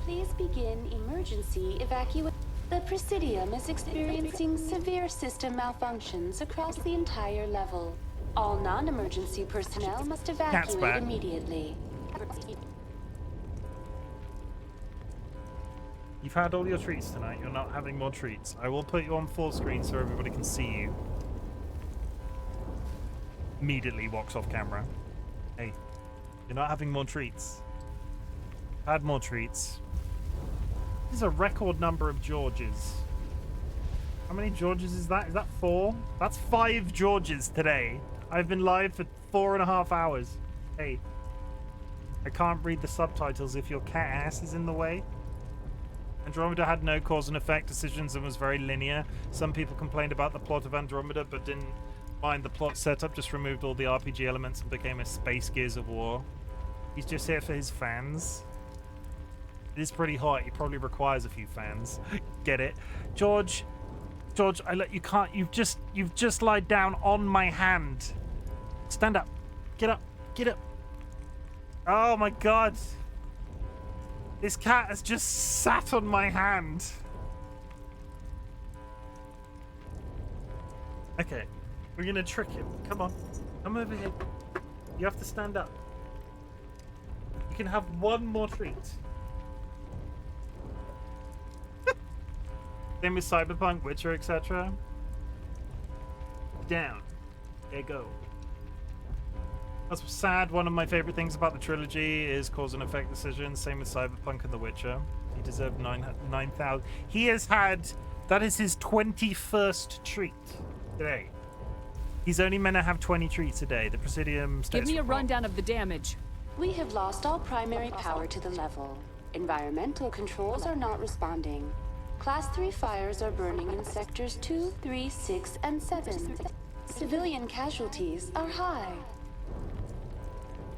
[SPEAKER 9] Please begin emergency evacuation. The Presidium is experiencing severe system malfunctions across the entire level. All non-emergency personnel must evacuate immediately.
[SPEAKER 1] You've had all your treats tonight. You're not having more treats. I will put you on full screen so everybody can see you. Immediately walks off camera. Hey, you're not having more treats. Had more treats. This is a record number of Georges. How many Georges is that? Is that 4? That's 5 Georges today. I've been live for 4.5 hours. Hey, I can't read the subtitles if your cat ass is in the way. Andromeda had no cause and effect decisions and was very linear. Some people complained about the plot of Andromeda but didn't mind the plot setup, just removed all the RPG elements and became a space Gears of War. He's just here for his fans. It is pretty hot. He probably requires a few fans. Get it? George, you can't. You've just lied down on my hand. Stand up. Get up. Get up. Oh my god. This cat has just sat on my hand. Okay. We're gonna trick him. Come on. Come over here. You have to stand up. You can have one more treat. Same with Cyberpunk, Witcher, etc. Down. There you go. That's sad. One of my favorite things about the trilogy is cause and effect decisions. Same with Cyberpunk and The Witcher. He deserved 9,000. He has had... That is his 21st treat today. He's only meant to have 20 treats a day. The Presidium states...
[SPEAKER 5] Give me a rundown of the damage.
[SPEAKER 9] We have lost all primary power to the level. Environmental controls are not responding. Class 3 fires are burning in sectors 2, 3, 6, and 7. Civilian casualties are high.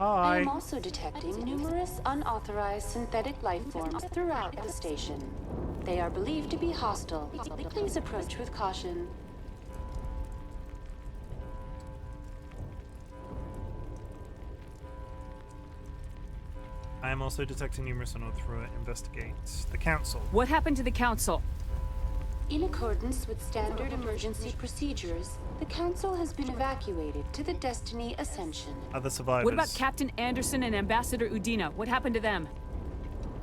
[SPEAKER 9] I am also detecting numerous unauthorized synthetic life forms throughout the station. They are believed to be hostile. Please approach with caution.
[SPEAKER 1] I am also detecting numerous unauthorized investigates. The Council.
[SPEAKER 5] What happened to the Council?
[SPEAKER 9] In accordance with standard emergency procedures, the Council has been evacuated to the Destiny Ascension.
[SPEAKER 1] Other survivors.
[SPEAKER 5] What about Captain Anderson and Ambassador Udina? What happened to them?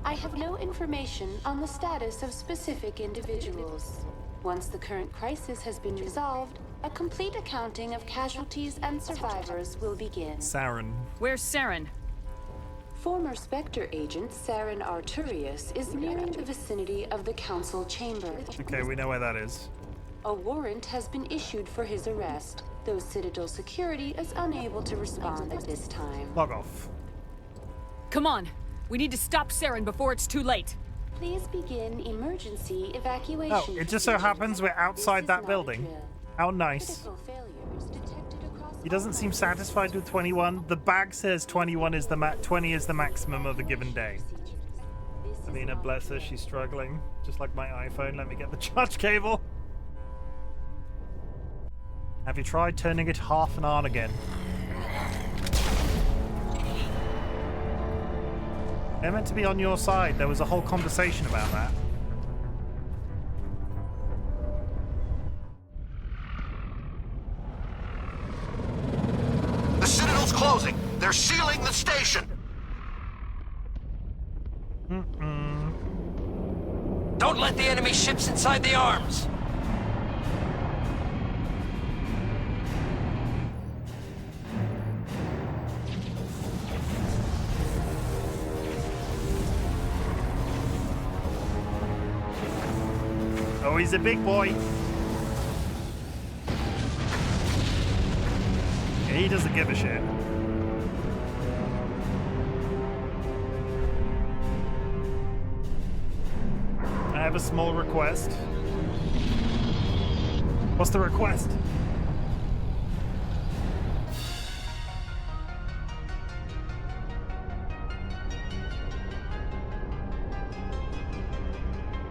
[SPEAKER 9] I have no information on the status of specific individuals. Once the current crisis has been resolved, a complete accounting of casualties and survivors will begin.
[SPEAKER 1] Saren.
[SPEAKER 5] Where's Saren?
[SPEAKER 9] Former Spectre agent Saren Arturius is nearing the vicinity of the Council chamber.
[SPEAKER 1] Okay, we know where that is.
[SPEAKER 9] A warrant has been issued for his arrest, though Citadel security is unable to respond at this time.
[SPEAKER 1] Log off.
[SPEAKER 5] Come on! We need to stop Saren before it's too late.
[SPEAKER 9] Please begin emergency evacuation.
[SPEAKER 1] Oh, it just so happens we're outside that building. How nice.
[SPEAKER 9] Critical failures detected across
[SPEAKER 1] He doesn't seem satisfied with 21. The bag says 21 is the 20 is the maximum of a given day. Amina, bless her, she's struggling. Just like my iPhone. Let me get the charge cable. Have you tried turning it half and on again? They're meant to be on your side. There was a whole conversation about that.
[SPEAKER 18] The Citadel's closing. They're sealing the station.
[SPEAKER 15] Don't let the enemy ships inside the arms.
[SPEAKER 1] Oh, he's a big boy. Yeah, he doesn't give a shit. I have a small request. What's the request?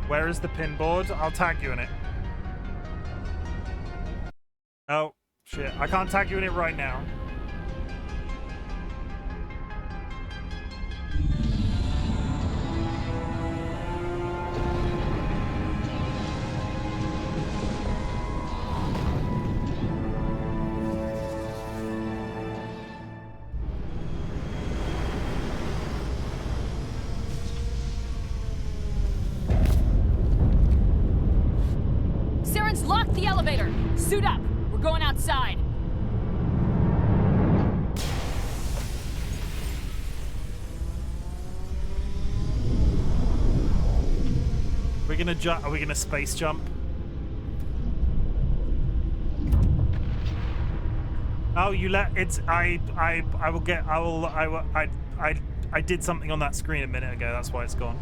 [SPEAKER 1] Where is the pinboard? I'll tag you in it. Oh, shit. I can't tag you in it right now.
[SPEAKER 19] Lock the elevator! Suit up! We're going outside!
[SPEAKER 1] We're gonna jump. Are we gonna space jump? Oh, you let it's. I will get. I will. I did something on that screen a minute ago. That's why it's gone.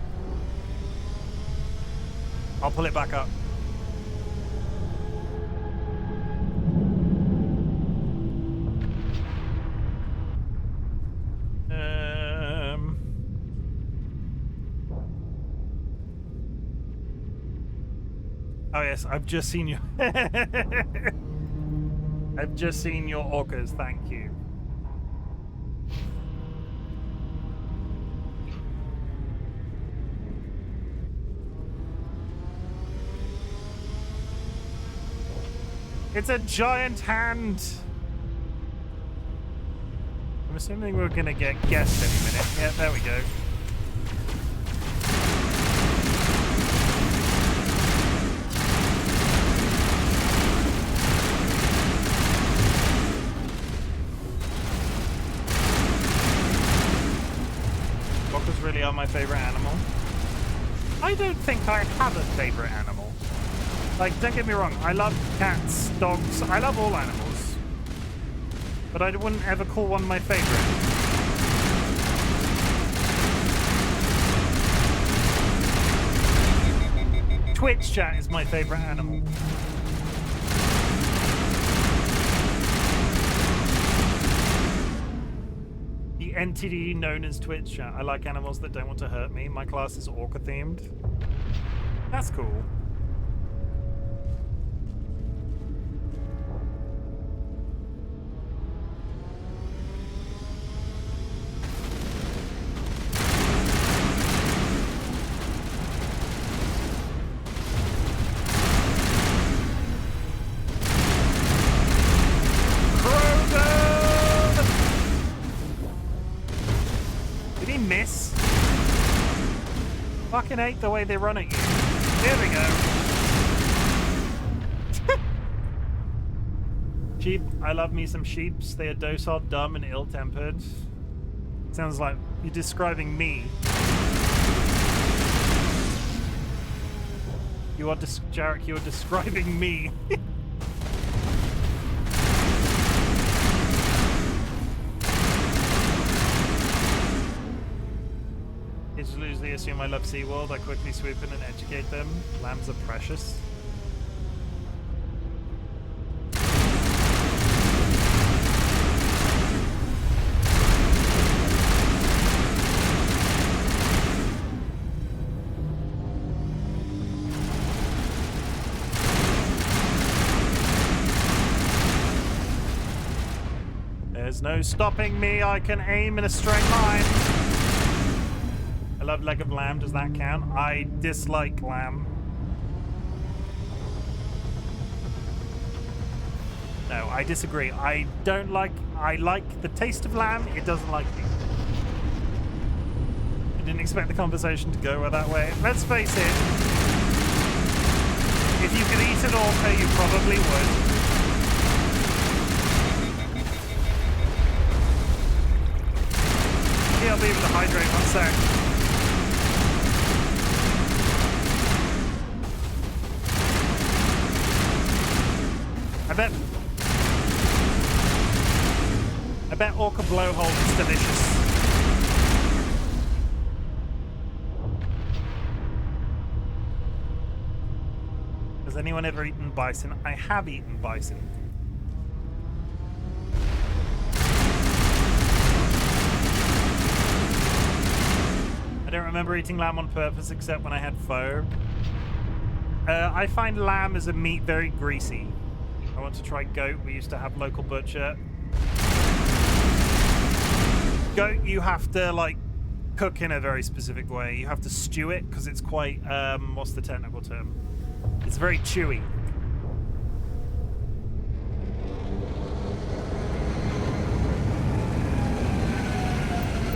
[SPEAKER 1] I'll pull it back up. Oh yes, I've just seen you. I've just seen your orcas, thank you. It's a giant hand! I'm assuming we're gonna get guests any minute. Yeah, there we go. Really are my favorite animal. I don't think I have a favorite animal. Like, don't get me wrong, I love cats, dogs, I love all animals. But I wouldn't ever call one my favorite. Twitch chat is my favorite animal. Entity known as Twitch chat. I like animals that don't want to hurt me. My class is orca themed. That's cool. Miss. Fucking hate the way they run at you. Here we go. Sheep. I love me some sheeps. They are docile, dumb, and ill-tempered. Sounds like you're describing me. You are Jarek, you are describing me. Kids loosely assume I love SeaWorld. I quickly swoop in and educate them. Lambs are precious. There's no stopping me. I can aim in a straight line. I love leg of lamb. Does that count? I dislike lamb. No, I disagree. I like the taste of lamb. It doesn't like me. I didn't expect the conversation to go that way. Let's face it. If you could eat an orca, you probably would. I'll be able to hydrate one sec. I bet orca blowhole is delicious. Has anyone ever eaten bison? I have eaten bison. I don't remember eating lamb on purpose except when I had pho. I find lamb as a meat very greasy. I want to try goat. We used to have local butcher. Goat you have to like cook in a very specific way. You have to stew it because it's quite, what's the technical term? It's very chewy.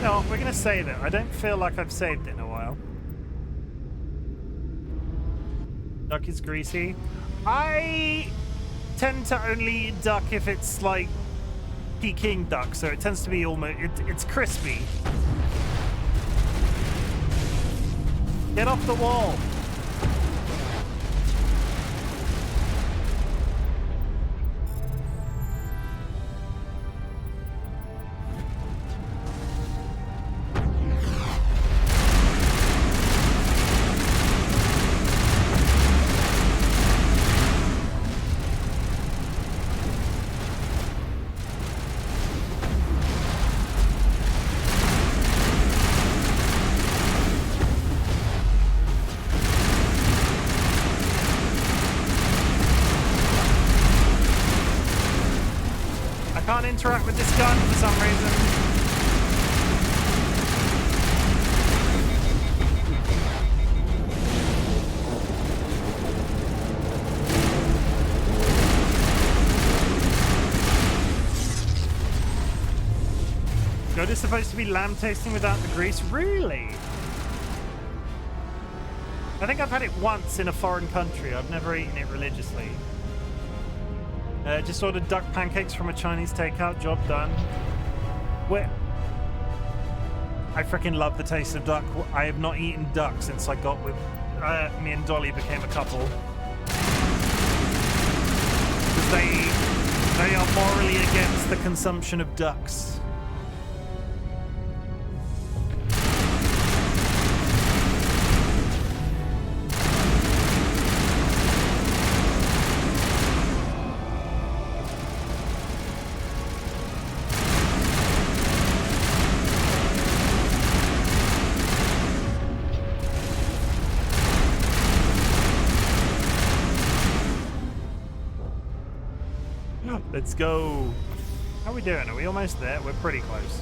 [SPEAKER 1] No, we're going to save it. I don't feel like I've saved it in a while. Duck is greasy. I tend to only eat duck if it's like Peking duck, so it tends to be almost... It's crispy. Get off the wall. Interact with this gun for some reason. God is supposed to be lamb tasting without the grease? Really? I think I've had it once in a foreign country. I've never eaten it religiously. Just ordered duck pancakes from a Chinese takeout. Job done. Wait. I freaking love the taste of duck. I have not eaten duck since I got with... me and Dolly became a couple. Because they are morally against the consumption of ducks. Let's go. How are we doing? Are we almost there? We're pretty close.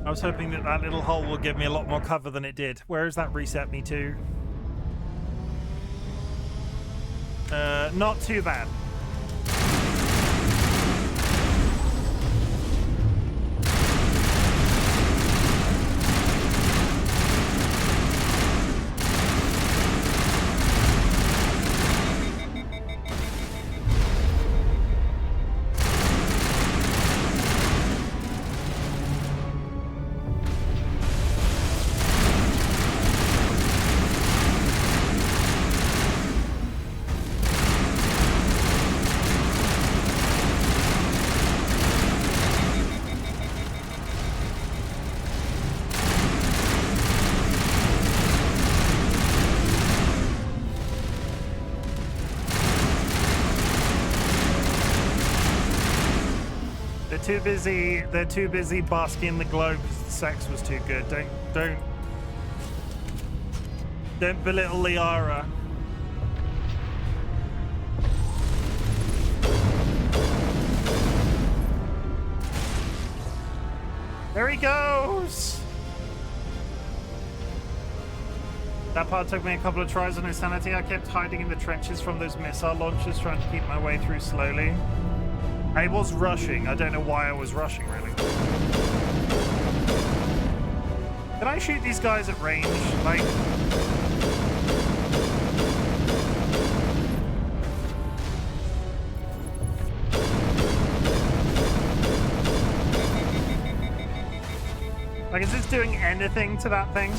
[SPEAKER 1] I was hoping that that little hole will give me a lot more cover than it did. Where does that reset me to? Not too bad. too busy. They're too busy basking in the glow because the sex was too good. Don't belittle Liara. There he goes! That part took me a couple of tries on insanity. I kept hiding in the trenches from those missile launchers, trying to keep my way through slowly. I was rushing. I don't know why I was rushing, really. Can I shoot these guys at range? Like... Like, is this doing anything to that thing?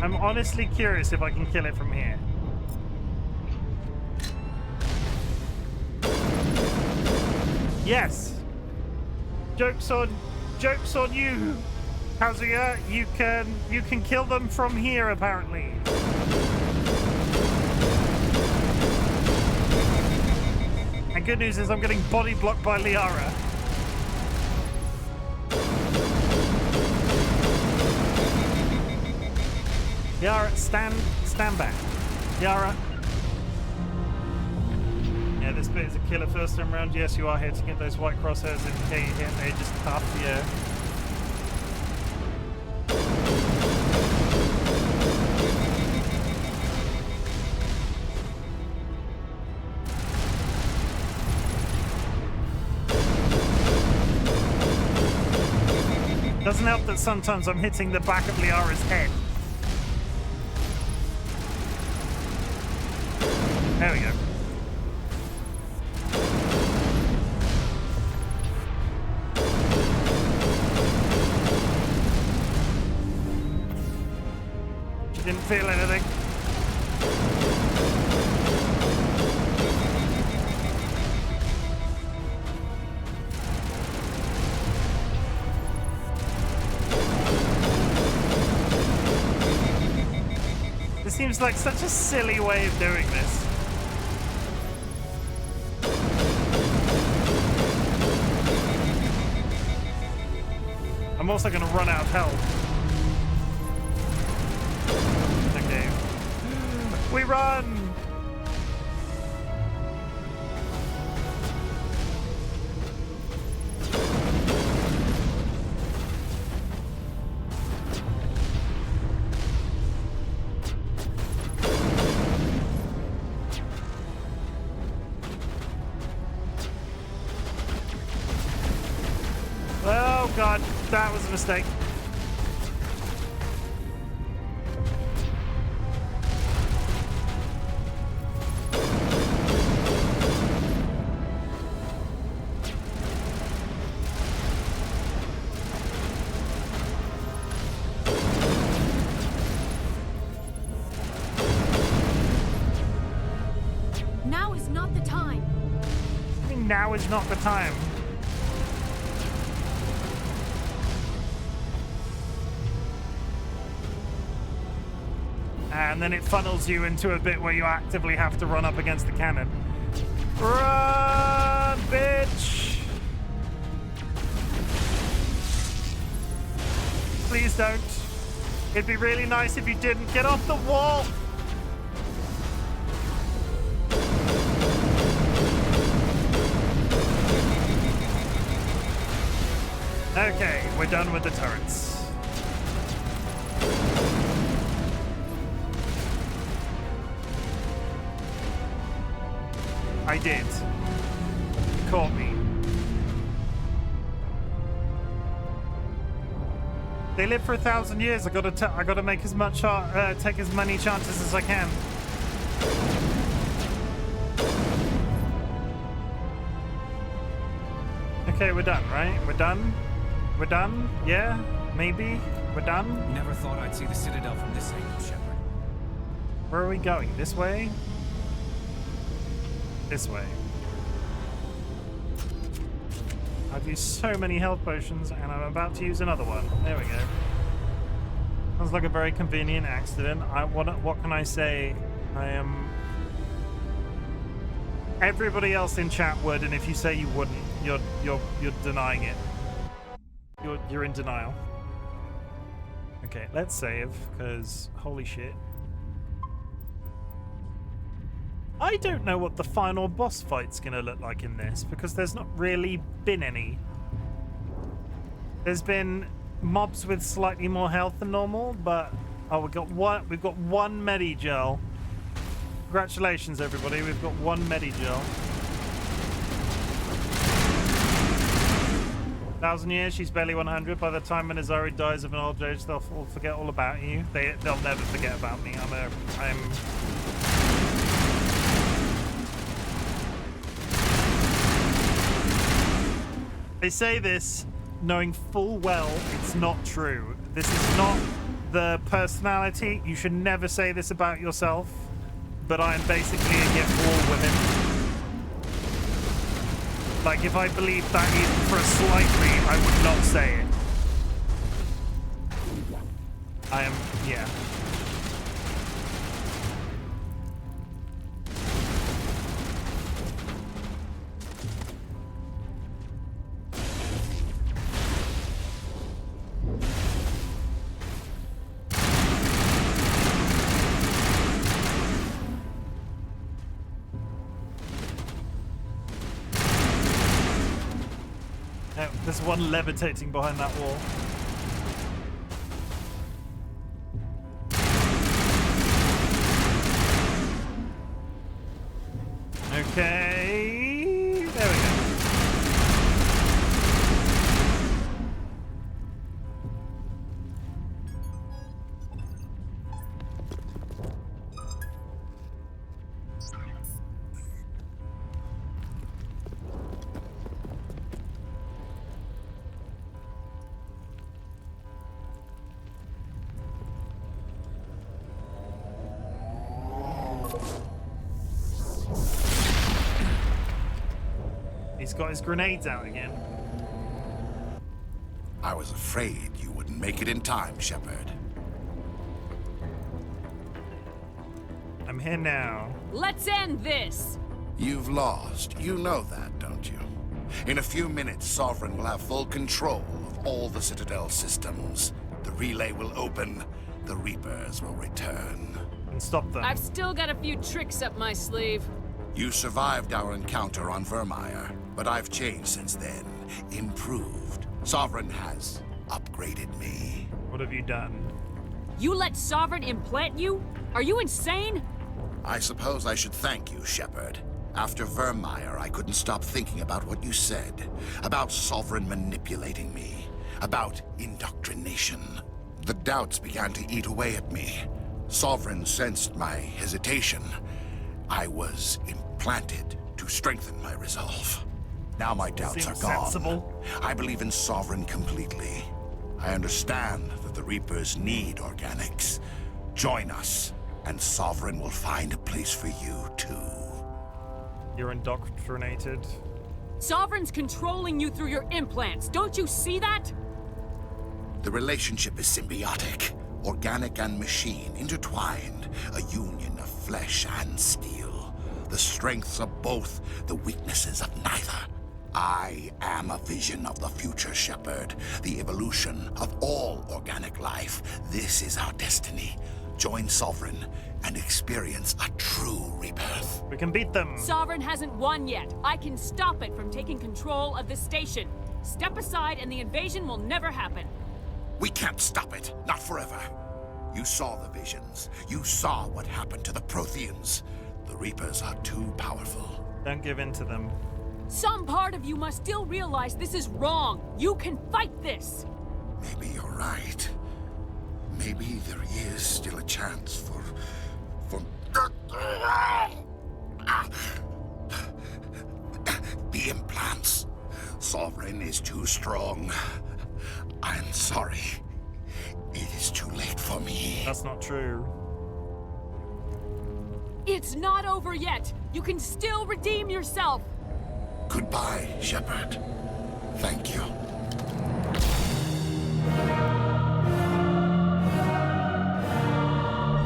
[SPEAKER 1] I'm honestly curious if I can kill it from here. Yes! Joke's on you, Kazuya. You can kill them from here, apparently. And good news is I'm getting body blocked by Liara. Liara, stand back. Liara. Yeah, this bit is a killer first time round. Yes, you are hitting it. Those white crosshairs indicate you hit. They're just tough, yeah. Doesn't help that sometimes I'm hitting the back of Liara's head. There we go. She didn't feel anything. This seems like such a silly way of doing this. I'm also going to run out of health. Okay. We run! Oh god, that was a mistake.
[SPEAKER 7] Now is not the time.
[SPEAKER 1] I mean, now is not the time. And then it funnels you into a bit where you actively have to run up against the cannon. Run, bitch! Please don't. It'd be really nice if you didn't. Get off the wall! Okay, we're done with the turrets. I did. You caught me. They live for 1,000 years. I gotta make as much, take as many chances as I can. Okay, we're done, right? We're done. We're done. Yeah, maybe we're done.
[SPEAKER 11] Never thought I'd see the Citadel from this angle, Shepard.
[SPEAKER 1] Where are we going? This way? This way. I've used so many health potions and I'm about to use another one. There we go. Sounds like a very convenient accident. What can I say? I am... Everybody else in chat would, and if you say you wouldn't, you're denying it. You're in denial. Okay, let's save, because holy shit. I don't know what the final boss fight's gonna look like in this, because there's not really been any. There's been mobs with slightly more health than normal, but we've got one Medigel. Congratulations, everybody. We've got one Medigel. 1,000 years, she's barely 100. By the time Minazari dies of an old age, they'll forget all about you. They'll never forget about me. They say this knowing full well it's not true. This is not the personality. You should never say this about yourself, but I am basically a gift for all women. Like, if I believed that even for a slight read, I would not say it. Yeah. There's one levitating behind that wall. Okay, there we go. He's got his grenades out again.
[SPEAKER 18] I was afraid you wouldn't make it in time, Shepard.
[SPEAKER 1] I'm here now.
[SPEAKER 19] Let's end this!
[SPEAKER 18] You've lost. You know that, don't you? In a few minutes, Sovereign will have full control of all the Citadel systems. The relay will open. The Reapers will return.
[SPEAKER 1] And stop them.
[SPEAKER 19] I've still got a few tricks up my sleeve.
[SPEAKER 18] You survived our encounter on Vermeer, but I've changed since then. Improved. Sovereign has upgraded me.
[SPEAKER 1] What have you done?
[SPEAKER 19] You let Sovereign implant you? Are you insane?
[SPEAKER 18] I suppose I should thank you, Shepard. After Vermeer, I couldn't stop thinking about what you said. About Sovereign manipulating me. About indoctrination. The doubts began to eat away at me. Sovereign sensed my hesitation. I was implanted to strengthen my resolve. Now my doubts are gone. Sensible. I believe in Sovereign completely. I understand that the Reapers need organics. Join us, and Sovereign will find a place for you, too.
[SPEAKER 1] You're indoctrinated.
[SPEAKER 19] Sovereign's controlling you through your implants. Don't you see that?
[SPEAKER 18] The relationship is symbiotic. Organic and machine intertwined. A union of flesh and steel. The strengths of both, the weaknesses of neither. I am a vision of the future, Shepard. The evolution of all organic life. This is our destiny. Join Sovereign and experience a true rebirth.
[SPEAKER 1] We can beat them.
[SPEAKER 19] Sovereign hasn't won yet. I can stop it from taking control of the station. Step aside and the invasion will never happen.
[SPEAKER 18] We can't stop it. Not forever. You saw the visions. You saw what happened to the Protheans. The Reapers are too powerful.
[SPEAKER 1] Don't give in to them.
[SPEAKER 19] Some part of you must still realize this is wrong. You can fight this.
[SPEAKER 18] Maybe you're right. Maybe there is still a chance for... The implants. Sovereign is too strong. I'm sorry. It is too late for me.
[SPEAKER 1] That's not true.
[SPEAKER 19] It's not over yet. You can still redeem yourself.
[SPEAKER 18] Goodbye, Shepard. Thank you.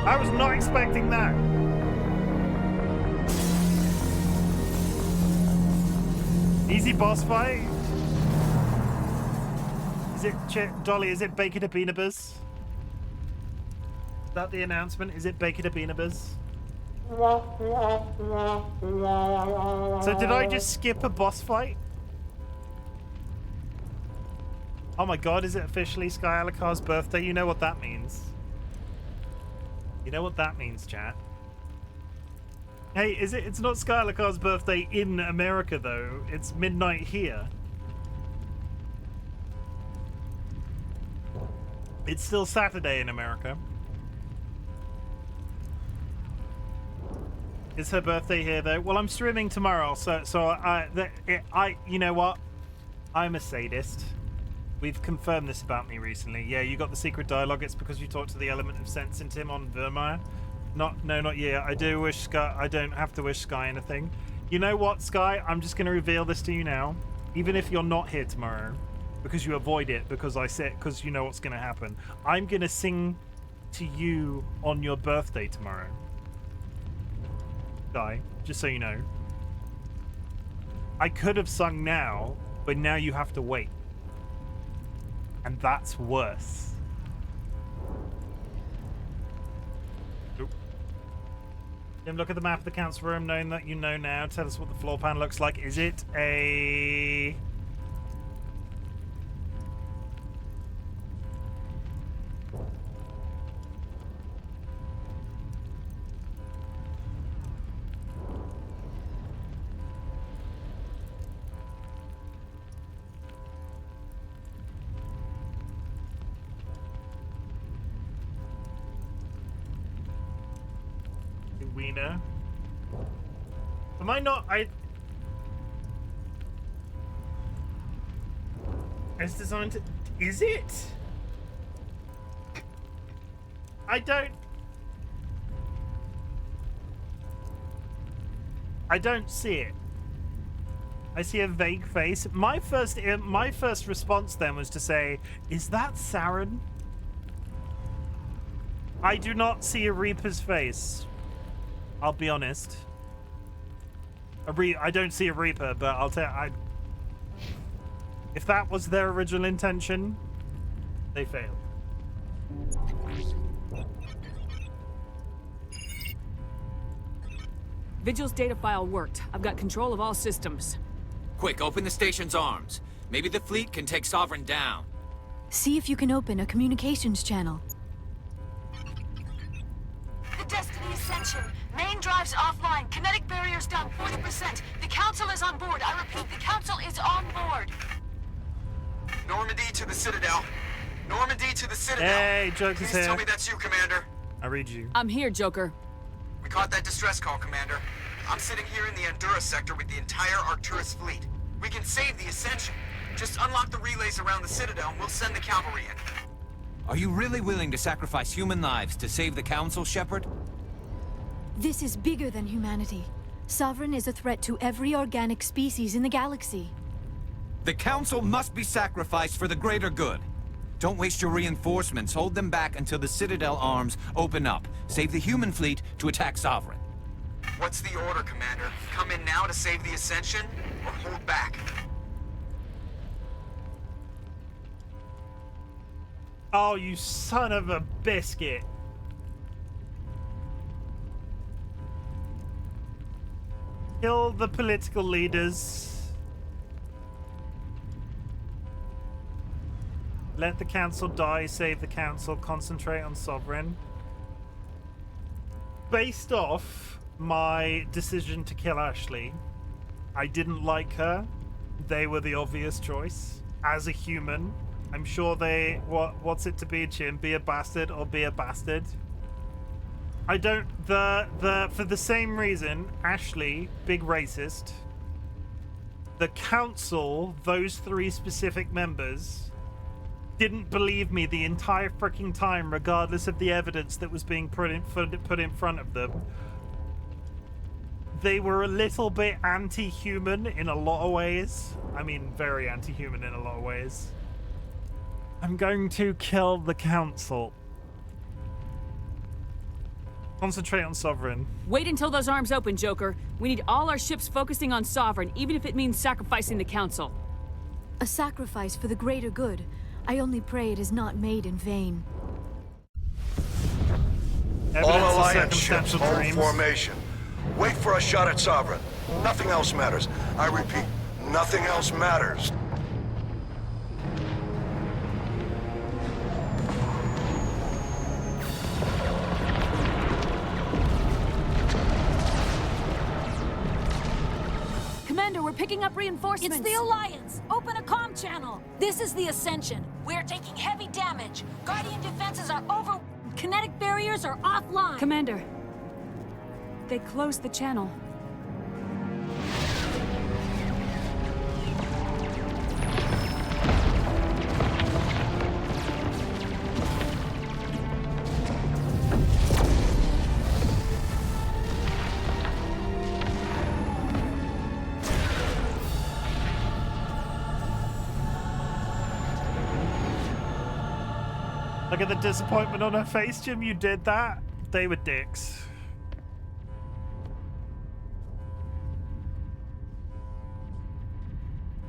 [SPEAKER 1] I was not expecting that. Easy boss fight. Is it Dolly? Is it Baker to Beanabas? Is that the announcement? Is it Baker to Beanabas? So did I just skip a boss fight? Oh my god, is it officially Sky Alakar's birthday? You know what that means. You know what that means, chat. Hey, is it? It's not Sky Alakar's birthday in America, though. It's midnight here. It's still Saturday in America. It's her birthday here, though. Well, I'm streaming tomorrow, so you know what? I'm a sadist. We've confirmed this about me recently. Yeah, you got the secret dialogue. It's because you talked to the element of sense in Tim on Vermeer. No, not yet. I do wish Sky. I don't have to wish Sky anything. You know what, Sky? I'm just going to reveal this to you now. Even if you're not here tomorrow, because you avoid it, because you know what's going to happen. I'm going to sing to you on your birthday tomorrow. Sky, just so you know. I could have sung now, but now you have to wait. And that's worse. Oop. Jim, look at the map of the council room, knowing that you know now. Tell us what the floor plan looks like. Is it a... Wiener. Am I not? It's designed to... Is it? I don't see it. I see a vague face. My first response then was to say, is that Saren? I do not see a Reaper's face. I'll be honest. I don't see a Reaper, but I'll tell you, if that was their original intention, they failed.
[SPEAKER 19] Vigil's data file worked. I've got control of all systems.
[SPEAKER 11] Quick, open the station's arms. Maybe the fleet can take Sovereign down.
[SPEAKER 7] See if you can open a communications channel.
[SPEAKER 20] The Destiny Ascension. Main drives offline. Kinetic barriers down 40%. The Council is on board. I repeat, the Council is on board.
[SPEAKER 3] Normandy to the Citadel. Normandy to the Citadel.
[SPEAKER 1] Hey, Joker's
[SPEAKER 3] Please
[SPEAKER 1] here.
[SPEAKER 3] tell me that's you, Commander.
[SPEAKER 1] I read you.
[SPEAKER 19] I'm here, Joker.
[SPEAKER 3] We caught that distress call, Commander. I'm sitting here in the Endura sector with the entire Arcturus fleet. We can save the Ascension. Just unlock the relays around the Citadel and we'll send the cavalry in.
[SPEAKER 11] Are you really willing to sacrifice human lives to save the Council, Shepard?
[SPEAKER 7] This is bigger than humanity. Sovereign is a threat to every organic species in the galaxy.
[SPEAKER 11] The Council must be sacrificed for the greater good. Don't waste your reinforcements. Hold them back until the Citadel arms open up. Save the human fleet to attack Sovereign.
[SPEAKER 3] What's the order, Commander? Come in now to save the Ascension, or hold back?
[SPEAKER 1] Oh, you son of a biscuit. Kill the political leaders. Let the Council die, save the Council, concentrate on Sovereign. Based off my decision to kill Ashley, I didn't like her. They were the obvious choice. As a human, I'm sure they... What's it to be, Chim? Be a bastard or be a bastard? I don't... For the same reason, Ashley, big racist. The Council, those three specific members... didn't believe me the entire freaking time, regardless of the evidence that was being put in front of them. They were a little bit anti-human in a lot of ways. I mean, very anti-human in a lot of ways. I'm going to kill the Council. Concentrate on Sovereign.
[SPEAKER 19] Wait until those arms open, Joker. We need all our ships focusing on Sovereign, even if it means sacrificing the Council.
[SPEAKER 7] A sacrifice for the greater good. I only pray it is not made in vain.
[SPEAKER 10] All Alliance ships, hold formation. Wait for a shot at Sovereign. Nothing else matters. I repeat, nothing else matters.
[SPEAKER 19] Commander, we're picking up reinforcements.
[SPEAKER 20] It's the Alliance! Open a comm channel! This is the Ascension. We're taking heavy damage. Guardian defenses are over... Kinetic barriers are offline.
[SPEAKER 19] Commander, they closed the channel.
[SPEAKER 1] Look at the disappointment on her face, Jim. You did that? They were dicks.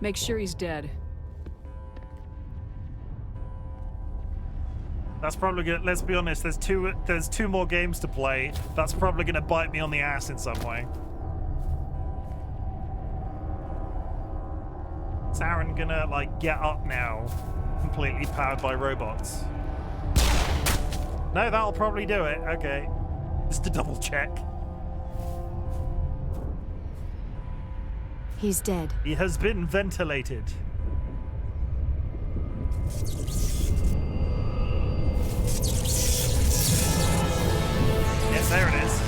[SPEAKER 5] Make sure he's dead.
[SPEAKER 1] That's probably gonna, let's be honest, there's two more games to play. That's probably gonna bite me on the ass in some way. Is Aaron gonna, like, get up now? Completely powered by robots. No, that'll probably do it. Okay. Just to double check.
[SPEAKER 7] He's dead.
[SPEAKER 1] He has been ventilated. Yes, there it is.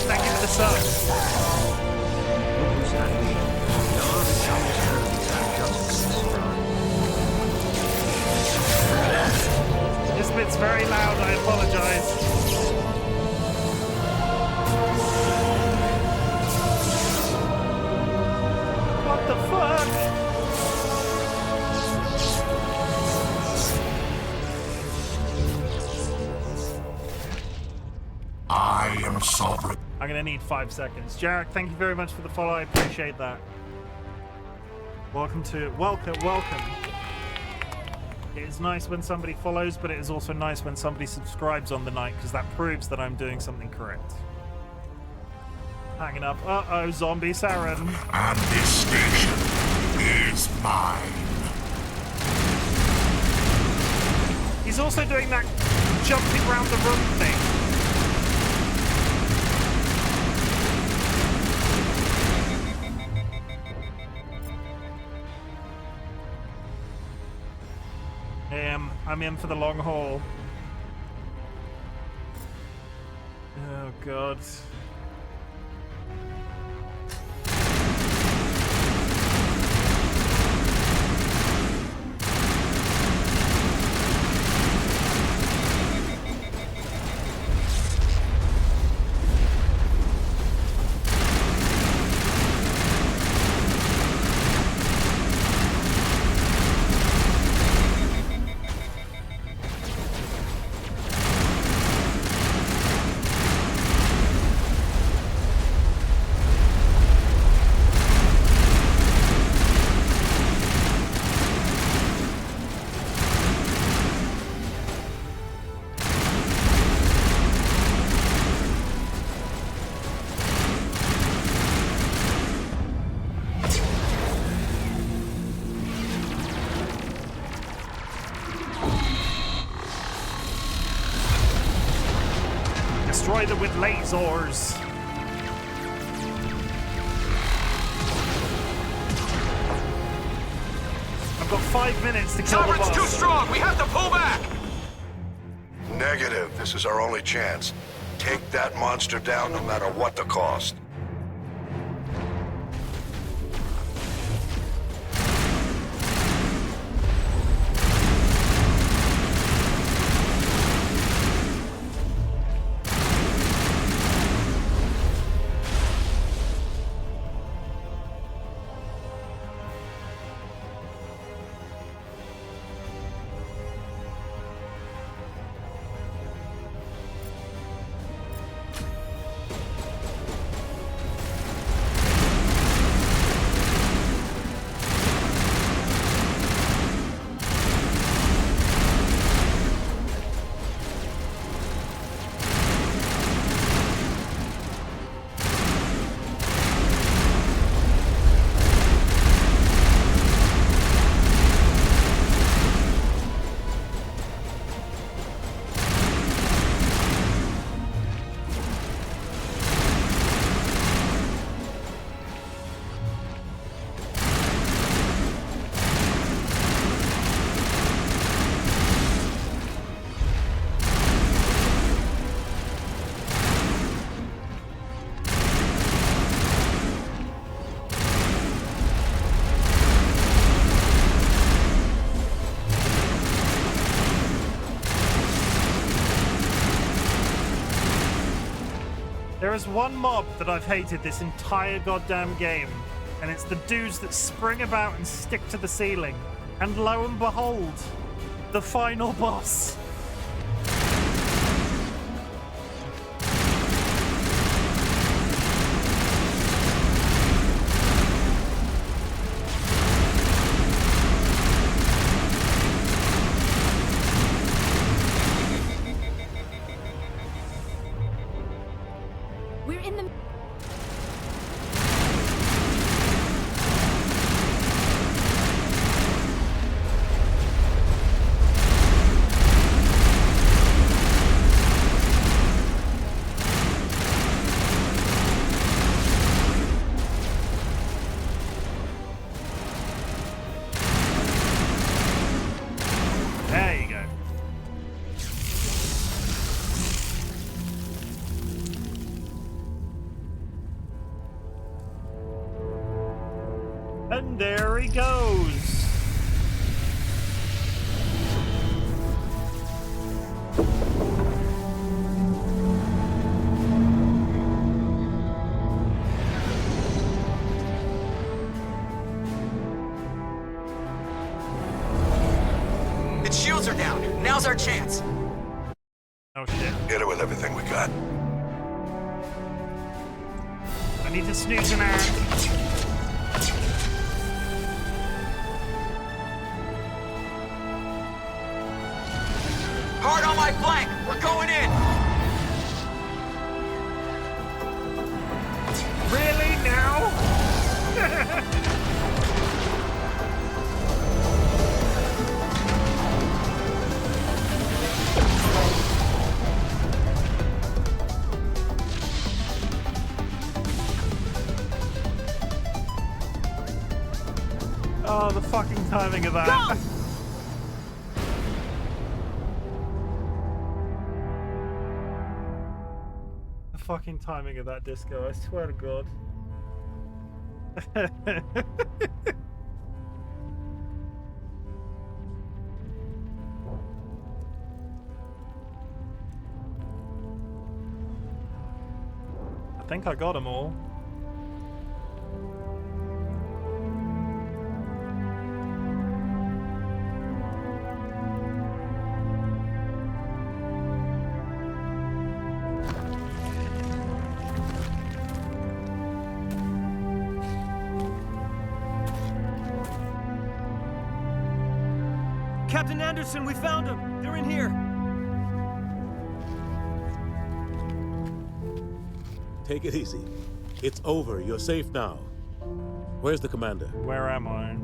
[SPEAKER 1] Thank you for the sub. This bit's very loud, I apologize. What the fuck?
[SPEAKER 18] I am sovereign.
[SPEAKER 1] I'm gonna need 5 seconds. Jarek, thank you very much for the follow. I appreciate that. Welcome. It is nice when somebody follows, but it is also nice when somebody subscribes on the night, because that proves that I'm doing something correct. Hanging up. Uh-oh, zombie Saren.
[SPEAKER 18] And this station is mine.
[SPEAKER 1] He's also doing that jumping around the room thing. I'm in for the long haul. Oh, God. Destroy them with lasers. I've got 5 minutes to kill the boss.
[SPEAKER 10] Sovereign's too strong. We have to pull back. Negative. This is our only chance. Take that monster down no matter what the cost.
[SPEAKER 1] There is one mob that I've hated this entire goddamn game, and it's the dudes that spring about and stick to the ceiling. And lo and behold, the final boss.
[SPEAKER 7] We're in the...
[SPEAKER 1] There you go. And there he goes.
[SPEAKER 3] Its shields are down. Now's our chance.
[SPEAKER 1] Oh shit.
[SPEAKER 10] Hit it with everything we got.
[SPEAKER 1] I need to snooze an ad.
[SPEAKER 3] Hard on my flank. We're going in.
[SPEAKER 1] Really now? Oh, the fucking timing of that.
[SPEAKER 19] Go!
[SPEAKER 1] The fucking timing of that disco, I swear to God. I think I got them all.
[SPEAKER 15] Captain Anderson, we found them. They're in here.
[SPEAKER 8] Take it easy. It's over. You're safe now. Where's the commander?
[SPEAKER 1] Where am I?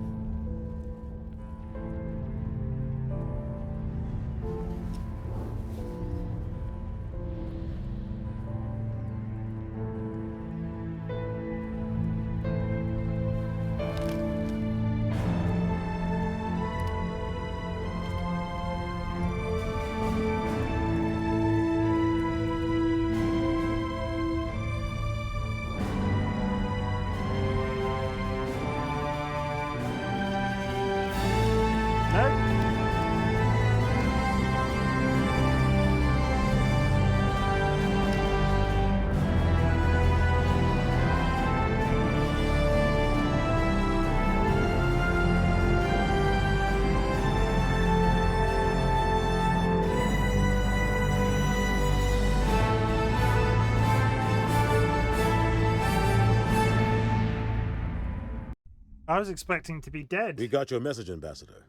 [SPEAKER 1] I was expecting to be dead.
[SPEAKER 8] We got your message, Ambassador.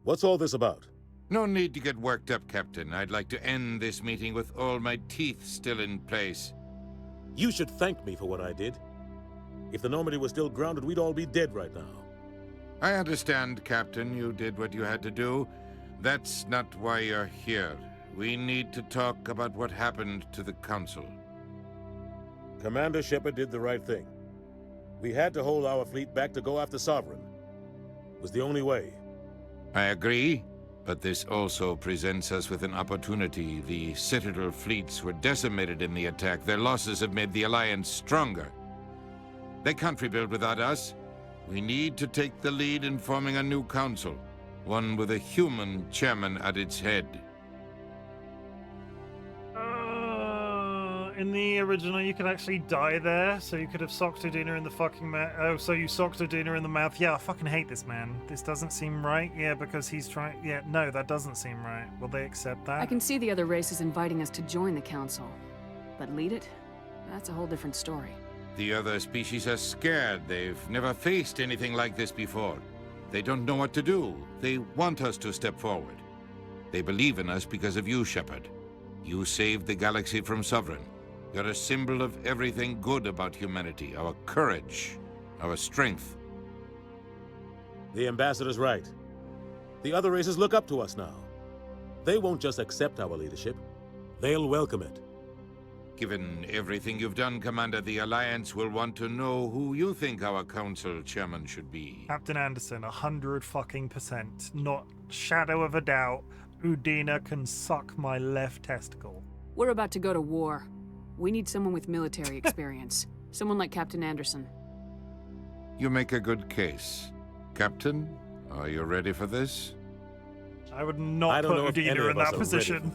[SPEAKER 8] What's all this about?
[SPEAKER 14] No need to get worked up, Captain. I'd like to end this meeting with all my teeth still in place.
[SPEAKER 8] You should thank me for what I did. If the Normandy was still grounded, we'd all be dead right now.
[SPEAKER 14] I understand, Captain. You did what you had to do. That's not why you're here. We need to talk about what happened to the Council.
[SPEAKER 8] Commander Shepard did the right thing. We had to hold our fleet back to go after Sovereign. It was the only way.
[SPEAKER 14] I agree, but this also presents us with an opportunity. The Citadel fleets were decimated in the attack. Their losses have made the Alliance stronger. They can't rebuild without us. We need to take the lead in forming a new council, one with a human chairman at its head.
[SPEAKER 1] in the original you could actually die there, so you could have socked Udina in the fucking mouth. Oh, so you socked Udina in the mouth. Yeah, I fucking hate this man. This doesn't seem right. Yeah, because he's trying. Yeah, no, that doesn't seem right. Will they accept that?
[SPEAKER 5] I can see the other races inviting us to join the council, but lead it? That's a whole different story.
[SPEAKER 14] The other species are scared. They've never faced anything like this before. They don't know what to do. They want us to step forward. They believe in us because of you, Shepard. You saved the galaxy from Sovereign. You're a symbol of everything good about humanity, our courage, our strength.
[SPEAKER 8] The ambassador's right. The other races look up to us now. They won't just accept our leadership. They'll welcome it.
[SPEAKER 14] Given everything you've done, Commander, the Alliance will want to know who you think our council chairman should be.
[SPEAKER 1] Captain Anderson, 100%. Not shadow of a doubt. Udina can suck my left testicle.
[SPEAKER 5] We're about to go to war. We need someone with military experience. Someone like Captain Anderson.
[SPEAKER 14] You make a good case. Captain, are you ready for this?
[SPEAKER 1] I would not put Udina in that position.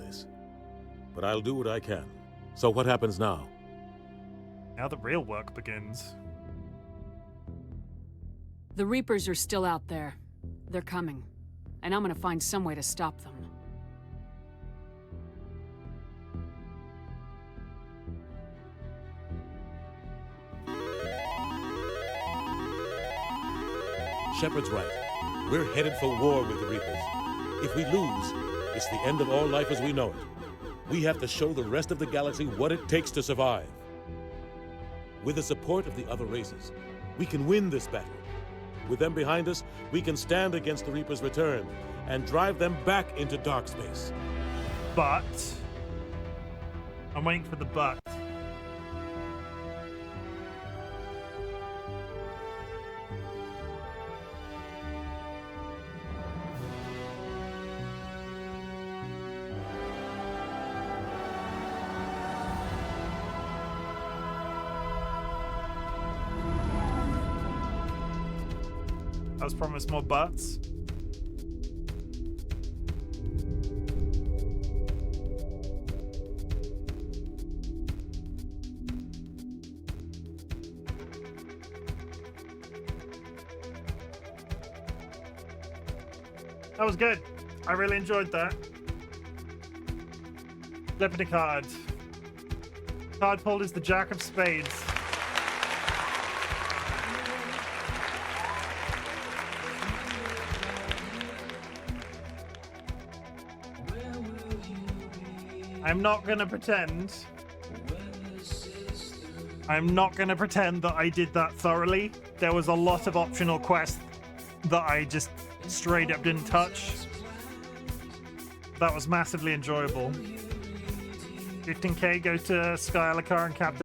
[SPEAKER 8] But I'll do what I can. So what happens now?
[SPEAKER 1] Now the real work begins.
[SPEAKER 5] The Reapers are still out there. They're coming. And I'm gonna find some way to stop them.
[SPEAKER 8] Shepard's right. We're headed for war with the Reapers. If we lose, it's the end of all life as we know it. We have to show the rest of the galaxy what it takes to survive. With the support of the other races, we can win this battle. With them behind us, we can stand against the Reapers' return and drive them back into dark space.
[SPEAKER 1] But... I'm waiting for the but. I was promised more butts. That was good. I really enjoyed that. Flipping a card. Card pulled is the Jack of Spades. I'm not gonna pretend. I'm not gonna pretend that I did that thoroughly. There was a lot of optional quests that I just straight up didn't touch. That was massively enjoyable. 15k goes to Skylar and Captain.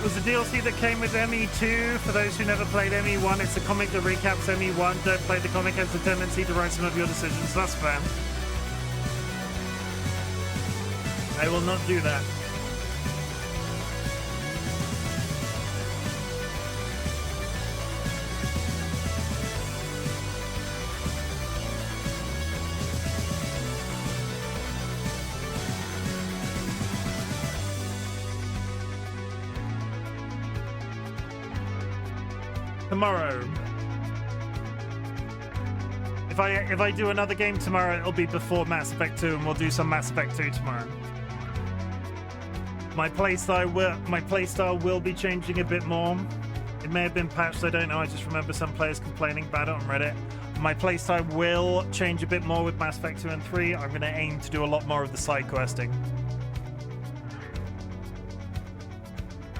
[SPEAKER 1] was a DLC that came with ME2. For those who never played ME1, it's a comic that recaps ME1. Don't play the comic, has a tendency to write some of your decisions. That's fair. I will not do that. Tomorrow. If I do another game tomorrow, it'll be before Mass Effect 2, and we'll do some Mass Effect 2 tomorrow. My playstyle will be changing a bit more. It may have been patched, I don't know. I just remember some players complaining about it on Reddit. My playstyle will change a bit more with Mass Effect 2 and 3. I'm going to aim to do a lot more of the side questing.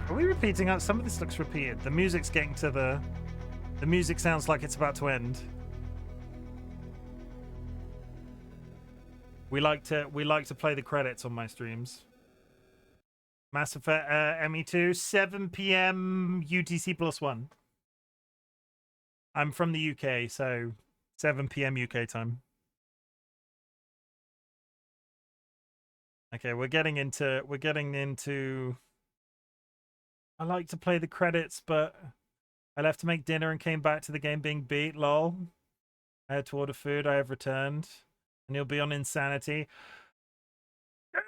[SPEAKER 1] Are we repeating out? Some of this looks repeated. The music's getting to the... The music sounds like it's about to end. We like to play the credits on my streams. Mass Effect ME2, 7 p.m. UTC +1. I'm from the UK, so 7 p.m. UK time. Okay, we're getting into I like to play the credits, but I left to make dinner and came back to the game being beat, lol. I had to order food, I have returned. And you'll be on Insanity. Oh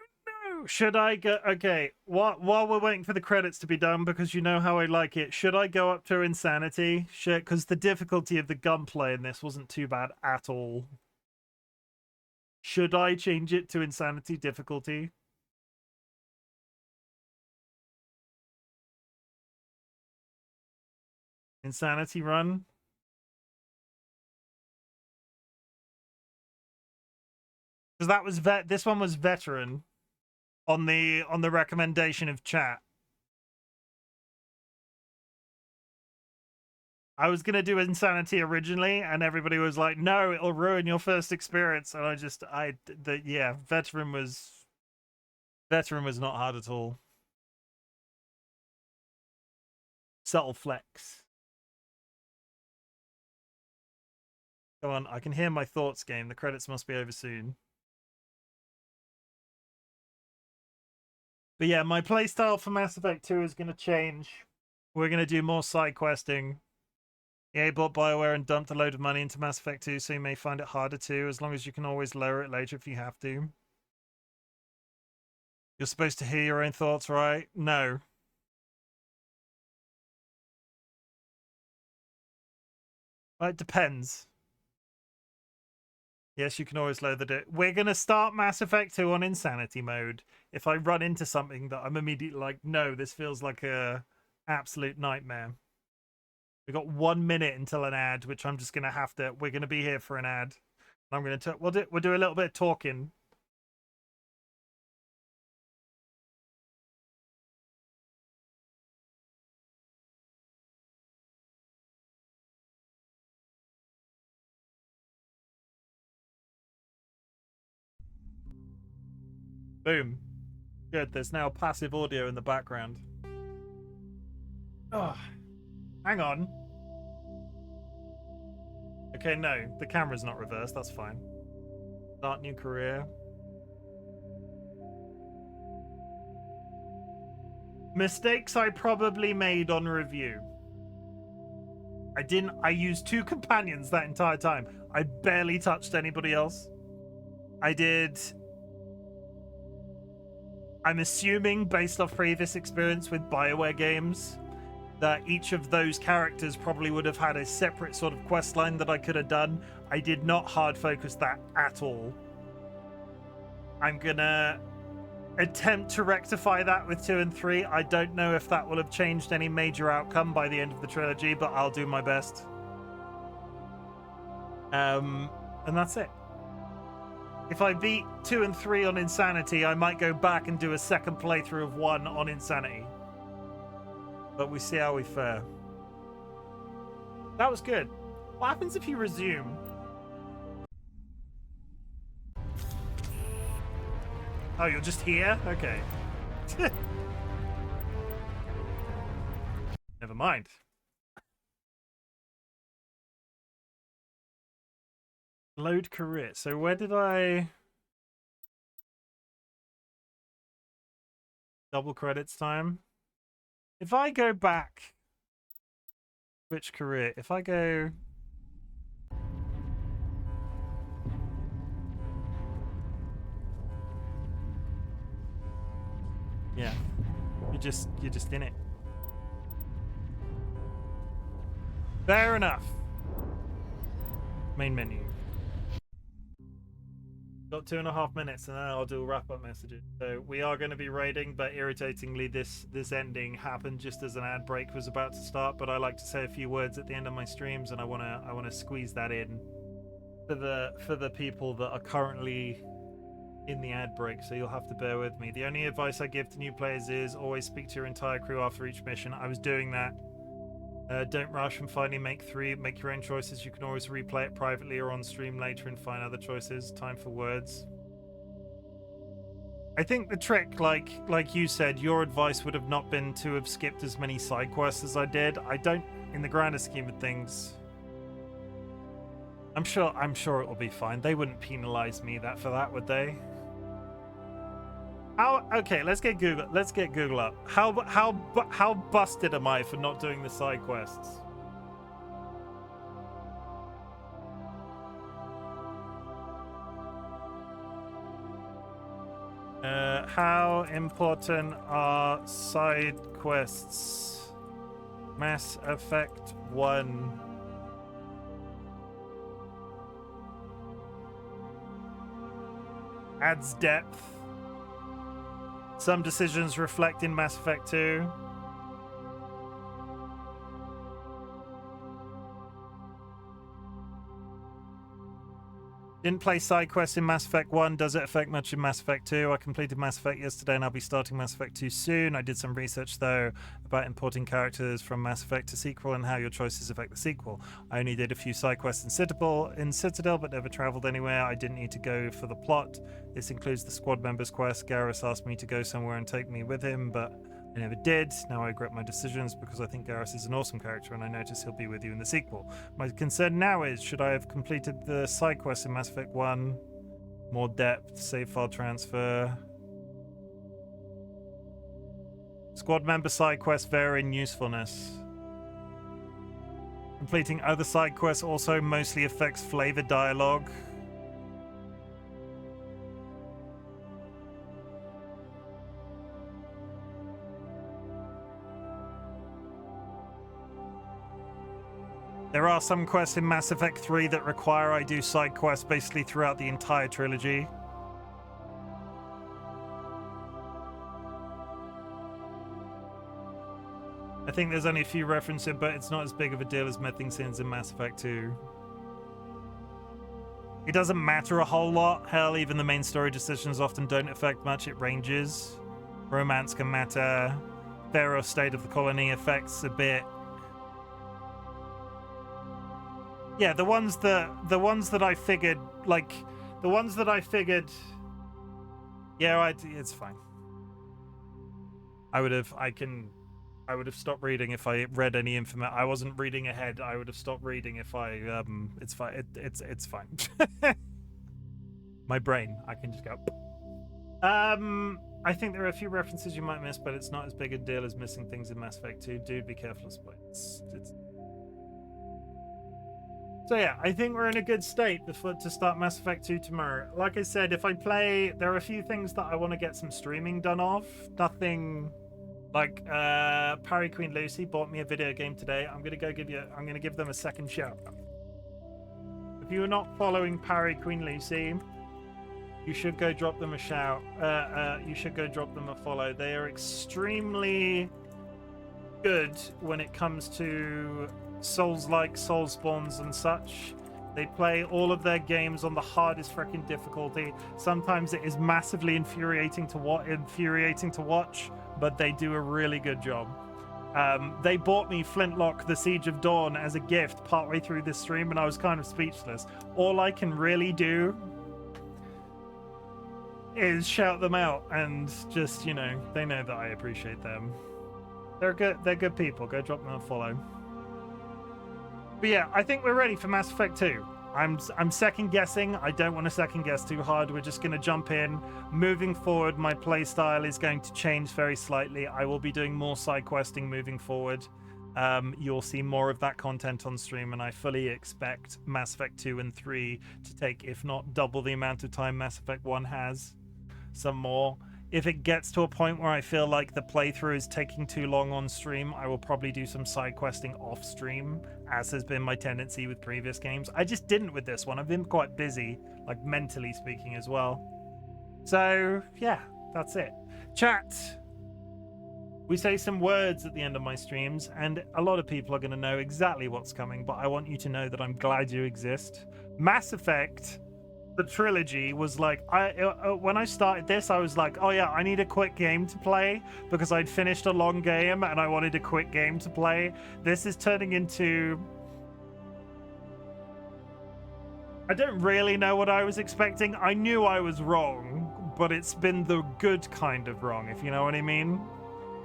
[SPEAKER 1] no! Should I go... Okay, while we're waiting for the credits to be done, because you know how I like it, should I go up to Insanity? Because the difficulty of the gunplay in this wasn't too bad at all. Should I change it to Insanity difficulty? Insanity run. Because that was this one was veteran on the recommendation of chat. I was gonna do Insanity originally, and everybody was like, "No, it'll ruin your first experience." And yeah, veteran was not hard at all. Subtle flex. Go on, I can hear my thoughts, game. The credits must be over soon. But yeah, my playstyle for Mass Effect 2 is going to change. We're going to do more side questing. EA bought BioWare and dumped a load of money into Mass Effect 2, so you may find it harder to, as long as you can always lower it later if you have to. You're supposed to hear your own thoughts, right? No. Well, it depends. Yes, you can always lower the... We're going to start Mass Effect 2 on Insanity mode. If I run into something that I'm immediately like, no, this feels like a absolute nightmare. We've got 1 minute until an ad, which I'm just going to have to... We're going to be here for an ad. I'm going to... We'll do a little bit of talking. Boom. Good, there's now passive audio in the background. Oh, hang on. Okay, no, the camera's not reversed, that's fine. Start new career. Mistakes I probably made on review. I used 2 companions that entire time. I barely touched anybody else. I'm assuming, based off previous experience with BioWare games, that each of those characters probably would have had a separate sort of quest line that I could have done. I did not hard focus that at all. I'm gonna attempt to rectify that with 2 and 3. I don't know if that will have changed any major outcome by the end of the trilogy, but I'll do my best. And that's it. If I beat 2 and 3 on Insanity, I might go back and do a second playthrough of 1 on Insanity. But we see how we fare. That was good. What happens if you resume? Oh, you're just here? Okay. mind. Load career. So where did I... Double credits time. If I go back... Which career? If I go... Yeah. You're just in it. Fair enough. Main menu. Got 2.5 minutes and then I'll do wrap-up messages. So we are going to be raiding, but irritatingly this ending happened just as an ad break was about to start, but I like to say a few words at the end of my streams and I want to squeeze that in for the people that are currently in the ad break, so you'll have to bear with me. The only advice I give to new players is always speak to your entire crew after each mission. I was doing that. Don't rush and finally make your own choices. You can always replay it privately or on stream later and find other choices. Time for words. I think the trick, like you said, your advice would have not been to have skipped as many side quests as I did. I don't, in the grander scheme of things, I'm sure it will be fine. They wouldn't penalize me for that, would they? Okay, let's get Google up. How busted am I for not doing the side quests? How important are side quests? Mass Effect 1. Adds depth. Some decisions reflect in Mass Effect 2. Didn't play side quests in Mass Effect 1. Does it affect much in Mass Effect 2? I completed Mass Effect yesterday and I'll be starting Mass Effect 2 soon. I did some research though about importing characters from Mass Effect to sequel and how your choices affect the sequel. I only did a few side quests in Citadel but never traveled anywhere. I didn't need to go for the plot. This includes the squad members quest. Garrus asked me to go somewhere and take me with him, but I never did. Now I regret my decisions because I think Garrus is an awesome character and I notice he'll be with you in the sequel. My concern now is, should I have completed the side quest in Mass Effect 1? More depth, save file transfer. Squad member side quests vary in usefulness. Completing other side quests also mostly affects flavor dialogue. There are some quests in Mass Effect 3 that require I do side quests basically throughout the entire trilogy. I think there's only a few references, but it's not as big of a deal as mething sins in Mass Effect 2. It doesn't matter a whole lot. Hell, even the main story decisions often don't affect much. It ranges. Romance can matter. Pharaoh's state of the colony affects a bit. Yeah, the ones that I figured, yeah, it's fine. I would have stopped reading if I read any information. I wasn't reading ahead. I would have stopped reading if I, it's fine. It's fine. My brain, I can just go. I think there are a few references you might miss, but it's not as big a deal as missing things in Mass Effect 2. Dude, be careful of spoilers. So yeah, I think we're in a good state to start Mass Effect 2 tomorrow. Like I said, if I play, there are a few things that I want to get some streaming done of. Nothing like Parry Queen Lucy bought me a video game today. I'm gonna give them a second shout. If you are not following Parry Queen Lucy, you should go drop them a shout. You should go drop them a follow. They are extremely good when it comes to Souls-like, Soulspawns and such. They play all of their games on the hardest freaking difficulty. Sometimes it is massively infuriating to watch, but they do a really good job. They bought me Flintlock: The Siege of Dawn as a gift partway through this stream, and I was kind of speechless. All I can really do is shout them out and just, you know, they know that I appreciate them. They're good people. Go drop them a follow. But yeah, I think we're ready for Mass Effect 2. I'm second guessing. I don't want to second guess too hard. We're just going to jump in. Moving forward, my playstyle is going to change very slightly. I will be doing more side questing moving forward. You'll see more of that content on stream, and I fully expect Mass Effect 2 and 3 to take, if not double the amount of time Mass Effect 1 has, some more. If it gets to a point where I feel like the playthrough is taking too long on stream, I will probably do some side questing off stream, as has been my tendency with previous games. I just didn't with this one. I've been quite busy, like mentally speaking as well. So yeah, that's it. Chat. We say some words at the end of my streams, and a lot of people are going to know exactly what's coming, but I want you to know that I'm glad you exist. Mass Effect, the trilogy, was like, when I started this, I was like, oh yeah, I need a quick game to play, because I'd finished a long game and I wanted a quick game to play. This is turning into... I don't really know what I was expecting. I knew I was wrong, but it's been the good kind of wrong, if you know what I mean.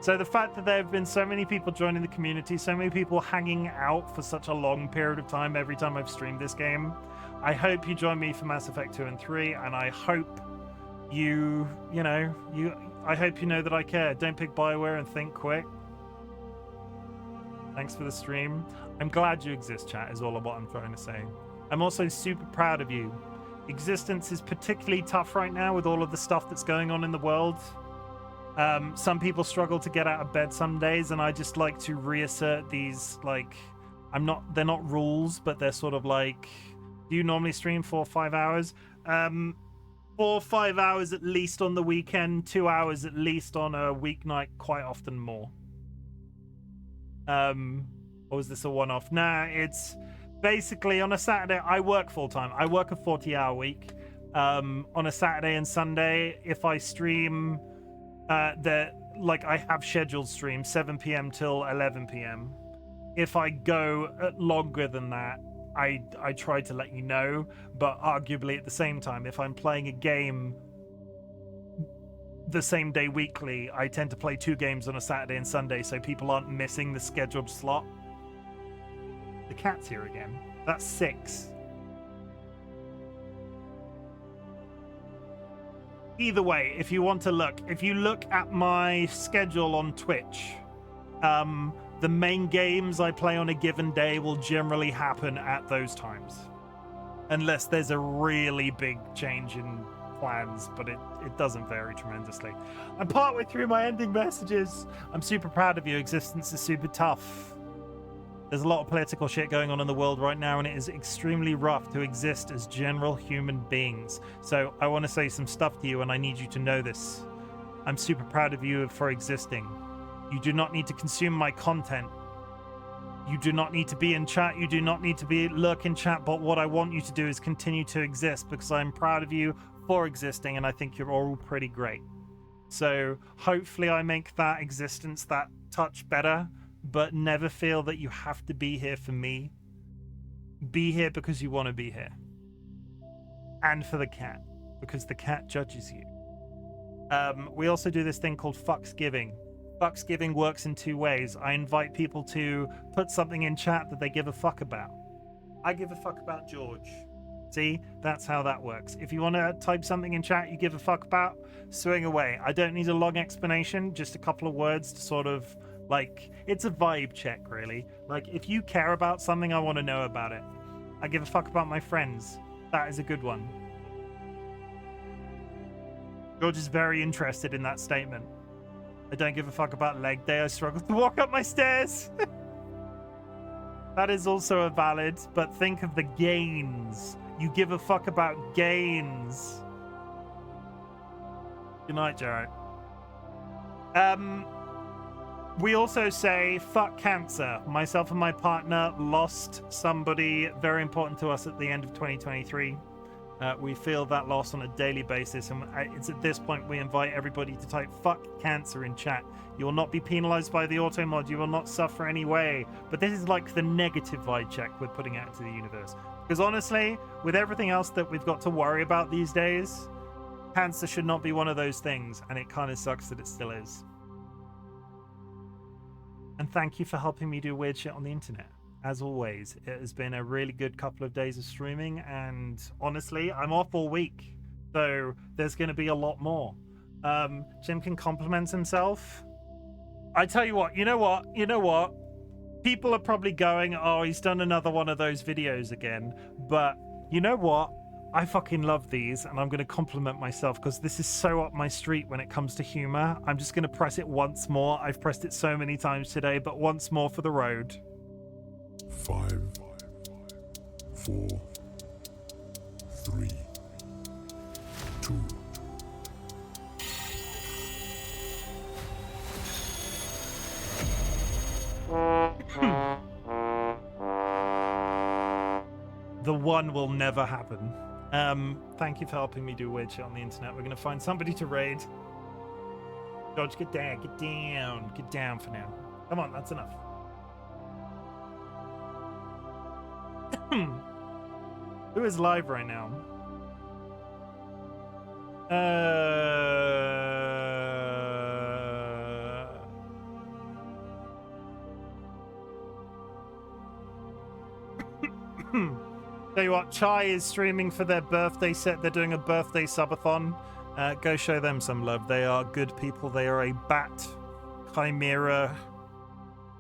[SPEAKER 1] So the fact that there have been so many people joining the community, so many people hanging out for such a long period of time every time I've streamed this game, I hope you join me for Mass Effect 2 and 3, and I hope I hope you know that I care. Don't pick Bioware and think quick. Thanks for the stream. I'm glad you exist, chat, is all of what I'm trying to say. I'm also super proud of you. Existence is particularly tough right now with all of the stuff that's going on in the world. Some people struggle to get out of bed some days, and I just like to reassert these, like, they're not rules, but they're sort of like, do you normally stream 4 or 5 hours? 4 or 5 hours at least on the weekend, 2 hours at least on a weeknight, quite often more. Or is this a one-off? Nah, it's basically on a Saturday, I work full-time. I work a 40-hour week. On a Saturday and Sunday, if I stream... I have scheduled streams 7 p.m. till 11 p.m. If I go longer than that, I try to let you know, but arguably at the same time, if I'm playing a game the same day weekly, I tend to play 2 games on a Saturday and Sunday, so people aren't missing the scheduled slot. The cat's here again. That's 6. Either way, if you want to look, if you look at my schedule on Twitch, the main games I play on a given day will generally happen at those times. Unless there's a really big change in plans, but it doesn't vary tremendously. I'm partway through my ending messages. I'm super proud of you. Existence is super tough. There's a lot of political shit going on in the world right now, and it is extremely rough to exist as general human beings. So I want to say some stuff to you, and I need you to know this. I'm super proud of you for existing. You do not need to consume my content. You do not need to be in chat. You do not need to lurk in chat, but what I want you to do is continue to exist, because I'm proud of you for existing, and I think you're all pretty great. So hopefully I make that existence that touch better, but never feel that you have to be here for me. Be here because you want to be here. And for the cat, because the cat judges you. We also do this thing called Fucksgiving. Fucksgiving works in 2 ways. I invite people to put something in chat that they give a fuck about. I give a fuck about George. See, that's how that works. If you want to type something in chat you give a fuck about, swing away. I don't need a long explanation, just a couple of words to sort of, like, it's a vibe check, really. Like, if you care about something, I want to know about it. I give a fuck about my friends. That is a good one. George is very interested in that statement. I don't give a fuck about leg day. I struggle to walk up my stairs. That is also a valid, but think of the gains. You give a fuck about gains. Good night, Jarrett. We also say, fuck cancer. Myself and my partner lost somebody very important to us at the end of 2023. We feel that loss on a daily basis, and it's at this point we invite everybody to type fuck cancer in chat. You will not be penalized by the auto mod. You will not suffer any way. But this is like the negative vibe check we're putting out into the universe. Because honestly, with everything else that we've got to worry about these days, cancer should not be one of those things, and it kind of sucks that it still is. And thank you for helping me do weird shit on the internet. As always, it has been a really good couple of days of streaming, and honestly, I'm off all week, so there's going to be a lot more. Chimken compliments himself. I tell you what, you know what? People are probably going, oh, he's done another one of those videos again, but you know what? I fucking love these, and I'm going to compliment myself because this is so up my street when it comes to humor. I'm just going to press it once more. I've pressed it so many times today, but once more for the road.
[SPEAKER 12] 5, 4, 3, 2.
[SPEAKER 1] The one will never happen. Thank you for helping me do weird shit on the internet. We're going to find somebody to raid. George, get down, get down for now. Come on, that's enough. Who is live right now? Tell you what, Chai is streaming for their birthday set. They're doing a birthday subathon. Go show them some love. They are good people. They are a bat chimera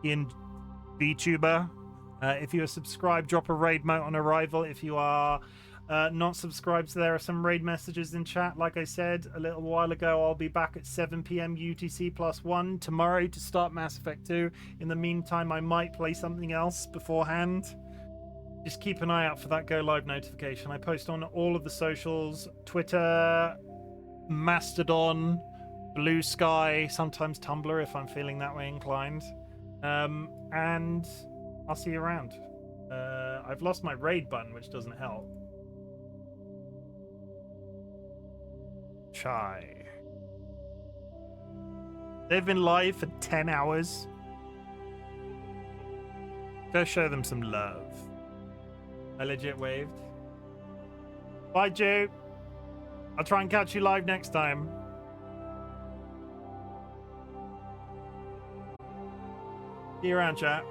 [SPEAKER 1] in VTuber. If you are subscribed, drop a raid note on arrival. If you are not subscribed, so there are some raid messages in chat. Like I said a little while ago, I'll be back at 7 p.m. UTC +1 tomorrow to start Mass Effect 2. In the meantime, I might play something else beforehand. Just keep an eye out for that go live notification. I post on all of the socials, Twitter, Mastodon, Blue Sky, sometimes Tumblr if I'm feeling that way inclined. And I'll see you around. I've lost my raid button, which doesn't help. Chai. They've been live for 10 hours. Go show them some love. I legit waved. Bye, Joe. I'll try and catch you live next time. See you around, chat.